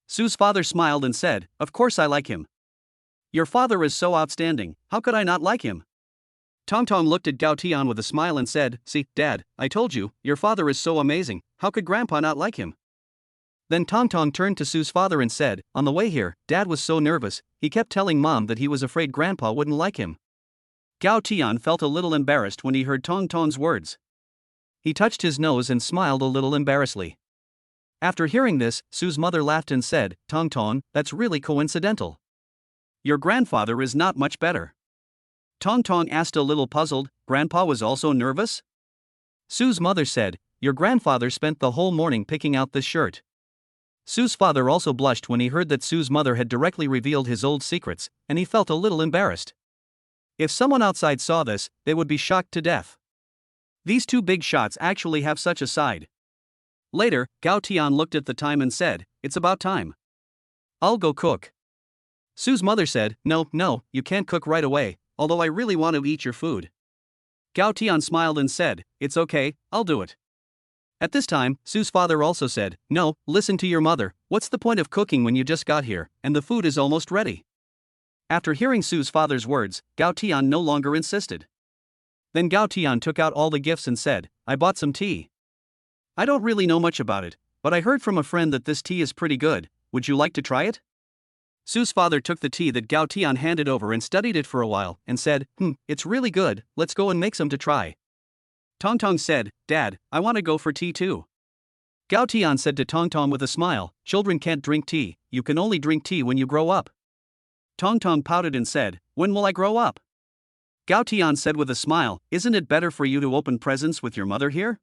Su's father smiled and said, "Of course I like him. Your father is so outstanding, how could I not like him?" Tong Tong looked at Gao Tian with a smile and said, "See, Dad, I told you, your father is so amazing, how could Grandpa not like him?" Then Tong Tong turned to Su's father and said, "On the way here, Dad was so nervous, he kept telling Mom that he was afraid Grandpa wouldn't like him." Gao Tian felt a little embarrassed when he heard Tong Tong's words. He touched his nose and smiled a little embarrassedly. After hearing this, Su's mother laughed and said, "Tong Tong, that's really coincidental. Your grandfather is not much better." Tong Tong asked a little puzzled, "Grandpa was also nervous?" Su's mother said, "Your grandfather spent the whole morning picking out this shirt." Su's father also blushed when he heard that Su's mother had directly revealed his old secrets, and he felt a little embarrassed. If someone outside saw this, they would be shocked to death. These two big shots actually have such a side. Later, Gao Tian looked at the time and said, "It's about time. I'll go cook." Su's mother said, No, you can't cook right away, although I really want to eat your food." Gao Tian smiled and said, "It's okay, I'll do it." At this time, Su's father also said, "No, listen to your mother, what's the point of cooking when you just got here, and the food is almost ready?" After hearing Su's father's words, Gao Tian no longer insisted. Then Gao Tian took out all the gifts and said, "I bought some tea. I don't really know much about it, but I heard from a friend that this tea is pretty good, would you like to try it?" Su's father took the tea that Gao Tian handed over and studied it for a while, and said, It's really good, let's go and make some to try." Tong Tong said, "Dad, I want to go for tea too." Gao Tian said to Tong Tong with a smile, "Children can't drink tea, you can only drink tea when you grow up." Tong Tong pouted and said, "When will I grow up?" Gao Tian said with a smile, "Isn't it better for you to open presents with your mother here?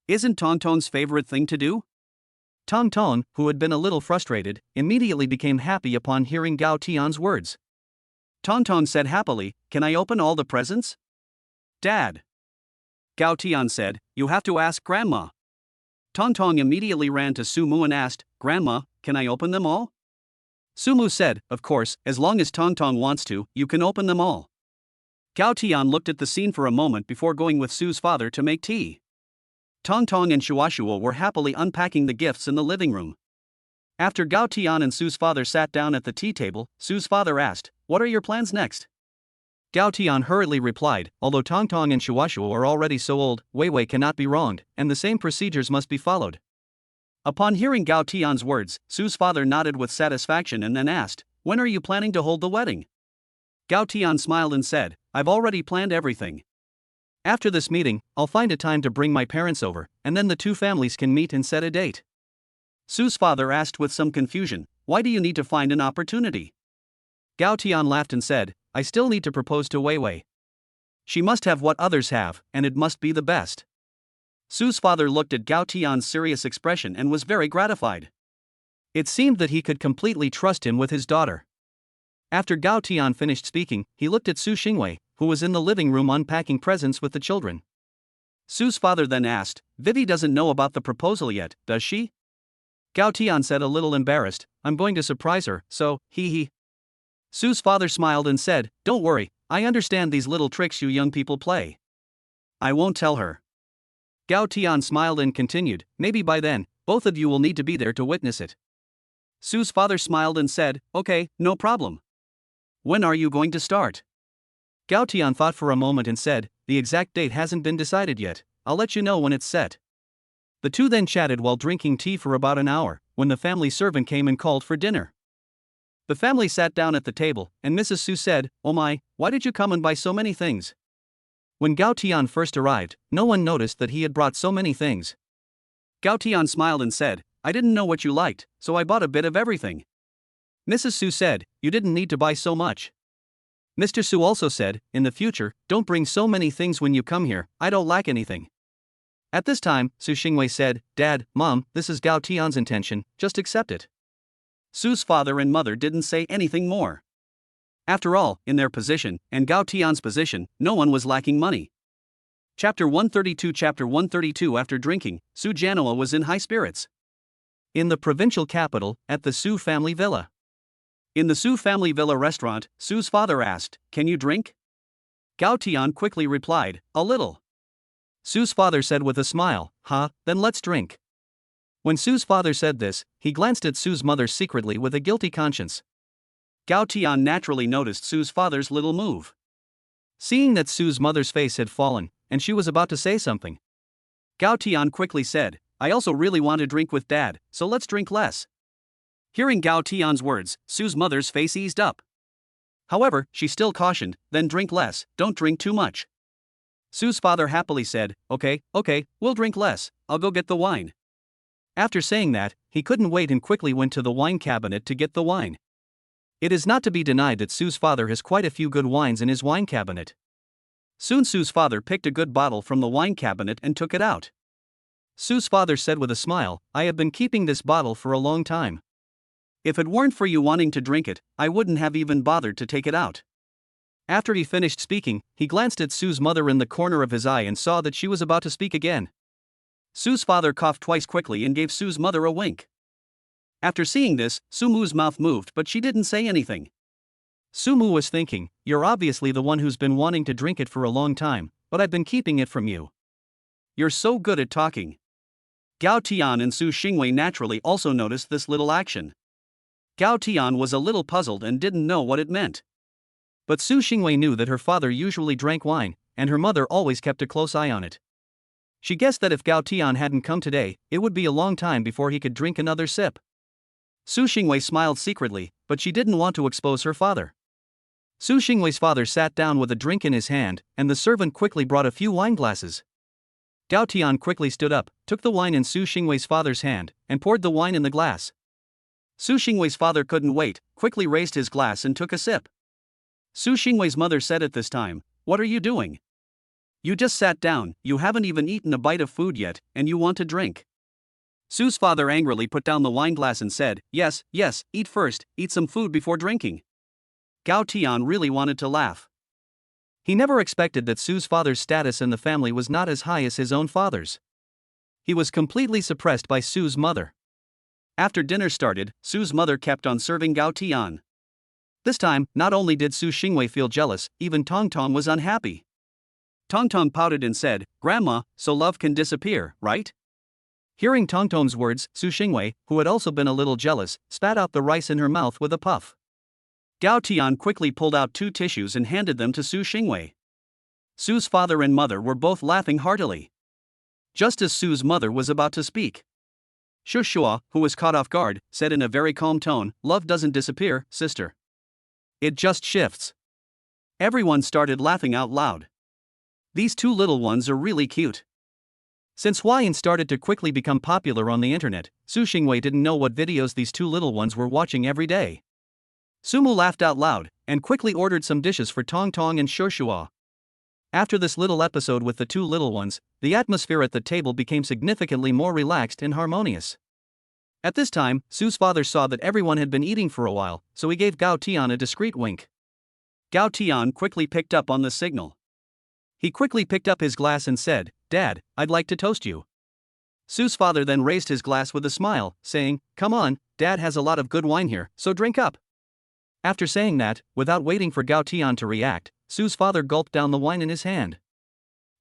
Isn't Tong Tong's favorite thing to do?" Tong Tong, who had been a little frustrated, immediately became happy upon hearing Gao Tian's words. Tong Tong said happily, "Can I open all the presents?" "Dad." Gao Tian said, "You have to ask Grandma." Tong Tong immediately ran to Sumu and asked, "Grandma, can I open them all?" Sumu said, "Of course, as long as Tong Tong wants to, you can open them all." Gao Tian looked at the scene for a moment before going with Su's father to make tea. Tong Tong and Shuashua were happily unpacking the gifts in the living room. After Gao Tian and Su's father sat down at the tea table, Su's father asked, "What are your plans next?" Gao Tian hurriedly replied, "Although Tong Tong and Shuashua are already so old, Wei Wei cannot be wronged, and the same procedures must be followed." Upon hearing Gao Tian's words, Su's father nodded with satisfaction and then asked, when are you planning to hold the wedding? Gao Tian smiled and said, I've already planned everything. After this meeting, I'll find a time to bring my parents over, and then the two families can meet and set a date. Su's father asked with some confusion, why do you need to find an opportunity? Gao Tian laughed and said, I still need to propose to Wei Wei. She must have what others have, and it must be the best. Su's father looked at Gao Tian's serious expression and was very gratified. It seemed that he could completely trust him with his daughter. After Gao Tian finished speaking, he looked at Su Xingwei, who was in the living room unpacking presents with the children. Su's father then asked, Vivi doesn't know about the proposal yet, does she? Gao Tian said a little embarrassed, I'm going to surprise her, so, hee. Su's father smiled and said, don't worry, I understand these little tricks you young people play. I won't tell her. Gao Tian smiled and continued, maybe by then, both of you will need to be there to witness it. Su's father smiled and said, okay, no problem. When are you going to start? Gao Tian thought for a moment and said, the exact date hasn't been decided yet, I'll let you know when it's set. The two then chatted while drinking tea for about an hour, when the family servant came and called for dinner. The family sat down at the table, and Mrs. Su said, oh my, why did you come and buy so many things? When Gao Tian first arrived, no one noticed that he had brought so many things. Gao Tian smiled and said, I didn't know what you liked, so I bought a bit of everything. Mrs. Su said, you didn't need to buy so much. Mr. Su also said, in the future, don't bring so many things when you come here, I don't lack anything. At this time, Su Xingwei said, Dad, Mom, this is Gao Tian's intention, just accept it. Su's father and mother didn't say anything more. After all, in their position, and Gao Tian's position, no one was lacking money. Chapter 132 After drinking, Su Janoa was in high spirits. In the provincial capital, at the Su family villa. In the Su family villa restaurant, Su's father asked, can you drink? Gao Tian quickly replied, a little. Su's father said with a smile, then let's drink. When Su's father said this, he glanced at Su's mother secretly with a guilty conscience. Gao Tian naturally noticed Su's father's little move. Seeing that Su's mother's face had fallen, and she was about to say something, Gao Tian quickly said, I also really want to drink with Dad, so let's drink less. Hearing Gao Tian's words, Su's mother's face eased up. However, she still cautioned, then drink less, don't drink too much. Su's father happily said, okay, we'll drink less, I'll go get the wine. After saying that, he couldn't wait and quickly went to the wine cabinet to get the wine. It is not to be denied that Su's father has quite a few good wines in his wine cabinet. Soon Su's father picked a good bottle from the wine cabinet and took it out. Su's father said with a smile, I have been keeping this bottle for a long time. If it weren't for you wanting to drink it, I wouldn't have even bothered to take it out. After he finished speaking, he glanced at Su's mother in the corner of his eye and saw that she was about to speak again. Su's father coughed twice quickly and gave Su's mother a wink. After seeing this, Su Mu's mouth moved but she didn't say anything. Su Mu was thinking, you're obviously the one who's been wanting to drink it for a long time, but I've been keeping it from you. You're so good at talking. Gao Tian and Su Xingwei naturally also noticed this little action. Gao Tian was a little puzzled and didn't know what it meant. But Su Xingwei knew that her father usually drank wine, and her mother always kept a close eye on it. She guessed that if Gao Tian hadn't come today, it would be a long time before he could drink another sip. Su Xingwei smiled secretly, but she didn't want to expose her father. Su Xingwei's father sat down with a drink in his hand, and the servant quickly brought a few wine glasses. Gao Tian quickly stood up, took the wine in Su Xingwei's father's hand, and poured the wine in the glass. Su Xingwei's father couldn't wait, quickly raised his glass and took a sip. Su Xingwei's mother said at this time, what are you doing? You just sat down, you haven't even eaten a bite of food yet, and you want to drink. Su's father angrily put down the wine glass and said, yes, eat first, eat some food before drinking. Gao Tian really wanted to laugh. He never expected that Su's father's status in the family was not as high as his own father's. He was completely suppressed by Su's mother. After dinner started, Su's mother kept on serving Gao Tian. This time, not only did Su Xingwei feel jealous, even Tong Tong was unhappy. Tong Tong pouted and said, Grandma, so love can disappear, right? Hearing Tong Tong's words, Su Xingwei, who had also been a little jealous, spat out the rice in her mouth with a puff. Gao Tian quickly pulled out 2 tissues and handed them to Su Xingwei. Su's father and mother were both laughing heartily. Just as Su's mother was about to speak, Shu Shua, who was caught off guard, said in a very calm tone, "Love doesn't disappear, sister. It just shifts." Everyone started laughing out loud. These two little ones are really cute. Since YN started to quickly become popular on the internet, Su Xingwei didn't know what videos these two little ones were watching every day. Sumu laughed out loud, and quickly ordered some dishes for Tong Tong and Shu Shua. After this little episode with the two little ones, the atmosphere at the table became significantly more relaxed and harmonious. At this time, Su's father saw that everyone had been eating for a while, so he gave Gao Tian a discreet wink. Gao Tian quickly picked up on the signal. He quickly picked up his glass and said, "Dad, I'd like to toast you." Su's father then raised his glass with a smile, saying, "Come on, Dad has a lot of good wine here, so drink up." After saying that, without waiting for Gao Tian to react, Su's father gulped down the wine in his hand.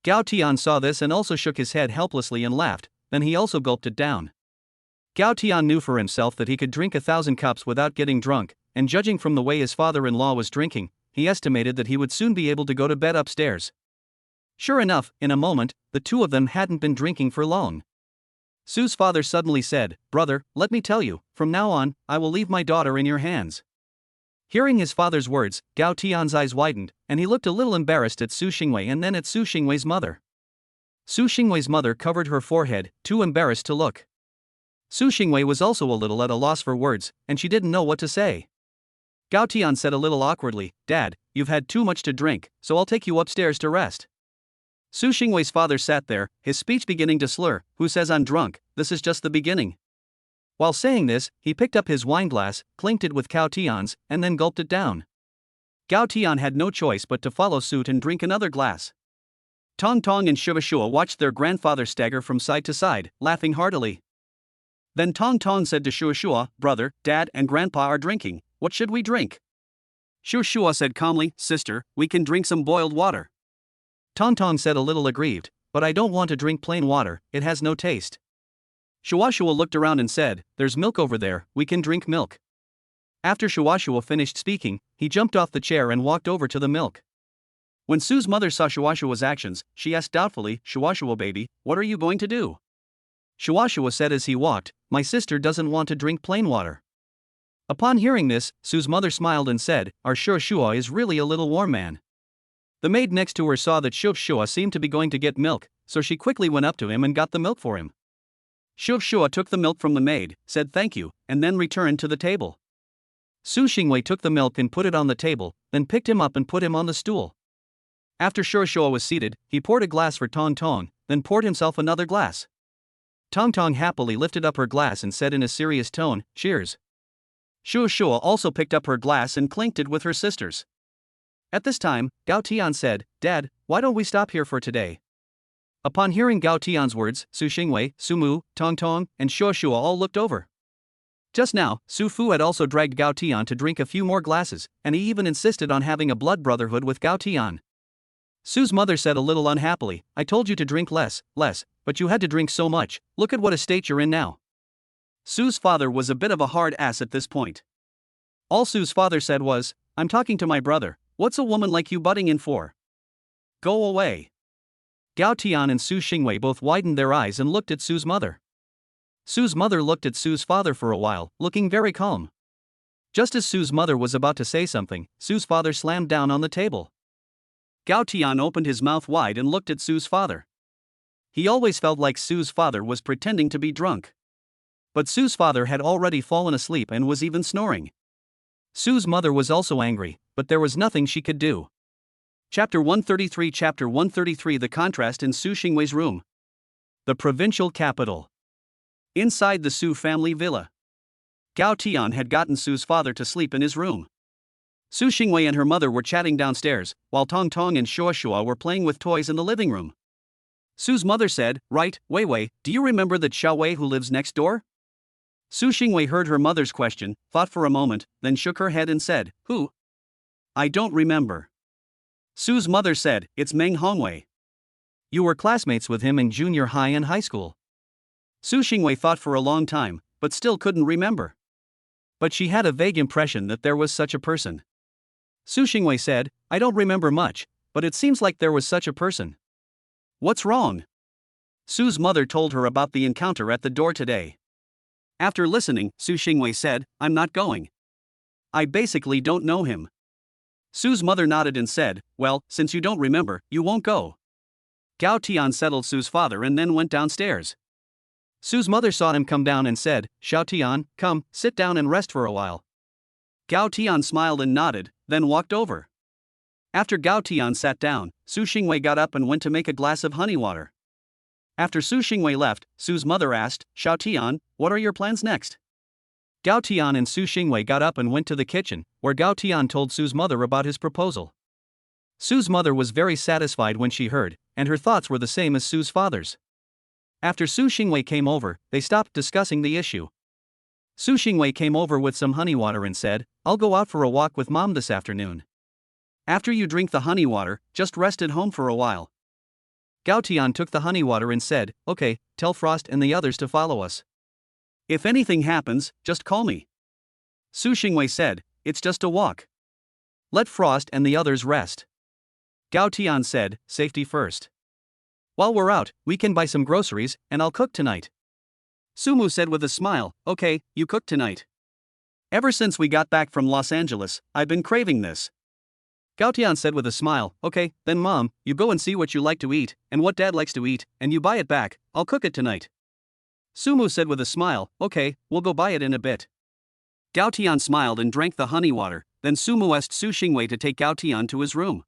Gao Tian saw this and also shook his head helplessly and laughed, then he also gulped it down. Gao Tian knew for himself that he could drink 1,000 cups without getting drunk, and judging from the way his father-in-law was drinking, he estimated that he would soon be able to go to bed upstairs. Sure enough, in a moment, the two of them hadn't been drinking for long. Su's father suddenly said, "Brother, let me tell you, from now on, I will leave my daughter in your hands." Hearing his father's words, Gao Tian's eyes widened, and he looked a little embarrassed at Su Xingwei and then at Su Xingwei's mother. Su Xingwei's mother covered her forehead, too embarrassed to look. Su Xingwei was also a little at a loss for words, and she didn't know what to say. Gao Tian said a little awkwardly, "Dad, you've had too much to drink, so I'll take you upstairs to rest." Su Xingwei's father sat there, his speech beginning to slur. "Who says I'm drunk? This is just the beginning." While saying this, he picked up his wine glass, clinked it with Gao Tian's, and then gulped it down. Gao Tian had no choice but to follow suit and drink another glass. Tong Tong and Shu Shua watched their grandfather stagger from side to side, laughing heartily. Then Tong Tong said to Shu Shua, "Brother, Dad and Grandpa are drinking, what should we drink?" Shu Shua said calmly, "Sister, we can drink some boiled water." Tong Tong said a little aggrieved, "But I don't want to drink plain water, it has no taste." Shu Shua looked around and said, "There's milk over there, we can drink milk." After Shu Shua finished speaking, he jumped off the chair and walked over to the milk. When Su's mother saw Shu Shua's actions, she asked doubtfully, "Shu Shua baby, what are you going to do?" Shu Shua said as he walked, "My sister doesn't want to drink plain water." Upon hearing this, Su's mother smiled and said, "Our Shu Shua is really a little warm man." The maid next to her saw that Shu Shua seemed to be going to get milk, so she quickly went up to him and got the milk for him. Shu Shua took the milk from the maid, said thank you, and then returned to the table. Su Xingwei took the milk and put it on the table, then picked him up and put him on the stool. After Shu Shua was seated, he poured a glass for Tong Tong, then poured himself another glass. Tong Tong happily lifted up her glass and said in a serious tone, "Cheers." Shu Shua also picked up her glass and clinked it with her sisters. At this time, Gao Tian said, "Dad, why don't we stop here for today?" Upon hearing Gao Tian's words, Su Xingwei, Sumu, Tong Tong, and Shu Shua all looked over. Just now, Su Fu had also dragged Gao Tian to drink a few more glasses, and he even insisted on having a blood brotherhood with Gao Tian. Su's mother said a little unhappily, "I told you to drink less, but you had to drink so much, look at what a state you're in now." Su's father was a bit of a hard ass at this point. All Su's father said was, "I'm talking to my brother, what's a woman like you butting in for? Go away." Gao Tian and Su Xingwei both widened their eyes and looked at Su's mother. Su's mother looked at Su's father for a while, looking very calm. Just as Su's mother was about to say something, Su's father slammed down on the table. Gao Tian opened his mouth wide and looked at Su's father. He always felt like Su's father was pretending to be drunk. But Su's father had already fallen asleep and was even snoring. Su's mother was also angry, but there was nothing she could do. Chapter 133 The contrast in Su Xingwei's room. The provincial capital. Inside the Su family villa. Gao Tian had gotten Su's father to sleep in his room. Su Xingwei and her mother were chatting downstairs, while Tong Tong and Shu Shua were playing with toys in the living room. Su's mother said, "Right, Wei Wei, do you remember that Xiao Wei who lives next door?" Su Xingwei heard her mother's question, thought for a moment, then shook her head and said, "Who? I don't remember." Su's mother said, "It's Meng Hongwei. You were classmates with him in junior high and high school." Su Xingwei thought for a long time, but still couldn't remember. But she had a vague impression that there was such a person. Su Xingwei said, "I don't remember much, but it seems like there was such a person." "What's wrong?" Su's mother told her about the encounter at the door today. After listening, Su Xingwei said, I'm not going. I basically don't know him. Su's mother nodded and said, well, since you don't remember, you won't go. Gao Tian settled Su's father and then went downstairs. Su's mother saw him come down and said, Xiao Tian, come, sit down and rest for a while. Gao Tian smiled and nodded, then walked over. After Gao Tian sat down, Su Xingwei got up and went to make a glass of honey water. After Su Xingwei left, Su's mother asked, Xiao Tian, what are your plans next? Gao Tian and Su Xingwei got up and went to the kitchen, where Gao Tian told Su's mother about his proposal. Su's mother was very satisfied when she heard, and her thoughts were the same as Su's father's. After Su Xingwei came over, they stopped discussing the issue. Su Xingwei came over with some honey water and said, I'll go out for a walk with mom this afternoon. After you drink the honey water, just rest at home for a while. Gao Tian took the honey water and said, okay, tell Frost and the others to follow us. If anything happens, just call me. Su Xingwei said, it's just a walk. Let Frost and the others rest. Gao Tian said, safety first. While we're out, we can buy some groceries, and I'll cook tonight. Sumu said with a smile, okay, you cook tonight. Ever since we got back from Los Angeles, I've been craving this. Gao Tian said with a smile, okay, then mom, you go and see what you like to eat, and what dad likes to eat, and you buy it back, I'll cook it tonight. Sumu said with a smile, okay, we'll go buy it in a bit. Gao Tian smiled and drank the honey water, then Sumu asked Su Xingwei to take Gao Tian to his room.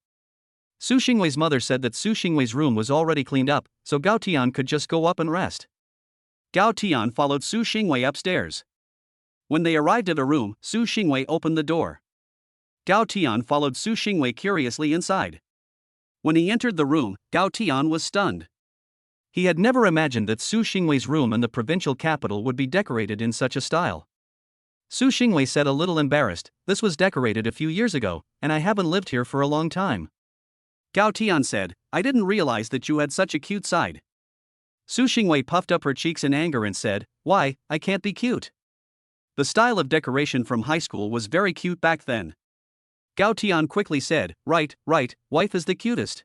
Su Xingwei's mother said that Su Xingwei's room was already cleaned up, so Gao Tian could just go up and rest. Gao Tian followed Su Xingwei upstairs. When they arrived at a room, Su Xingwei opened the door. Gao Tian followed Su Xingwei curiously inside. When he entered the room, Gao Tian was stunned. He had never imagined that Su Xingwei's room in the provincial capital would be decorated in such a style. Su Xingwei said a little embarrassed, this was decorated a few years ago, and I haven't lived here for a long time. Gao Tian said, I didn't realize that you had such a cute side. Su Xingwei puffed up her cheeks in anger and said, why, I can't be cute. The style of decoration from high school was very cute back then. Gao Tian quickly said, right, wife is the cutest.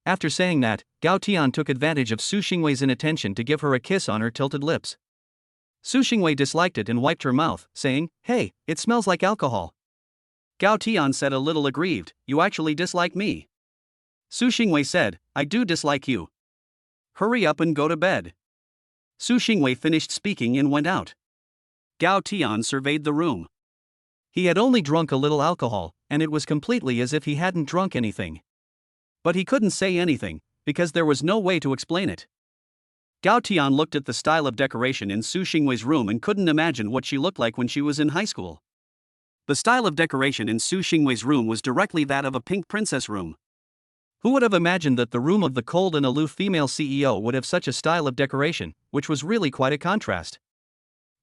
After saying that, Gao Tian took advantage of Su Xingwei's inattention to give her a kiss on her tilted lips. Su Xingwei disliked it and wiped her mouth, saying, hey, it smells like alcohol. Gao Tian said a little aggrieved, you actually dislike me. Su Xingwei said, I do dislike you. Hurry up and go to bed. Su Xingwei finished speaking and went out. Gao Tian surveyed the room. He had only drunk a little alcohol, and it was completely as if he hadn't drunk anything. But he couldn't say anything, because there was no way to explain it. Gao Tian looked at the style of decoration in Su Xingwei's room and couldn't imagine what she looked like when she was in high school. The style of decoration in Su Xingwei's room was directly that of a pink princess room. Who would have imagined that the room of the cold and aloof female CEO would have such a style of decoration, which was really quite a contrast.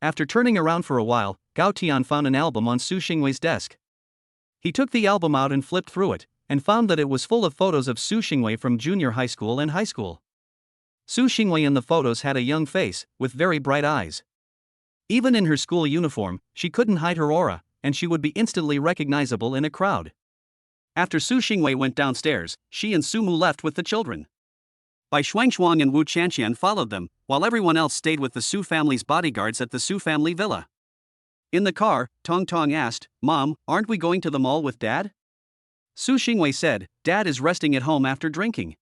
After turning around for a while, Gao Tian found an album on Su Xingwei's desk. He took the album out and flipped through it, and found that it was full of photos of Su Xingwei from junior high school and high school. Su Xingwei in the photos had a young face, with very bright eyes. Even in her school uniform, she couldn't hide her aura, and she would be instantly recognizable in a crowd. After Su Xingwei went downstairs, she and Sumu left with the children. Bai Shuangshuang and Wu Chanqian followed them, while everyone else stayed with the Su family's bodyguards at the Su family villa. In the car, Tong Tong asked, Mom, aren't we going to the mall with Dad? Su Xingwei said, Dad is resting at home after drinking.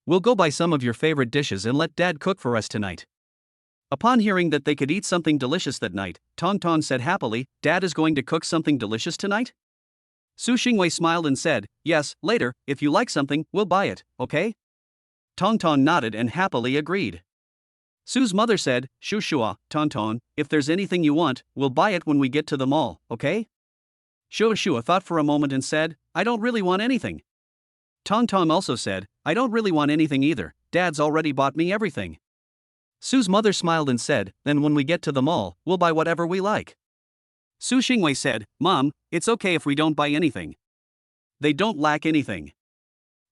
We'll go buy some of your favorite dishes and let Dad cook for us tonight. Upon hearing that they could eat something delicious that night, Tong Tong said happily, Dad is going to cook something delicious tonight? Su Xingwei smiled and said, yes, later, if you like something, we'll buy it, okay? Tong Tong nodded and happily agreed. Su's mother said, Shushua, Tong Tong, if there's anything you want, we'll buy it when we get to the mall, okay? Shushua thought for a moment and said, I don't really want anything. Tong Tong also said, I don't really want anything either, Dad's already bought me everything. Su's mother smiled and said, then when we get to the mall, we'll buy whatever we like. Su Xingwei said, Mom, it's okay if we don't buy anything. They don't lack anything.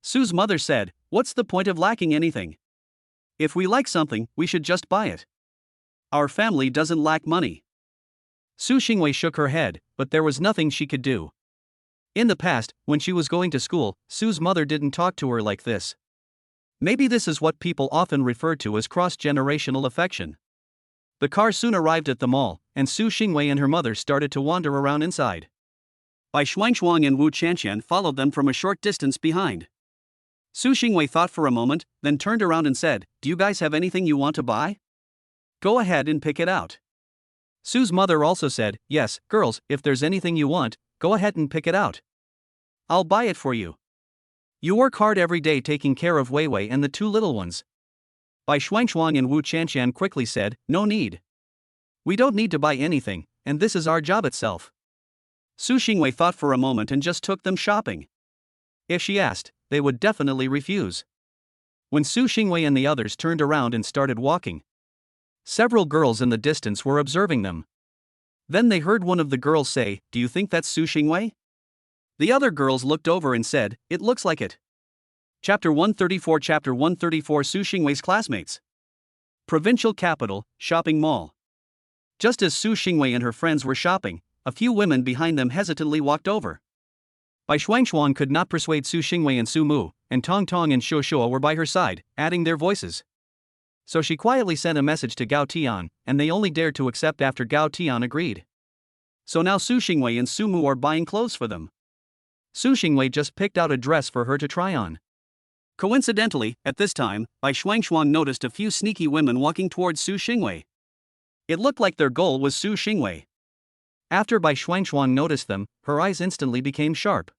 Su's mother said, what's the point of lacking anything? If we like something, we should just buy it. Our family doesn't lack money. Su Xingwei shook her head, but there was nothing she could do. In the past, when she was going to school, Su's mother didn't talk to her like this. Maybe this is what people often refer to as cross-generational affection. The car soon arrived at the mall, and Su Xingwei and her mother started to wander around inside. Bai Shuangshuang and Wu Chanqian followed them from a short distance behind. Su Xingwei thought for a moment, then turned around and said, "Do you guys have anything you want to buy? Go ahead and pick it out." Su's mother also said, "Yes, girls, if there's anything you want, go ahead and pick it out. I'll buy it for you. You work hard every day taking care of Wei Wei and the two little ones." Bai Shuangshuang and Wu Chanqian quickly said, "No need. We don't need to buy anything, and this is our job itself." Su Xingwei thought for a moment and just took them shopping. If she asked, they would definitely refuse. When Su Xingwei and the others turned around and started walking, several girls in the distance were observing them. Then they heard one of the girls say, "Do you think that's Su Xingwei?" The other girls looked over and said, "It looks like it." Chapter 134 Su Xingwei's classmates. Provincial capital, shopping mall. Just as Su Xingwei and her friends were shopping, a few women behind them hesitantly walked over. Bai Shuangshuang could not persuade Su Xingwei and Su Mu, and Tong Tong and Shuo Shuo were by her side, adding their voices. So she quietly sent a message to Gao Tian, and they only dared to accept after Gao Tian agreed. So now Su Xingwei and Su Mu are buying clothes for them. Su Xingwei just picked out a dress for her to try on. Coincidentally, at this time, Bai Shuangshuang noticed a few sneaky women walking towards Su Xingwei. It looked like their goal was Su Xingwei. After Bai Shuangshuang noticed them, her eyes instantly became sharp.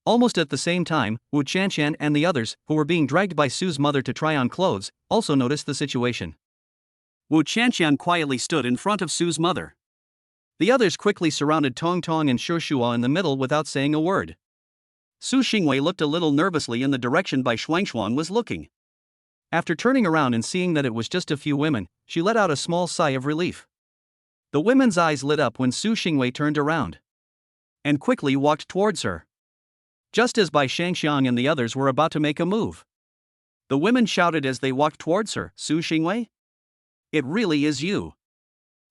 Almost at the same time, Wu Chanqian and the others, who were being dragged by Su's mother to try on clothes, also noticed the situation. Wu Chanqian quietly stood in front of Su's mother. The others quickly surrounded Tong Tong and Shuo Shuo in the middle without saying a word. Su Xingwei looked a little nervously in the direction Bai Shuangshuang was looking. After turning around and seeing that it was just a few women, she let out a small sigh of relief. The women's eyes lit up when Su Xingwei turned around and quickly walked towards her. Just as Bai Shangxiang and the others were about to make a move, the women shouted as they walked towards her, "Su Xingwei? It really is you."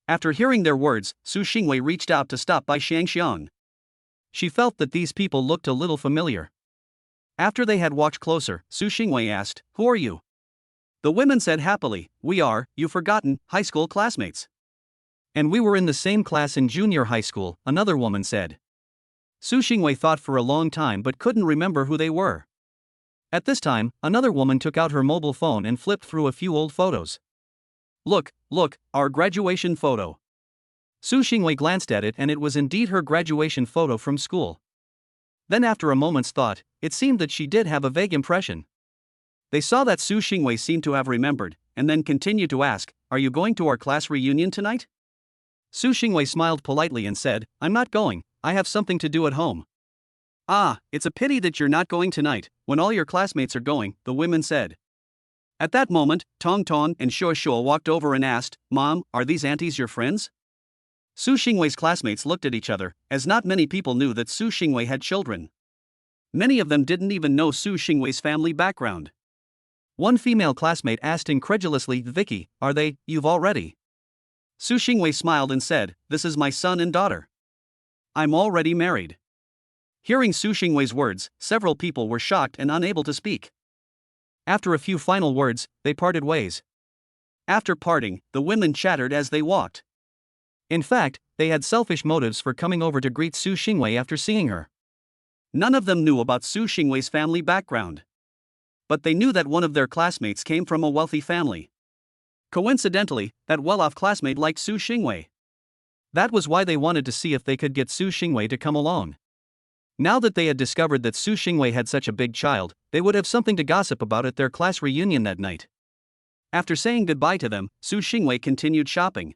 After hearing their words, Su Xingwei reached out to stop Bai Shangxiang. She felt that these people looked a little familiar. After they had walked closer, Su Xingwei asked, "Who are you?" The women said happily, "We are, you've forgotten, high school classmates." "And we were in the same class in junior high school," another woman said. Su Xingwei thought for a long time but couldn't remember who they were. At this time, another woman took out her mobile phone and flipped through a few old photos. Look, our graduation photo." Su Xingwei glanced at it and it was indeed her graduation photo from school. Then after a moment's thought, it seemed that she did have a vague impression. They saw that Su Xingwei seemed to have remembered, and then continued to ask, "Are you going to our class reunion tonight?" Su Xingwei smiled politely and said, "I'm not going, I have something to do at home." "Ah, it's a pity that you're not going tonight, when all your classmates are going," the women said. At that moment, Tong Tong and Shuo Shuo walked over and asked, "Mom, are these aunties your friends?" Su Xingwei's classmates looked at each other, as not many people knew that Su Xingwei had children. Many of them didn't even know Su Xingwei's family background. One female classmate asked incredulously, "Vicky, are they, you've already?" Su Xingwei smiled and said, "This is my son and daughter. I'm already married." Hearing Su Xingwei's words, several people were shocked and unable to speak. After a few final words, they parted ways. After parting, the women chattered as they walked. In fact, they had selfish motives for coming over to greet Su Xingwei after seeing her. None of them knew about Su Xingwei's family background. But they knew that one of their classmates came from a wealthy family. Coincidentally, that well-off classmate liked Su Xingwei. That was why they wanted to see if they could get Su Xingwei to come along. Now that they had discovered that Su Xingwei had such a big child, they would have something to gossip about at their class reunion that night. After saying goodbye to them, Su Xingwei continued shopping.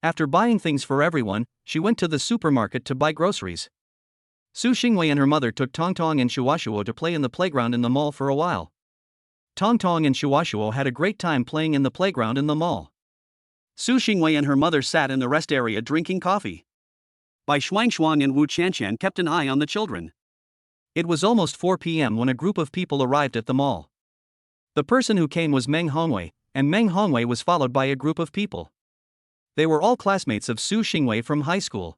After buying things for everyone, she went to the supermarket to buy groceries. Su Xingwei and her mother took Tong Tong and Shuo Shuo to play in the playground in the mall for a while. Tong Tong and Shuo Shuo had a great time playing in the playground in the mall. Su Xingwei and her mother sat in the rest area drinking coffee. Bai Shuangshuang and Wu Chanqian kept an eye on the children. It was almost 4 p.m. when a group of people arrived at the mall. The person who came was Meng Hongwei, and Meng Hongwei was followed by a group of people. They were all classmates of Su Xingwei from high school.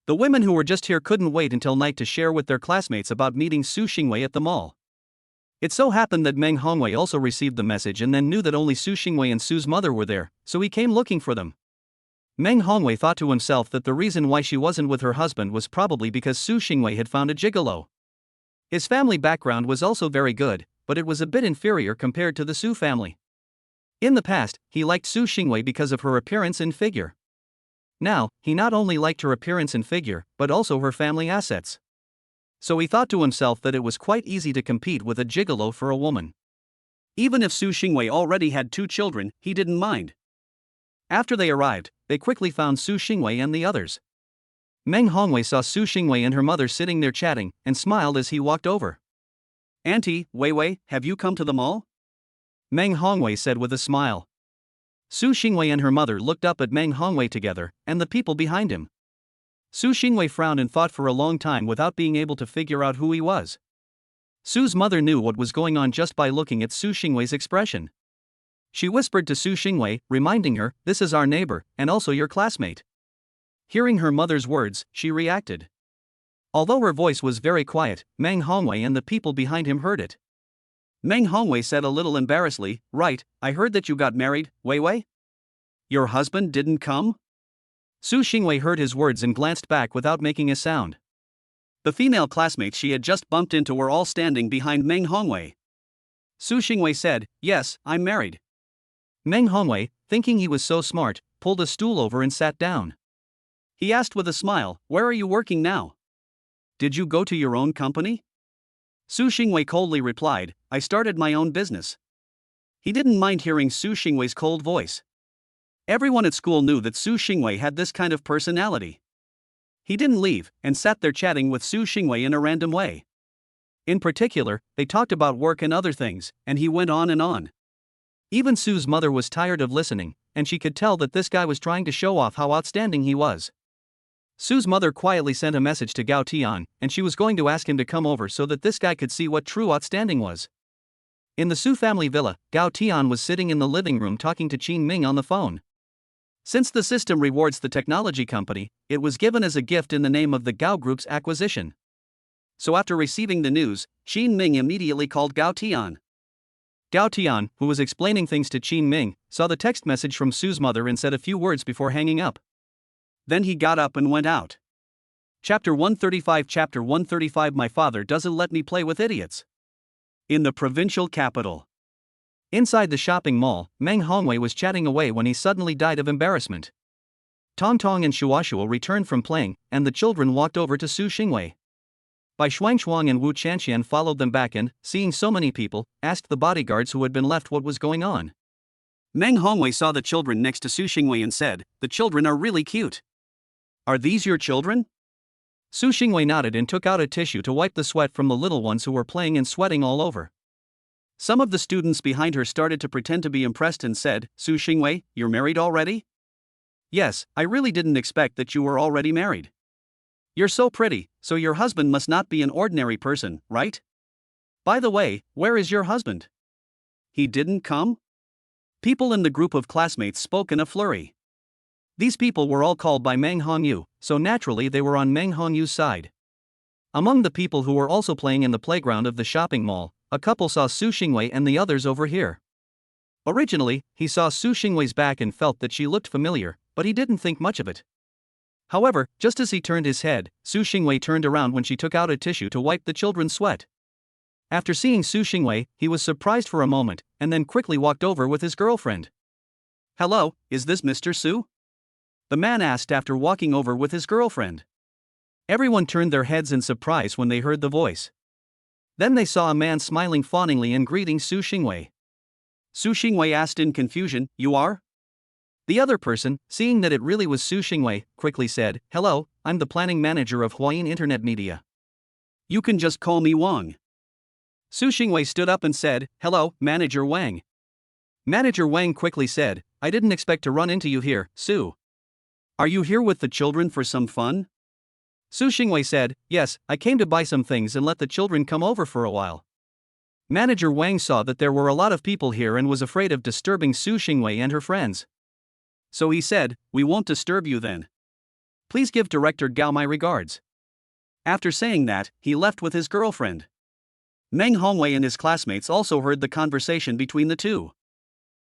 The women who were just here couldn't wait until night to share with their classmates about meeting Su Xingwei at the mall. It so happened that Meng Hongwei also received the message and then knew that only Su Xingwei and Su's mother were there, so he came looking for them. Meng Hongwei thought to himself that the reason why she wasn't with her husband was probably because Su Xingwei had found a gigolo. His family background was also very good, but it was a bit inferior compared to the Su family. In the past, he liked Su Xingwei because of her appearance and figure. Now, he not only liked her appearance and figure, but also her family assets. So he thought to himself that it was quite easy to compete with a gigolo for a woman. Even if Su Xingwei already had 2 children, he didn't mind. After they arrived, they quickly found Su Xingwei and the others. Meng Hongwei saw Su Xingwei and her mother sitting there chatting, and smiled as he walked over. "Auntie, Weiwei, have you come to the mall?" Meng Hongwei said with a smile. Su Xingwei and her mother looked up at Meng Hongwei together, and the people behind him. Su Xingwei frowned and thought for a long time without being able to figure out who he was. Su's mother knew what was going on just by looking at Su Xingwei's expression. She whispered to Su Xingwei, reminding her, "This is our neighbor, and also your classmate." Hearing her mother's words, she reacted. Although her voice was very quiet, Meng Hongwei and the people behind him heard it. Meng Hongwei said a little embarrassedly, "Right, I heard that you got married, Weiwei? Your husband didn't come?" Su Xingwei heard his words and glanced back without making a sound. The female classmates she had just bumped into were all standing behind Meng Hongwei. Su Xingwei said, "Yes, I'm married." Meng Hongwei, thinking he was so smart, pulled a stool over and sat down. He asked with a smile, "Where are you working now? Did you go to your own company?" Su Xingwei coldly replied, "I started my own business." He didn't mind hearing Su Xingwei's cold voice. Everyone at school knew that Su Xingwei had this kind of personality. He didn't leave, and sat there chatting with Su Xingwei in a random way. In particular, they talked about work and other things, and he went on and on. Even Su's mother was tired of listening, and she could tell that this guy was trying to show off how outstanding he was. Su's mother quietly sent a message to Gao Tian, and she was going to ask him to come over so that this guy could see what true outstanding was. In the Su family villa, Gao Tian was sitting in the living room talking to Qin Ming on the phone. Since the system rewards the technology company, it was given as a gift in the name of the Gao Group's acquisition. So after receiving the news, Qin Ming immediately called Gao Tian. Gao Tian, who was explaining things to Qin Ming, saw the text message from Su's mother and said a few words before hanging up. Then he got up and went out. Chapter 135 My father doesn't let me play with idiots. In the provincial capital. Inside the shopping mall, Meng Hongwei was chatting away when he suddenly died of embarrassment. Tong Tong and Shuashuo returned from playing, and the children walked over to Su Xingwei. Bai Shuangshuang and Wu Chanxian followed them back and, seeing so many people, asked the bodyguards who had been left what was going on. Meng Hongwei saw the children next to Su Xingwei and said, "The children are really cute. Are these your children?" Su Xingwei nodded and took out a tissue to wipe the sweat from the little ones who were playing and sweating all over. Some of the students behind her started to pretend to be impressed and said, "Su Xingwei, you're married already?" "Yes, I really didn't expect that you were already married. You're so pretty, so your husband must not be an ordinary person, right? By the way, where is your husband? He didn't come?" People in the group of classmates spoke in a flurry. These people were all called by Meng Hongyu, so naturally they were on Meng Hongyu's side. Among the people who were also playing in the playground of the shopping mall, a couple saw Su Xingwei and the others over here. Originally, he saw Su Xingwei's back and felt that she looked familiar, but he didn't think much of it. However, just as he turned his head, Su Xingwei turned around when she took out a tissue to wipe the children's sweat. After seeing Su Xingwei, he was surprised for a moment, and then quickly walked over with his girlfriend. "Hello, is this Mr. Su?" the man asked after walking over with his girlfriend. Everyone turned their heads in surprise when they heard the voice. Then they saw a man smiling fawningly and greeting Su Xingwei. Su Xingwei asked in confusion, "You are?" The other person, seeing that it really was Su Xingwei, quickly said, "Hello, I'm the planning manager of Huayin Internet Media. You can just call me Wang." Su Xingwei stood up and said, "Hello, Manager Wang." Manager Wang quickly said, "I didn't expect to run into you here, Su. Are you here with the children for some fun?" Su Xingwei said, "Yes, I came to buy some things and let the children come over for a while." Manager Wang saw that there were a lot of people here and was afraid of disturbing Su Xingwei and her friends. So he said, "We won't disturb you then. Please give Director Gao my regards." After saying that, he left with his girlfriend. Meng Hongwei and his classmates also heard the conversation between the two.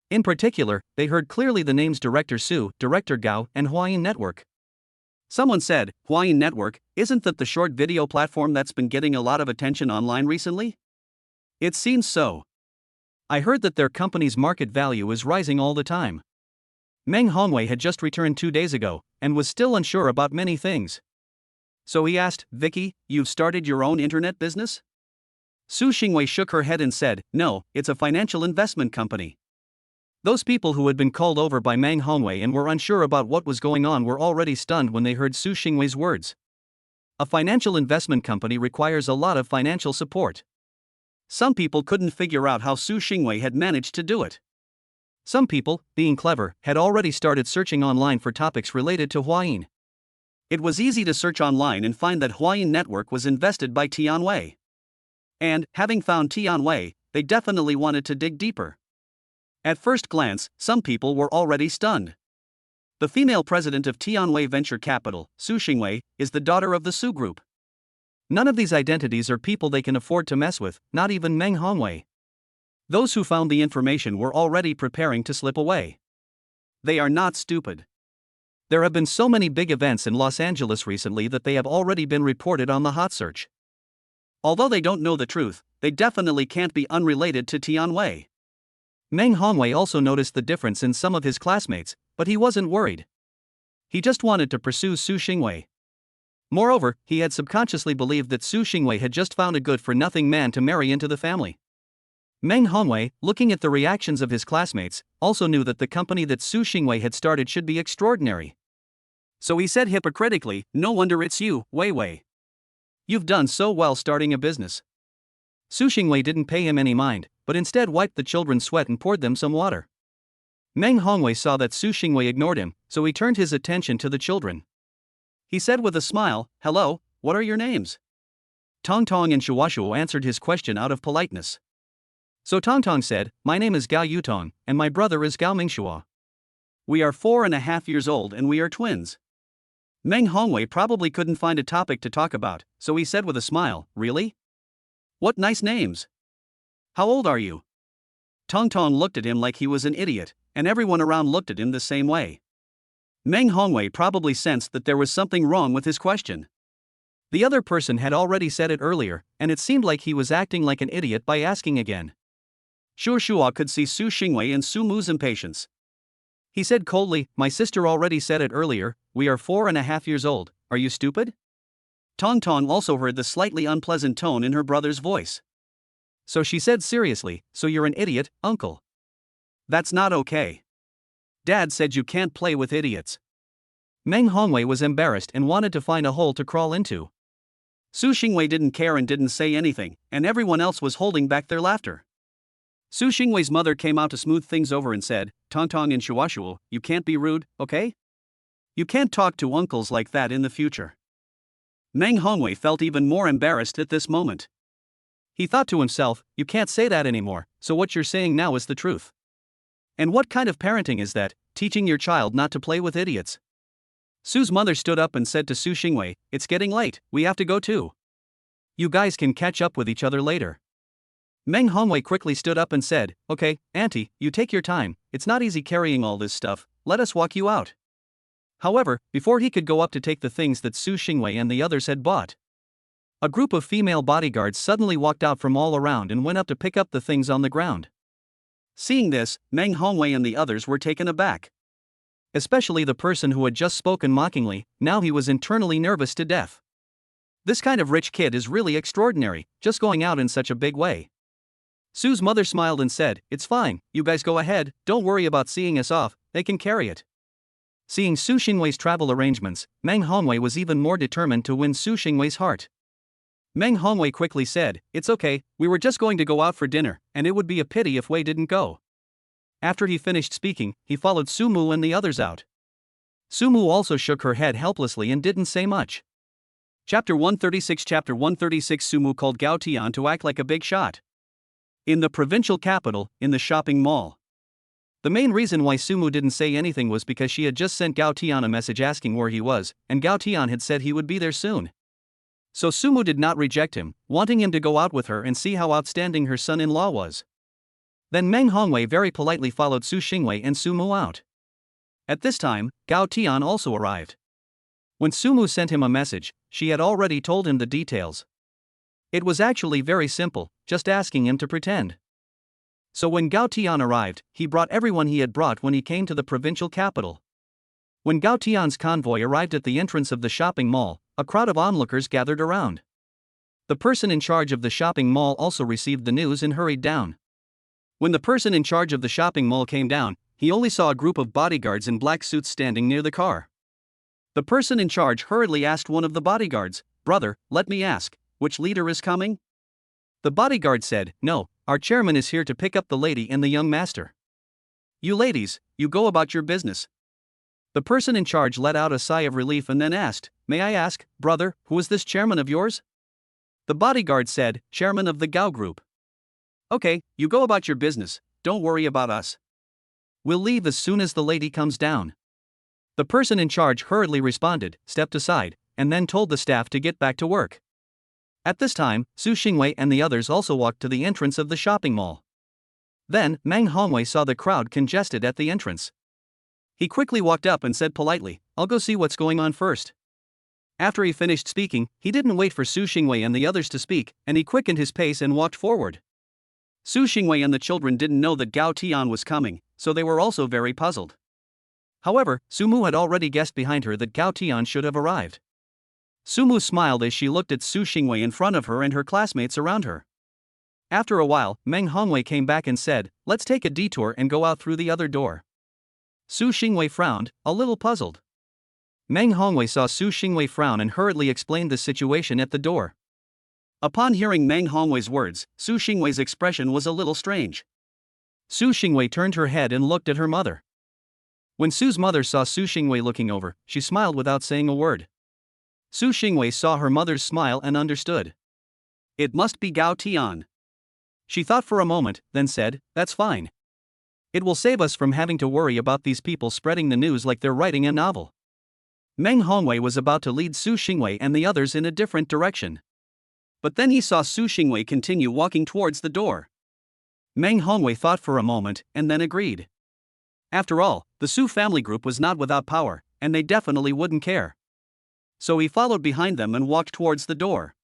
In particular, they heard clearly the names Director Su, Director Gao, and Huayin Network. Someone said, Huayin Network, isn't that the short video platform that's been getting a lot of attention online recently? It seems so. I heard that their company's market value is rising all the time. Meng Hongwei had just returned 2 days ago, and was still unsure about many things. So he asked, Vicky, you've started your own internet business? Su Xingwei shook her head and said, no, it's a financial investment company. Those people who had been called over by Meng Hongwei and were unsure about what was going on were already stunned when they heard Su Xingwei's words. A financial investment company requires a lot of financial support. Some people couldn't figure out how Su Xingwei had managed to do it. Some people, being clever, had already started searching online for topics related to Huayin. It was easy to search online and find that Huayin Network was invested by Tianwei. And, having found Tianwei, they definitely wanted to dig deeper. At first glance, some people were already stunned. The female president of Tianwei Venture Capital, Su Xingwei, is the daughter of the Su Group. None of these identities are people they can afford to mess with, not even Meng Hongwei. Those who found the information were already preparing to slip away. They are not stupid. There have been so many big events in Los Angeles recently that they have already been reported on the hot search. Although they don't know the truth, they definitely can't be unrelated to Tianwei. Meng Hongwei also noticed the difference in some of his classmates, but he wasn't worried. He just wanted to pursue Su Xingwei. Moreover, he had subconsciously believed that Su Xingwei had just found a good-for-nothing man to marry into the family. Meng Hongwei, looking at the reactions of his classmates, also knew that the company that Su Xingwei had started should be extraordinary. So he said hypocritically, no wonder it's you, Wei Wei. You've done so well starting a business. Su Xingwei didn't pay him any mind, but instead wiped the children's sweat and poured them some water. Meng Hongwei saw that Su Xingwei ignored him, so he turned his attention to the children. He said with a smile, hello, what are your names? Tong Tong and Shuashuo answered his question out of politeness. So Tong Tong said, my name is Gao Yutong, and my brother is Gao Mingshua. We are 4.5 years old and we are twins. Meng Hongwei probably couldn't find a topic to talk about, so he said with a smile, really? What nice names. How old are you? Tong Tong looked at him like he was an idiot, and everyone around looked at him the same way. Meng Hongwei probably sensed that there was something wrong with his question. The other person had already said it earlier, and it seemed like he was acting like an idiot by asking again. Shu Shua could see Su Xingwei and Su Mu's impatience. He said coldly, my sister already said it earlier, we are 4.5 years old, are you stupid? Tong Tong also heard the slightly unpleasant tone in her brother's voice. So she said seriously, so you're an idiot, uncle. That's not okay. Dad said you can't play with idiots. Meng Hongwei was embarrassed and wanted to find a hole to crawl into. Su Xingwei didn't care and didn't say anything, and everyone else was holding back their laughter. Su Xingwei's mother came out to smooth things over and said, Tong Tong and Shuashuo, you can't be rude, okay? You can't talk to uncles like that in the future. Meng Hongwei felt even more embarrassed at this moment. He thought to himself, you can't say that anymore, so what you're saying now is the truth. And what kind of parenting is that, teaching your child not to play with idiots? Su's mother stood up and said to Su Xingwei, it's getting late, we have to go too. You guys can catch up with each other later. Meng Hongwei quickly stood up and said, okay, auntie, you take your time, it's not easy carrying all this stuff, let us walk you out. However, before he could go up to take the things that Su Xingwei and the others had bought, a group of female bodyguards suddenly walked out from all around and went up to pick up the things on the ground. Seeing this, Meng Hongwei and the others were taken aback. Especially the person who had just spoken mockingly, now he was internally nervous to death. This kind of rich kid is really extraordinary, just going out in such a big way. Su's mother smiled and said, it's fine, you guys go ahead, don't worry about seeing us off, they can carry it. Seeing Su Xingwei's travel arrangements, Meng Hongwei was even more determined to win Su Xingwei's heart. Meng Hongwei quickly said, it's okay, we were just going to go out for dinner, and it would be a pity if Wei didn't go. After he finished speaking, he followed Su Mu and the others out. Su Mu also shook her head helplessly and didn't say much. Chapter 136 Su Mu called Gao Tian to act like a big shot. In the provincial capital, in the shopping mall. The main reason why Su Mu didn't say anything was because she had just sent Gao Tian a message asking where he was, and Gao Tian had said he would be there soon. So Sumu did not reject him, wanting him to go out with her and see how outstanding her son-in-law was. Then Meng Hongwei very politely followed Su Xingwei and Sumu out. At this time, Gao Tian also arrived. When Sumu sent him a message, she had already told him the details. It was actually very simple, just asking him to pretend. So when Gao Tian arrived, he brought everyone he had brought when he came to the provincial capital. When Gao Tian's convoy arrived at the entrance of the shopping mall, a crowd of onlookers gathered around. The person in charge of the shopping mall also received the news and hurried down. When the person in charge of the shopping mall came down, he only saw a group of bodyguards in black suits standing near the car. The person in charge hurriedly asked one of the bodyguards, "Brother, let me ask, which leader is coming?" The bodyguard said, "No, our chairman is here to pick up the lady and the young master. You ladies, you go about your business." The person in charge let out a sigh of relief and then asked, "May I ask, brother, who is this chairman of yours?" The bodyguard said, "Chairman of the Gao Group." "Okay, you go about your business, don't worry about us. We'll leave as soon as the lady comes down." The person in charge hurriedly responded, stepped aside, and then told the staff to get back to work. At this time, Su Xingwei and the others also walked to the entrance of the shopping mall. Then, Meng Hongwei saw the crowd congested at the entrance. He quickly walked up and said politely, "I'll go see what's going on first." After he finished speaking, he didn't wait for Su Xingwei and the others to speak, and he quickened his pace and walked forward. Su Xingwei and the children didn't know that Gao Tian was coming, so they were also very puzzled. However, Sumu had already guessed behind her that Gao Tian should have arrived. Sumu smiled as she looked at Su Xingwei in front of her and her classmates around her. After a while, Meng Hongwei came back and said, "Let's take a detour and go out through the other door." Su Xingwei frowned, a little puzzled. Meng Hongwei saw Su Xingwei frown and hurriedly explained the situation at the door. Upon hearing Meng Hongwei's words, Su Xingwei's expression was a little strange. Su Xingwei turned her head and looked at her mother. When Su's mother saw Su Xingwei looking over, she smiled without saying a word. Su Xingwei saw her mother's smile and understood. It must be Gao Tian. She thought for a moment, then said, "That's fine. It will save us from having to worry about these people spreading the news like they're writing a novel." Meng Hongwei was about to lead Su Xingwei and the others in a different direction. But then he saw Su Xingwei continue walking towards the door. Meng Hongwei thought for a moment, and then agreed. After all, the Su family group was not without power, and they definitely wouldn't care. So he followed behind them and walked towards the door.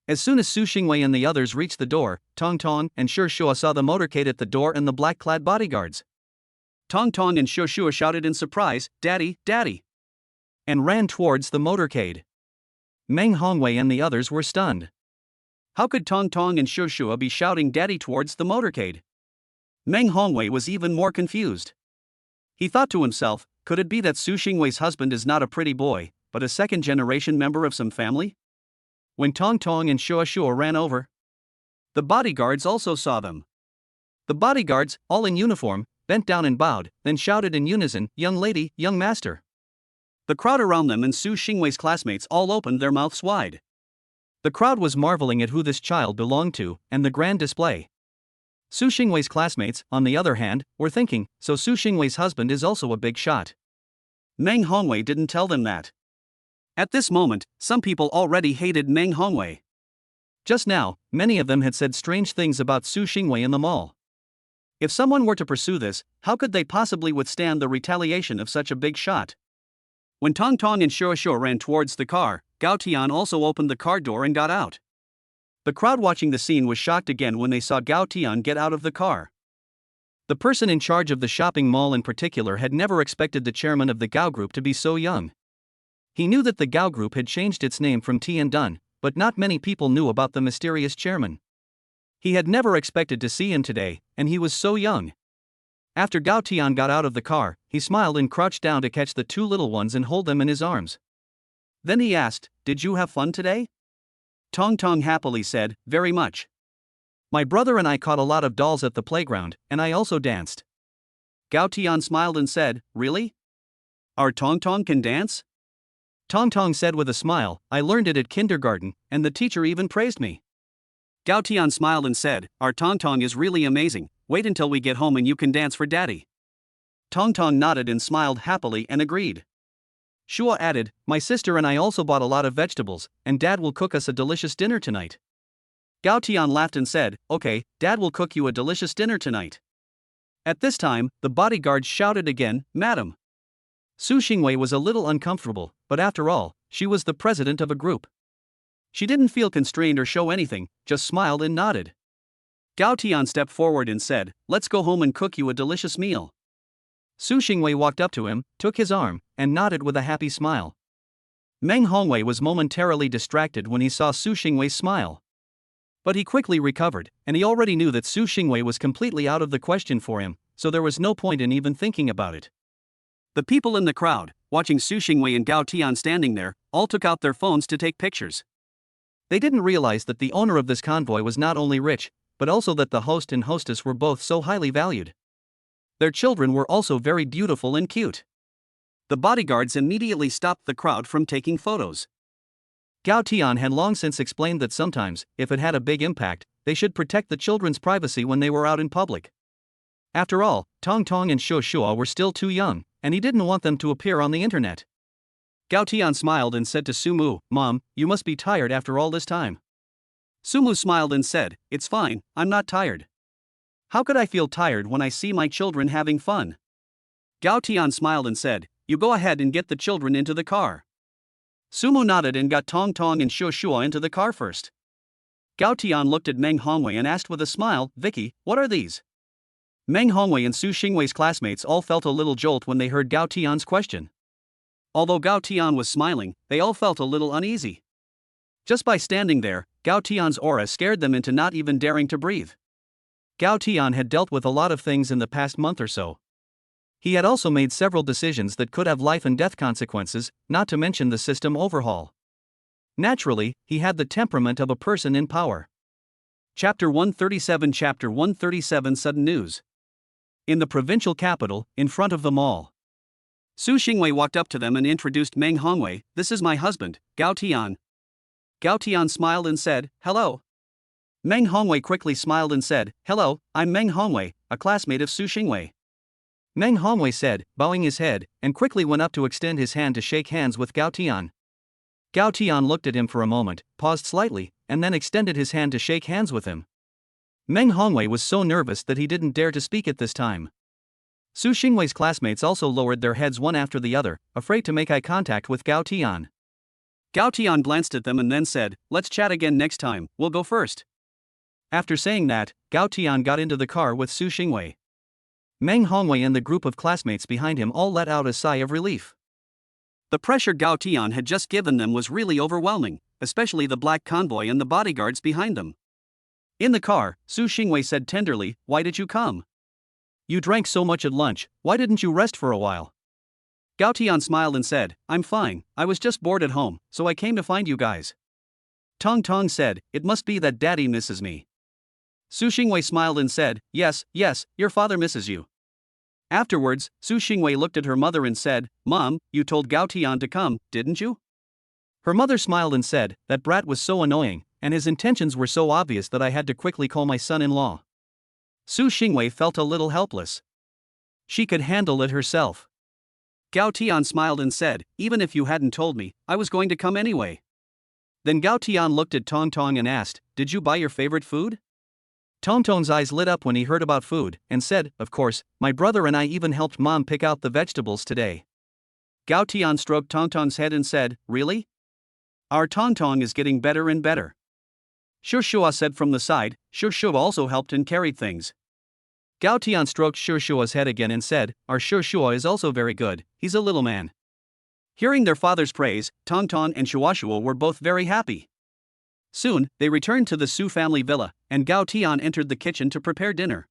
As soon as Su Xingwei and the others reached the door, Tong Tong and Shu Shua saw the motorcade at the door and the black-clad bodyguards. Tong Tong and Shu Shua shouted in surprise, "Daddy, Daddy!" and ran towards the motorcade. Meng Hongwei and the others were stunned. How could Tong Tong and Shu Shua be shouting "Daddy" towards the motorcade? Meng Hongwei was even more confused. He thought to himself, could it be that Su Xingwei's husband is not a pretty boy, but a second-generation member of some family? When Tong Tong and Shua Shua ran over, the bodyguards also saw them. The bodyguards, all in uniform, bent down and bowed, then shouted in unison, "Young lady, young master." The crowd around them and Su Xingwei's classmates all opened their mouths wide. The crowd was marveling at who this child belonged to, and the grand display. Su Xingwei's classmates, on the other hand, were thinking, so Su Xingwei's husband is also a big shot. Meng Hongwei didn't tell them that. At this moment, some people already hated Meng Hongwei. Just now, many of them had said strange things about Su Xingwei in the mall. If someone were to pursue this, how could they possibly withstand the retaliation of such a big shot? When Tong Tong and Shua Shua ran towards the car, Gao Tian also opened the car door and got out. The crowd watching the scene was shocked again when they saw Gao Tian get out of the car. The person in charge of the shopping mall in particular had never expected the chairman of the Gao Group to be so young. He knew that the Gao Group had changed its name from Tian Dun, but not many people knew about the mysterious chairman. He had never expected to see him today, and he was so young. After Gao Tian got out of the car, he smiled and crouched down to catch the two little ones and hold them in his arms. Then he asked, "Did you have fun today?" Tong Tong happily said, "Very much. My brother and I caught a lot of dolls at the playground, and I also danced." Gao Tian smiled and said, "Really? Our Tong Tong can dance?" Tong Tong said with a smile, "I learned it at kindergarten, and the teacher even praised me." Gao Tian smiled and said, "Our Tong Tong is really amazing, wait until we get home and you can dance for Daddy." Tong Tong nodded and smiled happily and agreed. Shua added, my sister and I also bought a lot of vegetables, and Dad will cook us a delicious dinner tonight. Gao Tian laughed and said, okay, Dad will cook you a delicious dinner tonight. At this time, the bodyguard shouted again, Madam. Su Xingwei was a little uncomfortable, but after all, she was the president of a group. She didn't feel constrained or show anything, just smiled and nodded. Gao Tian stepped forward and said, let's go home and cook you a delicious meal. Su Xingwei walked up to him, took his arm, and nodded with a happy smile. Meng Hongwei was momentarily distracted when he saw Su Xingwei's smile. But he quickly recovered, and he already knew that Su Xingwei was completely out of the question for him, so there was no point in even thinking about it. The people in the crowd, watching Su Xingwei and Gao Tian standing there, all took out their phones to take pictures. They didn't realize that the owner of this convoy was not only rich, but also that the host and hostess were both so highly valued. Their children were also very beautiful and cute. The bodyguards immediately stopped the crowd from taking photos. Gao Tian had long since explained that sometimes, if it had a big impact, they should protect the children's privacy when they were out in public. After all, Tong Tong and Shuo Shuo were still too young, and he didn't want them to appear on the internet. Gao Tian smiled and said to Sumu, Mom, you must be tired after all this time. Sumu smiled and said, it's fine, I'm not tired. How could I feel tired when I see my children having fun? Gao Tian smiled and said, you go ahead and get the children into the car. Sumu nodded and got Tong Tong and Shuo Shuo into the car first. Gao Tian looked at Meng Hongwei and asked with a smile, Vicky, what are these? Meng Hongwei and Su Xingwei's classmates all felt a little jolt when they heard Gao Tian's question. Although Gao Tian was smiling, they all felt a little uneasy. Just by standing there, Gao Tian's aura scared them into not even daring to breathe. Gao Tian had dealt with a lot of things in the past month or so. He had also made several decisions that could have life and death consequences, not to mention the system overhaul. Naturally, he had the temperament of a person in power. Chapter 137 Sudden News. In the provincial capital, in front of the mall. Su Xingwei walked up to them and introduced Meng Hongwei, this is my husband, Gao Tian. Gao Tian smiled and said, hello. Meng Hongwei quickly smiled and said, hello, I'm Meng Hongwei, a classmate of Su Xingwei. Meng Hongwei said, bowing his head, and quickly went up to extend his hand to shake hands with Gao Tian. Gao Tian looked at him for a moment, paused slightly, and then extended his hand to shake hands with him. Meng Hongwei was so nervous that he didn't dare to speak at this time. Su Xingwei's classmates also lowered their heads one after the other, afraid to make eye contact with Gao Tian. Gao Tian glanced at them and then said, let's chat again next time, we'll go first. After saying that, Gao Tian got into the car with Su Xingwei. Meng Hongwei and the group of classmates behind him all let out a sigh of relief. The pressure Gao Tian had just given them was really overwhelming, especially the black convoy and the bodyguards behind them. In the car, Su Xingwei said tenderly, why did you come? You drank so much at lunch, why didn't you rest for a while? Gao Tian smiled and said, I'm fine, I was just bored at home, so I came to find you guys. Tong Tong said, it must be that Daddy misses me. Su Xingwei smiled and said, yes, your father misses you. Afterwards, Su Xingwei looked at her mother and said, Mom, you told Gao Tian to come, didn't you? Her mother smiled and said, that brat was so annoying, and his intentions were so obvious that I had to quickly call my son-in-law. Su Xingwei felt a little helpless. She could handle it herself. Gao Tian smiled and said, even if you hadn't told me, I was going to come anyway. Then Gao Tian looked at Tong Tong and asked, did you buy your favorite food? Tong Tong's eyes lit up when he heard about food, and said, of course, my brother and I even helped Mom pick out the vegetables today. Gao Tian stroked Tong Tong's head and said, really? Our Tong Tong is getting better and better. Shuo Shuo said from the side, Shuo Shuo also helped and carried things. Gao Tian stroked Shuo Shuo's head again and said, our Shuo Shuo is also very good, he's a little man. Hearing their father's praise, Tong Tong and Shuo Shuo were both very happy. Soon, they returned to the Su family villa, and Gao Tian entered the kitchen to prepare dinner.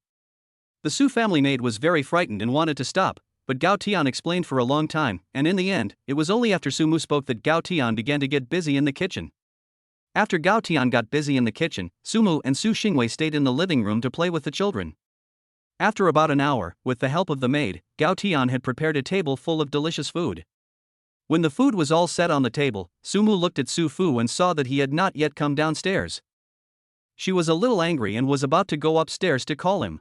The Su family maid was very frightened and wanted to stop, but Gao Tian explained for a long time, and in the end, it was only after Su Mu spoke that Gao Tian began to get busy in the kitchen. After Gao Tian got busy in the kitchen, Su Mu and Su Xingwei stayed in the living room to play with the children. After about an hour, with the help of the maid, Gao Tian had prepared a table full of delicious food. When the food was all set on the table, Su Mu looked at Su Fu and saw that he had not yet come downstairs. She was a little angry and was about to go upstairs to call him.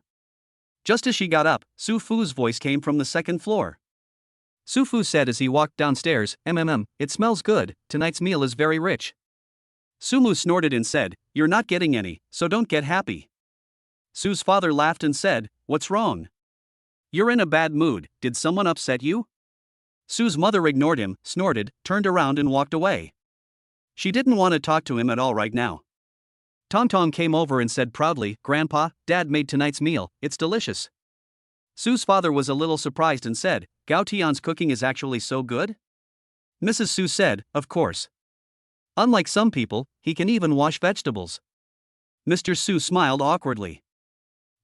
Just as she got up, Su Fu's voice came from the second floor. Su Fu said as he walked downstairs, it smells good, tonight's meal is very rich. Sumu snorted and said, you're not getting any, so don't get happy. Su's father laughed and said, what's wrong? You're in a bad mood, did someone upset you? Su's mother ignored him, snorted, turned around and walked away. She didn't want to talk to him at all right now. Tong Tong came over and said proudly, Grandpa, Dad made tonight's meal, it's delicious. Su's father was a little surprised and said, Gao Tian's cooking is actually so good? Mrs. Su said, of course. Unlike some people, he can even wash vegetables. Mr. Su smiled awkwardly.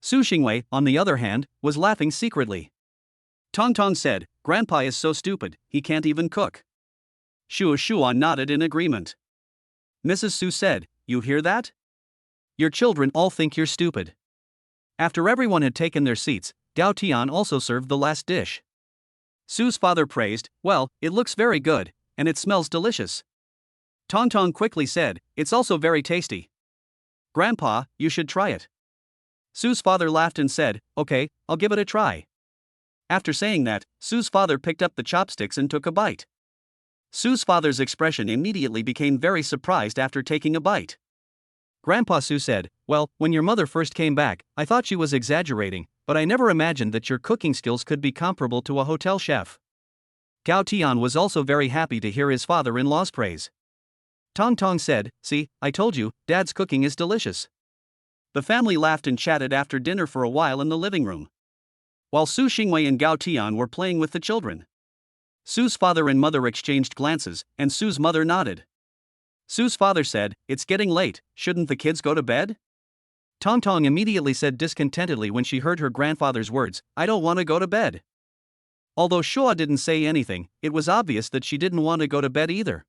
Su Xingwei, on the other hand, was laughing secretly. Tong Tong said, Grandpa is so stupid, he can't even cook. Shu Shuan nodded in agreement. Mrs. Su said, you hear that? Your children all think you're stupid. After everyone had taken their seats, Gao Tian also served the last dish. Su's father praised, well, it looks very good, and it smells delicious. Tong Tong quickly said, it's also very tasty. Grandpa, you should try it. Su's father laughed and said, okay, I'll give it a try. After saying that, Su's father picked up the chopsticks and took a bite. Su's father's expression immediately became very surprised after taking a bite. Grandpa Su said, well, when your mother first came back, I thought she was exaggerating, but I never imagined that your cooking skills could be comparable to a hotel chef. Gao Tian was also very happy to hear his father-in-law's praise. Tong Tong said, see, I told you, Dad's cooking is delicious. The family laughed and chatted after dinner for a while in the living room. While Su Xingwei and Gao Tian were playing with the children. Su's father and mother exchanged glances, and Su's mother nodded. Su's father said, it's getting late, shouldn't the kids go to bed? Tong Tong immediately said discontentedly when she heard her grandfather's words, I don't want to go to bed. Although Shua didn't say anything, it was obvious that she didn't want to go to bed either.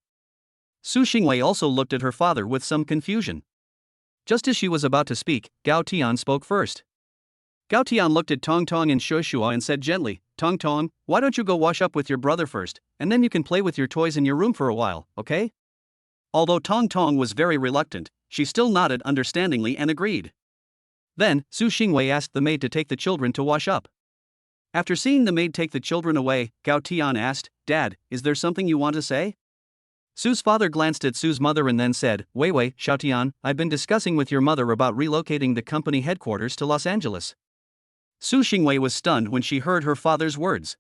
Su Xingwei also looked at her father with some confusion. Just as she was about to speak, Gao Tian spoke first. Gao Tian looked at Tong Tong and Shua and said gently, Tong Tong, why don't you go wash up with your brother first, and then you can play with your toys in your room for a while, okay? Although Tong Tong was very reluctant, she still nodded understandingly and agreed. Then, Su Xingwei asked the maid to take the children to wash up. After seeing the maid take the children away, Gao Tian asked, Dad, is there something you want to say? Su's father glanced at Su's mother and then said, Wei, Xiaotian, I've been discussing with your mother about relocating the company headquarters to Los Angeles. Su Xingwei was stunned when she heard her father's words.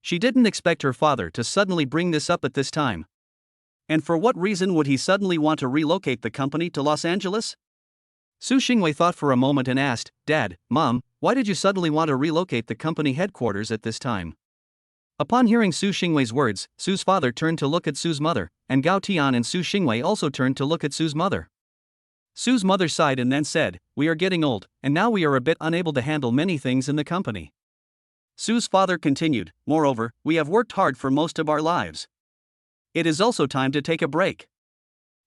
She didn't expect her father to suddenly bring this up at this time. And for what reason would he suddenly want to relocate the company to Los Angeles? Su Xingwei thought for a moment and asked, Dad, Mom, why did you suddenly want to relocate the company headquarters at this time? Upon hearing Su Xingwei's words, Su's father turned to look at Su's mother, and Gao Tian and Su Xingwei also turned to look at Su's mother. Su's mother sighed and then said, we are getting old, and now we are a bit unable to handle many things in the company. Su's father continued, moreover, we have worked hard for most of our lives. It is also time to take a break.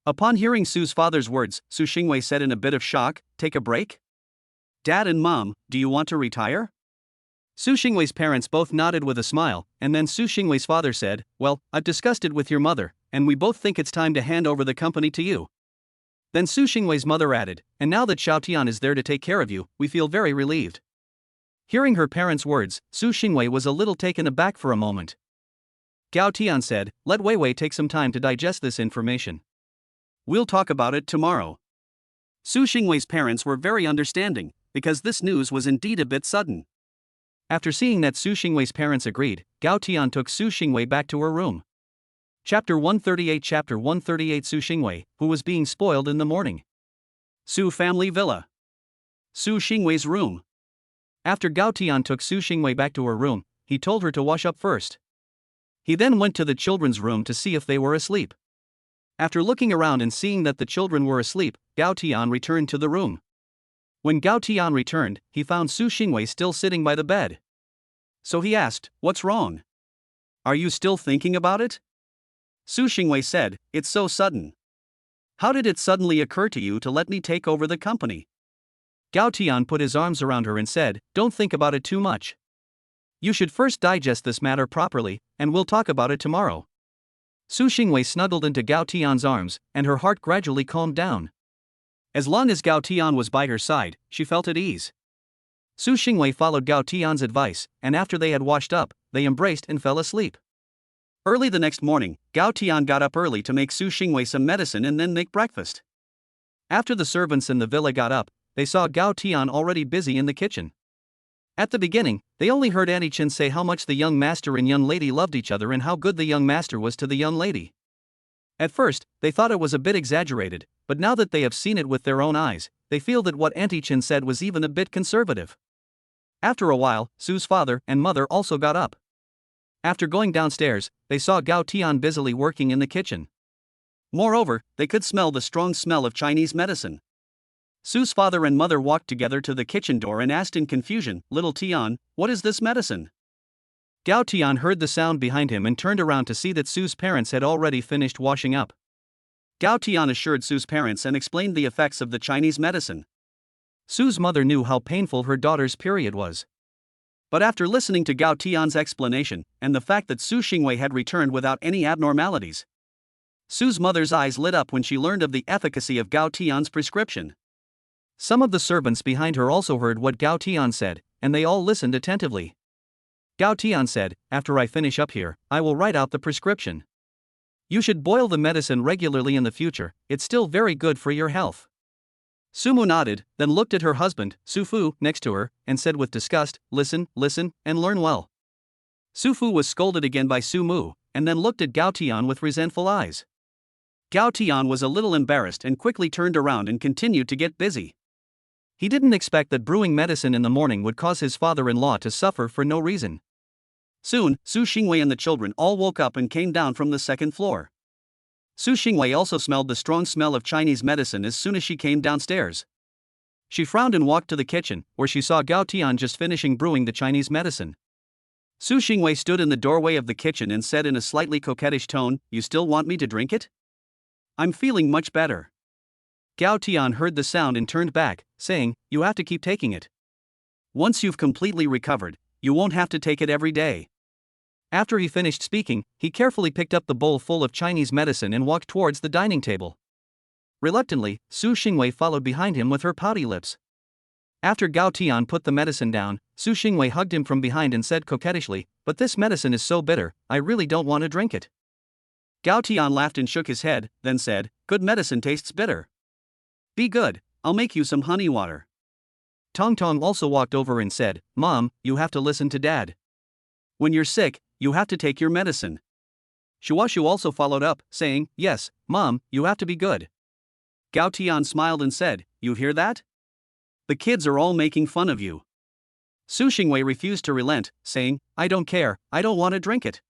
Upon hearing Su's father's words, Su Xingwei said in a bit of shock, take a break? Dad and Mom, do you want to retire? Su Xingwei's parents both nodded with a smile, and then Su Xingwei's father said, well, I've discussed it with your mother, and we both think it's time to hand over the company to you. Then Su Xingwei's mother added, and now that Xiaotian is there to take care of you, we feel very relieved. Hearing her parents' words, Su Xingwei was a little taken aback for a moment. Gao Tian said, let Wei take some time to digest this information. We'll talk about it tomorrow. Su Xingwei's parents were very understanding, because this news was indeed a bit sudden. After seeing that Su Xingwei's parents agreed, Gao Tian took Su Xingwei back to her room. Chapter 138 Su Xingwei, who was being spoiled in the morning. Su family villa. Su Xingwei's room. After Gao Tian took Su Xingwei back to her room, he told her to wash up first. He then went to the children's room to see if they were asleep. After looking around and seeing that the children were asleep, Gao Tian returned to the room. When Gao Tian returned, he found Su Xingwei still sitting by the bed. So he asked, what's wrong? Are you still thinking about it? Su Xingwei said, it's so sudden. How did it suddenly occur to you to let me take over the company? Gao Tian put his arms around her and said, don't think about it too much. You should first digest this matter properly, and we'll talk about it tomorrow. Su Xingwei snuggled into Gao Tian's arms, and her heart gradually calmed down. As long as Gao Tian was by her side, she felt at ease. Su Xingwei followed Gao Tian's advice, and after they had washed up, they embraced and fell asleep. Early the next morning, Gao Tian got up early to make Su Xingwei some medicine and then make breakfast. After the servants in the villa got up, they saw Gao Tian already busy in the kitchen. At the beginning, they only heard Auntie Chen say how much the young master and young lady loved each other and how good the young master was to the young lady. At first, they thought it was a bit exaggerated, but now that they have seen it with their own eyes, they feel that what Auntie Chen said was even a bit conservative. After a while, Su's father and mother also got up. After going downstairs, they saw Gao Tian busily working in the kitchen. Moreover, they could smell the strong smell of Chinese medicine. Su's father and mother walked together to the kitchen door and asked in confusion, "Little Tian, what is this medicine?" Gao Tian heard the sound behind him and turned around to see that Su's parents had already finished washing up. Gao Tian assured Su's parents and explained the effects of the Chinese medicine. Su's mother knew how painful her daughter's period was. But after listening to Gao Tian's explanation, and the fact that Su Xingwei had returned without any abnormalities, Su's mother's eyes lit up when she learned of the efficacy of Gao Tian's prescription. Some of the servants behind her also heard what Gao Tian said, and they all listened attentively. Gao Tian said, "After I finish up here, I will write out the prescription. You should boil the medicine regularly in the future, it's still very good for your health." Sumu nodded, then looked at her husband, Su Fu, next to her, and said with disgust, "Listen, and learn well." Su Fu was scolded again by Su Mu, and then looked at Gao Tian with resentful eyes. Gao Tian was a little embarrassed and quickly turned around and continued to get busy. He didn't expect that brewing medicine in the morning would cause his father-in-law to suffer for no reason. Soon, Su Xingwei and the children all woke up and came down from the second floor. Su Xingwei also smelled the strong smell of Chinese medicine as soon as she came downstairs. She frowned and walked to the kitchen, where she saw Gao Tian just finishing brewing the Chinese medicine. Su Xingwei stood in the doorway of the kitchen and said in a slightly coquettish tone, "You still want me to drink it? I'm feeling much better." Gao Tian heard the sound and turned back, saying, "You have to keep taking it. Once you've completely recovered, you won't have to take it every day." After he finished speaking, he carefully picked up the bowl full of Chinese medicine and walked towards the dining table. Reluctantly, Su Xingwei followed behind him with her pouty lips. After Gao Tian put the medicine down, Su Xingwei hugged him from behind and said coquettishly, "But this medicine is so bitter, I really don't want to drink it." Gao Tian laughed and shook his head, then said, "Good medicine tastes bitter. Be good, I'll make you some honey water." Tong Tong also walked over and said, "Mom, you have to listen to Dad. When you're sick, you have to take your medicine." Shuashu also followed up, saying, "Yes, Mom, you have to be good." Gao Tian smiled and said, "You hear that? The kids are all making fun of you." Su Xingwei refused to relent, saying, "I don't care, I don't want to drink it."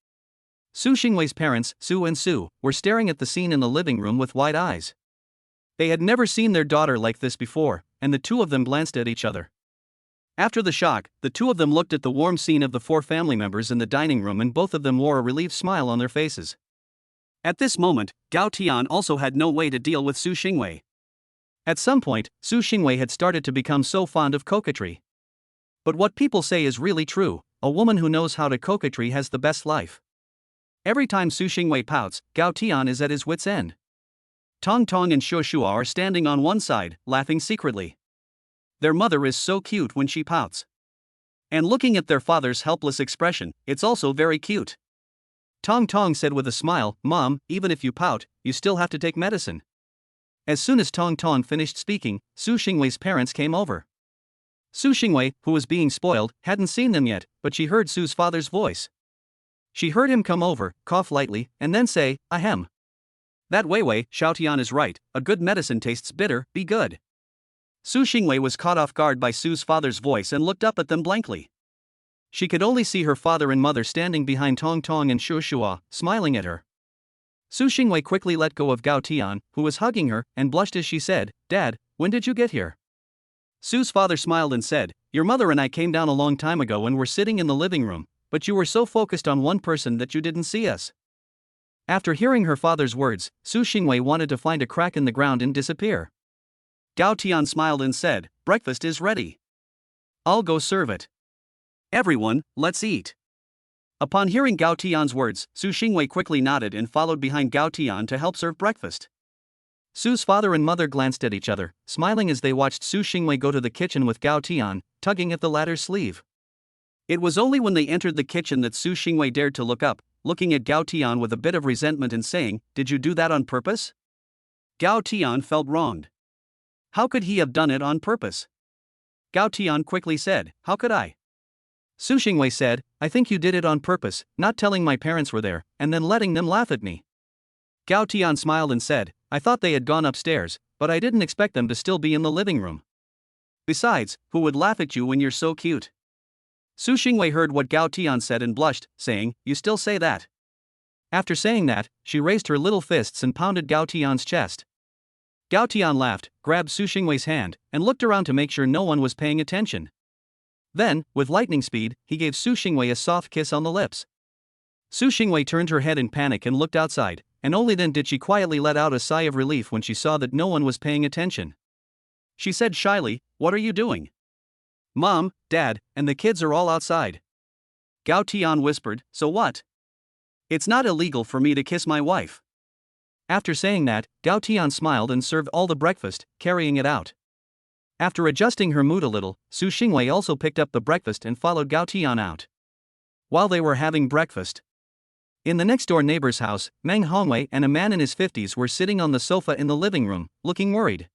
Su Xingwei's parents, Su and Su, were staring at the scene in the living room with wide eyes. They had never seen their daughter like this before, and the two of them glanced at each other. After the shock, the two of them looked at the warm scene of the four family members in the dining room and both of them wore a relieved smile on their faces. At this moment, Gao Tian also had no way to deal with Su Xingwei. At some point, Su Xingwei had started to become so fond of coquetry. But what people say is really true, a woman who knows how to coquetry has the best life. Every time Su Xingwei pouts, Gao Tian is at his wit's end. Tong Tong and Shuashua are standing on one side, laughing secretly. Their mother is so cute when she pouts. And looking at their father's helpless expression, it's also very cute. Tong Tong said with a smile, "Mom, even if you pout, you still have to take medicine." As soon as Tong Tong finished speaking, Su Xingwei's parents came over. Su Xingwei, who was being spoiled, hadn't seen them yet, but she heard Su's father's voice. She heard him come over, cough lightly, and then say, "Ahem. That Weiwei, Xiaotian is right, a good medicine tastes bitter, be good." Su Xingwei was caught off guard by Su's father's voice and looked up at them blankly. She could only see her father and mother standing behind Tong Tong and Shuashua, smiling at her. Su Xingwei quickly let go of Gao Tian, who was hugging her, and blushed as she said, "Dad, when did you get here?" Su's father smiled and said, "Your mother and I came down a long time ago and were sitting in the living room, but you were so focused on one person that you didn't see us." After hearing her father's words, Su Xingwei wanted to find a crack in the ground and disappear. Gao Tian smiled and said, "Breakfast is ready. I'll go serve it. Everyone, let's eat." Upon hearing Gao Tian's words, Su Xingwei quickly nodded and followed behind Gao Tian to help serve breakfast. Su's father and mother glanced at each other, smiling as they watched Su Xingwei go to the kitchen with Gao Tian, tugging at the latter's sleeve. It was only when they entered the kitchen that Su Xingwei dared to look up, looking at Gao Tian with a bit of resentment and saying, "Did you do that on purpose?" Gao Tian felt wronged. How could he have done it on purpose? Gao Tian quickly said, "How could I?" Su Xingwei said, "I think you did it on purpose, not telling my parents were there, and then letting them laugh at me." Gao Tian smiled and said, "I thought they had gone upstairs, but I didn't expect them to still be in the living room. Besides, who would laugh at you when you're so cute?" Su Xingwei heard what Gao Tian said and blushed, saying, "You still say that?" After saying that, she raised her little fists and pounded Gao Tian's chest. Gao Tian laughed, grabbed Su Xingwei's hand, and looked around to make sure no one was paying attention. Then, with lightning speed, he gave Su Xingwei a soft kiss on the lips. Su Xingwei turned her head in panic and looked outside, and only then did she quietly let out a sigh of relief when she saw that no one was paying attention. She said shyly, "What are you doing?" "Mom, Dad, and the kids are all outside." Gao Tian whispered, "So what? It's not illegal for me to kiss my wife." After saying that, Gao Tian smiled and served all the breakfast, carrying it out. After adjusting her mood a little, Su Xingwei also picked up the breakfast and followed Gao Tian out. While they were having breakfast, in the next-door neighbor's house, Meng Hongwei and a man in his 50s were sitting on the sofa in the living room, looking worried.